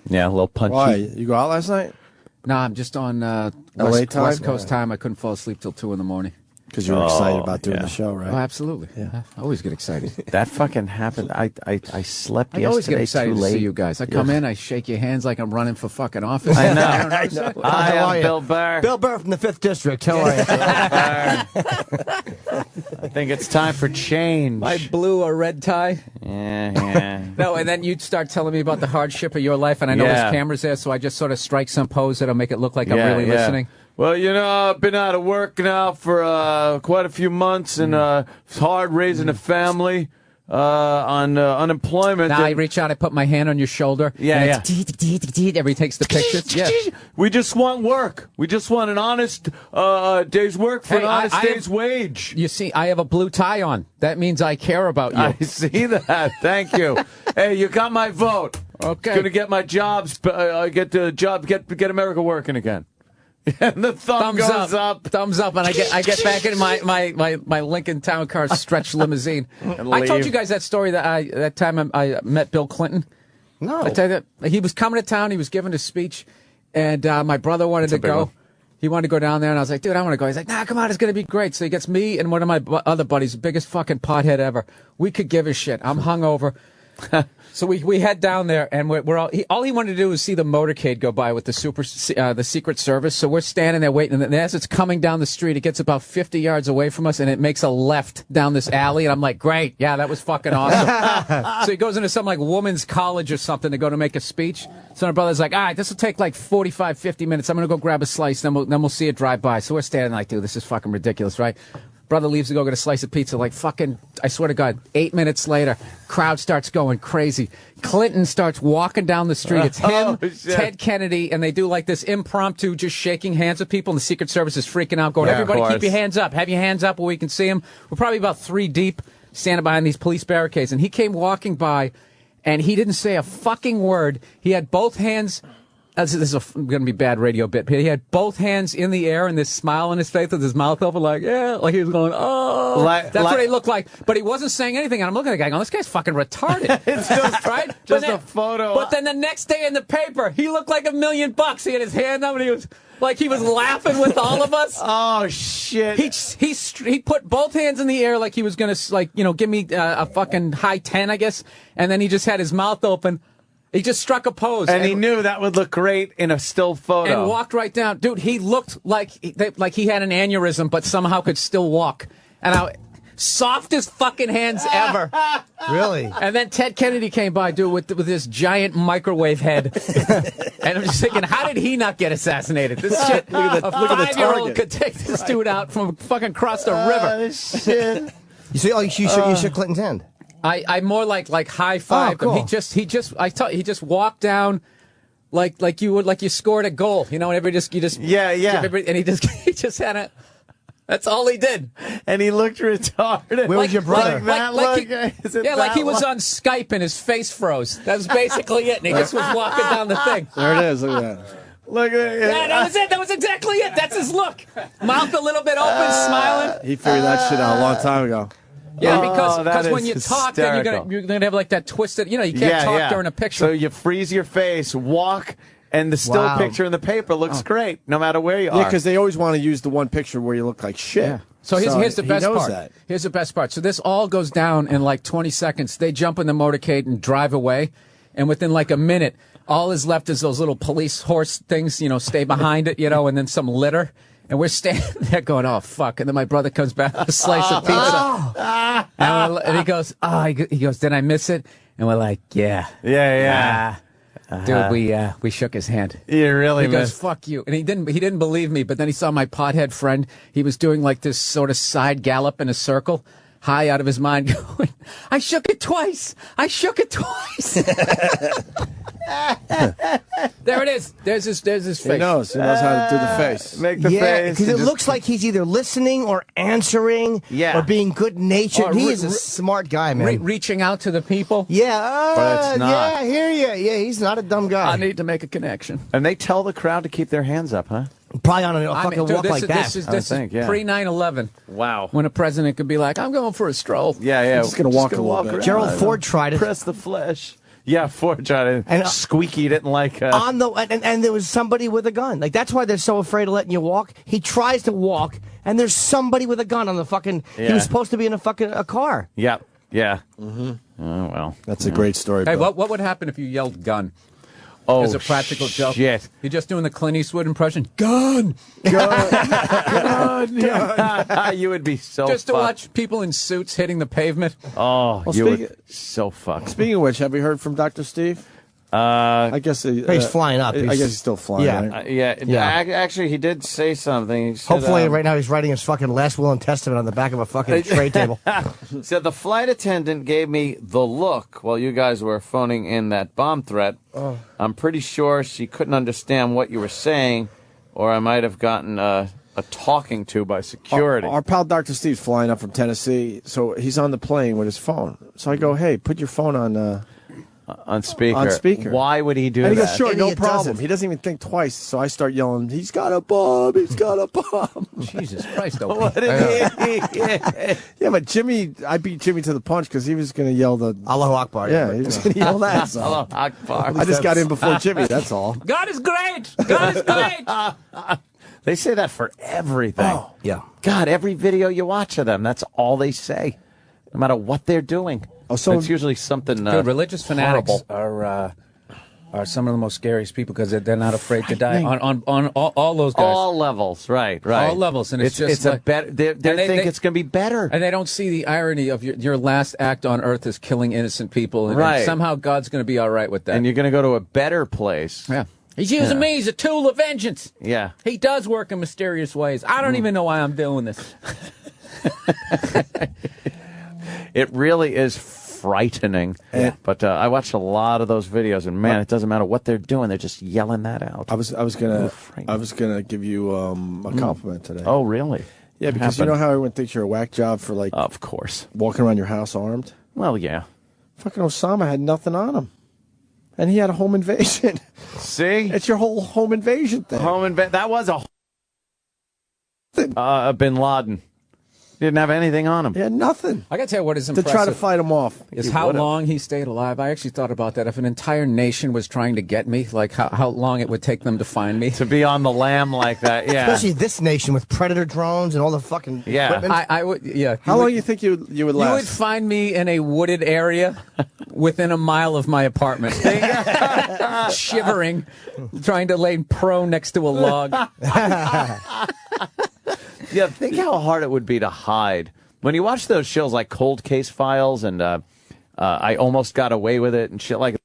Yeah, a little punchy. Why? You go out last night? No, I'm just on LA time? West Coast time. I couldn't fall asleep till 2 in the morning. Because you were excited about doing yeah. the show, right? Oh, absolutely. Yeah, I always get excited. That fucking happened. I slept I always get yesterday excited too to late. see you guys. I come in, I shake your hands like I'm running for fucking office. I know. I know. Hi, How are I'm you? Bill Burr. Bill Burr from the 5th District. How are you? I think it's time for change. My blue or red tie. Yeah. No, and then you'd start telling me about the hardship of your life, and I know Yeah. there's cameras there, so I just sort of strike some pose that'll make it look like I'm really listening. Well, I've been out of work now for quite a few months, and it's hard raising a family on unemployment. Now I reach out, I put my hand on your shoulder. Yeah, and it's everybody takes the pictures. Yeah. We just want work. We just want an honest day's work for an honest day's wage. You see, I have a blue tie on. That means I care about you. I see that. Thank you. Hey, you got my vote. Okay. Gonna get my jobs. Get the job. Get America working again. And the thumbs goes up. Thumbs up, and I get back in my Lincoln Town Car stretch limousine. I told you guys that story that time I met Bill Clinton. No. I tell you that he was coming to town. He was giving a speech, and my brother wanted to go. one. He wanted to go down there, and I was like, dude, I want to go. He's like, nah, come on, it's going to be great. So he gets me and one of my other buddies, the biggest fucking pothead ever. We could give a shit. I'm hungover. So we head down there, and we're all he wanted to do was see the motorcade go by with the Secret Service. So we're standing there waiting, and as it's coming down the street, it gets about 50 yards away from us, and it makes a left down this alley. And I'm like, great, yeah, that was fucking awesome. So he goes into some like woman's college or something to go to make a speech. So my brother's like, all right, this will take like 45, 50 minutes. I'm gonna go grab a slice, then we'll see it drive by. So we're standing like, dude, this is fucking ridiculous, right? Brother leaves to go get a slice of pizza. Like fucking, I swear to God, 8 minutes later, crowd starts going crazy. Clinton starts walking down the street. It's him, Ted Kennedy, and they do like this impromptu, just shaking hands with people. And the Secret Service is freaking out, going, Yeah, everybody of keep your course. hands up. Have your hands up where we can see them. We're probably about 3 deep. standing behind these police barricades, and he came walking by, and he didn't say a fucking word. He had both hands. This is going to be a bad radio bit. But he had both hands in the air and this smile on his face with his mouth open, like, yeah, like he was going, oh. That's what he looked like. But he wasn't saying anything. And I'm looking at the guy going, this guy's fucking retarded. It's just, right? Just a photo. But then the next day in the paper, he looked like $1 million. He had his hand up and he was like he was laughing with all of us. Oh, shit. He put both hands in the air like he was going to, like, give me a fucking high 10, I guess. And then he just had his mouth open. He just struck a pose. And he knew that would look great in a still photo. And walked right down. Dude, he looked like he had an aneurysm, but somehow could still walk. And softest fucking hands ever. Really? And then Ted Kennedy came by, dude, with this giant microwave head. And I'm just thinking, how did he not get assassinated? This shit, a 5-year-old could take this dude out from fucking across the river. Shit. You shook Clinton's hand. I more like high five him. Cool. He just walked down like you scored a goal. And everybody you just and he just had a. That's all he did. And he looked retarded. Where was your brother? Like he was on Skype and his face froze. That was basically it. And he just was walking down the thing. There it is. Look at that. Look at it. Yeah, that was it. That was exactly it. That's his look. Mouth a little bit open, smiling. He figured that shit out a long time ago. Yeah, because when you talk, then you're gonna have like that twisted. You can't talk during a picture. So you freeze your face, walk, and the still picture in the paper looks great, no matter where you are. Yeah, because they always want to use the one picture where you look like shit. Yeah. So here's the best part. That. Here's the best part. So this all goes down in like 20 seconds. They jump in the motorcade and drive away, and within like a minute, all is left is those little police horse things. Stay behind it. And then some litter. And we're standing there going, oh, fuck. And then my brother comes back with a slice of pizza. And he goes, he goes, did I miss it? And we're like, yeah. Yeah. Dude, we shook his hand. You really He goes, fuck you. And he didn't believe me, but then he saw my pothead friend. He was doing like this sort of side gallop in a circle, high out of his mind, going, I shook it twice. There it is. There's his face. He knows how to do the face. Make the face. Because it looks like he's either listening or answering or being good-natured. He is a smart guy, man. Reaching out to the people. Yeah. But it's not. Yeah, I hear you. Yeah, he's not a dumb guy. I need to make a connection. And they tell the crowd to keep their hands up, huh? Probably on a fucking walk like that. This is pre-9/11. Wow. When a president could be like, I'm going for a stroll. Yeah. I'm just going to walk a little bit. Gerald Ford tried it. Press the flesh. Yeah, Ford tried it. And Squeaky didn't like and there was somebody with a gun. Like, that's why they're so afraid of letting you walk. He tries to walk, and there's somebody with a gun on the fucking... Yeah. He was supposed to be in a car. Yep. Yeah. Mm-hmm. Oh, well. That's a great story. Hey, what would happen if you yelled gun? Oh, as a practical joke. Shit. You're just doing the Clint Eastwood impression. Gun! You would be so just to fucked. watch people in suits hitting the pavement. Oh, well, you would so fucked. Speaking of which, have you heard from Dr. Steve? I guess he's flying up. I guess he's still flying. Yeah, right? Actually, he did say something. He said, hopefully, right now he's writing his fucking last will and testament on the back of a fucking tray table. Said the flight attendant gave me the look while you guys were phoning in that bomb threat. Oh. I'm pretty sure she couldn't understand what you were saying, or I might have gotten a talking to by security. Our pal Dr. Steve's flying up from Tennessee, so he's on the plane with his phone. So I go, hey, put your phone on speaker. On speaker. Why would he do that? And he goes, sure, no problem. He doesn't even think twice. So I start yelling, he's got a bomb. He's got a bomb. Jesus Christ. Yeah, but Jimmy, I beat Jimmy to the punch because he was going to yell the... Allahu Akbar. Yeah, he was going to yell that. So. Allahu Akbar. I just got in before Jimmy, that's all. God is great. God is great. They say that for everything. Oh, yeah. God, every video you watch of them, that's all they say. No matter what they're doing. Oh, so it's usually something Dude, religious fanatics horrible. are some of the most scariest people because they're not afraid to die on all those guys. All levels, right. All levels, and it's just a better. They think it's going to be better, and they don't see the irony of your last act on earth is killing innocent people, and somehow God's going to be all right with that, and you're going to go to a better place. Yeah. He's using me as a tool of vengeance. Yeah. He does work in mysterious ways. I don't even know why I'm doing this. It really is frightening. Yeah. But I watched a lot of those videos, and man, it doesn't matter what they're doing; they're just yelling that out. I was gonna give you a compliment today. Oh, really? Yeah, because you know how everyone thinks you're a whack job for like, of course, walking around your house armed. Well, yeah. Fucking Osama had nothing on him, and he had a home invasion. See, it's your whole home invasion thing. That was a Bin Laden. Didn't have anything on him. He had nothing. I got to tell you what is impressive. To try to fight him off. Is how long he stayed alive. I actually thought about that. If an entire nation was trying to get me, like how long it would take them to find me. To be on the lam like that, yeah. Especially this nation with predator drones and all the fucking equipment. I would, yeah. How long do you think you would last? You would find me in a wooded area within a mile of my apartment. Shivering, trying to lay prone next to a log. Yeah, think how hard it would be to hide. When you watch those shows like Cold Case Files and I Almost Got Away with It and shit like that,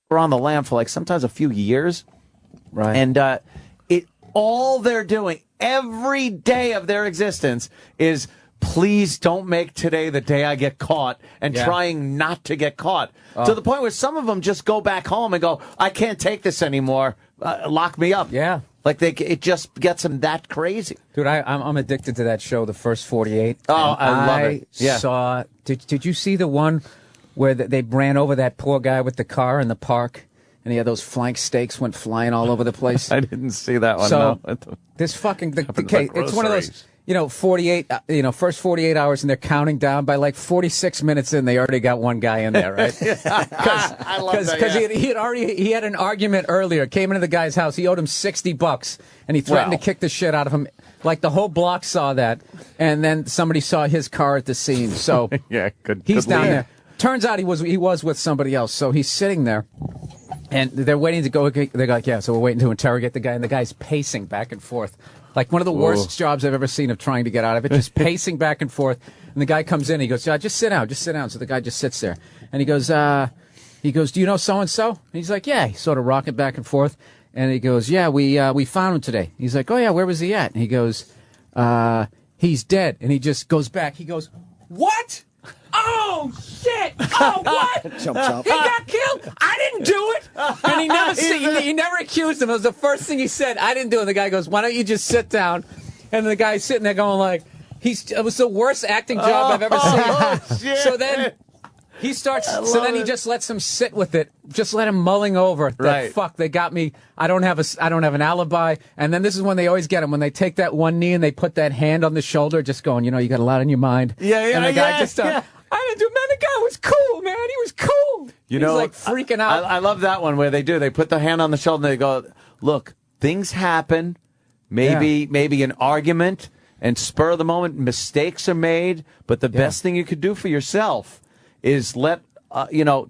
we're on the lam for like sometimes a few years. Right. And all they're doing every day of their existence is please don't make today the day I get caught and trying not to get caught. To the point where some of them just go back home and go, I can't take this anymore. Lock me up. Yeah. Like it just gets them that crazy. Dude, I'm addicted to that show, The First 48. Oh, I love it. Yeah. Did you see the one where they ran over that poor guy with the car in the park? And he had those flank steaks went flying all over the place. I didn't see that one. So no. this fucking it's one of those, 48, first 48 hours, and they're counting down. By like 46 minutes in, they already got one guy in there, right? I love that. Because he had an argument earlier. Came into the guy's house. He owed him $60, and he threatened to kick the shit out of him. Like the whole block saw that, and then somebody saw his car at the scene. So he's down there. Turns out he was with somebody else. So he's sitting there. And they're waiting to go. They're like, so we're waiting to interrogate the guy. And the guy's pacing back and forth. Like one of the worst jobs I've ever seen of trying to get out of it. Just pacing back and forth. And the guy comes in. He goes, just sit down. Just sit down. So the guy just sits there. And he goes, do you know so-and-so? And he's like, yeah. He's sort of rocking back and forth. And he goes, yeah, we found him today. He's like, oh, yeah, where was he at? And he goes, he's dead. And he just goes back. He goes, what? Oh, shit! Oh, what? Jumps up. He got killed? I didn't do it! And he never accused him. It was the first thing he said. I didn't do it. And the guy goes, why don't you just sit down? And the guy's sitting there going like, it was the worst acting job I've ever seen. Shit. So then he starts, then he just lets him sit with it. Just let him mulling over that, fuck, they got me. I don't have an alibi. And then this is when they always get him, when they take that one knee and they put that hand on the shoulder, just going, you got a lot on your mind. And the guy just I didn't do, man, the guy was cool, man. He was cool. He was like freaking out. I love that one where they put the hand on the shoulder and they go, look, things happen. Maybe an argument and spur of the moment, mistakes are made. But the best thing you could do for yourself is tell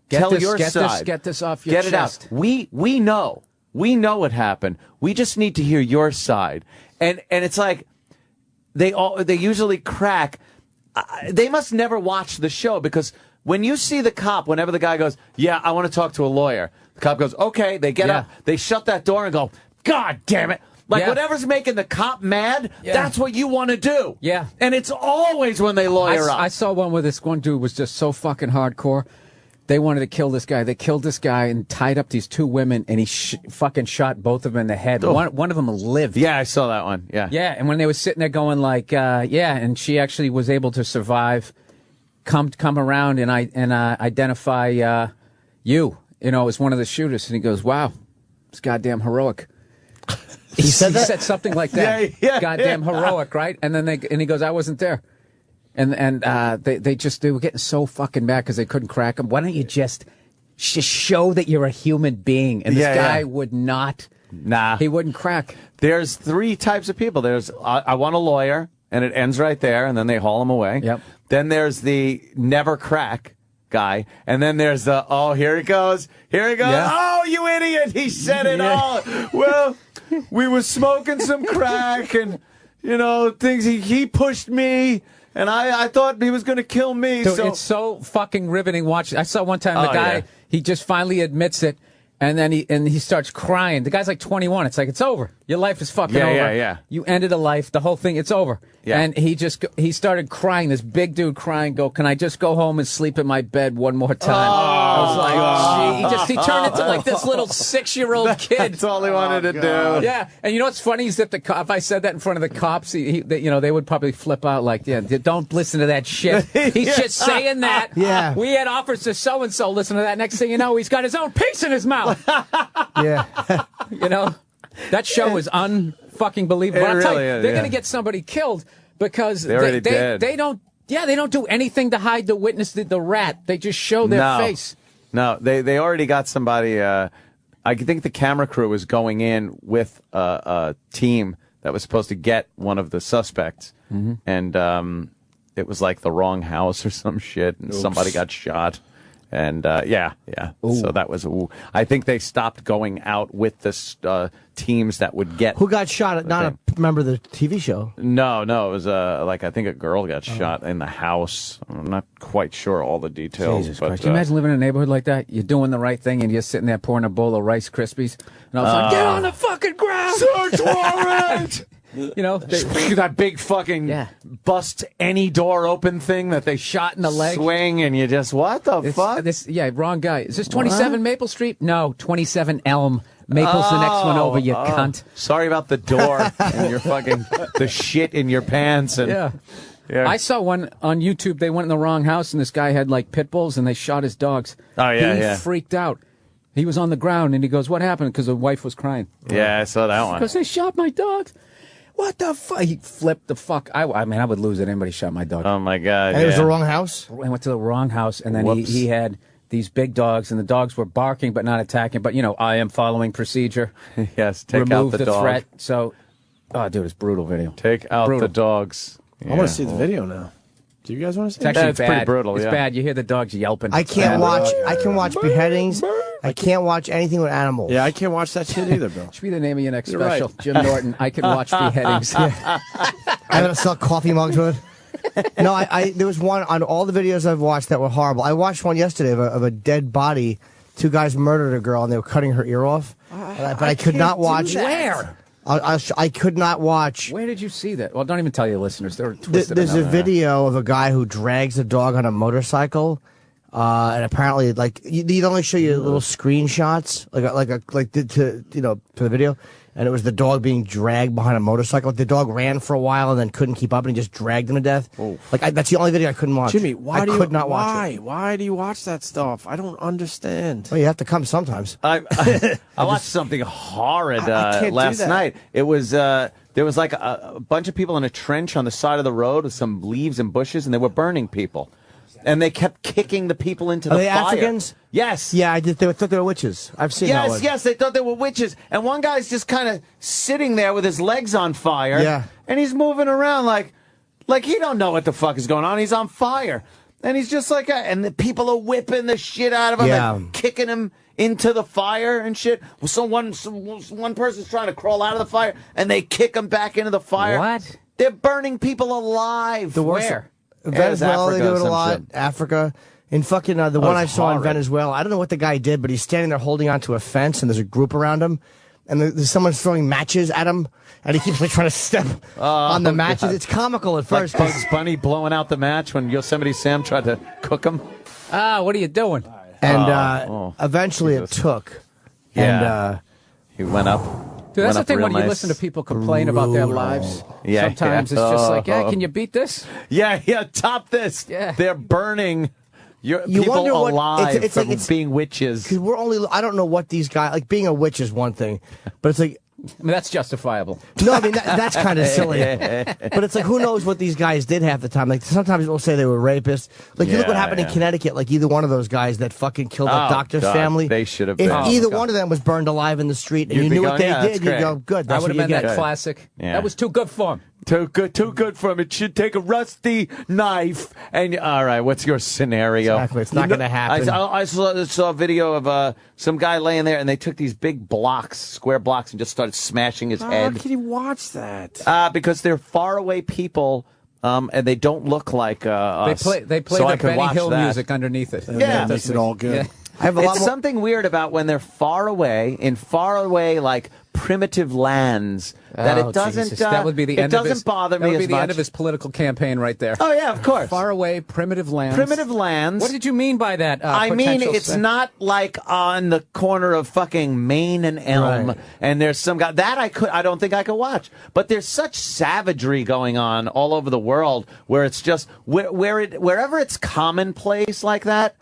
your side. Get this off your chest. Get it out. We know. We know what happened. We just need to hear your side. And it's like they usually crack. They must never watch the show because when you see the cop, whenever the guy goes, yeah, I want to talk to a lawyer, the cop goes, okay, they get up, they shut that door and go, God damn it. Like whatever's making the cop mad, that's what you want to do. Yeah. And it's always when they lawyer up. I saw one where this one dude was just so fucking hardcore. They wanted to kill this guy. They killed this guy and tied up these two women, and he fucking shot both of them in the head. Oh. One of them lived. Yeah, I saw that one. Yeah. Yeah, and when they were sitting there going like, and she actually was able to survive, come around and identify you as one of the shooters. And he goes, wow, it's goddamn heroic. He said something like that. Yeah, goddamn heroic, right? And then he goes, I wasn't there. And they were getting so fucking mad because they couldn't crack him. Why don't you just show that you're a human being? And this guy would not. Nah. He wouldn't crack. There's three types of people. There's I want a lawyer, and it ends right there, and then they haul him away. Yep. Then there's the never crack guy, and then there's the, here he goes. Yeah. Oh, you idiot. He said it all. Well, we were smoking some crack, and, things, he pushed me. And I thought he was going to kill me. Dude, it's so fucking riveting watching. I saw one time the guy, he just finally admits it. And then he starts crying. The guy's like 21. It's like, it's over. Your life is fucking over. Yeah. You ended a life. The whole thing, it's over. Yeah. And he started crying. This big dude crying. Can I just go home and sleep in my bed one more time? I was like, gee. He turned into like this little 6-year-old kid. That's all he wanted to do. Yeah. And you know what's funny is that if I said that in front of the cops, they would probably flip out like, yeah, don't listen to that shit. He's just saying that. Yeah. We had officer so-and-so listen to that. Next thing you know, he's got his own piece in his mouth. Yeah. You know, that show is unfucking believable. It I'll tell you, really is, they're yeah. going to get somebody killed because They already did. they don't do anything to hide the witness, the rat. They just show their face. No, they already got somebody. I think the camera crew was going in with a team that was supposed to get one of the suspects, and it was like the wrong house or some shit, and somebody got shot. And yeah. So that was. I think they stopped going out with the teams that would get. Who got shot? Not a member of the TV show. No, it was I think a girl got shot in the house. I'm not quite sure all the details. Jesus but, Christ! Can you imagine living in a neighborhood like that? You're doing the right thing, and you're sitting there pouring a bowl of Rice Krispies, and all of a sudden, get on the fucking ground! Search warrant! You know, you got big fucking bust any door open thing that they shot in the leg, swing, and you just what the fuck? Wrong guy. Is this 27 Maple Street? No, 27 Elm. Maple's the next one over, you cunt. Sorry about the door and your fucking the shit in your pants and yeah. I saw one on YouTube. They went in the wrong house, and this guy had like pit bulls, and they shot his dogs. Oh yeah, he freaked out. He was on the ground, and he goes, "What happened?" Because the wife was crying. Yeah, I saw that one. Because they shot my dogs. What the fuck? He flipped the fuck. I mean, I would lose it. Anybody shot my dog. Oh, my God. And it was the wrong house? I went to the wrong house, and then he had these big dogs, and the dogs were barking but not attacking. But, you know, I am following procedure. Yes, take Remove out the dog. threat. So, oh, dude, it's brutal video. Take out the dogs. I want to see the video now. Do you guys want to see It's actually it's bad. pretty brutal, It's yeah. bad. You hear the dogs yelping. I can't watch. I can watch beheadings. I can't watch anything with animals. Yeah, I can't watch that shit either, Bill. Should be the name of your next You're special. right. Jim Norton. I can watch beheadings. I gotta sell coffee mugs with it. No, there was one on all the videos I've watched that were horrible. I watched one yesterday of a dead body. 2 guys murdered a girl and they were cutting her ear off. But I could not watch. Where? I could not watch. Where did you see that? Well, don't even tell your listeners. They're twisted. There's a enough. video of a guy who drags a dog on a motorcycle, and apparently, like they'd only show you little screenshots, to the video, and it was the dog being dragged behind a motorcycle. The dog ran for a while and then couldn't keep up, and he just dragged him to death. That's the only video I couldn't watch. Jimmy, why do you watch it. Why do you watch that stuff? I don't understand. Well, you have to come sometimes. I watched something horrid I can't last do that. night. It was there was like a bunch of people in a trench on the side of the road with some leaves and bushes, and they were burning people. And they kept kicking the people into the Are they fire. Africans? Yes. Yeah, I thought they were witches. I've seen that one. Yes, they thought they were witches. And one guy's just kind of sitting there with his legs on fire. Yeah. And he's moving around like he don't know what the fuck is going on. He's on fire. And he's just like, and the people are whipping the shit out of him and kicking him into the fire and shit. Well, one person's trying to crawl out of the fire, and they kick him back into the fire. What? They're burning people alive. The worst- Where? Venezuela, they do it a some lot. shit. Africa. In fucking the one I it's saw in horrid. Venezuela, I don't know what the guy did, but he's standing there holding onto a fence, and there's a group around him, and there's someone throwing matches at him, and he keeps like trying to step on the matches. God. It's comical at Like first. Bugs Bunny blowing out the match when Yosemite Sam tried to cook him. What are you doing? And eventually it took. Yeah. And He went up. Dude, that's went the up thing real when you nice. listen to people complain about their lives. Yeah, Sometimes yeah. it's just like, yeah, can you beat this? Yeah, top this. Yeah. They're burning You people wonder what- alive it's from like being witches. because we're only, I don't know what these guys, like being a witch is one thing, but it's like, I mean, that's justifiable. no, I mean, that's kind of silly. But it's like, who knows what these guys did half the time. Like, sometimes we'll say they were rapists. Like, you look what Yeah, happened in yeah. Connecticut. Like, either one of those guys that fucking killed that Oh, doctor's God, family. they should have If been. either Oh, God. one of them was burned alive in the street and You'd you be knew what going, they yeah, that's did, you'd great. go, good. That That's would what have you been get. that classic. Yeah. That was too good for him. Too good for him. It should take a rusty knife. And all right, what's your scenario? Exactly. It's not going to happen. I saw a video of some guy laying there, and they took these big blocks, square blocks, and just started smashing his How head. can you watch that? Because they're faraway people, and they don't look like us. They play So I the could Benny watch Hill that. music underneath it. Yeah. That makes it all good. I have a lot It's more- something weird about when they're far away, in far away, like primitive lands, that Oh, it doesn't. Jesus. That would be the end It of his, doesn't bother that me would be as the much. end of his political campaign right there. Oh yeah, of course. Far away, primitive lands. Primitive lands. What did you mean by that? I mean, potential it's sin? not like on the corner of fucking Maine and Elm, Right. and there's some guy that I don't think I could watch. But there's such savagery going on all over the world where it's just wherever it's commonplace like that.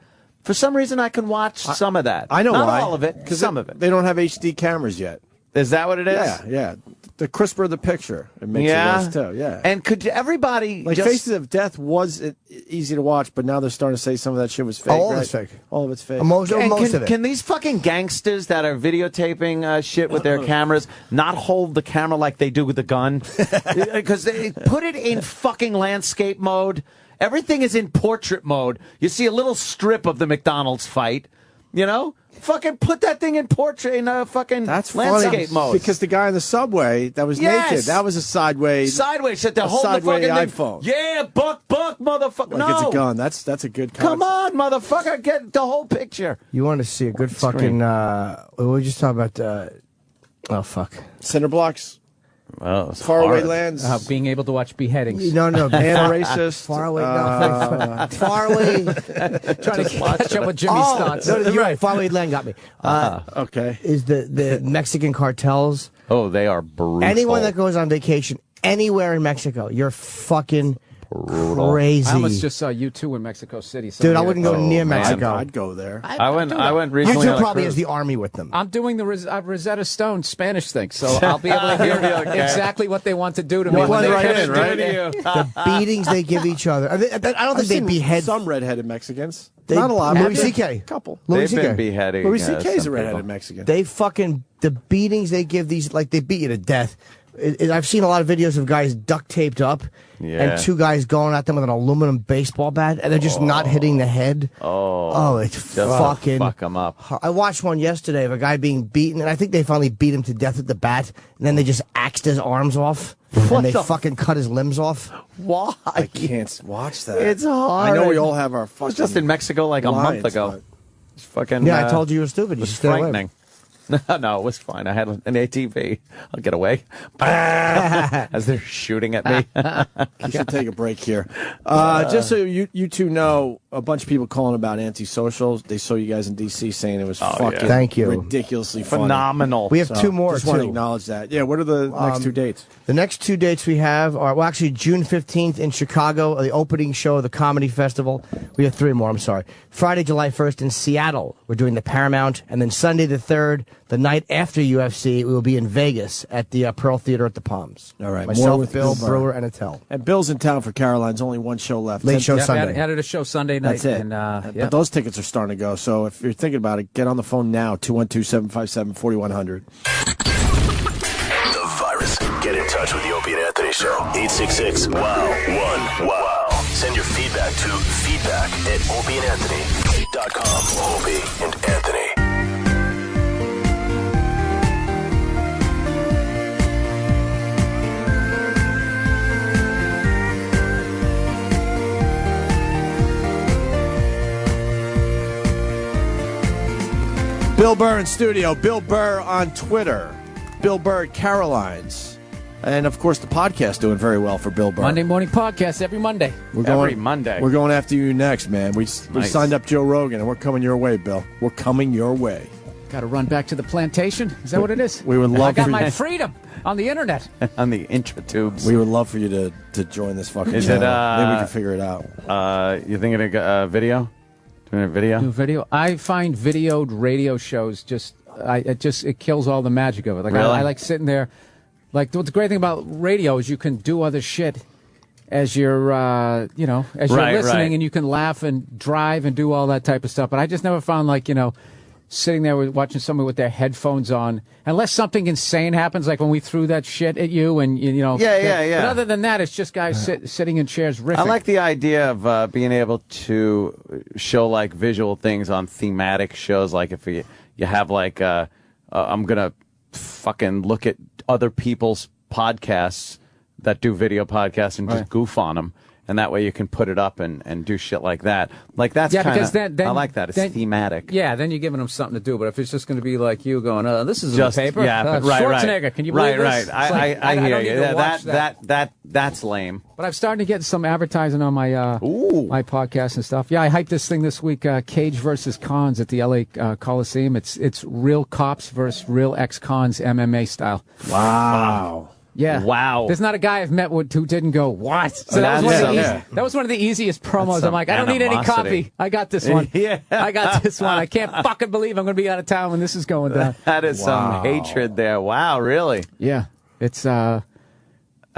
For some reason, I can watch some of that. I know Not why. all of it, some of it. They don't have HD cameras yet. Is that what it is? Yeah. The crisper the picture, it makes it worse too. Yeah. And could everybody Like just... Faces of Death was easy to watch, but now they're starting to say some of that shit was fake. All of right? it's fake. All of it's fake. Most And of it. Can these fucking gangsters that are videotaping shit with their cameras not hold the camera like they do with the gun? Because they put it in fucking landscape mode. Everything is in portrait mode. You see a little strip of the McDonald's fight, you know? Fucking put that thing in portrait in a fucking landscape mode. Because the guy in the subway that was naked, that was a sideways shit. They're holding the fucking iPhone. thing. Yeah, buck, motherfucker. Like no. it's a gun. That's a good concept. Come on, motherfucker. Get the whole picture. You want to see a good fucking? We were just talking about. Oh fuck. Cinder blocks. Well, it's faraway hard. lands. Being able to watch beheadings. No, Anti-racist. Far away. No, far away. Trying to catch up with Jimmy's thoughts. No, you're right. Far away land got me. Okay. Is the Mexican cartels? Oh, they are brutal. Anyone that goes on vacation anywhere in Mexico, you're fucking crazy. I almost just saw U2 in Mexico City. Dude, I wouldn't go near man. Mexico. I'd go there. I went recently. You on two a probably cruise. has the army with them. I'm doing the Rosetta Stone Spanish thing, so I'll be able to hear You'll be okay. exactly what they want to do to me. Well, when they right catch in, me. right? The beatings they give each other. I don't think I've they seen behead. some redheaded Mexicans. They- Not a lot. Louis but C.K. Couple. Louis They've been C.K. beheading. Louis C.K. is some a redheaded people. Mexican. They fucking the beatings they give these, like they beat you to death. I've seen a lot of videos of guys duct taped up, and two guys going at them with an aluminum baseball bat, and they're just not hitting the head. Oh, it's fucking fuck them up. I watched one yesterday of a guy being beaten, and I think they finally beat him to death with the bat, and then they just axed his arms off, and they fucking cut his limbs off. Why? I can't watch that. It's hard. I know we all have our I fucking. was just in Mexico like a month lines, ago. but- It's fucking. Yeah, I told you were stupid. You It was should stay away. frightening. No, it was fine. I had an ATV. I'll get away. As they're shooting at me. We should take a break here. Just so you two know, a bunch of people calling about antisocials. They saw you guys in D.C. saying it was fucking Thank you. ridiculously funny. Phenomenal. We have two more, Just want to too. acknowledge that. Yeah, what are the next two dates? The next two dates we have are, well, actually, June 15th in Chicago, the opening show of the Comedy Festival. We have three more, I'm sorry. Friday, July 1st in Seattle, we're doing the Paramount. And then Sunday the 3rd, the night after UFC, we will be in Vegas at the Pearl Theater at the Palms. All right. Myself, more with Bill Burr. Brewer, and Attell. And Bill's in town for Caroline's. Only one show left. Late show Yeah, Sunday. added a show Sunday night. That's it. And, But those tickets are starting to go. So if you're thinking about it, get on the phone now, 212-757-4100. The virus. Get in touch with the Opie and Anthony Show. 866-WOW-1-WOW. Send your feedback to feedback@opieandanthony.com. Opie and Anthony. Bill Burr in studio. Bill Burr on Twitter. Bill Burr at Caroline's. And, of course, the podcast doing very well for Bill Burr. Monday morning podcast every Monday. Every Monday. We're going after you next, man. We Nice. signed up Joe Rogan, and we're coming your way, Bill. We're coming your way. Got to run back to the plantation. Is that what it is? We would love I got for my you. freedom on the internet. On the intratubes. We would love for you to join this fucking Is channel. it, Maybe we can figure it out. You thinking of video? Doing a video? New video. I find videoed radio shows it kills all the magic of it. Like Really? I like sitting there. Like the great thing about radio is you can do other shit as you're as you're Right, listening, right. and you can laugh and drive and do all that type of stuff. But I just never found sitting there watching somebody with their headphones on, unless something insane happens, like when we threw that shit at you, and Yeah. But other than that, it's just guys sitting in chairs riffing. I like the idea of being able to show like visual things on thematic shows. Like if you have like I'm gonna fucking look at other people's podcasts that do video podcasts and just goof on them. and that way you can put it up and do shit like that. Like that's because then I like that. It's thematic. Yeah, then you're giving them something to do. But if it's just going to be like you going, this is Just in the paper. right, Schwarzenegger, can you believe this? Right. I hear you. Yeah, that's lame. But I'm starting to get some advertising on my my podcast and stuff. Yeah, I hyped this thing this week. Cage versus Cons at the LA Coliseum. It's real cops versus real ex-cons MMA style. Wow. Yeah. Wow. There's not a guy I've met who didn't go, what? So that was one of the easiest promos. I'm like, I don't need any copy. I got this one. Yeah. I got this one. I can't fucking believe I'm going to be out of town when this is going down. That is some hatred there. Wow, really? Yeah. It's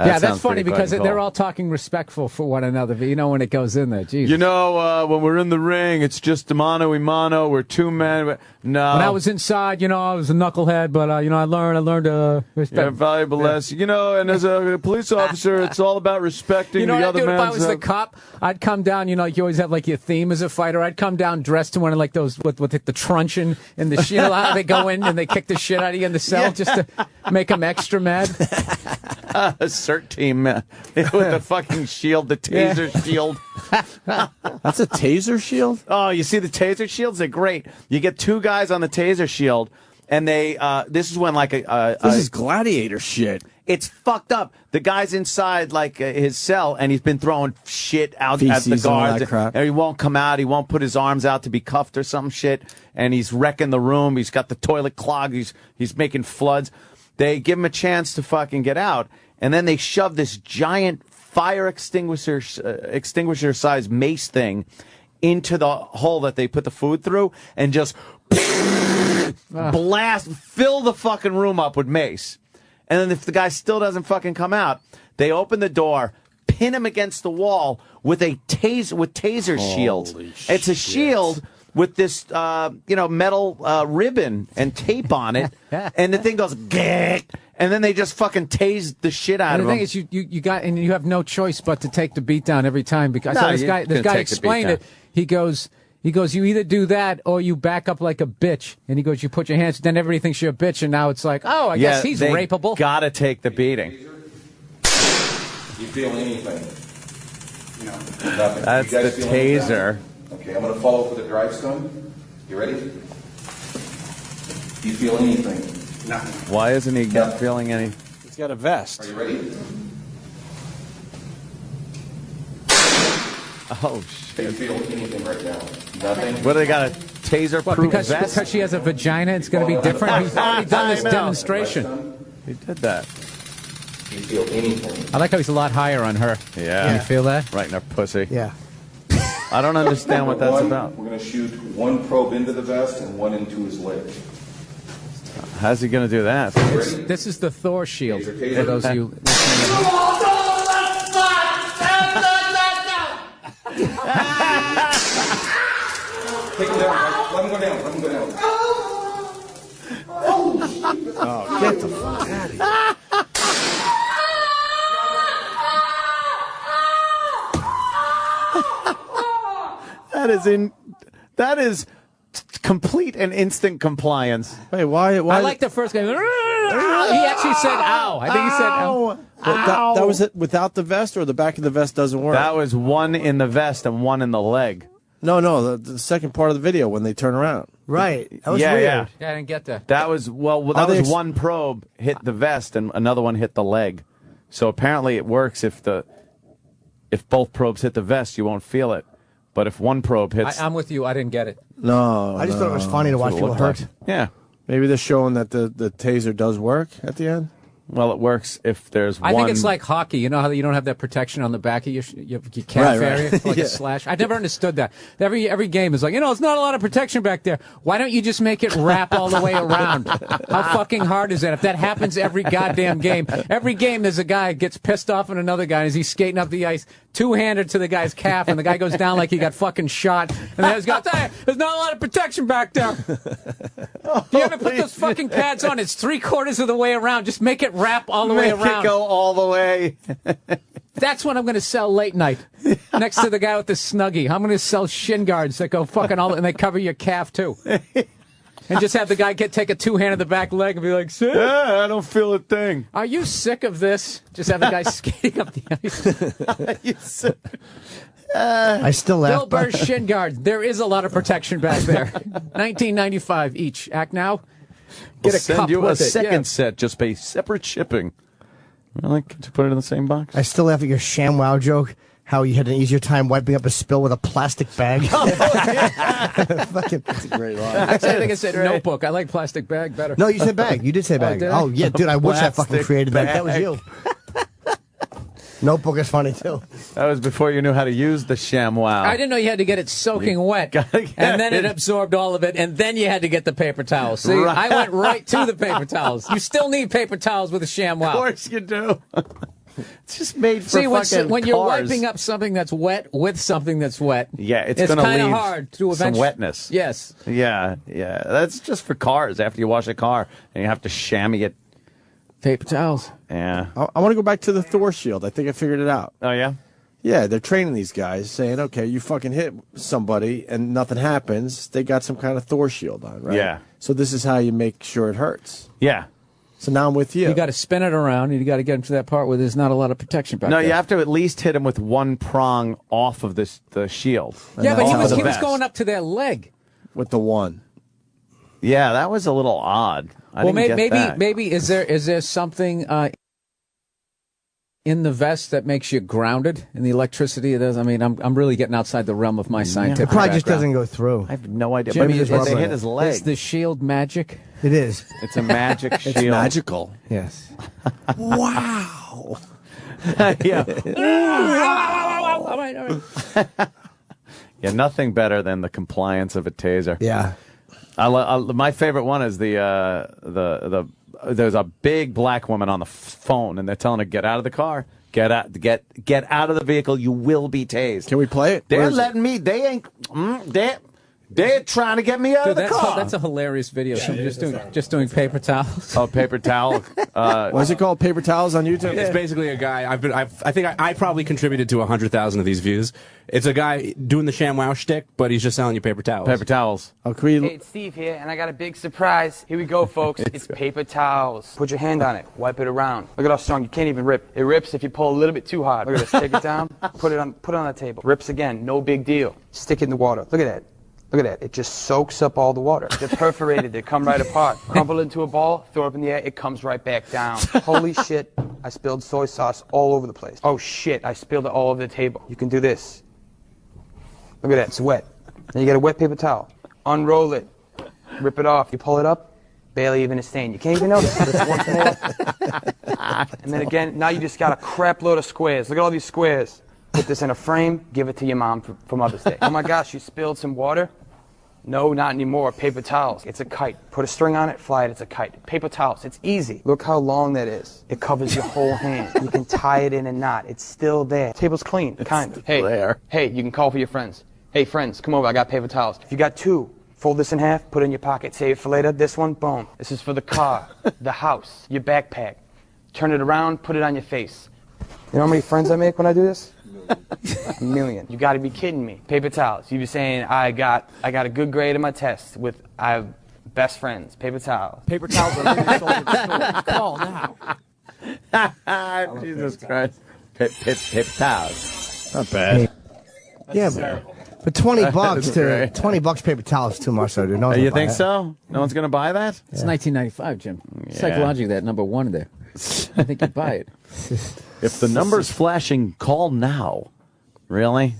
that's funny because they're all talking respectful for one another. But you know when it goes in there, Jesus. You know, when we're in the ring, it's just mano a mano. We're two men. No. When I was inside, I was a knucklehead, but I learned respect. Valuable lesson. And as a police officer, it's all about respecting the other man's. If I was the cop, I'd come down. You always have like your theme as a fighter. I'd come down dressed to one of like those with the truncheon and the shit. How they go in and they kick the shit out of you in the cell just to make them extra mad. A CERT team with the fucking shield, the taser shield. That's a taser shield? Oh, you see the taser shields? They're great. You get two guys on the taser shield, and they, this is when like this is gladiator shit. It's fucked up. The guy's inside like his cell, and he's been throwing shit out at the guards. And he won't come out. He won't put his arms out to be cuffed or some shit. And he's wrecking the room. He's got the toilet clogged. He's making floods. They give him a chance to fucking get out, and then they shove this giant fire extinguisher-sized mace thing into the hole that they put the food through, and just fill the fucking room up with mace. And then if the guy still doesn't fucking come out, they open the door, pin him against the wall with taser shields. It's a shield with this, metal ribbon and tape on it, and the thing goes, and then they just fucking tase the shit out of him. The thing is, you have no choice but to take the beat down every time because this guy explained it. He goes, you either do that or you back up like a bitch. And he goes, you put your hands, then everybody thinks you're a bitch, and now it's like, I guess he's rapeable. Gotta take the beating. You feel anything? Nothing. That's the taser. Okay, I'm going to follow up with a drive stun. You ready? Do you feel anything? Nothing. Why isn't he feeling any? He's got a vest. Are you ready? Oh, shit. Do you feel anything right now? Nothing? What, they got a taser-proof vest? Because she has a vagina, it's going to be different? He's already done this demonstration. He did that. Do you feel anything? I like how he's a lot higher on her. Yeah. You feel that? Right in her pussy. Yeah. I don't understand what that's about. We're going to shoot one probe into the vest and one into his leg. How's he going to do that? This is the Thor shield. For those of you Take him down. Let him go down. Let him go down. Oh, get the fuck out of here. That is complete and instant compliance. Wait, why? I like the first guy. He actually said ow. I think he said ow. That was it without the vest, or the back of the vest doesn't work? That was one in the vest and one in the leg. No, the second part of the video when they turn around. Right. That was weird. Yeah, I didn't get that. That was one probe hit the vest and another one hit the leg. So apparently it works if both probes hit the vest, you won't feel it. But if one probe hits... I'm with you. I didn't get it. No. I just thought it was funny to watch people hurt. Yeah. Maybe they're showing that the taser does work at the end? Well, it works if there's one... I think it's like hockey. You know how you don't have that protection on the back of your calf area? Like a slash? I never understood that. Every game is like, it's not a lot of protection back there. Why don't you just make it wrap all the way around? How fucking hard is that? If that happens every goddamn game there's a guy gets pissed off at another guy as he's skating up the ice, two-handed to the guy's calf, and the guy goes down like he got fucking shot. And the other guy's hey, there's not a lot of protection back there. You haven't put those fucking pads on. It's 3/4 of the way around. Just make it wrap all the way around. Make it go all the way. That's what I'm going to sell late night. Next to the guy with the Snuggie. I'm going to sell shin guards that go fucking and they cover your calf too. and just have the guy take a two-hand of the back leg and be like, "Sit." Yeah, I don't feel a thing. Are you sick of this? Just have the guy skating up the ice. I still laugh. Bill Burr's shin guard. There is a lot of protection back there. $19.95 each. Act now. Get We'll a send cup you a with it. second set. Just pay separate shipping. Really? Could you put it in the same box? I still laugh at your ShamWow joke. How you had an easier time wiping up a spill with a plastic bag. Fucking, That's a great line. Actually, I think I said notebook. I like plastic bag better. No, you said bag. You did say bag. did I? Oh, yeah, dude, I wish I fucking Plastic created that. That was bag. you. Notebook is funny, too. That was before you knew how to use the ShamWow. I didn't know you had to get it soaking wet, and then it absorbed all of it, and then you had to get the paper towels. See, Right. I went right to the paper towels. You still need paper towels with a ShamWow. Of course you do. It's just made for See, fucking when you're cars. wiping up something that's wet with something that's wet, Yeah, it's it's going to kind of leave hard to some eventually. wetness. Yes. Yeah. That's just for cars. After you wash a car, and you have to chamois it. Paper towels. Yeah. I want to go back to the Thor shield. I think I figured it out. Oh, yeah? Yeah, they're training these guys, saying, okay, you fucking hit somebody and nothing happens. They got some kind of Thor shield on, right? Yeah. So this is how you make sure it hurts. Yeah. So now I'm with you. You got to spin it around, and you got to get him to that part where there's not a lot of protection back No, there. you have to at least hit him with one prong off of the shield. Yeah, but he Off was, of the he was vest. going up to their leg. With the one. Yeah, that was a little odd. I Well, didn't get that. maybe is there something in the vest that makes you grounded in the electricity it does? I mean, I'm really getting outside the realm of my scientific It probably just background. doesn't go through. I have no idea. Jimmy, Maybe is they hit his leg. Is the shield magic? It is. It's a magic shield. It's magical. Yes. Wow. Yeah. All right. Yeah, nothing better than the compliance of a taser. Yeah. My favorite one is the there's a big black woman on the phone, and they're telling her, get out of the car. Get out of the vehicle. You will be tased. Can we play it? They're letting me. They ain't. They're trying to get me out of the car. That's a hilarious video. Just doing paper towels. Oh, paper towel. What's it called? Paper towels on YouTube? It's basically a guy. I think I probably contributed to 100,000 of these views. It's a guy doing the ShamWow shtick, but he's just selling you paper towels. Paper towels. Oh, can we... Hey, it's Steve here, and I got a big surprise. Here we go, folks. It's paper towels. Put your hand on it. Wipe it around. Look at how strong. You can't even rip. It rips if you pull a little bit too hard. Look at this. Take it down. Put it on the table. Rips again. No big deal. Stick it in the water. Look at that. Look at that. It just soaks up all the water. They're perforated. They come right apart. Crumple into a ball, throw it up in the air, it comes right back down. Holy shit, I spilled soy sauce all over the place. Oh shit, I spilled it all over the table. You can do this. Look at that, it's wet. Then you get a wet paper towel. Unroll it. Rip it off. You pull it up, barely even a stain. You can't even notice. Just once more. And then again, now you just got a crap load of squares. Look at all these squares. Put this in a frame, give it to your mom for Mother's Day. Oh my gosh, you spilled some water? No, not anymore. Paper towels. It's a kite. Put a string on it, fly it, it's a kite. Paper towels, it's easy. Look how long that is. It covers your whole hand. You can tie it in a knot. It's still there. Table's clean, kind of. Hey, you can call for your friends. Hey, friends, come over, I got paper towels. If you got two, fold this in half, put it in your pocket, save it for later. This one, boom. This is for the car, the house, your backpack. Turn it around, put it on your face. You know how many friends I make when I do this? A million. You got to be kidding me. Paper towels. You be saying I got a good grade in my test with I have best friends. Paper towels. Paper towels are being sold in the store. Call now. Jesus Christ. Paper towels. Not bad. Yeah, but $20 $20 paper towels too much, though, dude. No one's You gonna buy think that. so? No one's going to buy that? It's 1995, Jim. Yeah. Psychologically, that number one there. I think you'd buy it. If the number's flashing, call now. Really?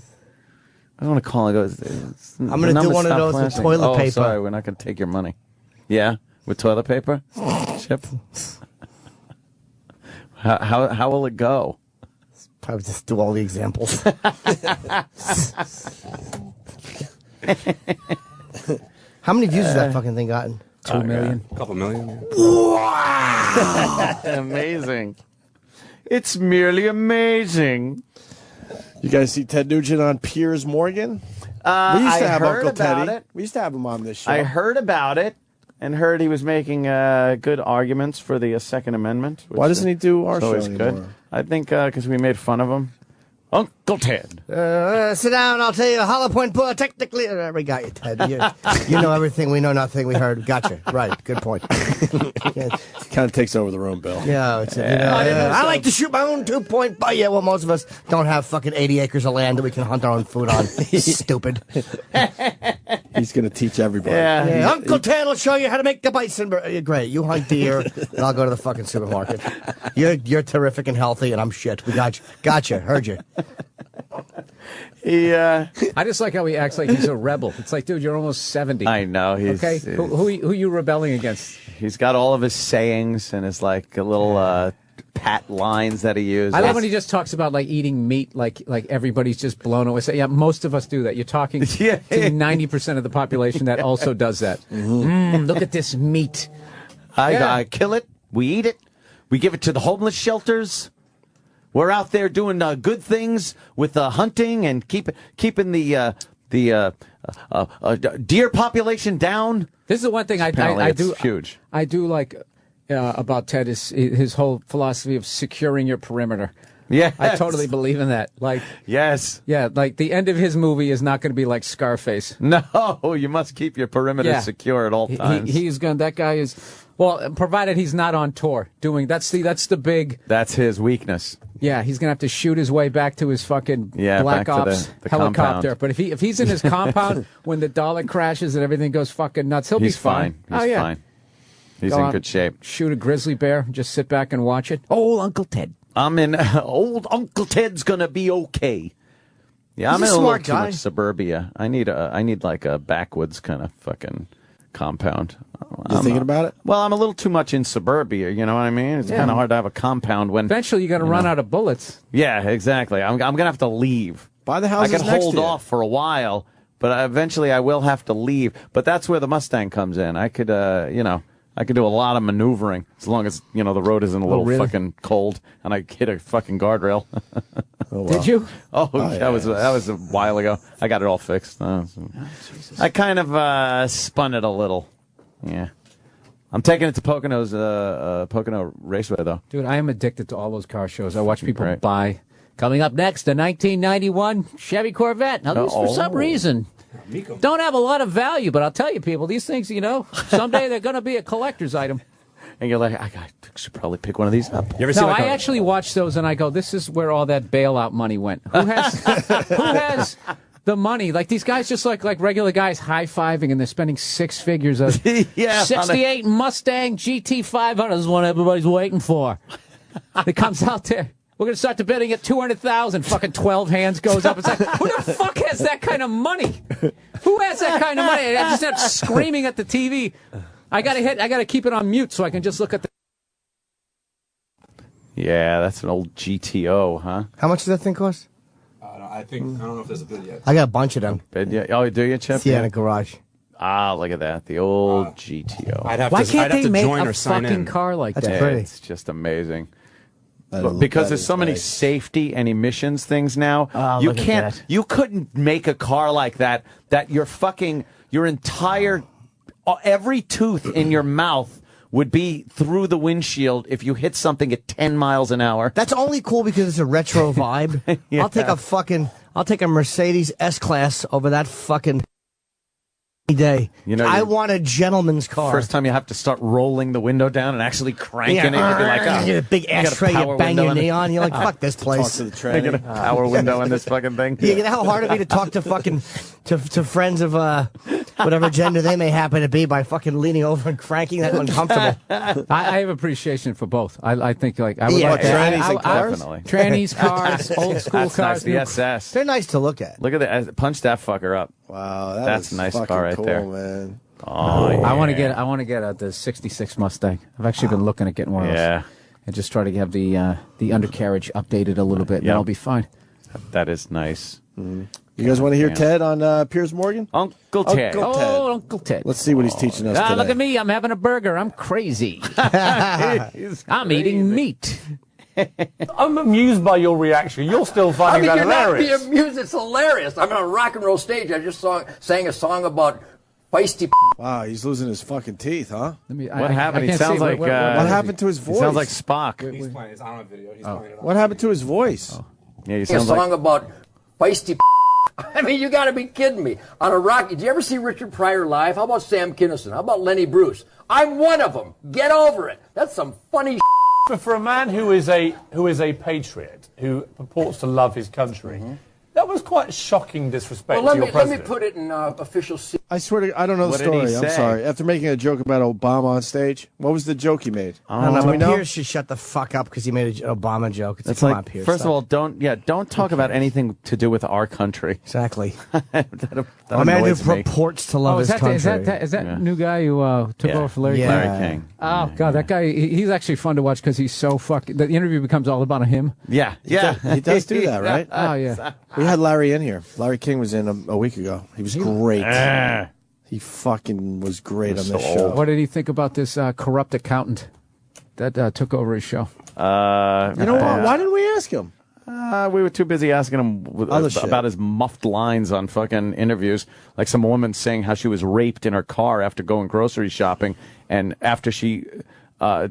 I don't want to call and go. I'm going to do one of those with toilet paper. Sorry, we're not going to take your money. Yeah? With toilet paper? Chip? How will it go? Probably just do all the examples. How many views has that fucking thing gotten? 2 million. A couple million. Wow! Amazing. It's merely amazing. You guys see Ted Nugent on Piers Morgan? We used to have Uncle Teddy. We used to have him on this show. I heard about it and heard he was making good arguments for the Second Amendment. Why doesn't he do our show always anymore? good. I think because we made fun of him Uncle Ted. Sit down, I'll tell you. Hollow Point Pool, technically. We got you, Ted. You know everything, we know nothing, we heard. Gotcha. Right, good point. Kind of takes over the room, Bill. Yeah, I like to shoot my own 2-point bow. Yeah, well, most of us don't have fucking 80 acres of land that we can hunt our own food on. Stupid. He's going to teach everybody. Yeah. Uncle Ted will show you how to make the bison. Great. You hunt deer, and I'll go to the fucking supermarket. You're terrific and healthy, and I'm shit. We got you. Gotcha. Heard you. I just like how he acts like he's a rebel. It's like, dude, you're almost 70. I know. He's, okay. Who are you rebelling against? He's got all of his sayings and his like little pat lines that he uses. I love when he just talks about like eating meat, like everybody's just blown away. So, yeah, most of us do that. You're talking to 90% of the population that also does that. Look at this meat. I kill it. We eat it. We give it to the homeless shelters. We're out there doing good things with hunting and keeping the deer population down. This is the one thing I do. Huge. I do like about Ted is his whole philosophy of securing your perimeter. Yeah, I totally believe in that. Like, yes, yeah, like the end of his movie is not going to be like Scarface. No, you must keep your perimeter secure at all times. He's going. That guy is. Well, provided he's not on tour doing that's the big. That's his weakness. Yeah, he's gonna have to shoot his way back to his fucking Black back Ops to the helicopter. compound. But if he's in his compound when the dollar crashes and everything goes fucking nuts, he'll be fine. He's fine. He's in good shape. Shoot a grizzly bear, just sit back and watch it. Oh, Uncle Ted. I'm in. Old Uncle Ted's gonna be okay. Yeah, I'm in a little too much suburbia. I need like a backwoods kind of fucking compound. You thinking about it? Well, I'm a little too much in suburbia. You know what I mean? It's kind of hard to have a compound when eventually you got to run out of bullets. Yeah, exactly. I'm gonna have to leave. Buy the houses I can next hold to you. off for a while, but eventually I will have to leave. But that's where the Mustang comes in. I could, I could do a lot of maneuvering as long as the road isn't a little fucking cold and I hit a fucking guardrail. Oh, Did you? That was a while ago. I got it all fixed. I kind of spun it a little. Yeah. I'm taking it to Pocono's Pocono Raceway though. Dude, I am addicted to all those car shows. I watch people buy. Coming up next, the 1991 Chevy Corvette. Now, these for some reason don't have a lot of value, but I'll tell you, people, these things, someday they're going to be a collector's item. And you're like, I should probably pick one of these up. I actually watch those and I go, this is where all that bailout money went. Who has the money? Like these guys just like regular guys high-fiving and they're spending six figures of 68 Mustang GT500 is what everybody's waiting for. It comes out there. We're going to start the bidding at $200,000. Fucking 12 hands goes up. It's like, who the fuck has that kind of money? Who has that kind of money? I just end up screaming at the TV. I got to keep it on mute so I can just look at the. Yeah, that's an old GTO, huh? How much does that thing cost? I don't know if there's a bid yet. I got a bunch of them. Bid yet? Oh, do you, Chip? Yeah, in a garage. Ah, look at that. The old GTO. Why can't they make a fucking car like that? That's pretty. It's just amazing. Because there's so many safety and emissions things now. You can't. You couldn't make a car like that your entire every tooth in your mouth would be through the windshield if you hit something at 10 miles an hour. That's only cool because it's a retro vibe. Yeah. I'll take a Mercedes S-Class over that fucking day. I want a gentleman's car. First time you have to start rolling the window down and actually cranking it. You'd be like, you get a big ashtray, you bang your knee on. You're like, fuck this place. Talk to the train. Get a power window in this fucking thing. Yeah, you know how hard it'd be to talk to fucking to friends of whatever gender they may happen to be by fucking leaning over and cranking that uncomfortable. I have appreciation for both. I think like I would like trannies and cars. Definitely. Trannies, cars, old school cars. Nice. The SS. They're nice to look at. Look at that. Punch that fucker up. Wow, that's a nice car right cool, there, man. Oh, yeah. I want to get the '66 Mustang. I've actually been looking at getting one of those. Yeah, and just try to have the undercarriage updated a little bit. And I'll be fine. That is nice. Mm-hmm. You guys want to hear Ted on Piers Morgan? Uncle Ted. Oh, Uncle Ted. Let's see what he's teaching us today. Look at me. I'm having a burger. I'm crazy. I'm eating meat. I'm amused by your reaction. You're still finding that hilarious. You're not being amused. It's hilarious. I'm on a rock and roll stage. I just sang a song about feisty. Wow, he's losing his fucking teeth, huh? What happened? He sounds like what happened to his voice? He sounds like Spock. He's playing. It's on a video. He's playing it. What happened to his voice? Yeah, you a sound song like... about feisty. I mean, you got to be kidding me. On a rock, did you ever see Richard Pryor live? How about Sam Kinison? How about Lenny Bruce? I'm one of them. Get over it. That's some funny. But for a man who is a patriot, who purports to love his country, that was quite shocking disrespect to your president. Let me put it in official. I swear to I don't know the story. I'm sorry. After making a joke about Obama on stage, what was the joke he made? I don't know. But Piers should shut the fuck up because he made an Obama joke. It's like, come on, Piers. first of all, don't talk about anything to do with our country. Exactly. that a man who purports to love his country. Is that new guy who took over for Larry King? Larry King. Oh, God, that guy, he's actually fun to watch because he's so fucking... The interview becomes all about him. Yeah. He does do that, right? Oh, yeah. We had Larry in here. Larry King was in a week ago. He was great. He fucking was great on this show. What did he think about this corrupt accountant that took over his show? You know what? Why didn't we ask him? We were too busy asking him about his muffed lines on fucking interviews. Like some woman saying how she was raped in her car after going grocery shopping. And after she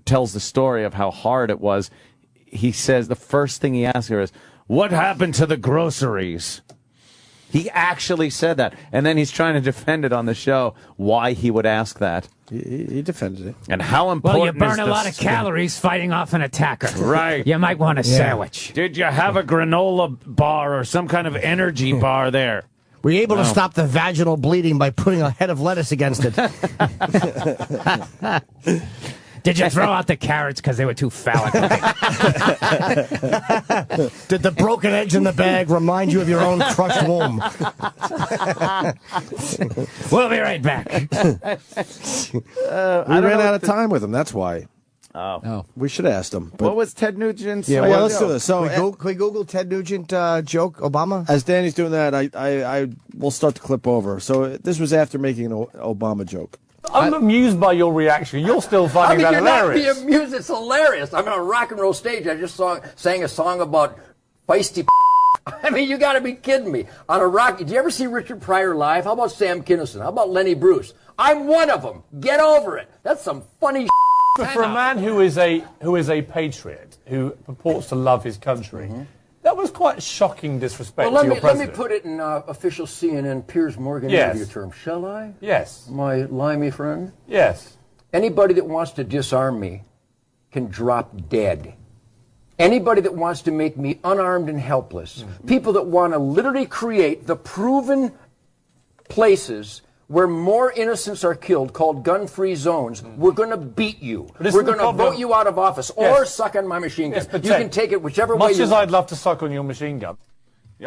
tells the story of how hard it was, he says the first thing he asks her is, "What happened to the groceries?" He actually said that. And then he's trying to defend it on the show, why he would ask that. He defended it. And how important Well, you burn a lot of calories fighting off an attacker. Right. You might want a sandwich. Did you have a granola bar or some kind of energy bar there? Were you able to stop the vaginal bleeding by putting a head of lettuce against it? Did you throw out the carrots because they were too phallic looking? Did the broken eggs in the bag remind you of your own crushed womb? We'll be right back. We ran out of time with him. That's why. Oh. We should have asked him. What was Ted Nugent's? Yeah, let's do this. So, can we Google Ted Nugent joke Obama? As Danny's doing that, I will start the clip over. So this was after making an Obama joke. I'm amused by your reaction. You're still finding that hilarious. You're not being amused. It's hilarious. I'm on a rock and roll stage. I just sang a song about feisty. I mean, you got to be kidding me. On a rock, did you ever see Richard Pryor live? How about Sam Kinison? How about Lenny Bruce? I'm one of them. Get over it. That's some funny. But for a man who is a patriot, who purports to love his country, that was quite shocking disrespect to your president. Let me put it in official CNN Piers Morgan interview terms, shall I? Yes. My limey friend? Yes. Anybody that wants to disarm me can drop dead. Anybody that wants to make me unarmed and helpless, people that want to literally create the proven places where more innocents are killed, called gun-free zones, we're going to beat you. We're going to vote you out of office or suck on my machine gun. You can take it whichever way you want. Much as I'd love to suck on your machine gun.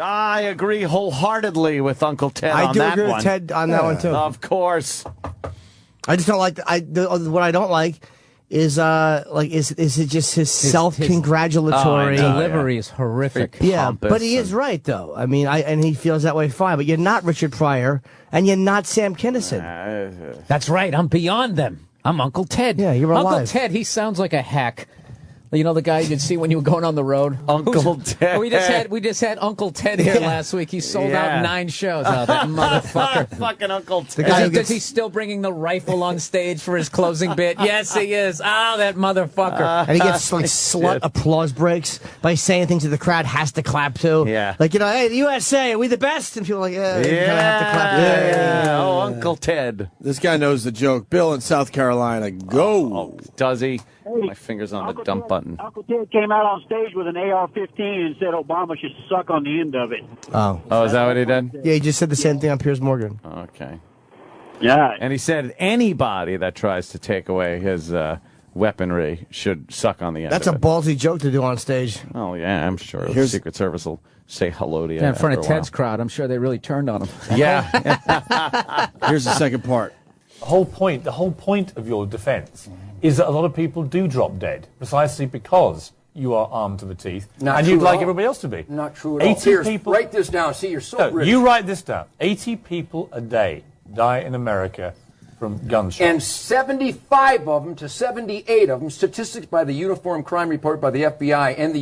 I agree wholeheartedly with Uncle Ted on that one. I do agree with Ted on that one, too. Of course. I just don't like... what I don't like is it just his self-congratulatory... delivery is horrific. Yeah, but he is right, though. I mean, and he feels that way fine. But you're not Richard Pryor, and you're not Sam Kinison. That's right. I'm beyond them. I'm Uncle Ted. Yeah, you're alive. Uncle Ted, he sounds like a hack. You know the guy you'd see when you were going on the road? Uncle Ted. We just had Uncle Ted here last week. He sold out 9 shows. Oh, that motherfucker. Fucking Uncle Ted. Is he still bringing the rifle on stage for his closing bit? Yes, he is. Oh, that motherfucker. And he gets like slut applause breaks by saying things that the crowd has to clap to. Yeah. Like, hey, the USA, are we the best? And people are like, you're gonna have to clap. Yeah. Oh, Uncle Ted. This guy knows the joke. Bill in South Carolina, go. Oh, does he? My finger's on the dump button. Uncle Ted came out on stage with an AR-15 and said Obama should suck on the end of it. Oh, is that what he did? Yeah, he just said the same thing on Piers Morgan. Okay. Yeah. And he said anybody that tries to take away his weaponry should suck on the end That's of a it. ballsy joke to do on stage. Oh, yeah, I'm sure the Secret Service will say hello to you. Yeah, in front of after a Ted's crowd, I'm sure they really turned on him. Yeah. Here's the second part. The whole point of your defense is that a lot of people do drop dead precisely because you are armed to the teeth, and you'd like everybody else to be. Not true at all. 80 people. Write this down. See, you're so rich. You write this down. 80 people a day die in America from gunshots. And 75 of them to 78 of them, statistics by the Uniform Crime Report by the FBI and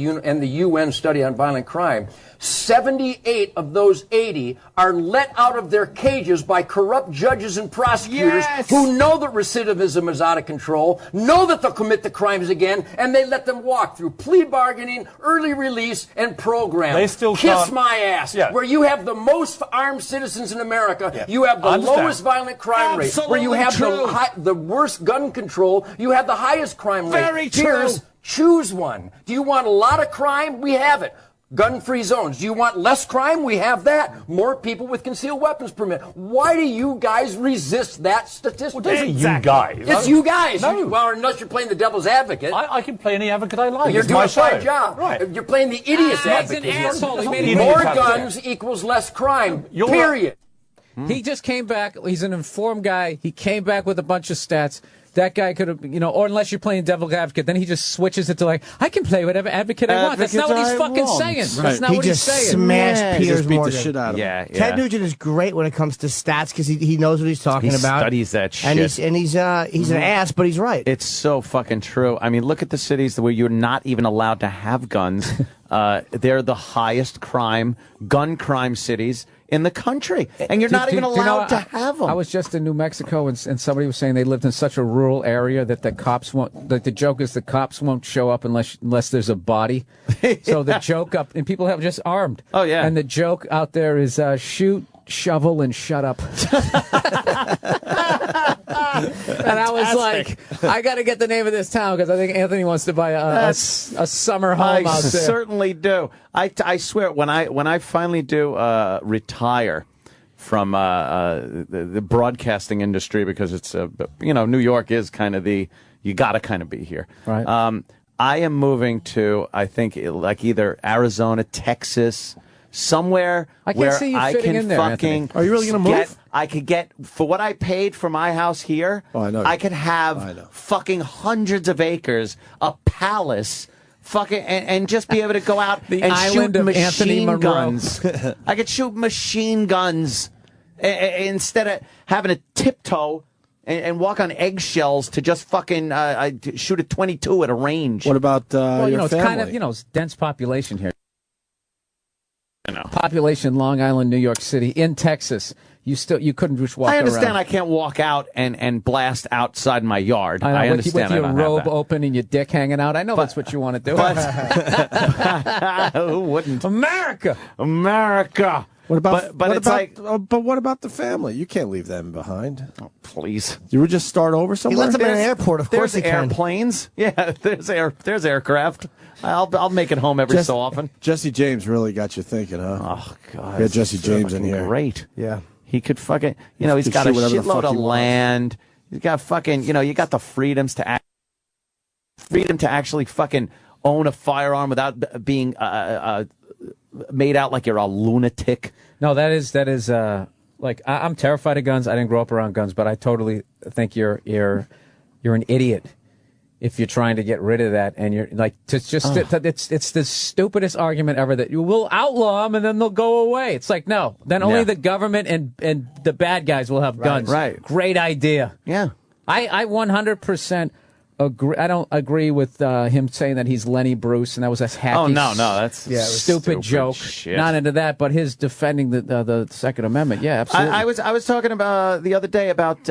the UN Study on Violent Crime, 78 of those 80 are let out of their cages by corrupt judges and prosecutors who know that recidivism is out of control, know that they'll commit the crimes again, and they let them walk through plea bargaining, early release, and programs. They still Kiss can't- my ass. Yeah. Where you have the most armed citizens in America, you have the lowest violent crime rate. Where you have the worst gun control, you have the highest crime rate. Very true. Here's, choose one. Do you want a lot of crime? We have it. Gun-free zones. Do you want less crime? We have that. More people with concealed weapons permit. Why do you guys resist that statistic? Well, you guys. It's you guys. No. Well, unless you're playing the devil's advocate. I can play any advocate I like. You're It's doing my a fine show. job. Right. You're playing the idiot's advocate. He's an asshole. He made it More easy. guns equals less crime. Period. He just came back. He's an informed guy. He came back with a bunch of stats. That guy could have, or unless you're playing devil's advocate, then he just switches it to like, I can play whatever advocate I want. That's not what he's fucking saying. That's not he what just he's saying. smashed He Piers just beat Morgan. the shit out of him. Yeah, Ted Nugent is great when it comes to stats because he knows what he's talking He about. studies that shit. And he's an ass, but he's right. It's so fucking true. I mean, look at the cities where you're not even allowed to have guns. They're the highest gun crime cities in the country, and you're not even allowed to have them. I was just in New Mexico, and somebody was saying they lived in such a rural area that the cops won't. The joke is the cops won't show up unless there's a body. So the joke up, and people have just armed. Oh yeah. And the joke out there is shoot, shovel, and shut up. And I was like, I got to get the name of this town because I think Anthony wants to buy a summer home out there. I certainly do. I swear, when I finally do retire from the broadcasting industry, because it's New York is kind of you got to kind of be here. Right. I am moving to, I think, like either Arizona, Texas, somewhere I can't where see you I fitting can in there, fucking. Anthony. Are you really going to move? I could get, for what I paid for my house here, I could have fucking hundreds of acres, a palace, fucking, and just be able to go out The and island shoot of Anthony machine Monroe. guns. I could shoot machine guns instead of having to tiptoe and walk on eggshells to just fucking shoot a 22 at a range. What about your it's family? kind of it's dense population here. Population, Long Island, New York City, in Texas. You couldn't just walk around. I understand I can't walk out and blast outside my yard. I understand. With your I don't robe have that. open and your dick hanging out. I know that's what you want to do. Who wouldn't? America. What about? But it's like. But what about the family? You can't leave them behind. Oh, please. You would just start over somewhere. He lets them in an airport. Of course, There's he can. airplanes. Yeah, there's aircraft. I'll make it home every so often. Jesse James really got you thinking, huh? Oh God. Yeah, Jesse James in here. Great. Yeah. He could fucking. He's got a shitload of land. He's got fucking. You got the freedoms to actually fucking own a firearm without being made out like you're a lunatic. No, that is like I'm terrified of guns. I didn't grow up around guns, but I totally think you're an idiot if you're trying to get rid of that, and you're like, it's the stupidest argument ever that you will outlaw them and then they'll go away. It's like, no, then only the government and the bad guys will have guns. Right. Great idea. Yeah. I 100% agree. I don't agree with him saying that he's Lenny Bruce and that was a hacky. Oh no, that's stupid joke. Shit. Not into that, but his defending the Second Amendment. Yeah, absolutely. I was talking about the other day about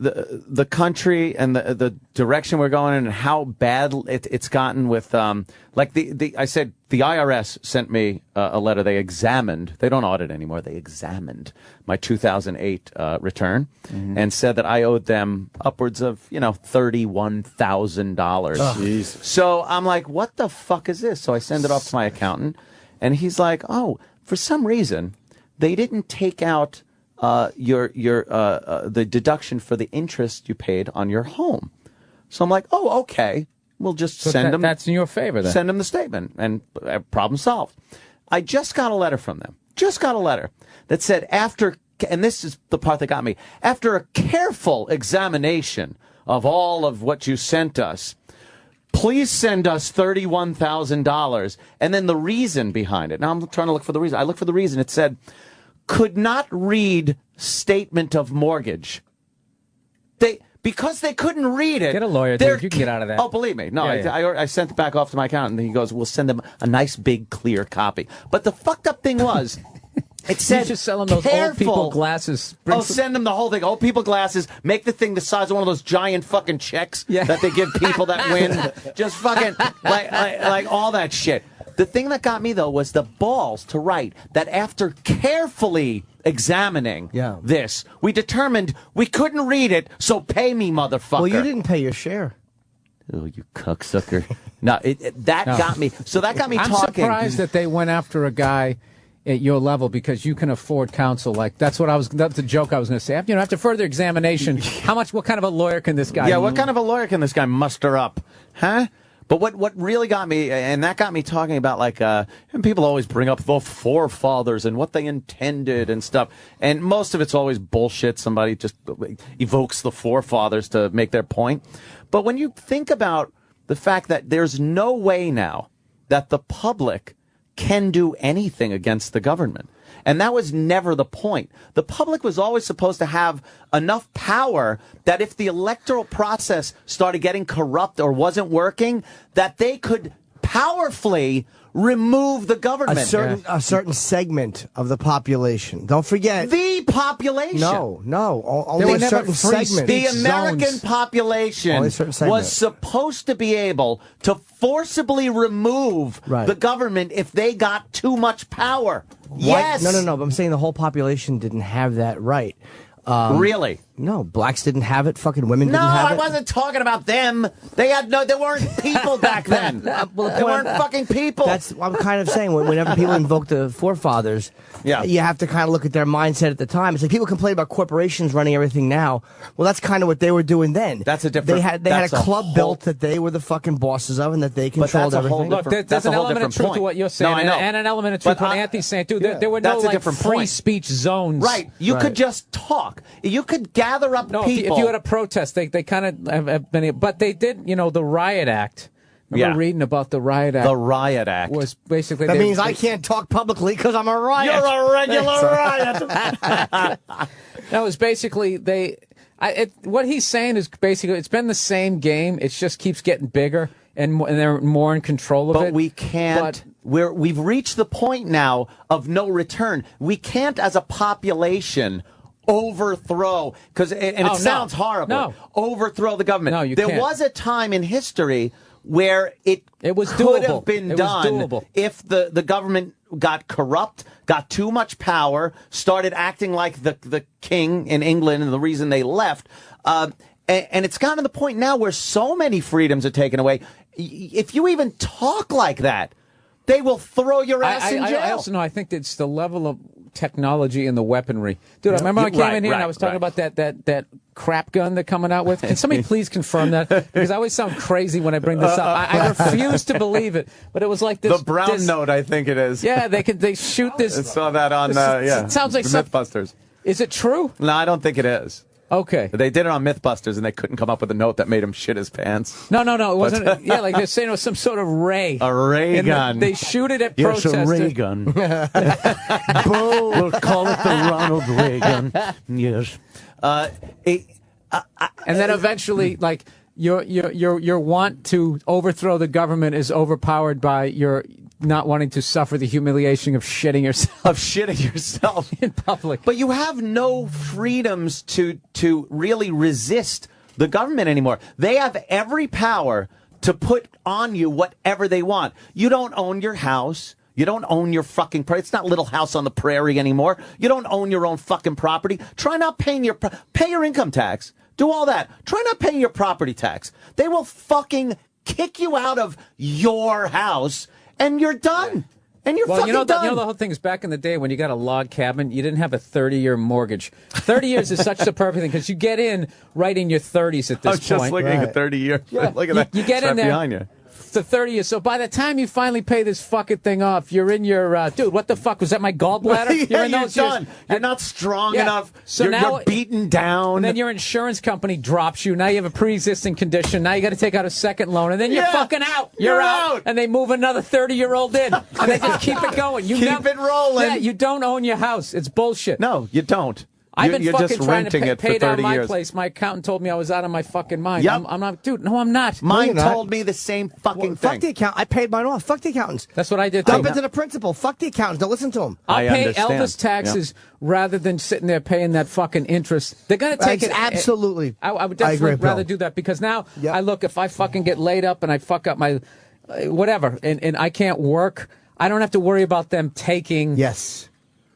the country and the direction we're going in and how bad it's gotten with like I said the IRS sent me a letter. They examined. They don't audit anymore. They examined my 2008 return and said that I owed them upwards of $31,000. So I'm like, what the fuck is this? So I send it off to my accountant, and he's like, oh, for some reason they didn't take out the deduction for the interest you paid on your home. So I'm like, oh, okay. We'll just send them. That's in your favor then. Send them the statement and problem solved. I just got a letter from them. Just got a letter that said and this is the part that got me, after a careful examination of all of what you sent us, please send us $31,000. And then the reason behind it. Now I'm trying to look for the reason. I looked for the reason. It said, could not read statement of mortgage. because they couldn't read it. Get a lawyer, dude. You can get out of that. Oh, believe me. No, Yeah, I sent it back off to my accountant, and he goes, we'll send them a nice, big, clear copy. But the fucked up thing was, it said, you should sell them those old people glasses. Send them the whole thing. Old people glasses. Make the thing the size of one of those giant fucking checks that they give people that win. Just fucking, like all that shit. The thing that got me, though, was the balls to write that after carefully examining this, we determined we couldn't read it, so pay me, motherfucker. Well, you didn't pay your share. Oh, you cucksucker. No, that got me. So that got me I'm talking. I'm surprised that they went after a guy at your level because you can afford counsel. Like, that's the joke I was going to say. After further examination, what kind of a lawyer can this guy what kind of a lawyer can this guy muster up? Huh? But what really got me, and that got me talking about, and people always bring up the forefathers and what they intended and stuff. And most of it's always bullshit. Somebody just evokes the forefathers to make their point. But when you think about the fact that there's no way now that the public can do anything against the government. And that was never the point. The public was always supposed to have enough power that if the electoral process started getting corrupt or wasn't working, that they could powerfully remove the government. A certain segment of the population. Don't forget. The population. No. Only a certain segment. The American population was supposed to be able to forcibly remove the government if they got too much power. Yes. No. But I'm saying the whole population didn't have that right. Really? No, blacks didn't have it. Fucking women didn't have it. No, I wasn't talking about them. They weren't people back then. They weren't fucking people. That's what I'm kind of saying. Whenever people invoke the forefathers, you have to kind of look at their mindset at the time. It's like people complain about corporations running everything now. Well, that's kind of what they were doing then. That's a different. They had a club built that they were the fucking bosses of, and that they controlled everything. Look, there's an element of truth to what you're saying, and an element of truth to what Anthony's saying too. There were no free speech zones. Right. You could just talk. You could gather up people. If you had a protest, they kind of have been, but they did, the Riot Act. Remember reading about the Riot Act? The Riot Act was basically that means I can't talk publicly because I'm a riot. You're a regular riot. That was basically what he's saying is basically it's been the same game. It just keeps getting bigger and they're more in control of it. But we can't. We've reached the point now of no return. We can't, as a population, overthrow it sounds horrible. Overthrow the government. No, you can't. There was a time in history where it was could doable. have been done if the government got corrupt, got too much power, started acting like the king in England and the reason they left. And it's gotten to the point now where so many freedoms are taken away. If you even talk like that, they will throw your ass in jail. I also know, I think it's the level of technology and the weaponry. Dude, I remember when I came in here and I was talking about that crap gun they're coming out with. Can somebody please confirm that? Because I always sound crazy when I bring this up. I refuse to believe it. But it was like this. The brown note, I think it is. Yeah, they shoot this. I saw that on, it sounds like Mythbusters. Is it true? No, I don't think it is. Okay. They did it on Mythbusters, and they couldn't come up with a note that made him shit his pants. No, it wasn't. Like they're saying it was some sort of ray. A ray gun. They shoot it at protesters. Yes, a ray gun. We'll call it the Ronald Reagan. Yes. And then eventually, like, your want to overthrow the government is overpowered by your not wanting to suffer the humiliation of shitting yourself. In public. But you have no freedoms to really resist the government anymore. They have every power to put on you whatever they want. You don't own your house. You don't own your fucking property. It's not Little House on the Prairie anymore. You don't own your own fucking property. Try not paying pay your income tax. Do all that. Try not paying your property tax. They will fucking kick you out of your house. And you're done. And you're fucking done. You know the whole thing is back in the day when you got a log cabin, you didn't have a 30-year mortgage. 30 years is such the perfect thing because you get in right in your 30s at this point. I was just looking at 30 years. Yeah. Look at that. You get in there behind you. to 30 years. So by the time you finally pay this fucking thing off, you're in your dude. What the fuck was that? My gallbladder? You're done. You're not strong enough. So you're beaten down. And then your insurance company drops you. Now you have a pre-existing condition. Now you got to take out a second loan, and then you're fucking out. You're out. And they move another 30-year-old in, and they just keep it going. You keep it rolling. Yeah, you don't own your house. It's bullshit. No, you don't. I've been You're fucking just trying to renting it for pay down 30 my years. place. My accountant told me I was out of my fucking mind. Yep. I'm not, dude. No, I'm not. Mine not. told me the same fucking Fuck thing. the account. I paid mine off. Fuck the accountants. That's what I did. Dump too. it to the principal. Fuck the accountants. Don't listen to them. I'll pay understand. Elvis taxes rather than sitting there paying that fucking interest. They're going to take it. Absolutely. I would I definitely agree, rather Bill. do that because now I look, if I fucking get laid up and I fuck up my whatever and I can't work, I don't have to worry about them taking. Yes.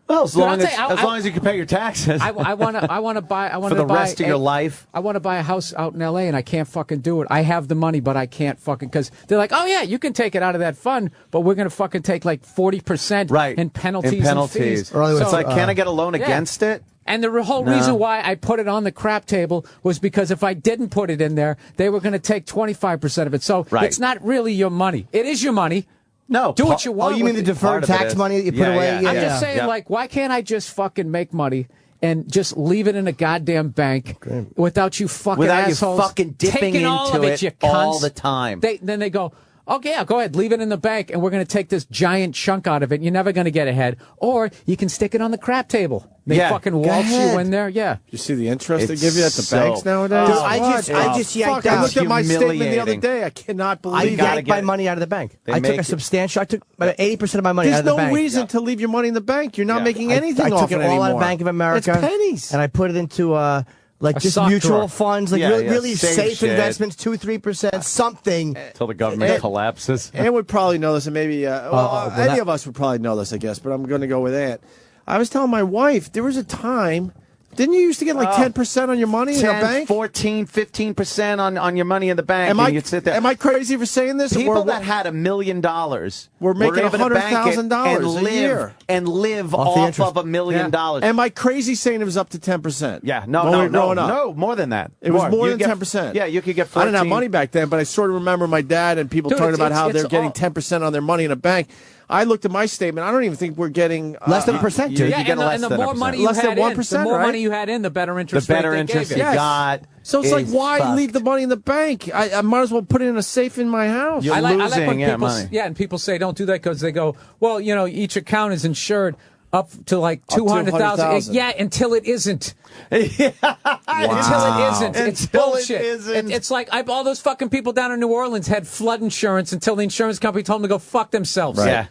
Well, as Dude, long I'll tell you, as you can pay your taxes. I want to buy. I want for the rest of your life. I want to buy a house out in L.A. and I can't fucking do it. I have the money, but I can't fucking because they're like, oh yeah, you can take it out of that fund, but we're gonna fucking take like 40% in penalties. And fees. It's like, can I get a loan against it? And the whole reason why I put it on the crap table was because if I didn't put it in there, they were going to take 25% of it. So it's not really your money. It is your money. No. Do what you want. Oh, you mean the deferred tax money that you put away? I'm just saying, like, why can't I just fucking make money and just leave it in a goddamn bank without you fucking Without assholes you fucking dipping taking all into of it, you it all cunts. the time. Then they go, okay, yeah, go ahead, leave it in the bank, and we're going to take this giant chunk out of it. And you're never going to get ahead, or you can stick it on the crap table. They fucking waltz you in there. Yeah. You see the interest they It's give you at the so- banks nowadays? Dude, I just yanked out. I looked at my statement the other humiliating. day. I cannot I believe yanked my money out of the bank. I took a substantial. I took about 80% of my money out There's of the no bank. reason to leave your money in the bank. You're not making I anything took off it it all anymore. out of Bank of America. It's pennies. And I put it into like A just sock mutual drawer. funds, like Yeah, really safe safe shit. investments, 2-3%, something. Until the government collapses. Ann would probably know this, and maybe well, any that- of us would probably know this, I guess. But I'm going to go with Aunt. I was telling my wife there was a time. Didn't you used to get like 10% on your money in a 10, bank? 14, 15% on your money in the bank. Am and I you'd sit there. am I crazy for saying this? People Or that had $1 million were making able to bank it $100,000 and a live year. and live Off the off interest. of $1 million. Am I crazy saying it was up to 10%? Yeah, When we were growing up? no, more than that. It was more You than get- 10%. Yeah, you could get 14. I didn't have money back then, but I sort of remember my dad and people Dude, talking about how it's they're getting all- 10% on their money in a bank. I looked at my statement. I don't even think we're getting Less than a percent, dude. Yeah, you get and the less than more 1%. money you Less than had in, 1%, the more right? money you had in, the better interest The better rate they interest gave you you. got. So it's like, is why fucked. leave the money in the bank? I might as well put it in a safe in my house. You're I like losing, when yeah, people, money. and people say don't do that because they go, well, you know, each account is insured up to like to 200,000. 100,000. Yeah, until it isn't. Until it isn't. It's Until it bullshit. isn't. It's like all those fucking people down in New Orleans had flood insurance until the insurance company told them to go fuck themselves. Yeah.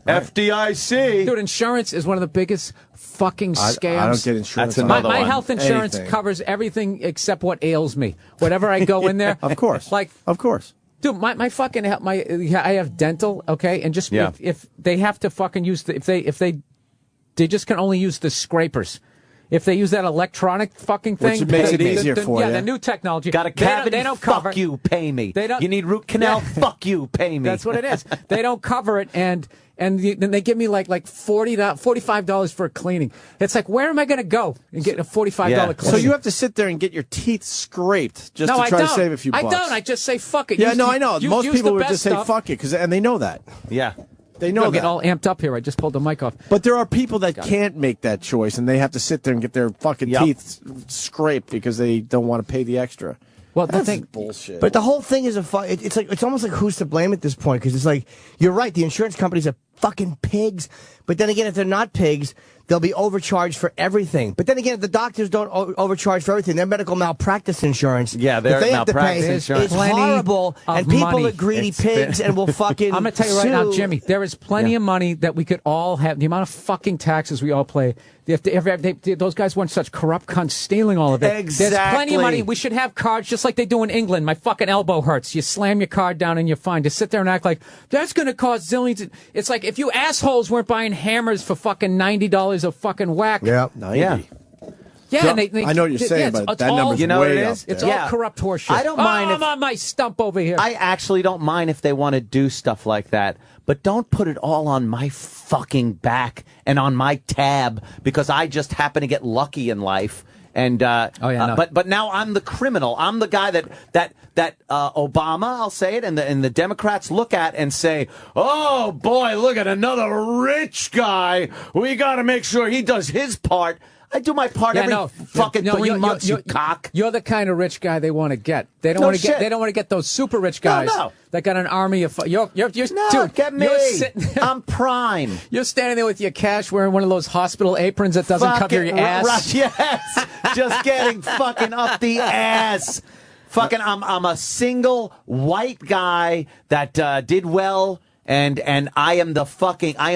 FDIC. Dude, insurance is one of the biggest fucking scams. I don't get insurance. That's on another My one. health insurance Anything. covers everything except what ails me. Whatever I go in there, Of course. like Of course. dude, my fucking I have dental, okay, and just Yeah. if they have to fucking use if they just can only use the scrapers. If they use that electronic fucking thing, Which makes it easier for yeah, you. the new technology. Got a cavity? They don't fuck cover. you, pay me. They don't- You need root canal? Yeah. Fuck you, pay me. That's what it is. They don't cover it, and then they give me like $45 for a cleaning. It's like, where am I going to go and get a $45 Yeah. cleaning? So you have to sit there and get your teeth scraped just no, to I try don't. to save a few bucks. I don't. I just say fuck it. Yeah, Use no, the- I know. use- Most use people the would best just say stuff. fuck it, and they know that. Yeah. They know I'm getting that. all amped up here. I just pulled the mic off. But there are people that can't make that choice, and they have to sit there and get their fucking Yep. teeth scraped because they don't want to pay the extra. Well, the That's thing, bullshit. But the whole thing is it's like it's almost like who's to blame at this point because it's like you're right. The insurance companies are fucking pigs. But then again, if they're not pigs, they'll be overcharged for everything. But then again, if the doctors don't overcharge for everything, their medical malpractice insurance. Yeah, that they have to malpractice pay insurance. is Plenty horrible, of and people money. are greedy It's pigs been- and will fucking. I'm going to tell you right now, sue. Jimmy, there is plenty of money that we could all have. The amount of fucking taxes we all pay. Those guys weren't such corrupt cunts stealing all of it. Exactly. There's plenty of money. We should have cards just like they do in England. My fucking elbow hurts. You slam your card down and you're fine. To sit there and act like that's going to cost zillions. It's like if you assholes weren't buying hammers for fucking $90 a fucking whack. Yeah. 90. Yeah. Yeah, So, and they I know what you're saying, it's but that all- number's You know what way it up is? It's there. all Yeah. corrupt horseshit. I don't mind I'm if- on my stump over here. I actually don't mind if they want to do stuff like that, but don't put it all on my fucking back and on my tab because I just happen to get lucky in life. And Oh, yeah, no. but now I'm the criminal. I'm the guy that Obama, I'll say it, and the Democrats look at and say, "Oh boy, look at another rich guy. We got to make sure he does his part." I do my part every fucking 3 months, you cock. You're the kind of rich guy they want to get. They don't want to get. They don't want to get those super rich guys that got an army of. You're dude, get me. I'm prime. You're standing there with your cash, wearing one of those hospital aprons that doesn't cover your ass. Right, yes, just getting fucking up the ass. Fucking, I'm a single white guy that did well. And I am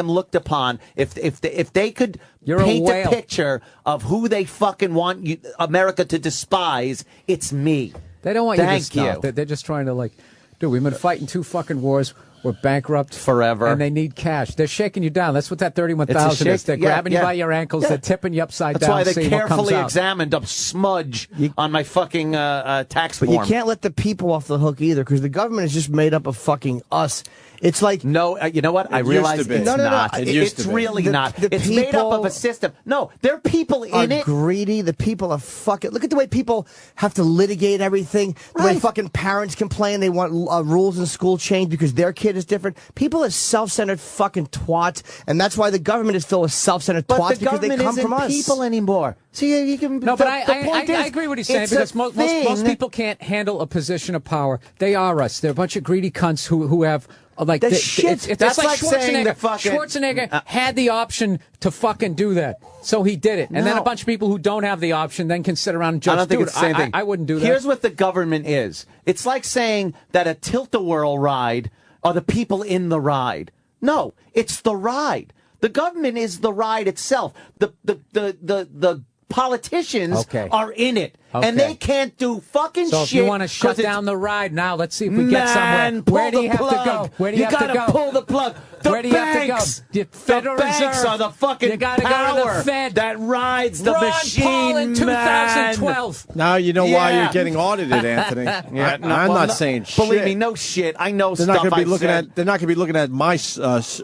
looked upon. If they could paint a picture of who they fucking want America to despise, it's me. They don't want you to stop. They're just trying to dude, we've been fighting 2 fucking wars. We're bankrupt forever, and they need cash. They're shaking you down. That's what that 31,000 is. They're grabbing you by your ankles. They're tipping you upside down. That's why they carefully examined a smudge on my fucking tax form. But you can't let the people off the hook either, because the government is just made up of fucking us. It's like you know what? I realize it's not. It's really not. It's made up of a system. No, there are people in it. Greedy. The people are fucking. Look at the way people have to litigate everything. The way fucking parents complain they want rules in school changed because their kid is different. People are self-centered fucking twats, and that's why the government is filled with self-centered twats because they come from us. People anymore. See, you can. No, but I agree with what he's saying, because most people can't handle a position of power. They are us. They're a bunch of greedy cunts who have. Like shit. It's like Schwarzenegger. Schwarzenegger had the option to fucking do that, so he did it. And then a bunch of people who don't have the option then can sit around and judge. I don't think it's the same thing. I wouldn't do that. Here's what the government is. It's like saying that a tilt-a-whirl ride are the people in the ride. No, it's the ride. The government is the ride itself. The politicians are in it. And they can't do fucking shit. So if you want to shut down the ride now, let's see if we get somewhere. Where do you have to go? Where do you have to go? You gotta pull the plug. Where do you have to go? The banks are the fucking power that rides the machine, Paul in 2012. Now you know why you're getting audited, Anthony. I'm not saying shit. Believe me, no shit. I know they're stuff not gonna be I've looking said. at. They're not going to be looking at my.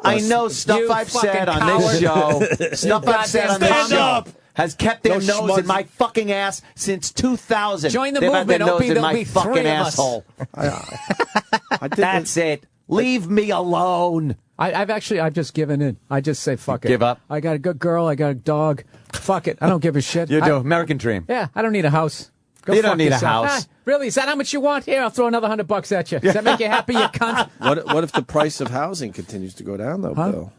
I know stuff I've said on this show. Stuff I've said on this show has kept their nose in my fucking ass since 2000. Join the They've movement, had their nose Opie. in There'll my be fucking 3 of us. asshole. That's it. Leave me alone. I've just given in. I just say fuck it. Give up? I got a good girl. I got a dog. Fuck it. I don't give a shit. You do. American dream. Yeah, I don't need a house. You don't need a house. Really? Is that how much you want? Here, I'll throw another $100 at you. Does that make you happy, you cunt? What if the price of housing continues to go down, though, Bill?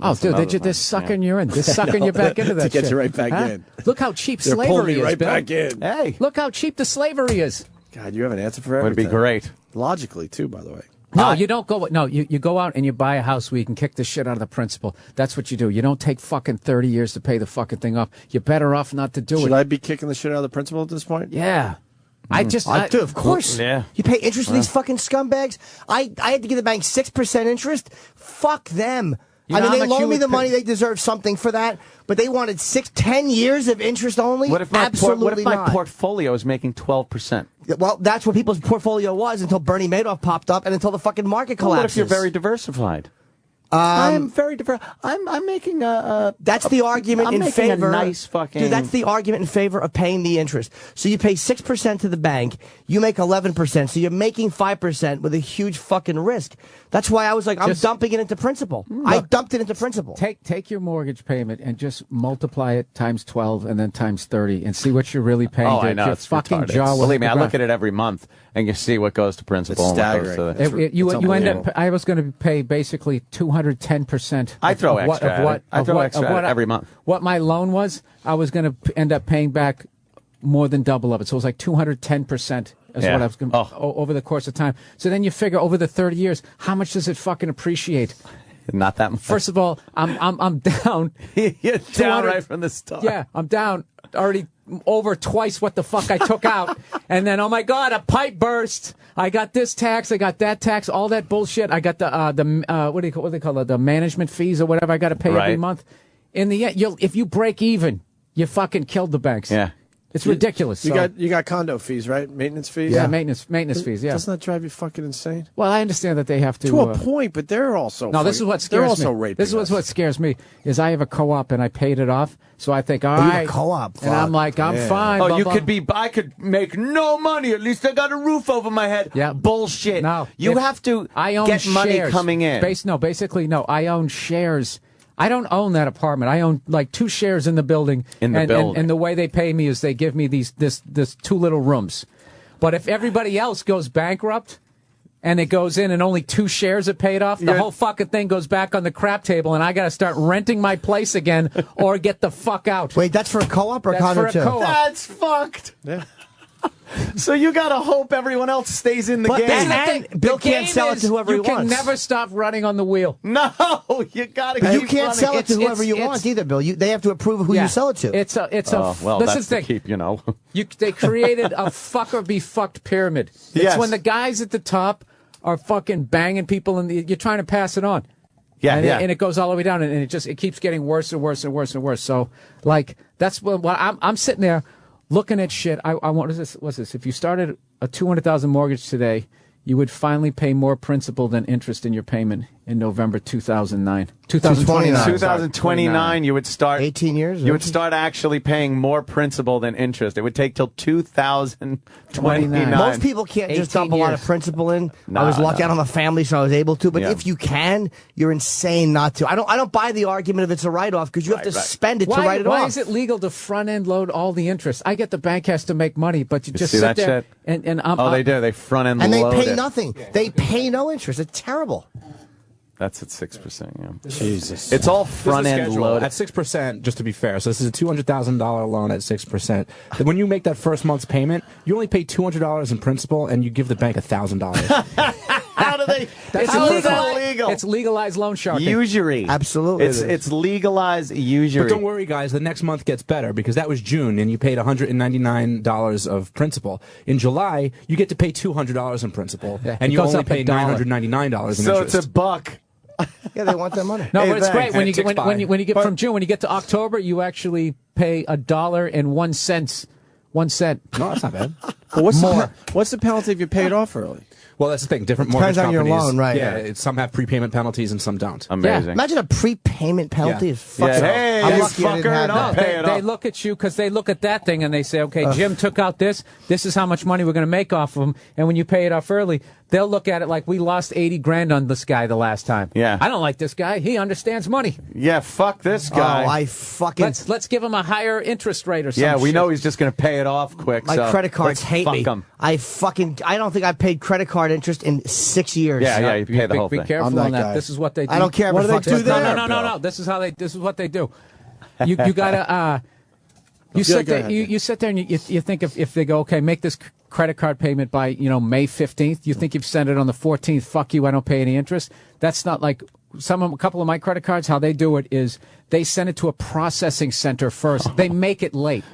Oh, dude, they're sucking you in. They're sucking you back into that to get shit. you right back in. Look how cheap They're slavery pulling me is, right Bill. back in. Hey. Look how cheap the slavery is. God, you have an answer for everything. Would be great. Logically, too, by the way. No, you don't go. No, you go out and you buy a house where you can kick the shit out of the principal. That's what you do. You don't take fucking 30 years to pay the fucking thing off. You're better off not to do it. Should I be kicking the shit out of the principal at this point? Yeah. I do, of course. Yeah. You pay interest to these fucking scumbags. I had to give the bank 6% interest. Fuck them. You know they loaned me the money. They deserve something for that. But they wanted 10 years of interest only. What if my Absolutely my not. portfolio is making 12%? Well, that's what people's portfolio was until Bernie Madoff popped up and until the fucking market collapsed. What if you're very diversified? I'm very different. I'm making a. That's the argument I'm in making favor. A nice fucking. Dude, that's the argument in favor of paying the interest. So you pay 6% to the bank, you make 11%, so you're making 5% with a huge fucking risk. That's why I was like, I'm dumping it into principal. I dumped it into principal. Take your mortgage payment and just multiply it times 12 and then times 30 and see what you're really paying. Oh, I know. Your It's fucking retarded. jaw. Believe me, I look at it every month and you see what goes to principal. It's and what goes staggering. to You end up. I was going to pay basically 210%. I throw extra at it. I throw extra at it every month. What my loan was, I was going to end up paying back more than double of it. So it was like 210%. Is what I was going over the course of time. So then you figure over the 30 years, how much does it fucking appreciate? Not that much. First of all, I'm down. You're down right from the start. Yeah, I'm down already over twice what the fuck I took out. And then, oh my God, a pipe burst. I got this tax, I got that tax, all that bullshit. I got the what do they call it? The management fees or whatever I got to pay every month. In the end, if you break even, you fucking killed the banks. Yeah. It's ridiculous. You got condo fees, right? Maintenance fees. Yeah, maintenance fees. Yeah. Doesn't that drive you fucking insane? Well, I understand that they have to. To a point, but they're also. No, this is what scares me. They're also raping. This is what scares me is I have a co-op and I paid it off, so I think all right. Co-op, and I'm like I'm fine. Oh, blah, you blah. could be. I could make no money. At least I got a roof over my head. Yeah, bullshit. No, you have to I own get money shares. coming in. Basically, no. I own shares I don't own that apartment. I own like 2 shares in the building. And the way they pay me is they give me this 2 little rooms. But if everybody else goes bankrupt and it goes in and only 2 shares are paid off, the whole fucking thing goes back on the crap table and I got to start renting my place again or get the fuck out. Wait, that's for a co-op or condo too? That's fucked. Yeah. So you gotta hope everyone else stays in the game. And Bill can't sell it to whoever he wants. You can never stop running on the wheel. No, you gotta. But keep you can't running. sell it to whoever you want either, Bill. They have to approve who you sell it to. Well, this that's is the to keep, you know. They created a fuck or be fucked pyramid. It's when the guys at the top are fucking banging people and you're trying to pass it on. And it goes all the way down, and it keeps getting worse and worse and worse and worse. So, like, that's what I'm sitting there looking at shit. I want what's this? If you started a $200,000 mortgage today, you would finally pay more principal than interest in your payment in November 2029. 2029, you would start 18 years. You would start actually paying more principal than interest. It would take till 2029. Most people can't just dump a lot of principal in. I was lucky. I don't have a family, so I was able to. But if you can, you're insane not to. I don't buy the argument if it's a write-off because you have to spend it to write it off. Why is it legal to front-end load all the interest? I get the bank has to make money, but you just see sit that there shit? and they do. They front-end load and it. they pay nothing. They pay no interest. It's terrible. That's at 6%. Yeah. Jesus. It's all front-end loaded. At 6%, just to be fair. So this is a $200,000 loan at 6%. Then when you make that first month's payment, you only pay $200 in principal, and you give the bank $1,000. How do they? How is that legal? It's legalized loan sharking. Usury. Absolutely. It's legalized usury. But don't worry, guys. The next month gets better because that was June, and you paid $199 of principal. In July, you get to pay $200 in principal, and you only pay $999 in interest. So it's $1. Yeah, they want their money. No, but it's great when you get when you get from June, when you get to October, you actually pay $1.01. 1 cent. No, that's not bad. But what's the penalty if you paid off early? Well, that's the thing. Different mortgage Depends on companies. your loan, right? Yeah, some have prepayment penalties and some don't. Amazing. Yeah. Imagine a prepayment penalty. Is fucking Hey, I'm you lucky I didn't fucker, have don't that. pay it They off. look at you because they look at that thing and they say, okay, Jim took out this. This is how much money we're going to make off of him. And when you pay it off early, they'll look at it like we lost 80 grand on this guy the last time. Yeah. I don't like this guy. He understands money. Yeah, fuck this guy. Oh, I fucking. Let's give him a higher interest rate or something. Yeah, we know he's just going to pay it off quick. My so credit cards let's hate fuck me. him. I don't think I've paid credit card interest in 6 years. Yeah, you pay the whole Be thing. careful I'm that on that. guy. This is what they do. I don't care. What do they do there? No. This is what they do. You gotta. You sit there. You sit there and you think if they go, okay, make this credit card payment by May 15th. You think you've sent it on the 14th. Fuck you. I don't pay any interest. That's not like a couple of my credit cards. How they do it is they send it to a processing center first. They make it late.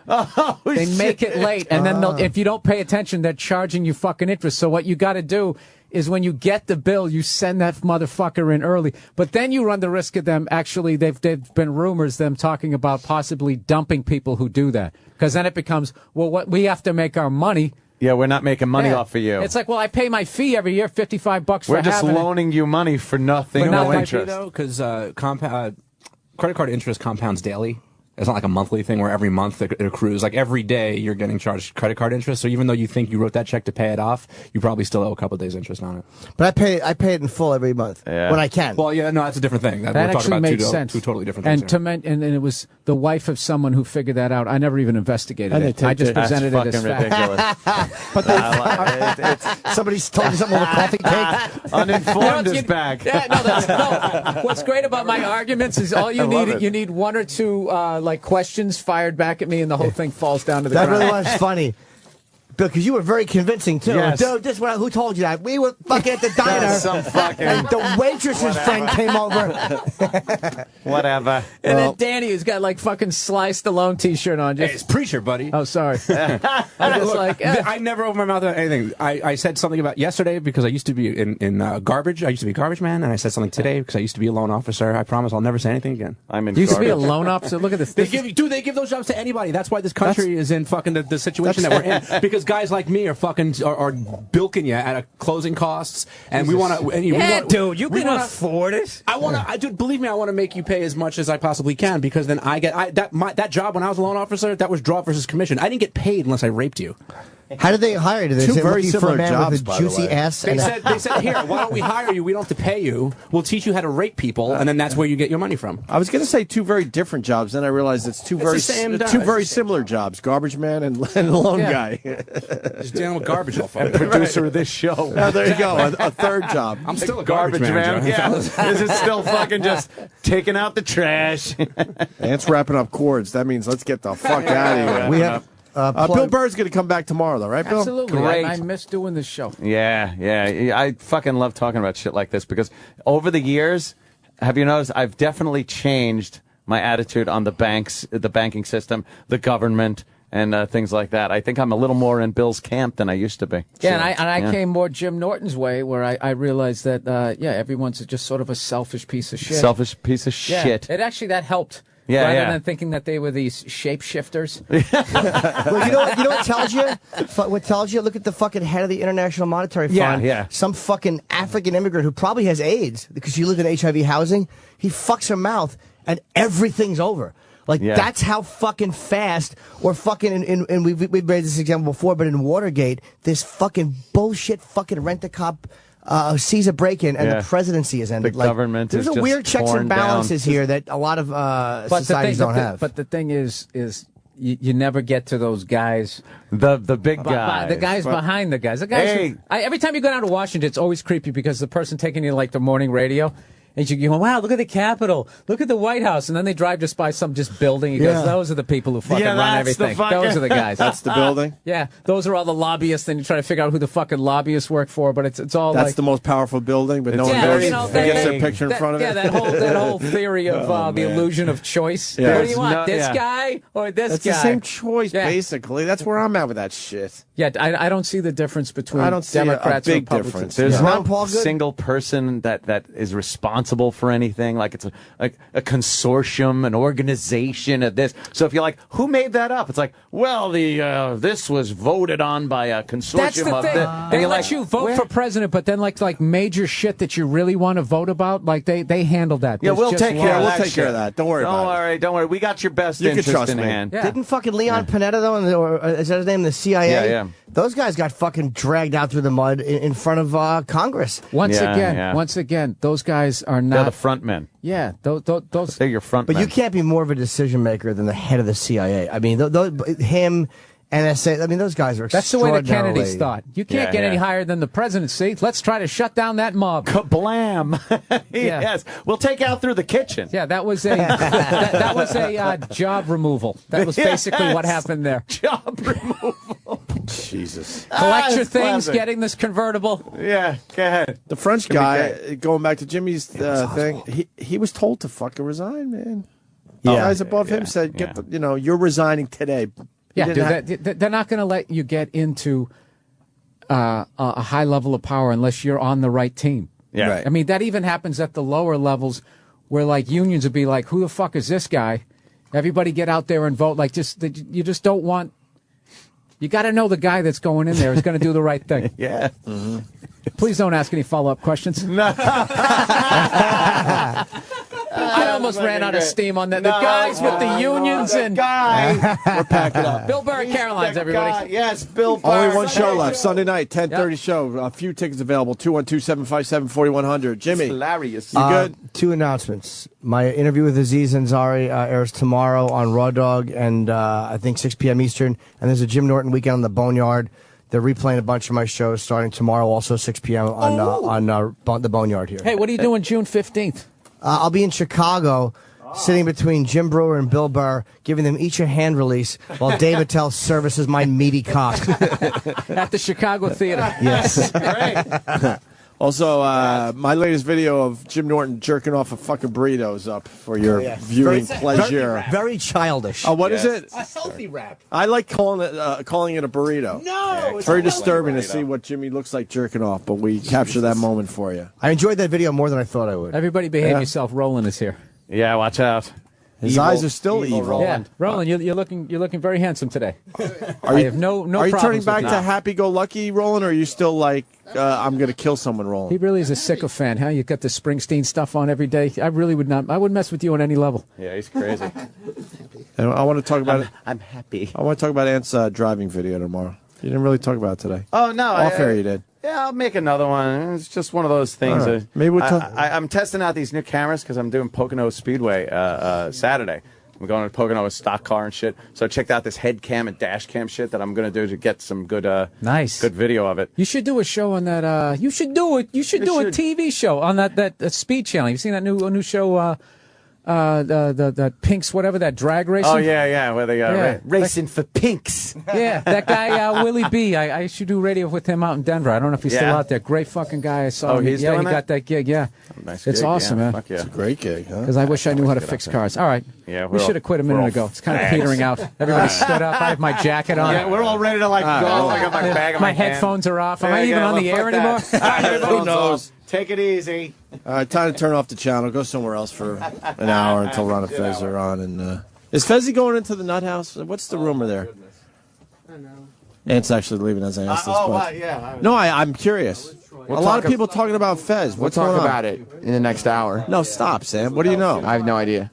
They make it late, and then if you don't pay attention, they're charging you fucking interest. So what you got to do is when you get the bill, you send that motherfucker in early. But then you run the risk of them actually, they've been rumors, them talking about possibly dumping people who do that. Because then it becomes, well, what we have to make our money. Yeah, we're not making money off of you. It's like, well, I pay my fee every year, $55 for We're just having loaning you money for nothing, no interest. Because credit card interest compounds daily. It's not like a monthly thing where every month it accrues. Like every day you're getting charged credit card interest. So even though you think you wrote that check to pay it off, you probably still owe a couple of days interest on it. But I pay it in full every month when I can. Well, yeah, no, that's a different thing. That we're actually talking about makes sense. two totally different things. And it was the wife of someone who figured that out. I never even investigated it. I just presented it as fact. But somebody's told you something with a coffee cake. Uninformed is back. No. What's great about my arguments is all you need. You need one or two like questions fired back at me, and the whole thing falls down to the ground. That really was funny. Bill, because you were very convincing, too. Yes. Dude, who told you that? We were fucking at the diner. Some fucking... And the waitress's friend came over. Whatever. And then Danny, who's got like fucking Sly Stallone t-shirt on. Hey, it's Preacher, buddy. Oh, sorry. I was like... I never open my mouth about anything. I said something about yesterday because I used to be in garbage. I used to be a garbage man, and I said something today because I used to be a loan officer. I promise I'll never say anything again. I'm in You used to be a loan officer? Look at this. They give those jobs to anybody. That's why this country is in fucking the situation that we're in. Because guys like me are fucking are bilking you at closing costs, and we want to. Dude, you can afford it. I want to. Dude, believe me, I want to make you pay as much as I possibly can because then I get that job when I was a loan officer. That was draw versus commission. I didn't get paid unless I raped you. How did they hire you? Did they Two say, very looking for a similar man jobs, with by a the juicy way. ass? They and said, here, why don't we hire you? We don't have to pay you. We'll teach you how to rape people, and then that's where you get your money from. I was going to say two very different jobs, then I realized it's two very similar jobs: garbage man and loan guy. Just dealing with garbage all fucking And producer of this show. Oh, there you go, a third job. I'm still a garbage man. Yeah, this is still fucking just taking out the trash. Ant's wrapping up cords. That means let's get the fuck out of here. we have Bill Burr's going to come back tomorrow, though, right, Bill? Absolutely. Great. I miss doing this show. Yeah. I fucking love talking about shit like this because over the years, have you noticed, I've definitely changed my attitude on the banks, the banking system, the government, and things like that. I think I'm a little more in Bill's camp than I used to be. Yeah, and I came more Jim Norton's way, where I realized that, everyone's just sort of a selfish piece of shit. Selfish piece of shit. That helped. Yeah, rather than thinking that they were these shapeshifters. Well, you know what tells you? What tells you? Look at the fucking head of the International Monetary Fund. Yeah. Some fucking African immigrant who probably has AIDS because she lived in HIV housing. He fucks her mouth and everything's over. Like, that's how fucking fast, or fucking, and we've made this example before, but in Watergate, this fucking bullshit fucking rent-a-cop sees a break-in and the presidency is ended. The government there's is a weird just checks and torn balances down. here that a lot of societies don't have. But the thing is you never get to those guys. The big guys. The guys behind the guys. The guys. Every time you go down to Washington, it's always creepy because the person taking you like the morning radio. And you go, wow, look at the Capitol. Look at the White House. And then they drive just by some building. He goes, those are the people who fucking run everything. Those are the guys. That's the building? Yeah. Those are all the lobbyists. And you try to figure out who the fucking lobbyists work for. But it's all That's the most powerful building, but no one goes and gets their picture in front of it. Yeah, that whole theory of the illusion of choice. Yeah. What do you want, this guy or this That's guy? the same choice, basically. That's where I'm at with that shit. Yeah, I don't see the difference between I don't see Democrats a and big Republicans. difference. There's no single person that is responsible for anything. Like it's a consortium, an organization of this. So if you're like, who made that up? It's like, well, this was voted on by a consortium That's the of thing. this. They let you vote for president, but then like major shit that you really want to vote about, like they handle that. Yeah, we'll take care of that. We'll take care of that. Don't worry about it. Don't worry. We got your best You can interest trust in me. hand. Yeah. Didn't fucking Leon Panetta, though, or is that his name, the CIA? Yeah. Those guys got fucking dragged out through the mud in front of Congress. Once again, those guys are not. They're the front men. Yeah, those. They're your front But men. you can't be more of a decision maker than the head of the CIA. I mean, him, NSA. I mean, those guys are. That's the way the extraordinarily- Kennedys thought. You can't get any higher than the presidency. Let's try to shut down that mob. Kablam! Yes, we'll take out through the kitchen. Yeah, that was a that was a job removal. That was basically what happened there. Job removal. Jesus. Collect your that's things, classic. getting this convertible. Yeah, go ahead. The French guy, going back to Jimmy's thing, he was told to fucking resign, man. The guys above him said, you're resigning today. Yeah, dude, they're not going to let you get into a high level of power unless you're on the right team. Yeah. Right. I mean, that even happens at the lower levels where, like, unions would be like, who the fuck is this guy? Everybody get out there and vote. Like, you just don't want... You got to know the guy that's going in there is going to do the right thing. Yeah. Mm-hmm. Please don't ask any follow-up questions. I almost ran out of steam on that. The guys with the unions and guy. We're packing up. Bill Burr and Caroline's, everybody. Yes, Bill Burr. Only one show left. Sunday night, 10:30 show. A few tickets available. 212-757-4100. Jimmy, hilarious. You good? Two announcements. My interview with Aziz Ansari airs tomorrow on Raw Dog, and I think 6 p.m. Eastern. And there's a Jim Norton weekend on the Boneyard. They're replaying a bunch of my shows starting tomorrow, also 6 p.m. on the Boneyard here. Hey, what are you doing June 15th? I'll be in Chicago, sitting between Jim Brewer and Bill Burr, giving them each a hand release while Dave Attell services my meaty cock. At the Chicago Theater. Yes. Great. Also, my latest video of Jim Norton jerking off a fucking burritos up for your viewing pleasure. Very childish. Oh, what is it? A selfie wrap. I like calling it a burrito. No, It's very disturbing to see what Jimmy looks like jerking off, but we capture that moment for you. I enjoyed that video more than I thought I would. Everybody behave yourself. Roland is here. Yeah, watch out. His eyes are still evil. Yeah, Roland, you're looking very handsome today. I have no Are you turning problems back with to you. happy-go-lucky, Roland, or are you still like, I'm going to kill someone, Roland? He really is a sycophant, huh? You got the Springsteen stuff on every day. I wouldn't mess with you on any level. Yeah, he's crazy. And I want to talk about I'm happy. I want to talk about Ant's driving video tomorrow. You didn't really talk about it today. Oh, no. Off air you did. Yeah, I'll make another one. It's just one of those things. All right. Maybe we'll I'm testing out these new cameras because I'm doing Pocono Speedway Saturday. I'm going to Pocono with stock car and shit. So I checked out this head cam and dash cam shit that I'm going to do to get some good good video of it. You should do a show on that. You should do it. You should do a TV show on that speed channel. You've seen that new show? The Pinks, whatever, that drag racing. Oh yeah, where they racing for Pinks. Yeah, that guy Willie B. I should do radio with him out in Denver. I don't know if he's still out there. Great fucking guy. I saw him. He's he doing got that gig. Yeah, nice it's gig, awesome, man. Fuck yeah. It's a great gig, huh? Because I wish I knew how to fix cars. All right. Yeah, we should have quit a minute ago. It's kind of fags. petering out. Everybody stood up. I have my jacket on. Yeah, we're all ready to go. I got my bag in my hand. headphones are off. Am I even on the air anymore? Who knows? Take it easy. All right, time to turn off the channel. Go somewhere else for an hour until Ron and Fez are on. And is Fezzy going into the nut house? What's the rumor there? I don't know. Ant's actually leaving as I asked this. yeah. No, I'm curious. A lot of people talking about Fez. We'll What's talk going on? about it in the next hour. No, stop, Sam. What do you know? I have no idea.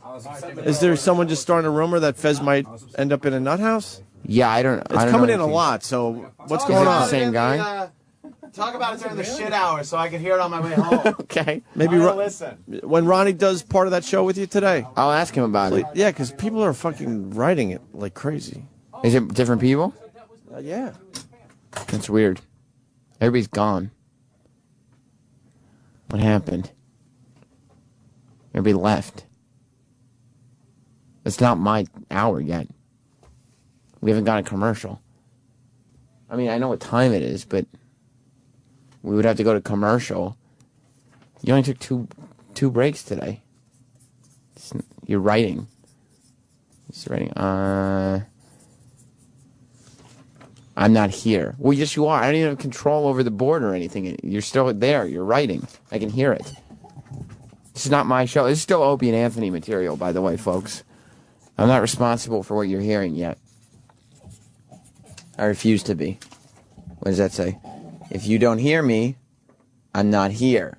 Is there someone just starting a rumor that Fez might end up in a nut house? Yeah, I don't. It's I don't coming know in a anything. lot. So what's Is going it the on? same guy? Talk about it during the shit hour so I can hear it on my way home. Okay. Maybe listen. when Ronnie does part of that show with you today. I'll ask him about it. Yeah, because people are fucking writing it like crazy. Is it different people? Yeah. That's weird. Everybody's gone. What happened? Everybody left. It's not my hour yet. We haven't got a commercial. I mean, I know what time it is, but we would have to go to commercial. You only took two breaks today. You're writing. He's writing. I'm not here. Well, yes, you are. I don't even have control over the board or anything. You're still there. You're writing. I can hear it. This is not my show. This is still Opie and Anthony material, by the way, folks. I'm not responsible for what you're hearing yet. I refuse to be. What does that say? If you don't hear me, I'm not here.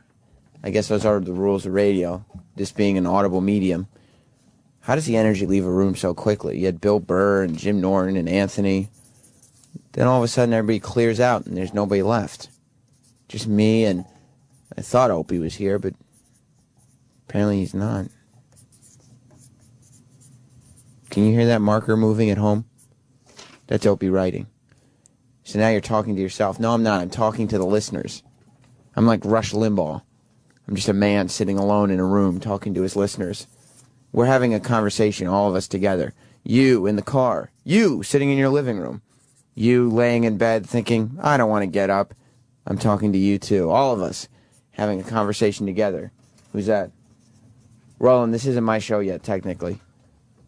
I guess those are the rules of radio, this being an audible medium. How does the energy leave a room so quickly? You had Bill Burr and Jim Norton and Anthony. Then all of a sudden everybody clears out and there's nobody left. Just me, and I thought Opie was here, but apparently he's not. Can you hear that marker moving at home? That's Opie writing. So now you're talking to yourself. No, I'm not. I'm talking to the listeners. I'm like Rush Limbaugh. I'm just a man sitting alone in a room talking to his listeners. We're having a conversation, all of us together. You in the car. You sitting in your living room. You laying in bed thinking, I don't want to get up. I'm talking to you too. All of us having a conversation together. Who's that? Roland, this isn't my show yet, technically.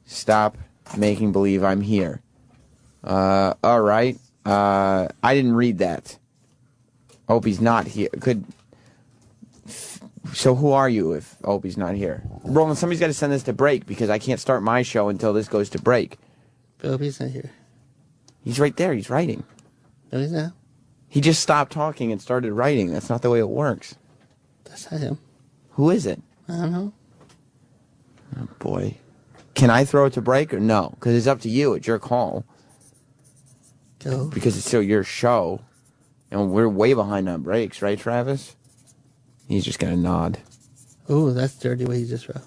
Stop making believe I'm here. All right. I didn't read that. Opie's not here. So who are you if Opie's not here? Roland, somebody's got to send this to break because I can't start my show until this goes to break. Opie's not here. He's right there. He's writing. No, he's not. He just stopped talking and started writing. That's not the way it works. That's not him. Who is it? I don't know. Oh, boy. Can I throw it to break or no? Because it's up to you. It's your call. Go. Because it's still your show. And we're way behind on breaks, right, Travis? He's just going to nod. Ooh, that's dirty what he just wrote.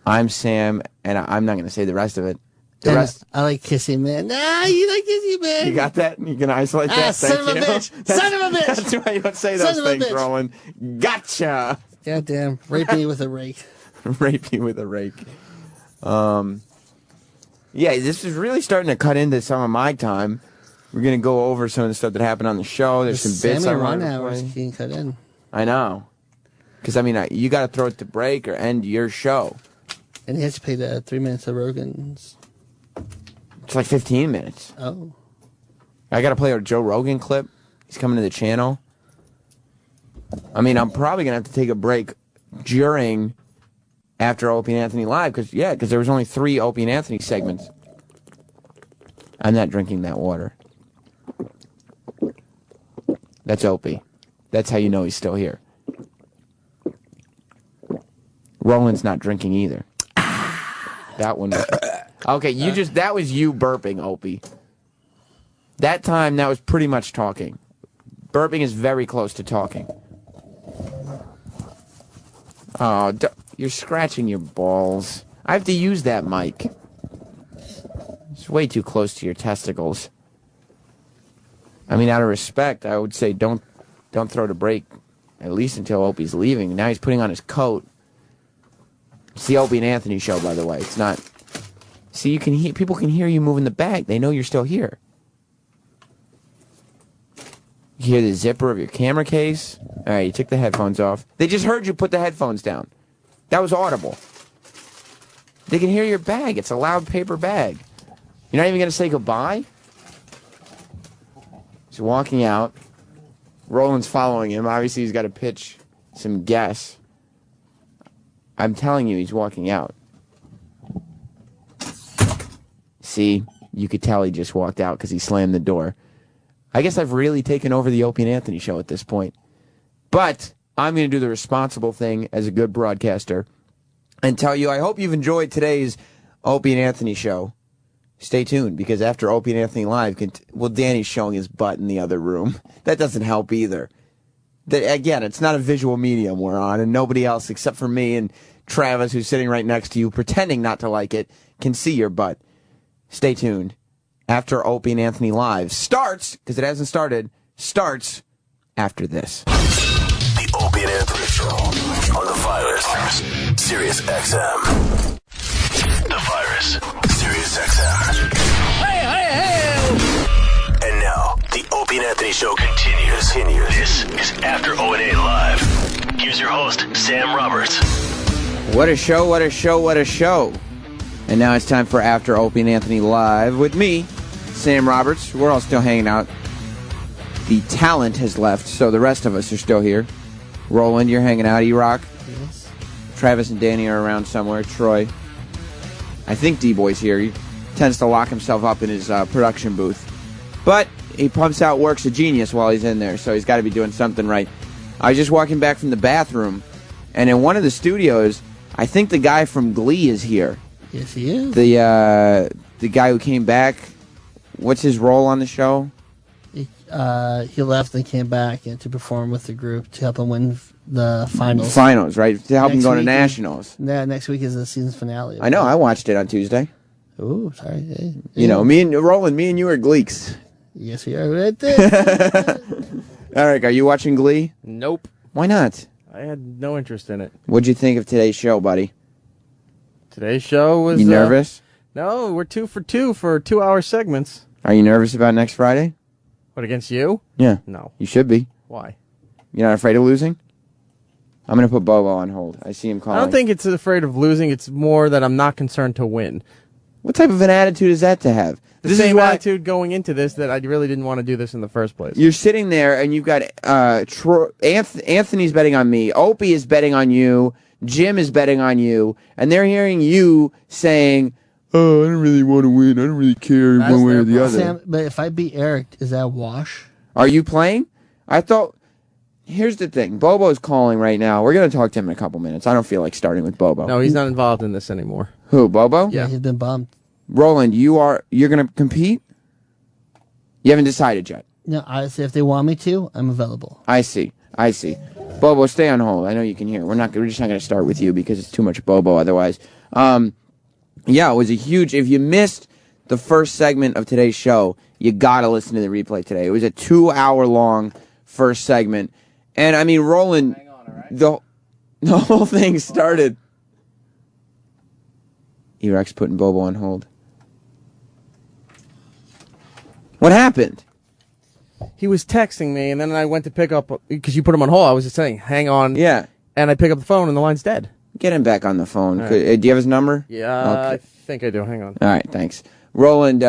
I'm Sam, and I'm not going to say the rest of it. The rest. I like kissing man. Ah, you like kissing man. You got that? You can isolate that? Son of a bitch. Son of a bitch. That's why you don't say those things, Roland. Gotcha. Goddamn. Rape me with a rake. Rape you with a rake. Yeah, this is really starting to cut into some of my time. We're going to go over some of the stuff that happened on the show. There's some bits I want to hours play. can cut in. I know. Because, I mean, you got to throw it to break or end your show. And he has to pay the 3 minutes of Rogan's. It's like 15 minutes. Oh. I got to play a Joe Rogan clip. He's coming to the channel. I mean, I'm probably going to have to take a break after Opie and Anthony Live. Because there was only 3 Opie and Anthony segments. I'm not drinking that water. That's Opie. That's how you know he's still here. Roland's not drinking either. That one was... Okay, that was you burping, Opie. That time, that was pretty much talking. Burping is very close to talking. Oh, you're scratching your balls. I have to use that mic. It's way too close to your testicles. I mean, out of respect, I would say don't throw the brake, at least until Opie's leaving. Now he's putting on his coat. It's the Opie and Anthony show, by the way. It's not... See, you can hear, people can hear you moving the bag. They know you're still here. You hear the zipper of your camera case. All right, you took the headphones off. They just heard you put the headphones down. That was audible. They can hear your bag. It's a loud paper bag. You're not even going to say goodbye? He's walking out. Roland's following him. Obviously, he's got to pitch some guess. I'm telling you, he's walking out. See, you could tell he just walked out because he slammed the door. I guess I've really taken over the Opie and Anthony show at this point. But I'm going to do the responsible thing as a good broadcaster and tell you I hope you've enjoyed today's Opie and Anthony show. Stay tuned, because after Opie and Anthony Live, Danny's showing his butt in the other room. That doesn't help either. Again, it's not a visual medium we're on, and nobody else except for me and Travis, who's sitting right next to you, pretending not to like it, can see your butt. Stay tuned. After Opie and Anthony Live starts, because it hasn't started, starts after this. The Opie and Anthony Show on the Virus. Sirius XM. The Virus. Sirius XM. And now, the Opie and Anthony Show continues. This is After O&A Live. Here's your host, Sam Roberts. What a show, what a show, what a show. And now it's time for After Opie and Anthony Live with me, Sam Roberts. We're all still hanging out. The talent has left, so the rest of us are still here. Roland, you're hanging out. Erock? Yes. Travis and Danny are around somewhere. Troy. I think D-Boy's here. He tends to lock himself up in his production booth. But he pumps out works of genius while he's in there, so he's got to be doing something right. I was just walking back from the bathroom, and in one of the studios, I think the guy from Glee is here. Yes, he is. The guy who came back. What's his role on the show? He left and came back to perform with the group to help him win the finals. Finals, right? To help him go to week nationals. Yeah, next week is the season finale. I know. I watched it on Tuesday. Ooh, sorry. Hey, you know, me and Roland, me and you are Gleeks. Yes, we are right there. Eric, are you watching Glee? Nope. Why not? I had no interest in it. What'd you think of today's show, buddy? Today's show was... You nervous? No, we're 2 for 2 for 2-hour segments. Are you nervous about next Friday? What, against you? Yeah. No. You should be. Why? You're not afraid of losing? I'm going to put Bobo on hold. I see him calling. I don't think it's afraid of losing. It's more that I'm not concerned to win. What type of an attitude is that to have? The same attitude going into this that I really didn't want to do this in the first place. You're sitting there and you've got Anthony's betting on me. Opie is betting on you. Jim is betting on you. And they're hearing you saying, oh, I don't really want to win. I don't really care one way or the other. Sam, but if I beat Eric, is that a wash? Are you playing? I thought... Here's the thing. Bobo's calling right now. We're going to talk to him in a couple minutes. I don't feel like starting with Bobo. No, he's not involved in this anymore. Who, Bobo? Yeah, he's been bummed. Roland, you're going to compete? You haven't decided yet? No, I say if they want me to, I'm available. I see. Bobo, stay on hold. I know you can hear. We're just not going to start with you because it's too much Bobo otherwise. Yeah, it was a huge... If you missed the first segment of today's show, you got to listen to the replay today. It was a 2-hour-long first segment. And, I mean, Roland, the whole thing started... Erock's putting Bobo on hold. What happened? He was texting me, and then I went to pick up, because you put him on hold. I was just saying, hang on. Yeah. And I pick up the phone, and the line's dead. Get him back on the phone. Right. Do you have his number? Yeah, okay. I think I do. Hang on. All right, thanks. Roland,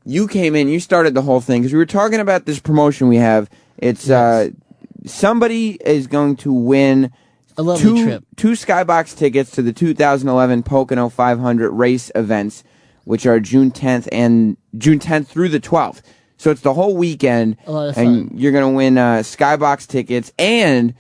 you came in, you started the whole thing, because we were talking about this promotion we have. It's somebody is going to win a lovely trip. 2 Skybox tickets to the 2011 Pocono 500 race events, which are June 10th through the 12th. So it's the whole weekend, a lot of fun. And you're going to win Skybox tickets, and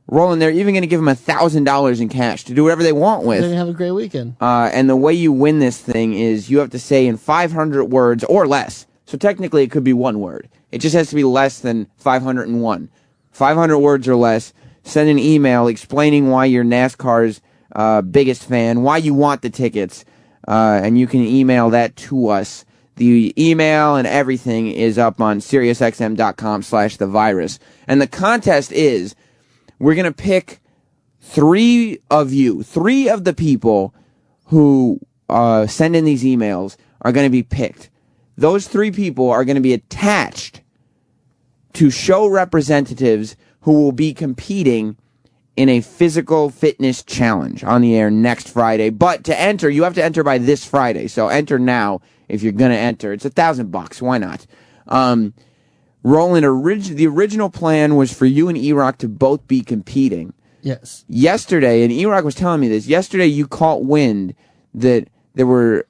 Roland, they're even going to give them $1,000 in cash to do whatever they want with. They're going to have a great weekend. And the way you win this thing is you have to say in 500 words or less, So technically it could be one word. It just has to be less than 501. 500 words or less. Send an email explaining why you're NASCAR's biggest fan, why you want the tickets, and you can email that to us. The email and everything is up on SiriusXM.com/thevirus. And the contest is, we're going to pick 3 of the people who send in these emails are going to be picked. Those 3 people are going to be attached to show representatives who will be competing in a physical fitness challenge on the air next Friday. But to enter, you have to enter by this Friday. So enter now if you're going to enter. It's $1,000. Why not? Roland, the original plan was for you and Erock to both be competing. Yes. Yesterday, and Erock was telling me this, yesterday you caught wind that there were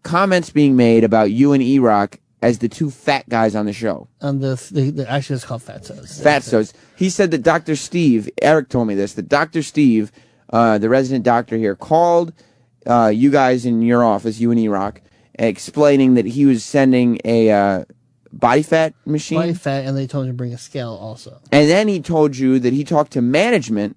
comments being made about you and Erock as the 2 fat guys on the show. Actually, it's called Fatsos. Fatsos. He said that Dr. Steve, Eric told me this, that Dr. Steve, the resident doctor here, called you guys in your office, you and Erock, explaining that he was sending a body fat machine. Body fat, and they told him to bring a scale also. And then he told you that he talked to management,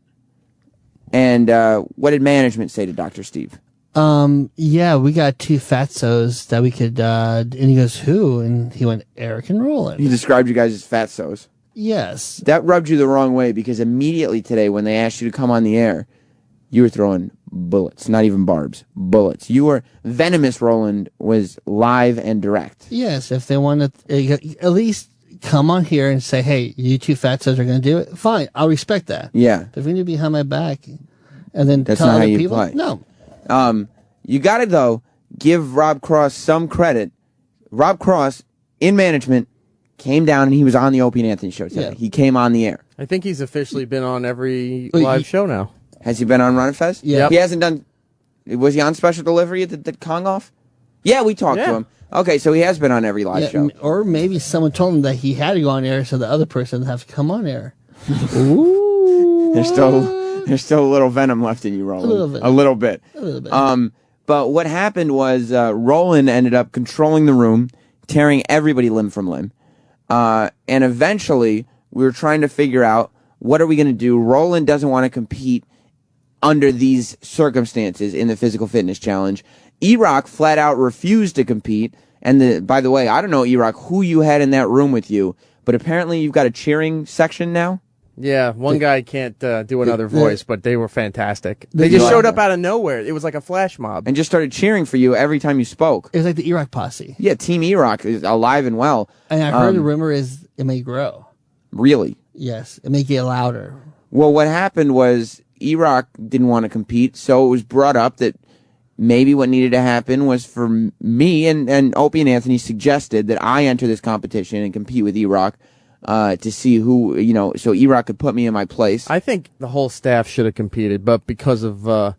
and what did management say to Dr. Steve? Yeah, we got 2 fatsos that we could, and he goes, who? And he went, Eric and Roland. He described you guys as fatsos. Yes. That rubbed you the wrong way, because immediately today when they asked you to come on the air, you were throwing bullets, not even barbs, bullets. You were venomous. Roland was live and direct. Yes, if they want to at least come on here and say, hey, you 2 fatsos are going to do it, fine, I'll respect that. Yeah. But if we need to be behind my back and then That's tell not other how you people, play. no. You got to, though, give Rob Cross some credit. Rob Cross, in management, came down and he was on the Opie and Anthony show today. Yeah. He came on the air. I think he's officially been on every live show now. Has he been on Ron Fez? Yeah. He hasn't done... Was he on special delivery at the Kong Off? Yeah, we talked to him. Okay, so he has been on every live show. Or maybe someone told him that he had to go on air so the other person would have to come on air. Ooh. There's still a little venom left in you, Roland. A little bit. A little bit. But what happened was Roland ended up controlling the room, tearing everybody limb from limb. And eventually, we were trying to figure out, what are we going to do? Roland doesn't want to compete under these circumstances in the physical fitness challenge. Erock flat out refused to compete. And by the way, I don't know, Erock, who you had in that room with you, but apparently you've got a cheering section now? Yeah, one guy can't do another voice, but they were fantastic. They just showed up out of nowhere. It was like a flash mob. And just started cheering for you every time you spoke. It was like the Erock posse. Yeah, Team Erock is alive and well. And I heard the rumor is it may grow. Really? Yes, it may get louder. Well, what happened was Erock didn't want to compete, so it was brought up that maybe what needed to happen was for me, and Opie and Anthony suggested that I enter this competition and compete with Erock to see who, so Erock could put me in my place. I think the whole staff should have competed, but because of the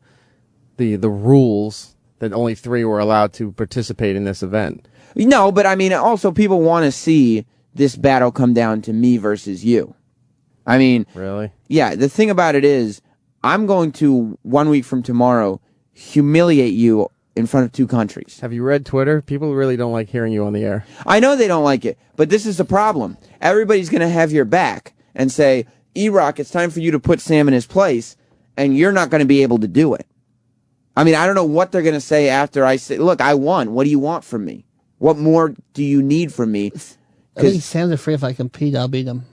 rules, that only 3 were allowed to participate in this event. No, but I mean, also people want to see this battle come down to me versus you. I mean... Really? Yeah, the thing about it is, I'm going to, 1 week from tomorrow, humiliate you in front of 2 countries. Have you read Twitter? People really don't like hearing you on the air. I know they don't like it, but this is the problem. Everybody's going to have your back and say, Erock, it's time for you to put Sam in his place, and you're not going to be able to do it. I mean, I don't know what they're going to say after I say, look, I won. What do you want from me? What more do you need from me? I think Sam's afraid if I compete, I'll beat him.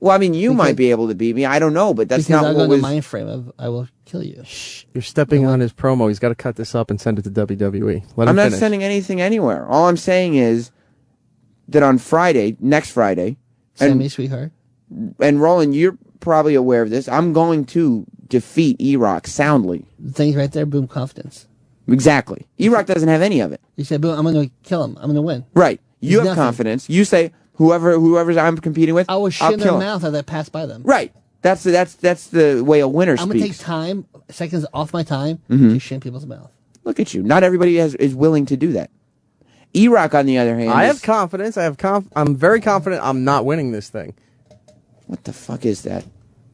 Well, I mean, you might be able to beat me. I don't know, but that's not what was... Because I'll go in the mind frame of, I will kill you. Shh, you're stepping on his promo. He's got to cut this up and send it to WWE. I'm not sending anything anywhere. All I'm saying is that on Friday, next Friday... Send me, sweetheart. And Roland, you're probably aware of this. I'm going to defeat Erock soundly. The thing's right there, boom, confidence. Exactly. Erock doesn't have any of it. You said, boom, I'm going to kill him. I'm going to win. Right. You have confidence. You say... Whoever's I'm competing with, I will shit in their mouth as I pass by them. Right. That's the way a winner speaks. I'm going to take time, seconds off my time, to shit in people's mouth. Look at you. Not everybody is willing to do that. Erock, on the other hand, I have confidence. I'm very confident I'm not winning this thing. What the fuck is that?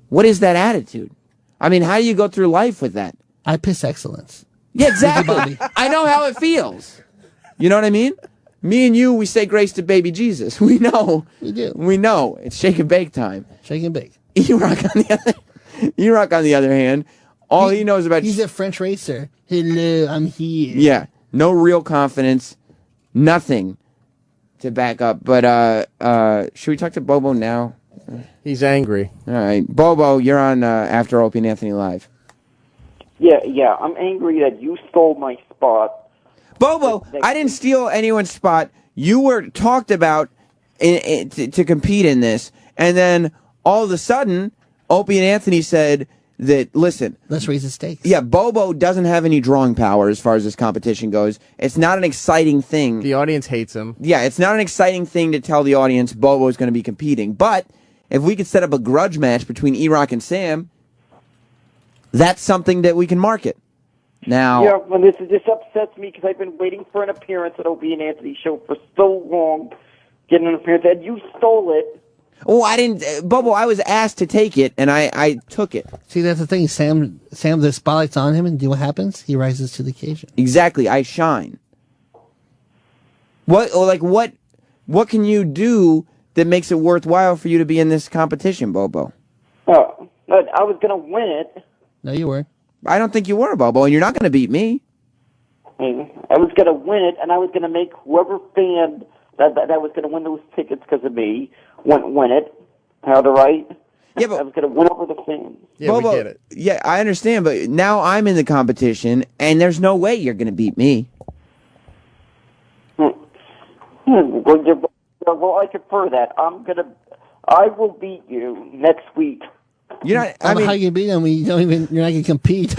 What is that attitude? I mean, how do you go through life with that? I piss excellence. Yeah, exactly. I know how it feels. You know what I mean? Me and you, we say grace to baby Jesus. We know. We do. We know. It's shake and bake time. Shake and bake. Erock on the other hand, all he knows about... He's a French racer. Hello, I'm here. Yeah. No real confidence. Nothing to back up. But should we talk to Bobo now? He's angry. All right. Bobo, you're on After Opie and Anthony Live. Yeah, I'm angry that you stole my spot. Bobo, I didn't steal anyone's spot. You were talked about to compete in this, and then all of a sudden, Opie and Anthony said that, listen... Let's raise the stakes. Yeah, Bobo doesn't have any drawing power as far as this competition goes. It's not an exciting thing. The audience hates him. Yeah, it's not an exciting thing to tell the audience Bobo's going to be competing. But if we could set up a grudge match between Erock and Sam, that's something that we can market. Now... Yeah, well, this upsets me because I've been waiting for an appearance at Opie and Anthony's show for so long, getting an appearance, and you stole it. Oh, I didn't... Bobo, I was asked to take it, and I took it. See, that's the thing. Sam, the spotlight's on him, and do what happens? He rises to the occasion. Exactly. I shine. What can you do that makes it worthwhile for you to be in this competition, Bobo? Oh, I was going to win it. No, you weren't. I don't think you were, Bobo, and you're not going to beat me. I was going to win it, and I was going to make whoever fan that was going to win those tickets because of me win it. How to right? Yeah, but I was going to win over the fans. Yeah, Bobo, we get it. Yeah, I understand, but now I'm in the competition, and there's no way you're going to beat me. Well, I prefer that. I will beat you next week. You're not. I mean, how you beat him when you don't even? You're not going to compete.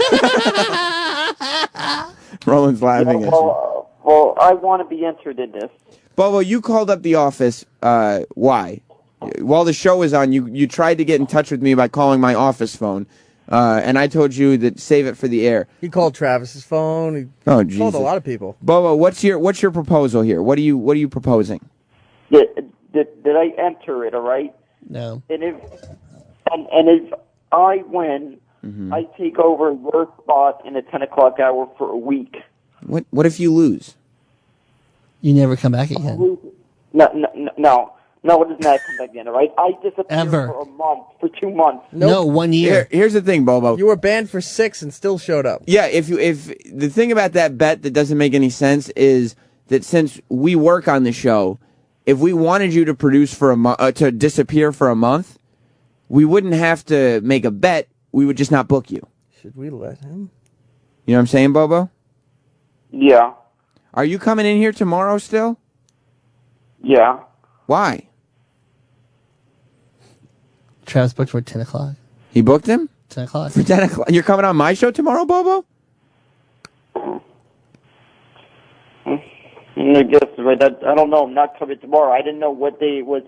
Roland's laughing at you. Well, I want to be entered in this. Bobo, you called up the office. Why? While the show was on, you tried to get in touch with me by calling my office phone, and I told you that save it for the air. He called Travis's phone. He called a lot of people. Bobo, what's your proposal here? What are you proposing? Did I enter it? All right. No. And if I win, I take over your spot in the 10 o'clock hour for a week. What if you lose? You never come back again. No, it does not come back again, all right? I disappeared for a month, for 2 months. No, 1 year. Here's the thing, Bobo. You were banned for 6 and still showed up. Yeah, if the thing about that bet that doesn't make any sense is that since we work on the show, if we wanted you to produce for a month, to disappear for a month, we wouldn't have to make a bet. We would just not book you. Should we let him? You know what I'm saying, Bobo? Yeah. Are you coming in here tomorrow still? Yeah. Why? Travis booked for 10 o'clock. He booked him? 10 o'clock. For 10 o'clock. You're coming on my show tomorrow, Bobo? I guess right. I don't know. I'm not coming tomorrow. I didn't know what day it was.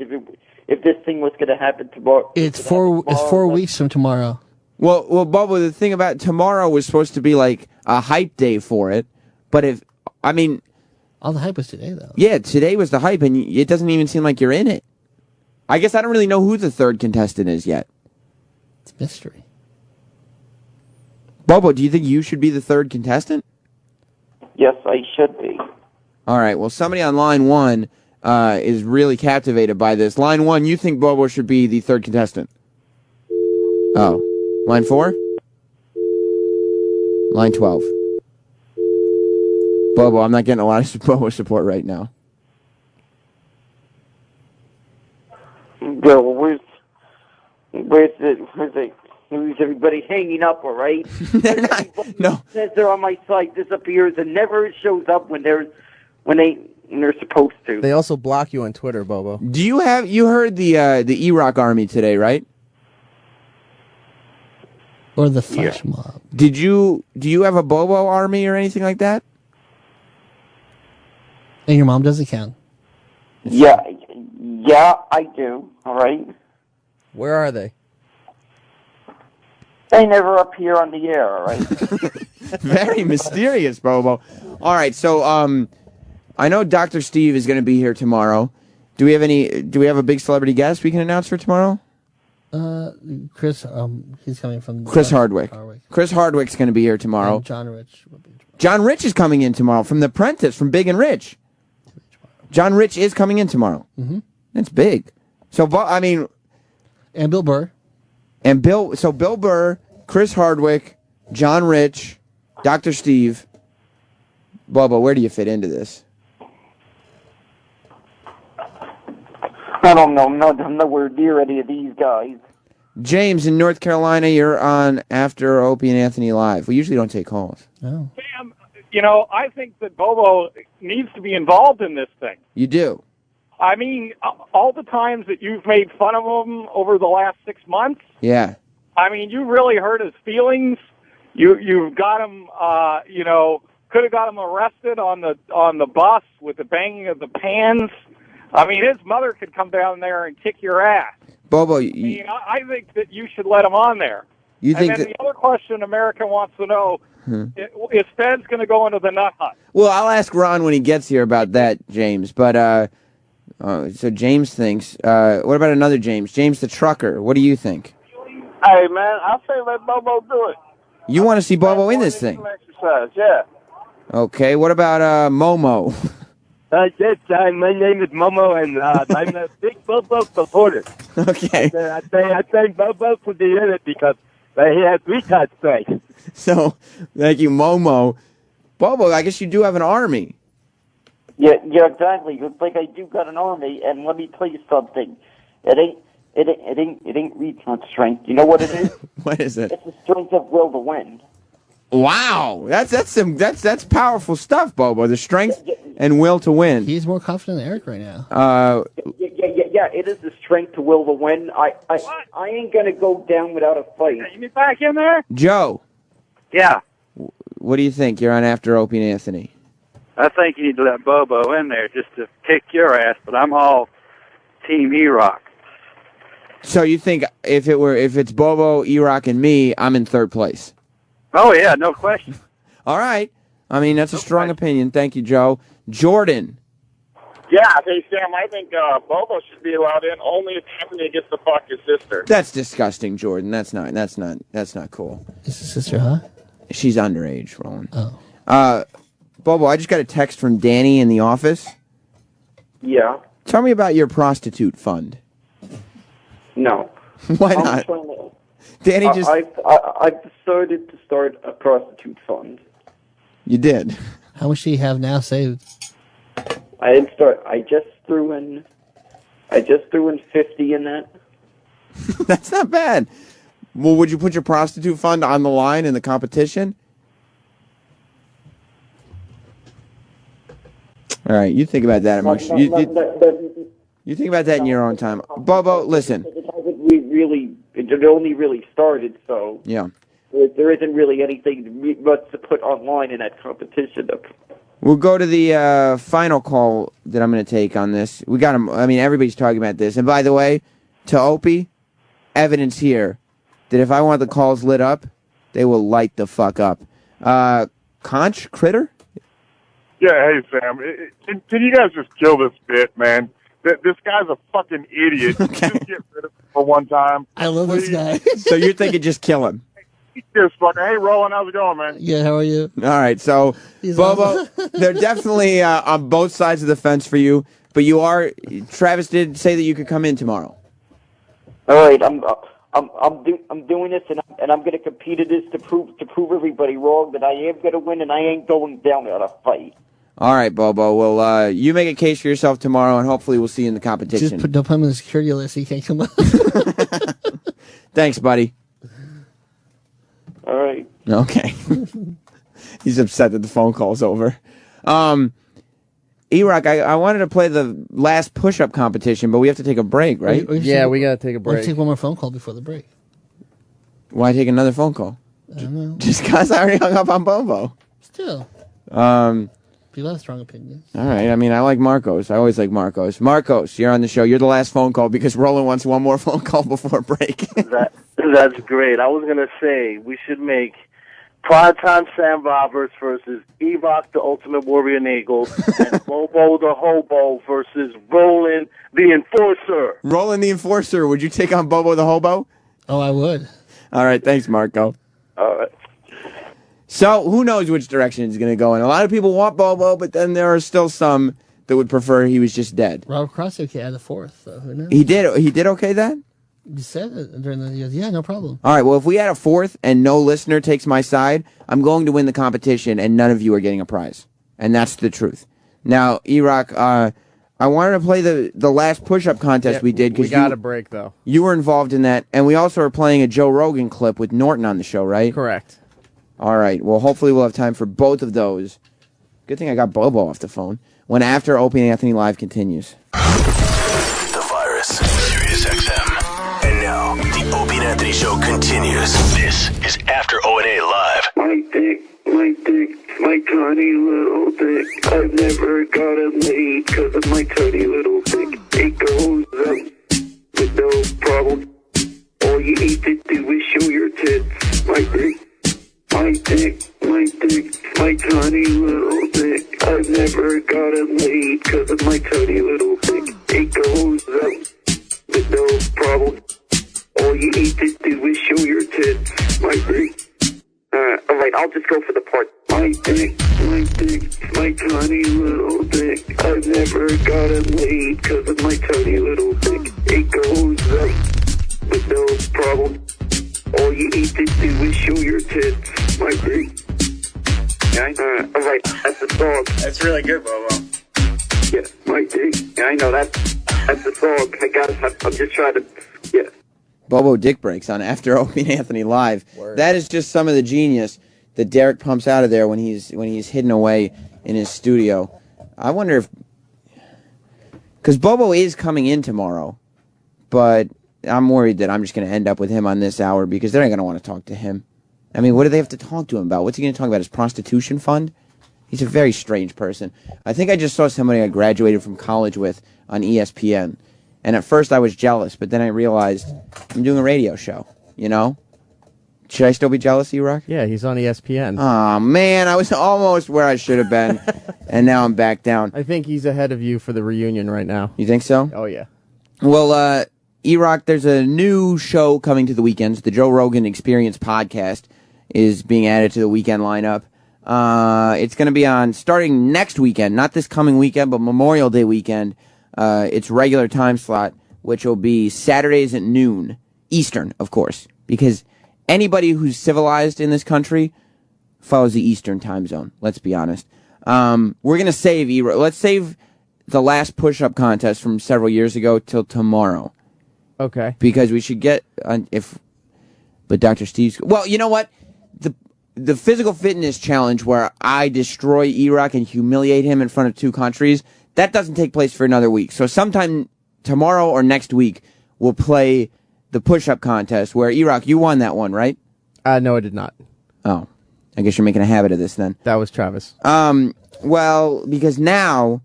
If this thing was going to happen tomorrow. It's 4 weeks from tomorrow. Well, Bobo, the thing about tomorrow was supposed to be like a hype day for it, but all the hype was today, though. Yeah, today was the hype, and it doesn't even seem like you're in it. I guess I don't really know who the third contestant is yet. It's mystery. Bobo, do you think you should be the third contestant? Yes, I should be. All right, well, somebody on line 1 is really captivated by this. Line 1, you think Bobo should be the third contestant? Oh. Line 4? Line 12. Bobo, I'm not getting a lot of Bobo support right now. Girl, where's everybody hanging up, all right? No. Says they're on my site, disappears, and never shows up when they're supposed to. They also block you on Twitter, Bobo. You heard the Erock army today, right? Or the flash mob. Do you have a Bobo army or anything like that? And your mom doesn't count. Yeah, I do. All right. Where are they? They never appear on the air. All right. Very mysterious, Bobo. All right, so I know Dr. Steve is going to be here tomorrow. Do we have a big celebrity guest we can announce for tomorrow? Chris, he's coming from Chris Hardwick. Chris Hardwick's going to be here tomorrow. And John Rich will be tomorrow. John Rich is coming in tomorrow from The Apprentice, from Big and Rich. John Rich is coming in tomorrow. Mm-hmm. That's big. So, I mean... And Bill Burr. And Bill Burr, Chris Hardwick, John Rich, Dr. Steve. Bobo, where do you fit into this? I don't know. I'm nowhere near any of these guys. James in North Carolina, you're on after Opie and Anthony Live. We usually don't take calls. Oh. Sam, I think that Bobo needs to be involved in this thing. You do? I mean, all the times that you've made fun of him over the last 6 months, Yeah. I mean, you really hurt his feelings. You've got him, could have got him arrested on the bus with the banging of the pans. I mean, his mother could come down there and kick your ass. Bobo, I think that you should let him on there. You think and then that- the other question America wants to know, is Fed's going to go into the nut hut? Well, I'll ask Ron when he gets here about that, James. But, so James thinks, what about another James? James the trucker. What do you think? Hey, man, I say let Bobo do it. You want to see Bobo in this thing? Exercise, yeah. Okay, what about Momo? Yes, my name is Momo, and I'm a big Bobo supporter. Okay. I think Bobo could be in it because he has retard strength. So, thank you, Momo. Bobo, I guess you do have an army. Yeah, exactly. It's like I do got an army, and let me tell you something. It ain't retard strength. You know what it is? What is it? It's the strength of will to win. Wow, that's powerful stuff, Bobo. The strength and will to win. He's more confident than Eric right now. Yeah. It is the strength to will to win. I ain't gonna go down without a fight. You me back in there? Joe. Yeah. What do you think? You're on after Opie and Anthony. I think you need to let Bobo in there just to kick your ass, but I'm all Team Erock. So you think if it's Bobo, Erock, and me, I'm in third place? Oh, yeah, no question. All right. I mean, that's a strong opinion. Thank you, Joe. Jordan. Yeah, hey, Sam, I think Bobo should be allowed in only if Anthony gets to fuck his sister. That's disgusting, Jordan. That's not cool. Is his sister hot? She's underage, Roland. Oh. Bobo, I just got a text from Danny in the office. Yeah. Tell me about your prostitute fund. No. Why not? Danny just... I've decided to start a prostitute fund. You did? How much do you have now saved? I didn't start. I just threw in 50 in that. That's not bad. Well, would you put your prostitute fund on the line in the competition? All right, you think about that emotion. You think about that in your own time. Bobo, listen. It only really started, so Yeah. there isn't really anything much to put online in that competition. We'll go to the final call that I'm going to take on this. We got him. I mean, everybody's talking about this. And by the way, to Opie, evidence here that if I want the calls lit up, they will light the fuck up. Conch Critter? Yeah, hey, Sam. Can you guys just kill this bit, man? This guy's a fucking idiot. Just get rid of him for one time. I love this guy. So you're thinking just kill him? This fucker. Hey, Roland, how's it going, man? Yeah, how are you? All right, so Bobo, they're definitely on both sides of the fence for you, but you are. Travis did say that you could come in tomorrow. All right, I'm doing this, and I'm going to compete at this to prove everybody wrong that I am going to win, and I ain't going down without a fight. All right, Bobo. Well, you make a case for yourself tomorrow, and hopefully we'll see you in the competition. Don't put him on the security list. He can't come up. Thanks, buddy. All right. Okay. He's upset that the phone call's over. Erock, I wanted to play the last push-up competition, but we have to take a break, right? Yeah, we got to take a break. Let's take one more phone call before the break. Why take another phone call? I don't know. Just because I already hung up on Bobo. Still. People have strong opinions. All right. I mean, I like Marcos. I always like Marcos. Marcos, you're on the show. You're the last phone call because Roland wants one more phone call before break. That's great. I was going to say we should make Primetime Sam Roberts versus Erock the Ultimate Warrior Nagel and Bobo the Hobo versus Roland the Enforcer. Roland the Enforcer, would you take on Bobo the Hobo? Oh, I would. All right. Thanks, Marco. All right. So, who knows which direction it's going to go in? A lot of people want Bobo, but then there are still some that would prefer he was just dead. Robert Cross, okay, add the fourth. So who knows? He did okay then? You said it during the years. Yeah, no problem. All right, well, if we had a fourth and no listener takes my side, I'm going to win the competition and none of you are getting a prize. And that's the truth. Now, Erock, I wanted to play the last push-up contest we did. We got a break, though. You were involved in that, and we also are playing a Joe Rogan clip with Norton on the show, right? Correct. All right, well, hopefully we'll have time for both of those. Good thing I got Bobo off the phone. When After Opie and Anthony Live continues. The Virus, Sirius XM. And now, the Opie and Anthony Show continues. This is After O&A Live. My dick, my tiny little dick. I've never got it laid because of my tiny little dick. It goes up with no problem. All you need to do is show your tits. My dick, my tiny little dick. I've never got it laid because of my tiny little dick. It goes up with no problem. All you need to do is show your tits. My dick. Alright, I'll just go for the part. My dick, my tiny little dick. I've never got it laid because of my tiny little dick. It goes up with no problem. All you need to do is show your tits. My dick. Alright, that's the song. That's really good, Bobo. Yeah, my dick. Yeah, I know, that's the song. I'm just trying to, yeah. Bobo dick breaks on After Opie and Anthony Live. That is just some of the genius that Derek pumps out of there when he's hidden away in his studio. I wonder if... Because Bobo is coming in tomorrow, but I'm worried that I'm just going to end up with him on this hour because they're not going to want to talk to him. I mean, what do they have to talk to him about? What's he going to talk about? His prostitution fund? He's a very strange person. I think I just saw somebody I graduated from college with on ESPN. And at first I was jealous, but then I realized I'm doing a radio show, you know? Should I still be jealous, E-Rock? Yeah, he's on ESPN. Oh, man, I was almost where I should have been, and now I'm back down. I think he's ahead of you for the reunion right now. You think so? Oh, yeah. Well, E-Rock, there's a new show coming to the weekends. The Joe Rogan Experience podcast is being added to the weekend lineup. It's going to be on starting next weekend, not this coming weekend, but Memorial Day weekend. Its regular time slot, which will be Saturdays at noon, Eastern, of course, because anybody who's civilized in this country follows the Eastern time zone, let's be honest. We're going to save let's save the last push-up contest from several years ago till tomorrow. Okay. Because we should get, but Dr. Steve's, well, you know what? The physical fitness challenge where I destroy E-Rock and humiliate him in front of two countries, that doesn't take place for another week. So sometime tomorrow or next week, we'll play the push-up contest where, E-Rock, you won that one, right? No, I did not. Oh. I guess you're making a habit of this then. That was Travis. Well, because now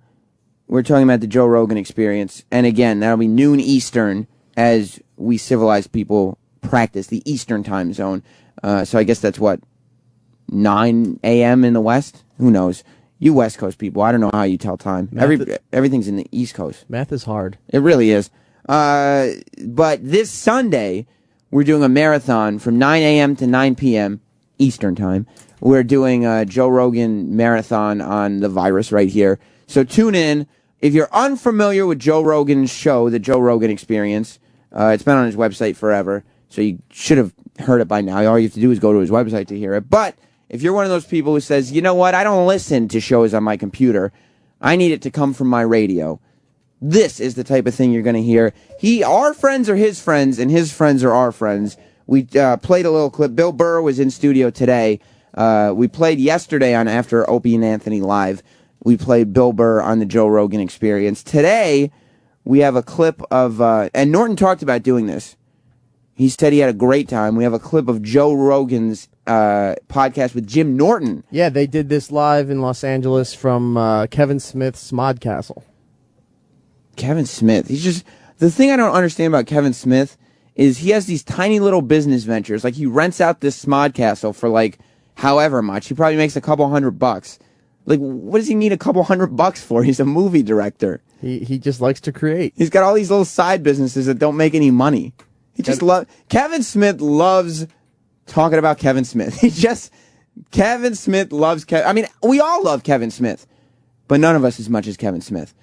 we're talking about the Joe Rogan Experience. And again, that'll be noon Eastern as we civilized people practice the Eastern time zone. So I guess that's what, 9 a.m. in the West? Who knows? You West Coast people, I don't know how you tell time. Everything's in the East Coast. Math is hard. It really is. But this Sunday, we're doing a marathon from 9 a.m. to 9 p.m. Eastern time. We're doing a Joe Rogan marathon on the virus right here. So tune in. If you're unfamiliar with Joe Rogan's show, the Joe Rogan Experience, it's been on his website forever, so you should have heard it by now. All you have to do is go to his website to hear it. But if you're one of those people who says, you know what, I don't listen to shows on my computer, I need it to come from my radio, this is the type of thing you're going to hear. Our friends are his friends, and his friends are our friends. We played a little clip. Bill Burr was in studio today. We played yesterday on After Opie and Anthony Live. We played Bill Burr on the Joe Rogan Experience. Today, we have a clip of, and Norton talked about doing this. He said he had a great time. We have a clip of Joe Rogan's podcast with Jim Norton. Yeah, they did this live in Los Angeles from Kevin Smith's Mod Castle. Kevin Smith. He's just, the thing I don't understand about Kevin Smith is he has these tiny little business ventures. Like he rents out this Smod Castle for like however much. He probably makes a couple $100. Like, what does he need a couple $100 for? He's a movie director. He just likes to create. He's got all these little side businesses that don't make any money. He just Kevin Smith loves talking about Kevin Smith. Kevin Smith loves I mean, we all love Kevin Smith. but none of us as much as Kevin Smith.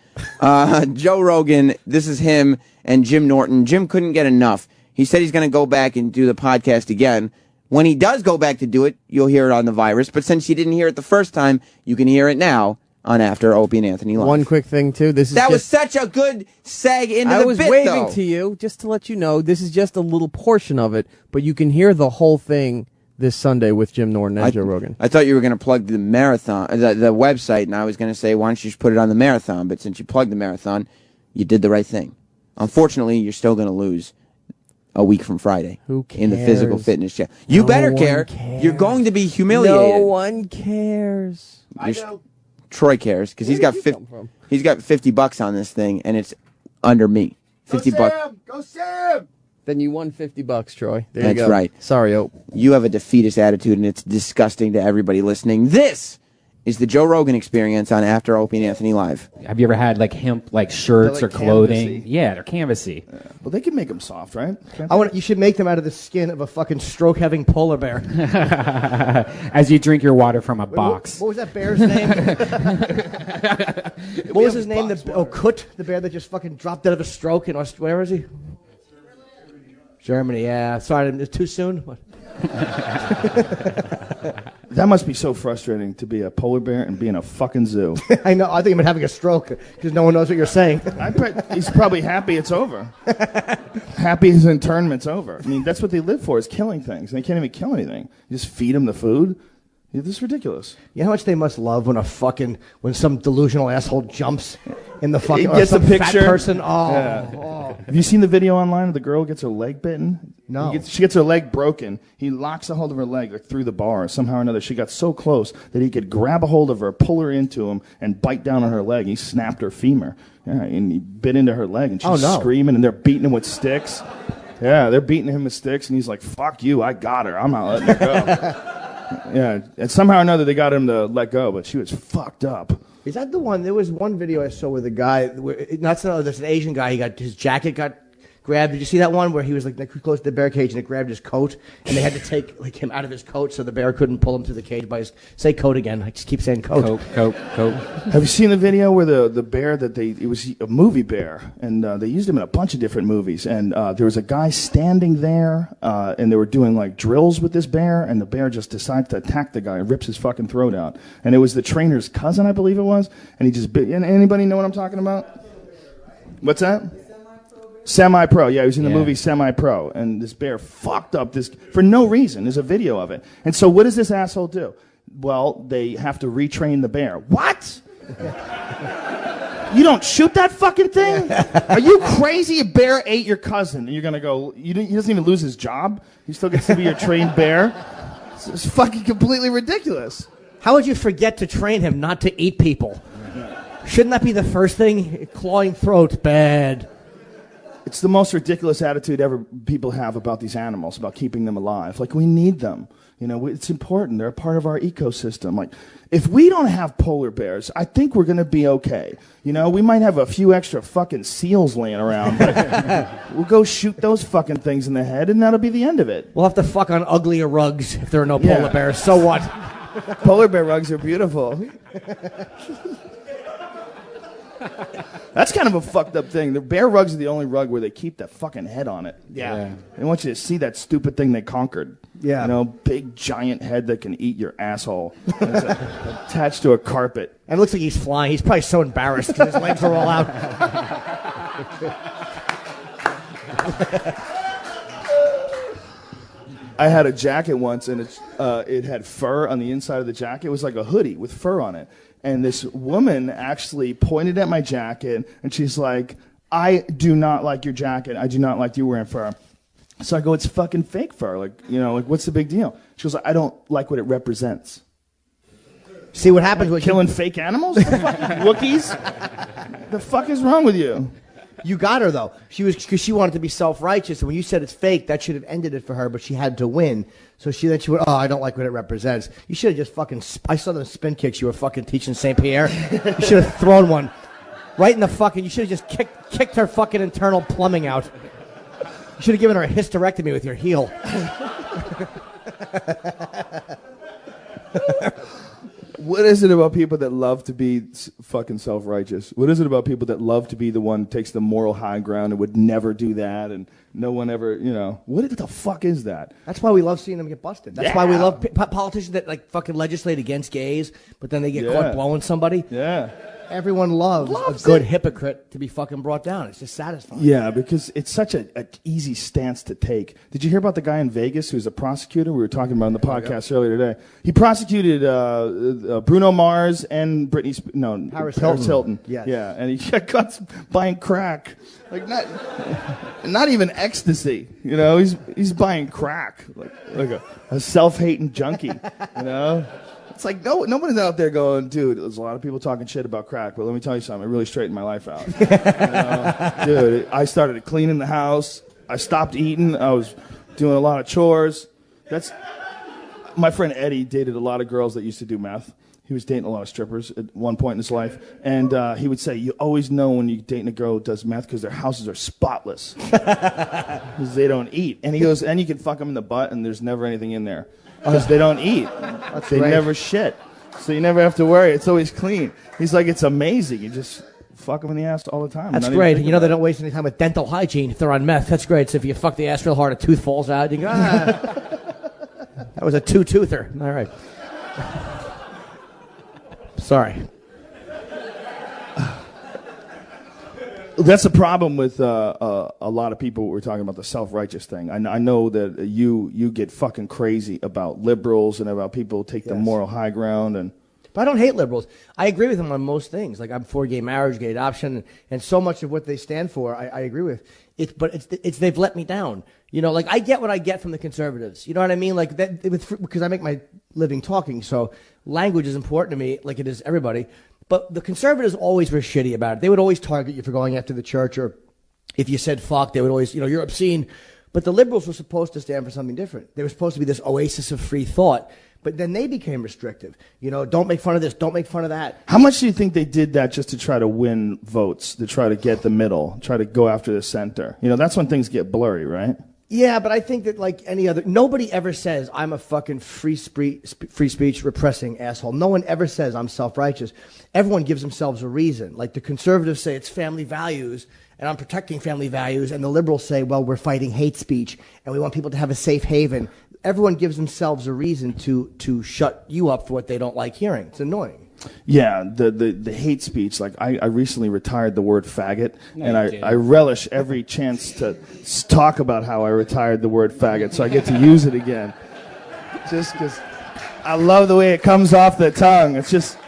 Joe Rogan, this is him and Jim Norton. Jim couldn't get enough. He said he's going to go back and do the podcast again. When he does go back to do it, you'll hear it on the virus. But since you didn't hear it the first time, you can hear it now on After Opie and Anthony Live. One quick thing, too. That was such a good seg into the bit, I was waving though. to you just to let you know this is just a little portion of it, but you can hear the whole thing this Sunday with Jim Norton and Joe Rogan. I thought you were going to plug the marathon, the website, and I was going to say, why don't you just put it on the marathon? But since you plugged the marathon, you did the right thing. Unfortunately, you're still going to lose a week from Friday in the physical fitness challenge. You better care. You're going to be humiliated. No one cares. I know. Troy cares because he's got $50 on this thing, and it's under me. $50. Go Sam! Then you won $50, Troy. There That's you go. right. Sorry, Ope. You have a defeatist attitude, and it's disgusting to everybody listening. This is the Joe Rogan Experience on After Opie and Anthony Live. Have you ever had like hemp like shirts They're, or like, clothing? canvasy. Yeah, they're canvasy. Well, they can make them soft, right? You should make them out of the skin of a fucking stroke-having polar bear. As you drink your water from a box. What was that bear's name? What was his name? Kut, the bear that just fucking dropped out of a stroke in Australia. Where is he? Germany, yeah. Sorry, it's too soon. What? That must be so frustrating to be a polar bear and be in a fucking zoo. I know. I think I'm having a stroke because no one knows what you're saying. I bet he's probably happy it's over. Happy his internment's over. I mean, that's what they live for, is killing things. They can't even kill anything. You just feed them the food. This is ridiculous. You know how much they must love when some delusional asshole jumps in the fucking He gets or some the picture. fat person. Oh, Yeah. oh. Have you seen the video online of the girl gets her leg bitten? No. She gets her leg broken. He locks a hold of her leg like through the bar. Somehow or another, she got so close that he could grab a hold of her, pull her into him, and bite down on her leg. He snapped her femur. Yeah, and he bit into her leg, and she's screaming, and they're beating him with sticks. Yeah, they're beating him with sticks, and he's like, "Fuck you, I got her. I'm not letting her go." Yeah, and somehow or another they got him to let go, but she was fucked up. Is that the one? There was one video I saw where the guy, there's an Asian guy, his jacket got grabbed. Did you see that one where he was like close to the bear cage and it grabbed his coat and they had to take him out of his coat so the bear couldn't pull him through the cage by say coat again. I just keep saying coat. Coat. Have you seen the video where the bear it was a movie bear, and they used him in a bunch of different movies, and there was a guy standing there, and they were doing like drills with this bear, and the bear just decides to attack the guy and rips his fucking throat out. And it was the trainer's cousin, I believe it was, and he just bit. Anybody know what I'm talking about? What's that? Semi-pro, yeah, he was in the movie Semi-Pro, and this bear fucked up this for no reason. There's a video of it. And so what does this asshole do? Well, they have to retrain the bear. What? You don't shoot that fucking thing? Are you crazy? A bear ate your cousin, and you're going to go, he doesn't even lose his job? He still gets to be your trained bear? It's fucking completely ridiculous. How would you forget to train him not to eat people? Shouldn't that be the first thing? Clawing throats, bad. It's the most ridiculous attitude ever people have about these animals, about keeping them alive. Like, we need them. You know, it's important. They're a part of our ecosystem. Like, if we don't have polar bears, I think we're going to be okay. You know, we might have a few extra fucking seals laying around, but we'll go shoot those fucking things in the head, and that'll be the end of it. We'll have to fuck on uglier rugs if there are no polar bears. So what? Polar bear rugs are beautiful. That's kind of a fucked up thing. The bear rugs are the only rug where they keep the fucking head on it. Yeah. They want you to see that stupid thing they conquered. Yeah. You know, big giant head that can eat your asshole. It's attached to a carpet. And it looks like he's flying. He's probably so embarrassed because his legs are all out. I had a jacket once, and it had fur on the inside of the jacket. It was like a hoodie with fur on it. And this woman actually pointed at my jacket, and she's like, "I do not like your jacket. I do not like you wearing fur." So I go, "It's fucking fake fur. Like, you know, like, what's the big deal?" She goes, "I don't like what it represents." See what happens when killing fake animals? Fucking Wookiees? The fuck is wrong with you? You got her, though. Because she wanted to be self-righteous, and when you said it's fake, that should have ended it for her, but she had to win. So she went, "Oh, I don't like what it represents." You should have just fucking... I saw the spin kicks you were fucking teaching St. Pierre. You should have thrown one right in the fucking... You should have just kicked her fucking internal plumbing out. You should have given her a hysterectomy with your heel. What is it about people that love to be fucking self-righteous? What is it about people that love to be the one who takes the moral high ground and would never do that, and no one ever, what the fuck is that? That's why we love seeing them get busted. That's why we love politicians that like fucking legislate against gays, but then they get caught blowing somebody. Yeah. Everyone loves a good hypocrite to be fucking brought down. It's just satisfying. Yeah, because it's such an easy stance to take. Did you hear about the guy in Vegas who's a prosecutor? We were talking about on the podcast earlier today. He prosecuted Bruno Mars and Paris Hilton. Yes. Yeah, and he got caught buying crack. Like not even ecstasy. He's buying crack like a self-hating junkie. It's like nobody's out there going, dude, there's a lot of people talking shit about crack, but let me tell you something, it really straightened my life out. Dude, I started cleaning the house, I stopped eating, I was doing a lot of chores. My friend Eddie dated a lot of girls that used to do meth. He was dating a lot of strippers at one point in his life, and he would say, you always know when you're dating a girl who does meth because their houses are spotless, because they don't eat. And he goes, and you can fuck them in the butt, and there's never anything in there. Because they don't eat. They never shit. So you never have to worry. It's always clean. He's like, it's amazing. You just fuck them in the ass all the time. That's great. They don't waste any time with dental hygiene if they're on meth. That's great. So if you fuck the ass real hard, a tooth falls out. You go, that was a two-toother. All right. Sorry. That's the problem with a lot of people. We're talking about the self-righteous thing. I know that you get fucking crazy about liberals and about people who take the moral high ground. But I don't hate liberals. I agree with them on most things. Like I'm for gay marriage, gay adoption, and so much of what they stand for, I agree with. But they've let me down. Like I get what I get from the conservatives. You know what I mean? Like that because I make my living talking, so language is important to me, like it is everybody. But the conservatives always were shitty about it. They would always target you for going after the church, or if you said fuck, they would always, you're obscene. But the liberals were supposed to stand for something different. They were supposed to be this oasis of free thought. But then they became restrictive. Don't make fun of this, don't make fun of that. How much do you think they did that just to try to win votes, to try to get the middle, try to go after the center? That's when things get blurry, right? Yeah, but I think that like any other, nobody ever says I'm a fucking free speech repressing asshole. No one ever says I'm self-righteous. Everyone gives themselves a reason. Like the conservatives say it's family values, and I'm protecting family values, and the liberals say, well, we're fighting hate speech, and we want people to have a safe haven. Everyone gives themselves a reason to shut you up for what they don't like hearing. It's annoying. Yeah, the hate speech. Like I recently retired the word faggot, and I relish every chance to talk about how I retired the word faggot, so I get to use it again. Just because I love the way it comes off the tongue. It's just,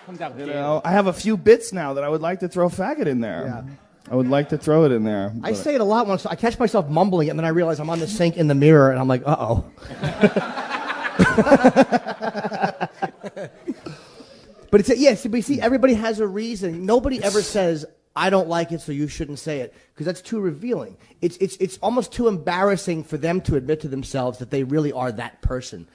I have a few bits now that I would like to throw faggot in there. Yeah. I would like to throw it in there. I say it a lot once. I catch myself mumbling it, and then I realize I'm on the sink in the mirror, and I'm like, uh-oh. But everybody has a reason. Nobody ever says, I don't like it, so you shouldn't say it, because that's too revealing. It's almost too embarrassing for them to admit to themselves that they really are that person.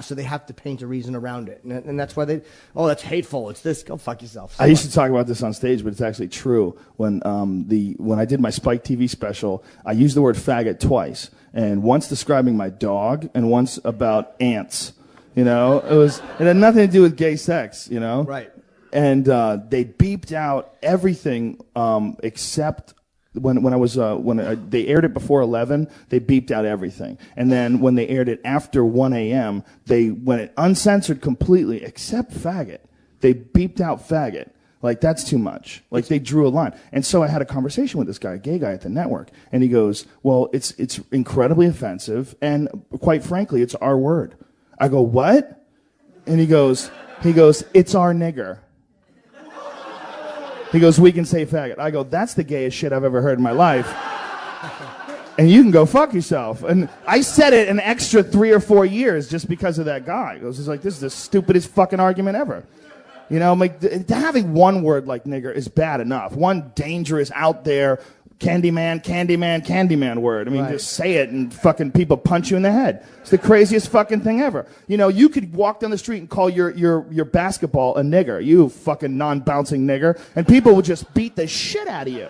So they have to paint a reason around it. And that's why that's hateful. It's this. Go fuck yourself. I used to talk about this on stage, but it's actually true. When I did my Spike TV special, I used the word faggot twice. And once describing my dog, and once about ants. It had nothing to do with gay sex, Right. And they beeped out everything except when they aired it before 11, they beeped out everything. And then when they aired it after 1 a.m., when it uncensored completely except faggot, they beeped out faggot. Like, that's too much. Like, they drew a line. And so I had a conversation with this guy, a gay guy at the network, and he goes, well, it's incredibly offensive, and quite frankly, it's our word. I go, what? And he goes, it's our nigger. He goes, we can say faggot. I go, that's the gayest shit I've ever heard in my life. And you can go fuck yourself. And I said it an extra 3 or 4 years just because of that guy. It was just like, this is the stupidest fucking argument ever. Having one word like nigger is bad enough. One dangerous, out there, Candyman word. I mean, right. Just say it and fucking people punch you in the head. It's the craziest fucking thing ever. You could walk down the street and call your basketball a nigger. You fucking non-bouncing nigger. And people will just beat the shit out of you.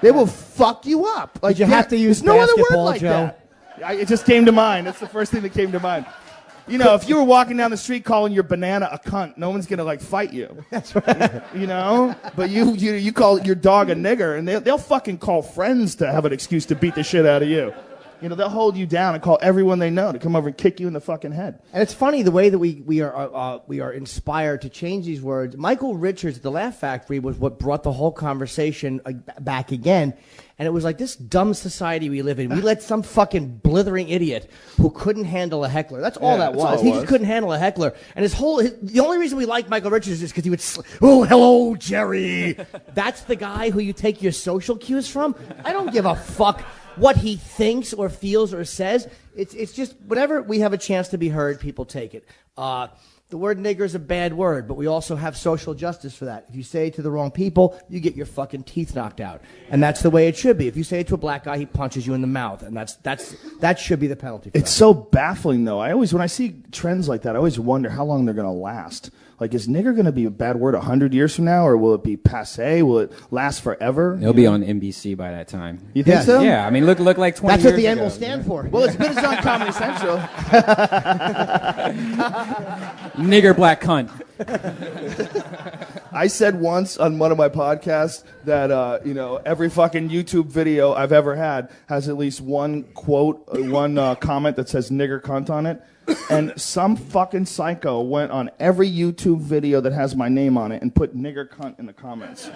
They will fuck you up. Like, you have to use no other word like Joe. that. It just came to mind. That's the first thing that came to mind. You know, if you were walking down the street calling your banana a cunt, no one's gonna like fight you. That's right. You know, but you call your dog a nigger, and they'll fucking call friends to have an excuse to beat the shit out of you. You know, they'll hold you down and call everyone they know to come over and kick you in the fucking head. And it's funny the way that we are inspired to change these words. Michael Richards at the Laugh Factory was what brought the whole conversation back again. And it was like this dumb society we live in. We let some fucking blithering idiot who couldn't handle a heckler. That's all that was. He just couldn't handle a heckler. And the only reason we like Michael Richards is because he would, oh, hello, Jerry. That's the guy who you take your social cues from? I don't give a fuck what he thinks or feels or says. It's just whatever we have a chance to be heard, people take it. The word nigger is a bad word, but we also have social justice for that. If you say it to the wrong people, you get your fucking teeth knocked out. And that's the way it should be. If you say it to a black guy, he punches you in the mouth. And that should be the penalty for It's so baffling, though. When I see trends like that, I always wonder how long they're going to last. Like, is nigger going to be a bad word 100 years from now, or will it be passé? Will it last forever? It'll be on NBC by that time. You think so? Yeah, I mean, look like 20 That's years what the N ago. will stand for. Well, it's good as on Comedy Central. Nigger black cunt. I said once on one of my podcasts that every fucking YouTube video I've ever had has at least one quote, one comment that says nigger cunt on it. And some fucking psycho went on every YouTube video that has my name on it and put nigger cunt in the comments.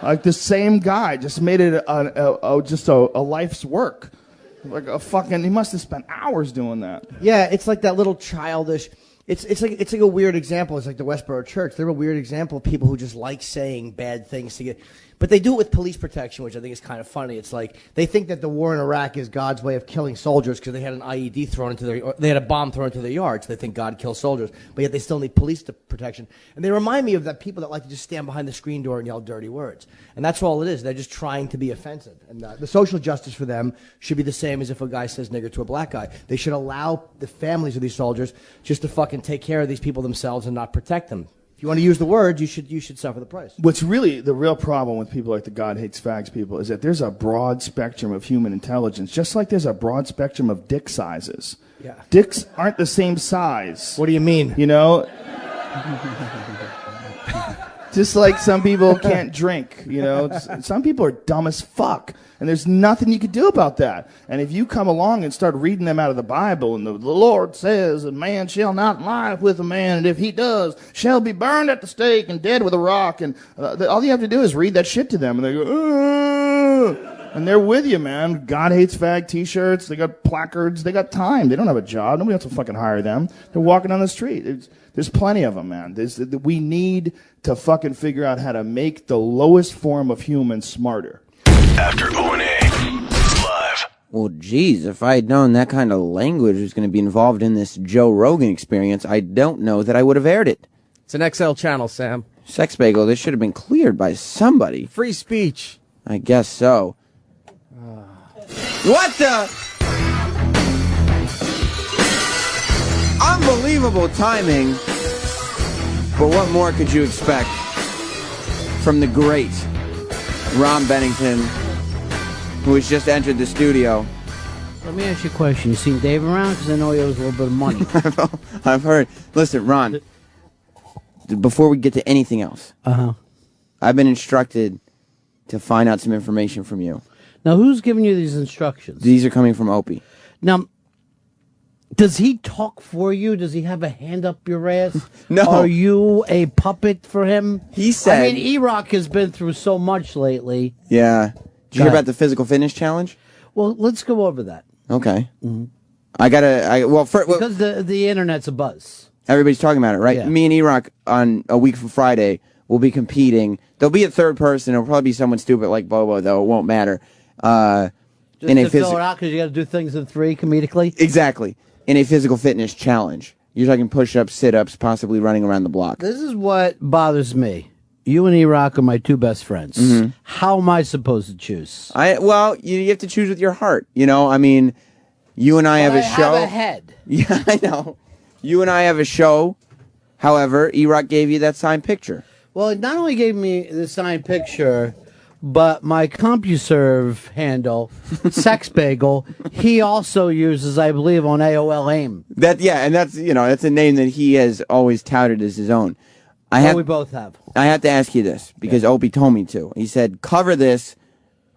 Like the same guy just made it a life's work. Like he must have spent hours doing that. Yeah, it's like that little childish. It's like a weird example. It's like the Westboro Church. They're a weird example of people who just like saying bad things to get. But they do it with police protection, which I think is kind of funny. It's like they think that the war in Iraq is God's way of killing soldiers because they had an IED thrown into they had a bomb thrown into their yard, so they think God kills soldiers. But yet they still need police protection. And they remind me of that people that like to just stand behind the screen door and yell dirty words. And that's all it is. They're just trying to be offensive. And the social justice for them should be the same as if a guy says nigger to a black guy. They should allow the families of these soldiers just to fucking take care of these people themselves and not protect them. If you want to use the word, you should suffer the price. What's really the real problem with people like the God hates fags people is that there's a broad spectrum of human intelligence, just like there's a broad spectrum of dick sizes. Yeah. Dicks aren't the same size. What do you mean? You know? Just like some people can't drink, you know? Some people are dumb as fuck. And there's nothing you could do about that. And if you come along and start reading them out of the Bible, and the Lord says, a man shall not lie with a man, and if he does, shall be burned at the stake and dead with a rock. And all you have to do is read that shit to them, and they go, ugh. And they're with you, man. God hates fag T-shirts. They got placards. They got time. They don't have a job. Nobody has to fucking hire them. They're walking on the street. There's plenty of them, man. We need to fucking figure out how to make the lowest form of human smarter. After O&A live. Well, geez, if I had known that kind of language was going to be involved in this Joe Rogan experience, I don't know that I would have aired it. It's an XL channel, Sam. Sex Bagel, this should have been cleared by somebody. Free speech. I guess so. What the? Unbelievable timing. But what more could you expect from the great Ron Bennington, who has just entered the studio? Let me ask you a question. You seen Dave around? Because I know he owes a little bit of money. I've heard. Listen, Ron, before we get to anything else, I've been instructed to find out some information from you. Now, who's giving you these instructions? These are coming from Opie. Now, does he talk for you? Does he have a hand up your ass? No. Are you a puppet for him? He said... I mean, Erock has been through so much lately. Yeah. Did you hear about the physical fitness challenge? Well, let's go over that. Okay. Mm-hmm. Because the internet's a buzz. Everybody's talking about it, right? Yeah. Me and Erock on a week from Friday will be competing. There'll be a third person. It'll probably be someone stupid like Bobo, though. It won't matter. Just to fill it out because you got to do things in 3 comedically? Exactly. In a physical fitness challenge. You're talking push-ups, sit-ups, possibly running around the block. This is what bothers me. You and Erock are my 2 best friends. Mm-hmm. How am I supposed to choose? Well, you have to choose with your heart. You know, I mean, you and I have a show. I have a head. Yeah, I know. You and I have a show. However, Erock gave you that signed picture. Well, it not only gave me the signed picture, But my CompuServe handle, Sex Bagel, he also uses, I believe, on AOL AIM. And that's a name that he has always touted as his own. We both have. I have to ask you this because Opie told me to. He said cover this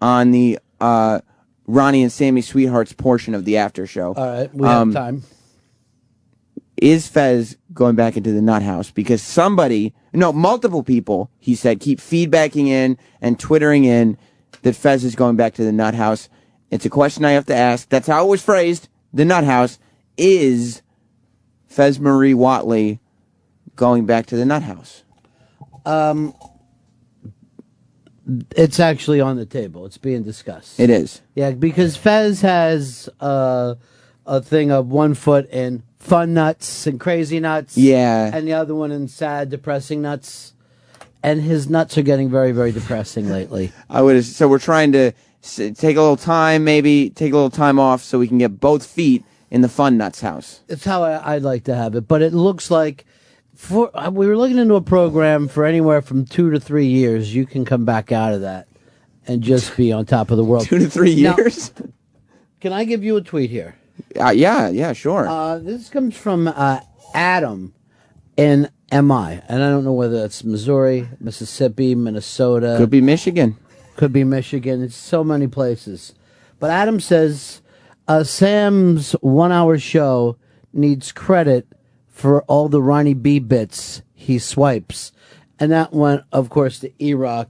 on the Ronnie and Sammy Sweethearts portion of the after show. All right, we have time. Is Fez going back into the nut house? Because multiple people, he said, keep feedbacking in and twittering in that Fez is going back to the nut house. It's a question I have to ask. That's how it was phrased. The nut house. Is Fez Marie Watley going back to the nut house? It's actually on the table. It's being discussed. It is. Yeah, because Fez has a thing of 1 foot in fun nuts and crazy nuts. Yeah. And the other one in sad, depressing nuts. And his nuts are getting very, very depressing lately. So we're trying to take a little time, maybe take a little time off so we can get both feet in the fun nuts house. It's how I'd like to have it. But it looks like we were looking into a program for anywhere from 2 to 3 years. You can come back out of that and just be on top of the world. 2 to 3 years? Now, can I give you a tweet here? Yeah, sure. This comes from Adam in MI, and I don't know whether it's Missouri, Mississippi, Minnesota. Could be Michigan. Could be Michigan. It's so many places. But Adam says Sam's 1 hour show needs credit for all the Ronnie B bits he swipes. And that went, of course, to Erock,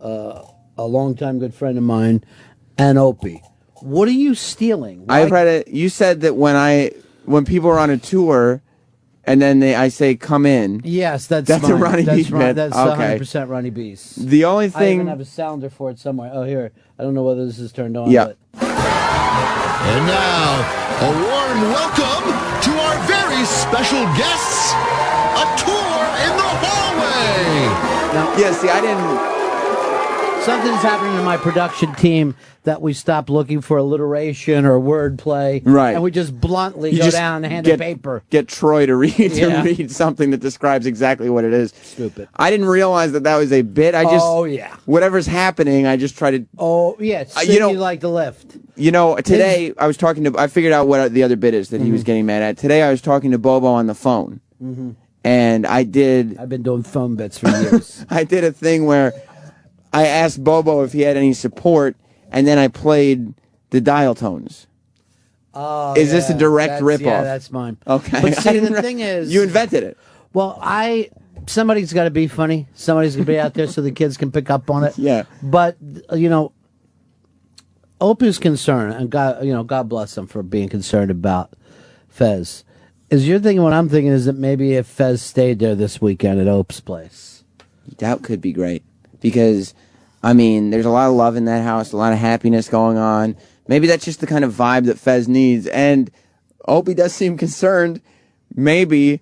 a longtime good friend of mine, and Opie. What are you stealing? I've read it. You said that when people are on a tour, and then I say come in. Yes, that's a Ronnie B bit. That's okay. 100% Ronnie B's. The only thing I even have a sounder for it somewhere. Oh, here. I don't know whether this is turned on. Yeah. And now, a warm welcome to our very special guests. A tour in the hallway. I didn't. Something's happening to my production team that we stop looking for alliteration or wordplay. Right. And we just bluntly go down and hand a paper. Get Troy to read something that describes exactly what it is. Stupid. I didn't realize that was a bit. Whatever's happening, I just try to. Oh, yeah. You like the lift. Today I figured out what the other bit is that he was getting mad at. Today I was talking to Bobo on the phone. Mm-hmm. And I've been doing phone bits for years. I did a thing where I asked Bobo if he had any support, and then I played the dial tones. Oh, is this a direct ripoff? Yeah, that's mine. Okay. But see, the thing is, you invented it. Well, somebody's got to be funny. Somebody's going to be out there so the kids can pick up on it. Yeah. But Opie's concern, and God bless him for being concerned about Fez. Is you're thinking what I'm thinking is that maybe if Fez stayed there this weekend at Ope's place, that could be great because. There's a lot of love in that house, a lot of happiness going on. Maybe that's just the kind of vibe that Fez needs. And Opie does seem concerned. Maybe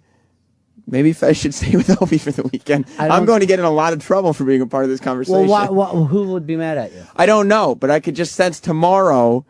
Fez should stay with Opie for the weekend. I'm going to get in a lot of trouble for being a part of this conversation. Well, who would be mad at you? I don't know, but I could just sense tomorrow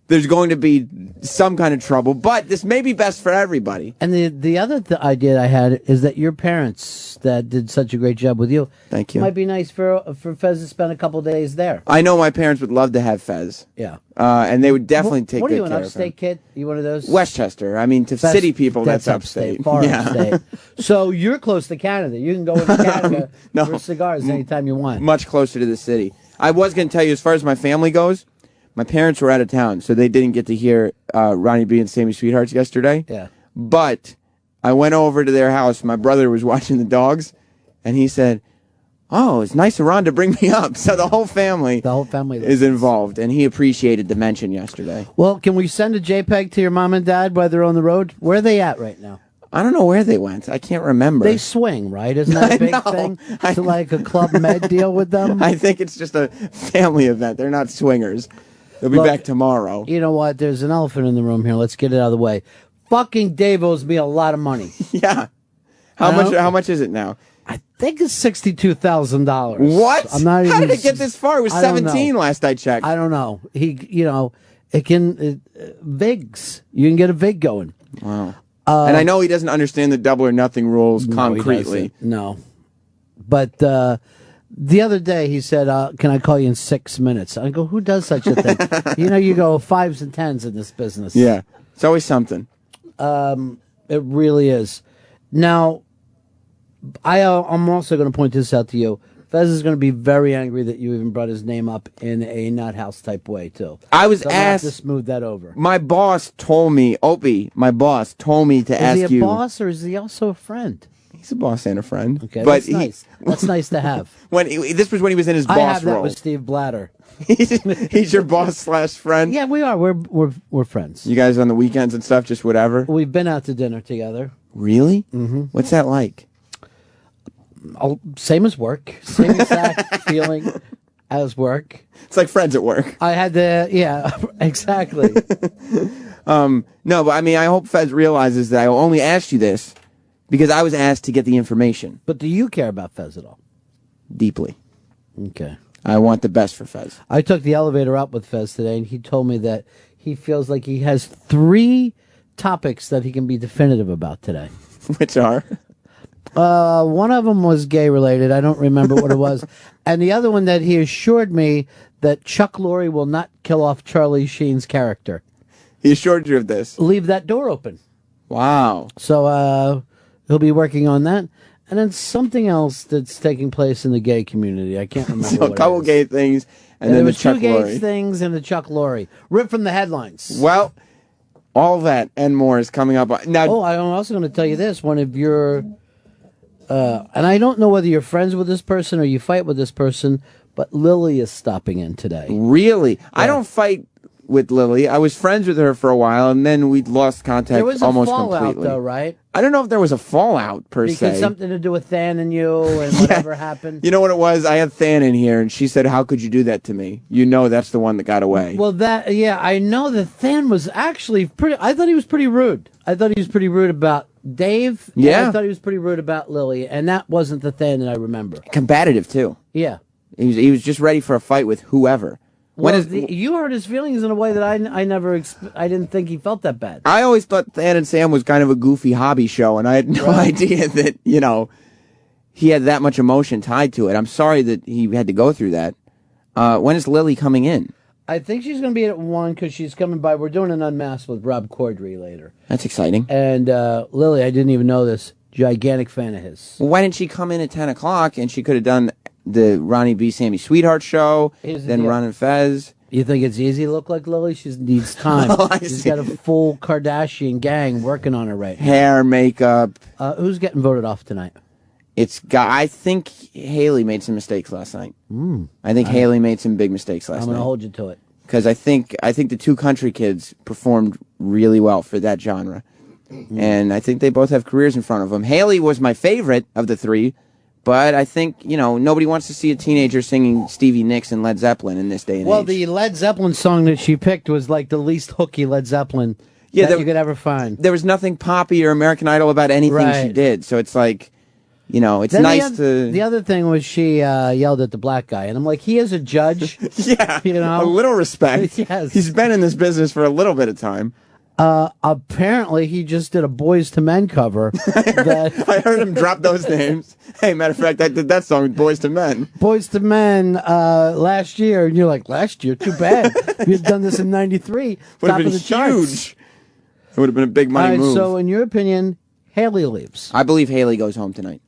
there's going to be some kind of trouble, but this may be best for everybody. And the other idea I had is that your parents that did such a great job with you, thank you, might be nice for Fez to spend a couple days there. I know my parents would love to have Fez. Yeah. And they would definitely take good care of him. What are you, an upstate kid? You one of those? Westchester. To city people, that's upstate. Far upstate. So you're close to Canada. You can go into Canada for cigars anytime you want. Much closer to the city. I was going to tell you, as far as my family goes, my parents were out of town, so they didn't get to hear Ronnie B and Sammy Sweethearts yesterday. Yeah. But I went over to their house. My brother was watching the dogs, and he said, "Oh, it's nice of Ron to bring me up." So the whole family is involved, and he appreciated the mention yesterday. Well, can we send a JPEG to your mom and dad while they're on the road? Where are they at right now? I don't know where they went. I can't remember. They swing, right? Isn't that a big thing? To like a Club Med deal with them? I think it's just a family event. They're not swingers. They'll be back tomorrow. You know what? There's an elephant in the room here. Let's get it out of the way. Fucking Dave owes me a lot of money. Yeah. How much is it now? I think it's $62,000. What? I'm not even. How did it get this far? It was 17 last I checked. I don't know. It can Vigs. You can get a Vig going. Wow. And I know he doesn't understand the double or nothing rules concretely. No. But The other day he said, "Can I call you in 6 minutes?" I go, "Who does such a thing?" You go 5s and 10s in this business. Yeah, it's always something. It really is. Now, I'm also going to point this out to you. Fez is going to be very angry that you even brought his name up in a not house type way too. I was so I'm gonna have asked to smooth that over. My boss told me, Opie, my boss told me to ask you. Is he a boss or is he also a friend? He's a boss and a friend. Okay, but that's nice. That's nice to have. This was when he was in his boss I have that role. with Steve Blatter. He's your boss / friend. Yeah, we are. We're friends. You guys on the weekends and stuff, just whatever. We've been out to dinner together. Really? Mm-hmm. What's that like? Same as work. Same exact feeling as work. It's like friends at work. I had to, yeah, exactly. No, but I mean, I hope Fez realizes that I only asked you this because I was asked to get the information. But do you care about Fez at all? Deeply. Okay. I want the best for Fez. I took the elevator up with Fez today, and he told me that he feels like he has 3 topics that he can be definitive about today. Which are? One of them was gay related. I don't remember what it was. And the other one that he assured me that Chuck Lorre will not kill off Charlie Sheen's character. He assured you of this. Leave that door open. Wow. So he'll be working on that. And then something else that's taking place in the gay community. I can't remember So what a couple it is. gay things and there then the was Chuck 2 gay Lorre. things and the Chuck Lorre. Ripped from the headlines. Well, all that and more is coming up. Now, I'm also going to tell you this. One of your... and I don't know whether you're friends with this person or you fight with this person, but Lily is stopping in today. Really? Yeah. I don't fight with Lily. I was friends with her for a while, and then we lost contact There was a almost fallout, completely. though, right? I don't know if there was a fallout, per Because se. something to do with Than and you and whatever happened. You know what it was? I had Than in here, and she said, "How could you do that to me? You know that's the one that got away." Well, I know that Than was actually I thought he was pretty rude. I thought he was pretty rude about Dave. Yeah. And I thought he was pretty rude about Lily, and that wasn't the Than that I remember. Combative, too. Yeah. He was just ready for a fight with whoever. Well, you hurt his feelings in a way that I didn't think he felt that bad. I always thought Than and Sam was kind of a goofy hobby show, and I had no idea that, he had that much emotion tied to it. I'm sorry that he had to go through that. When is Lily coming in? I think she's going to be at 1 because she's coming by. We're doing an unmasked with Rob Corddry later. That's exciting. And Lily, I didn't even know this, gigantic fan of his. Well, why didn't she come in at 10 o'clock, and she could have done the Ronnie B. Sammy Sweetheart show, then Ron and Fez. You think it's easy to look like Lily? She needs time. She's got a full Kardashian gang working on her right now. Hair, makeup. Who's getting voted off tonight? I think Haley made some mistakes last night. I think Haley made some big mistakes last night. I'm going to hold you to it. Because I think the 2 country kids performed really well for that genre. And I think they both have careers in front of them. Haley was my favorite of the 3. But I think, nobody wants to see a teenager singing Stevie Nicks and Led Zeppelin in this day and age. Well, the Led Zeppelin song that she picked was like the least hooky Led Zeppelin that you could ever find. There was nothing poppy or American Idol about anything she did. So it's like, it's then nice to... The other thing was she yelled at the black guy. And I'm like, he is a judge. Yeah, a little respect. Yes. He's been in this business for a little bit of time. Apparently, he just did a Boys to Men cover. I heard him drop those names. Hey, matter of fact, I did that song with Boys to Men. Boys to Men last year, and you're like, last year? Too bad. You'd done this in '93. Would have top been of the charts. huge. It would have been a big money All right, move. so in your opinion, Haley leaves. I believe Haley goes home tonight.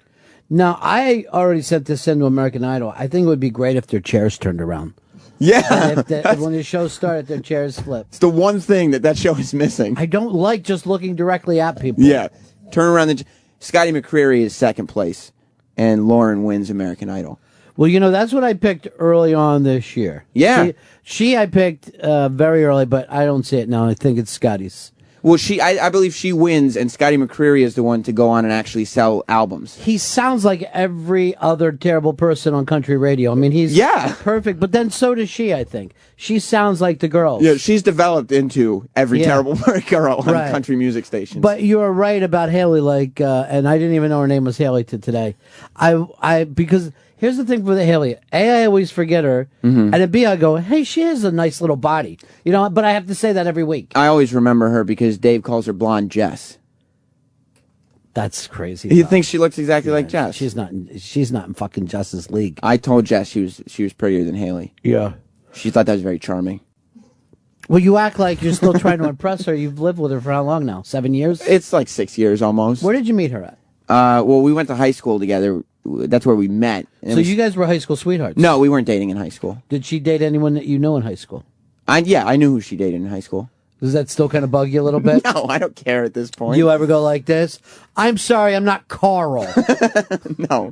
Now, I already sent this into American Idol. I think it would be great if their chairs turned around. Yeah. When the show started, their chairs flipped. It's the one thing that show is missing. I don't like just looking directly at people. Yeah. Turn around. Scotty McCreery is second place, and Lauren wins American Idol. Well, that's what I picked early on this year. Yeah. She I picked very early, but I don't see it now. I think it's Scotty's. Well, I believe she wins, and Scotty McCreery is the one to go on and actually sell albums. He sounds like every other terrible person on country radio. I mean, he's perfect, but then so does she, I think. She sounds like the girls. Yeah, she's developed into every terrible girl on country music stations. But you're right about Haley, and I didn't even know her name was Haley till today. Because here's the thing with Haley. A, I always forget her, and then B, I go, hey, she has a nice little body. But I have to say that every week. I always remember her because Dave calls her Blonde Jess. That's crazy. He thinks she looks exactly like Jess. She's not in fucking Justice League. I told Jess she was prettier than Haley. Yeah. She thought that was very charming. Well, you act like you're still trying to impress her. You've lived with her for how long now? 7 years? It's like 6 years almost. Where did you meet her at? Well, we went to high school together. That's where we met. And So you guys were high school sweethearts? No, we weren't dating in high school. Did she date anyone that you know in high school? Yeah, I knew who she dated in high school. Does that still kind of bug you a little bit? No, I don't care at this point. You ever go like this? I'm sorry, I'm not Carl. No.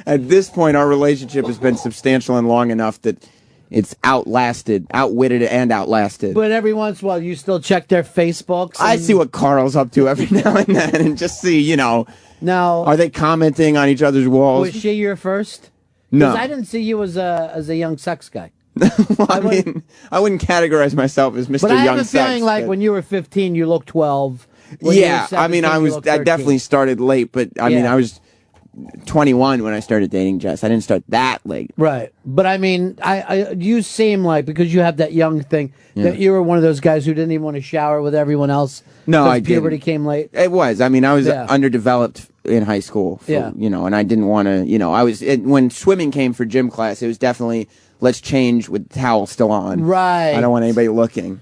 At this point, our relationship has been substantial and long enough that it's outwitted and outlasted. But every once in a while, you still check their Facebooks? I see what Carl's up to every now and then and just see, now, are they commenting on each other's walls? Was she your first? No. Because I didn't see you as a young sex guy. I wouldn't categorize myself as Mr. But I Young have a Sex. feeling like when you were 15, you looked 12. Yeah, I definitely started late, but I was 21 when I started dating Jess. I didn't start that late. Right. But I mean, you seem like, because you have that young thing, that you were one of those guys who didn't even want to shower with everyone else. No, I didn't. Puberty came late. It was. I mean, I was underdeveloped in high school. And I didn't want to, when swimming came for gym class, it was definitely, let's change with the towel still on. Right. I don't want anybody looking.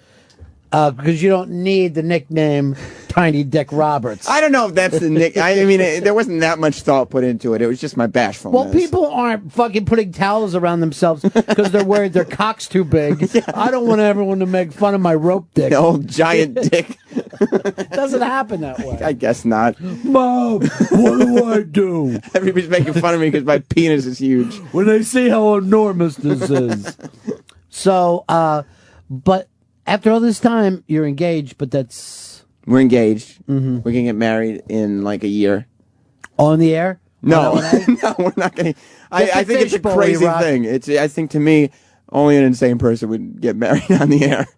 Because you don't need the nickname Tiny Dick Roberts. I don't know if that's the nick. I mean, there wasn't that much thought put into it. It was just my bashfulness. Well, people aren't fucking putting towels around themselves because they're worried their cock's too big. I don't want everyone to make fun of my rope dick. The old giant dick. Doesn't happen that way. I guess not. Mom, what do I do? Everybody's making fun of me because my penis is huge. When they see how enormous this is. So, but after all this time, you're engaged, but We're engaged. Mm-hmm. We're going to get married in like a year. On the air? No. No, we're not going to. I think it's a crazy thing. I think to me, only an insane person would get married on the air.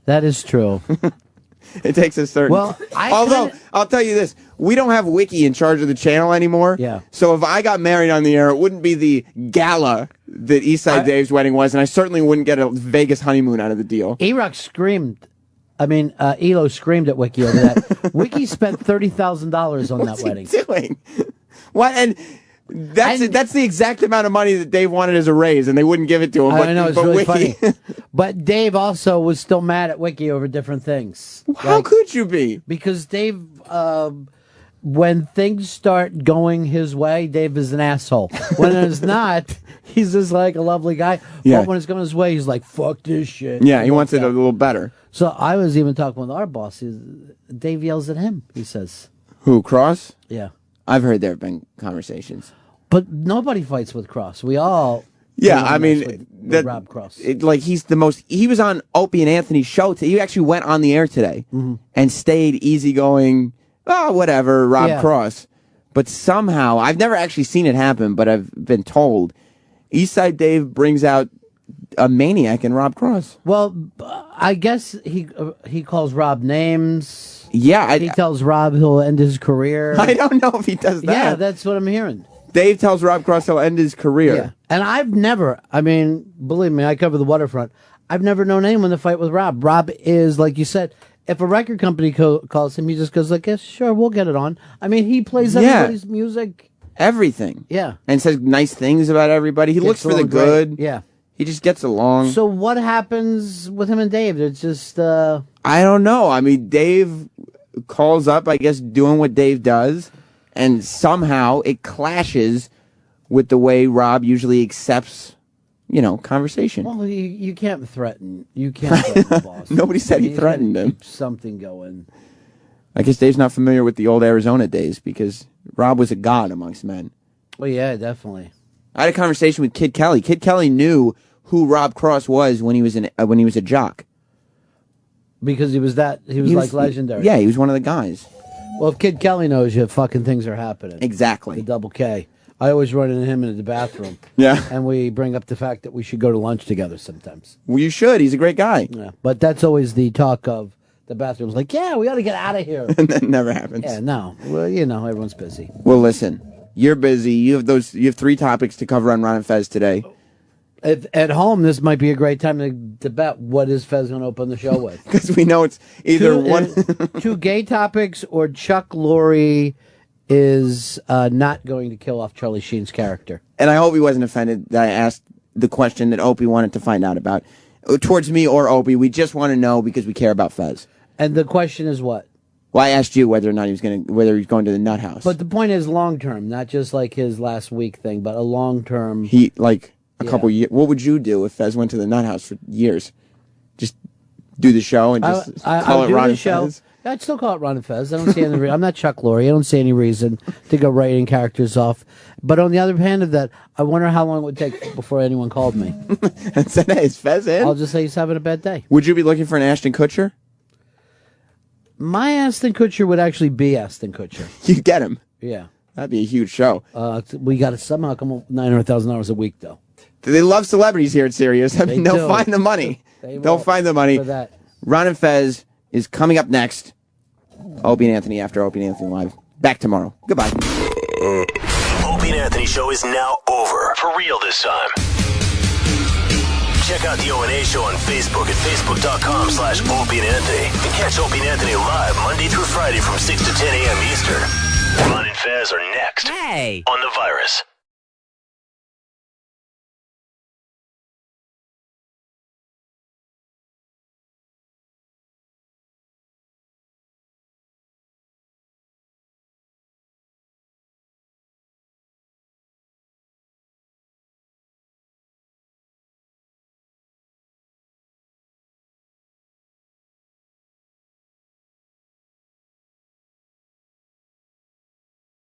That is true. It takes a certain... Well, Although, I'll tell you this. We don't have Wiki in charge of the channel anymore. Yeah. So if I got married on the air, it wouldn't be the gala that Eastside Dave's wedding was, and I certainly wouldn't get a Vegas honeymoon out of the deal. Erock screamed. Elo screamed at Wiki over that. Wiki spent $30,000 on that wedding. What's he doing? What? And that's the exact amount of money that Dave wanted as a raise, and they wouldn't give it to him. I know, it's really Wiki, funny. But Dave also was still mad at Wiki over different things. How could you be? Because Dave, when things start going his way, Dave is an asshole. When it's not, he's just like a lovely guy. Yeah. But when it's going his way, he's like, fuck this shit. Yeah, he wants it a little better. So I was even talking with our boss. Dave yells at him, he says. Who, Cross? Yeah. I've heard there have been conversations. But nobody fights with Cross. We all... Yeah, I mean... with Rob Cross. He's the most... He was on Opie and Anthony's show. He actually went on the air today and stayed easygoing, whatever, Rob Cross. But somehow, I've never actually seen it happen, but I've been told, Eastside Dave brings out a maniac in Rob Cross. Well, I guess he calls Rob names. Yeah. He tells Rob he'll end his career. I don't know if he does that. Yeah, that's what I'm hearing. Dave tells Rob Cross he'll end his career. Yeah. And I've never, believe me, I cover the waterfront. I've never known anyone to fight with Rob. Rob is, like you said, if a record company calls him, he just goes like, yes, sure, we'll get it on. I mean, he plays everybody's music. Everything. Yeah. And says nice things about everybody. He looks for the good. Yeah. He just gets along. So what happens with him and Dave? It's just... I don't know. I mean, Dave calls up, I guess, doing what Dave does, and somehow it clashes with the way Rob usually accepts, conversation. Well, you can't threaten. You can't threaten the boss. Nobody said he threatened him. Keep something going. I guess Dave's not familiar with the old Arizona days, because Rob was a god amongst men. Well, yeah, definitely. I had a conversation with Kid Kelly. Kid Kelly knew who Rob Cross was when he was a jock. Because he was like legendary. Yeah, he was one of the guys. Well, if Kid Kelly knows you, fucking things are happening. Exactly. The double K. I always run into him in the bathroom. Yeah. And we bring up the fact that we should go to lunch together sometimes. Well, you should. He's a great guy. Yeah. But that's always the talk of the bathrooms. Like, yeah, we got to get out of here. And that never happens. Yeah, no. Well, everyone's busy. Well, listen. You're busy. You have 3 topics to cover on Ron and Fez today. At home, this might be a great time to bet what is Fez going to open the show with. Because we know it's either two gay topics or Chuck Lorre is not going to kill off Charlie Sheen's character. And I hope he wasn't offended that I asked the question that Opie wanted to find out about. Towards me or Opie, we just want to know because we care about Fez. And the question is what? Well, I asked you whether or not whether he's going to the nut house. But the point is long term, not just like his last week thing, but a long term. A couple years. What would you do if Fez went to the nut house for years? Just do the show and just call it Ron and Fez? I'd still call it Ron and Fez. I don't see any. I'm not Chuck Lorre. I don't see any reason to go writing characters off. But on the other hand of that, I wonder how long it would take before anyone called me and said, "Hey, is Fez in?" I'll just say he's having a bad day. Would you be looking for an Ashton Kutcher? My Ashton Kutcher would actually be Ashton Kutcher. You get him. Yeah. That'd be a huge show. We got to somehow come up with $900,000 a week, though. They love celebrities here at Sirius. I mean, they'll find the money. They'll find the money. For that. Ron and Fez is coming up next. Opie and Anthony after Opie and Anthony Live. Back tomorrow. Goodbye. Opie and Anthony show is now over. For real this time. Check out the O&A show on Facebook at facebook.com/Opie and Anthony. And catch Opie and Anthony live Monday through Friday from 6 to 10 a.m. Eastern. Ron and Fez are next. On The Virus.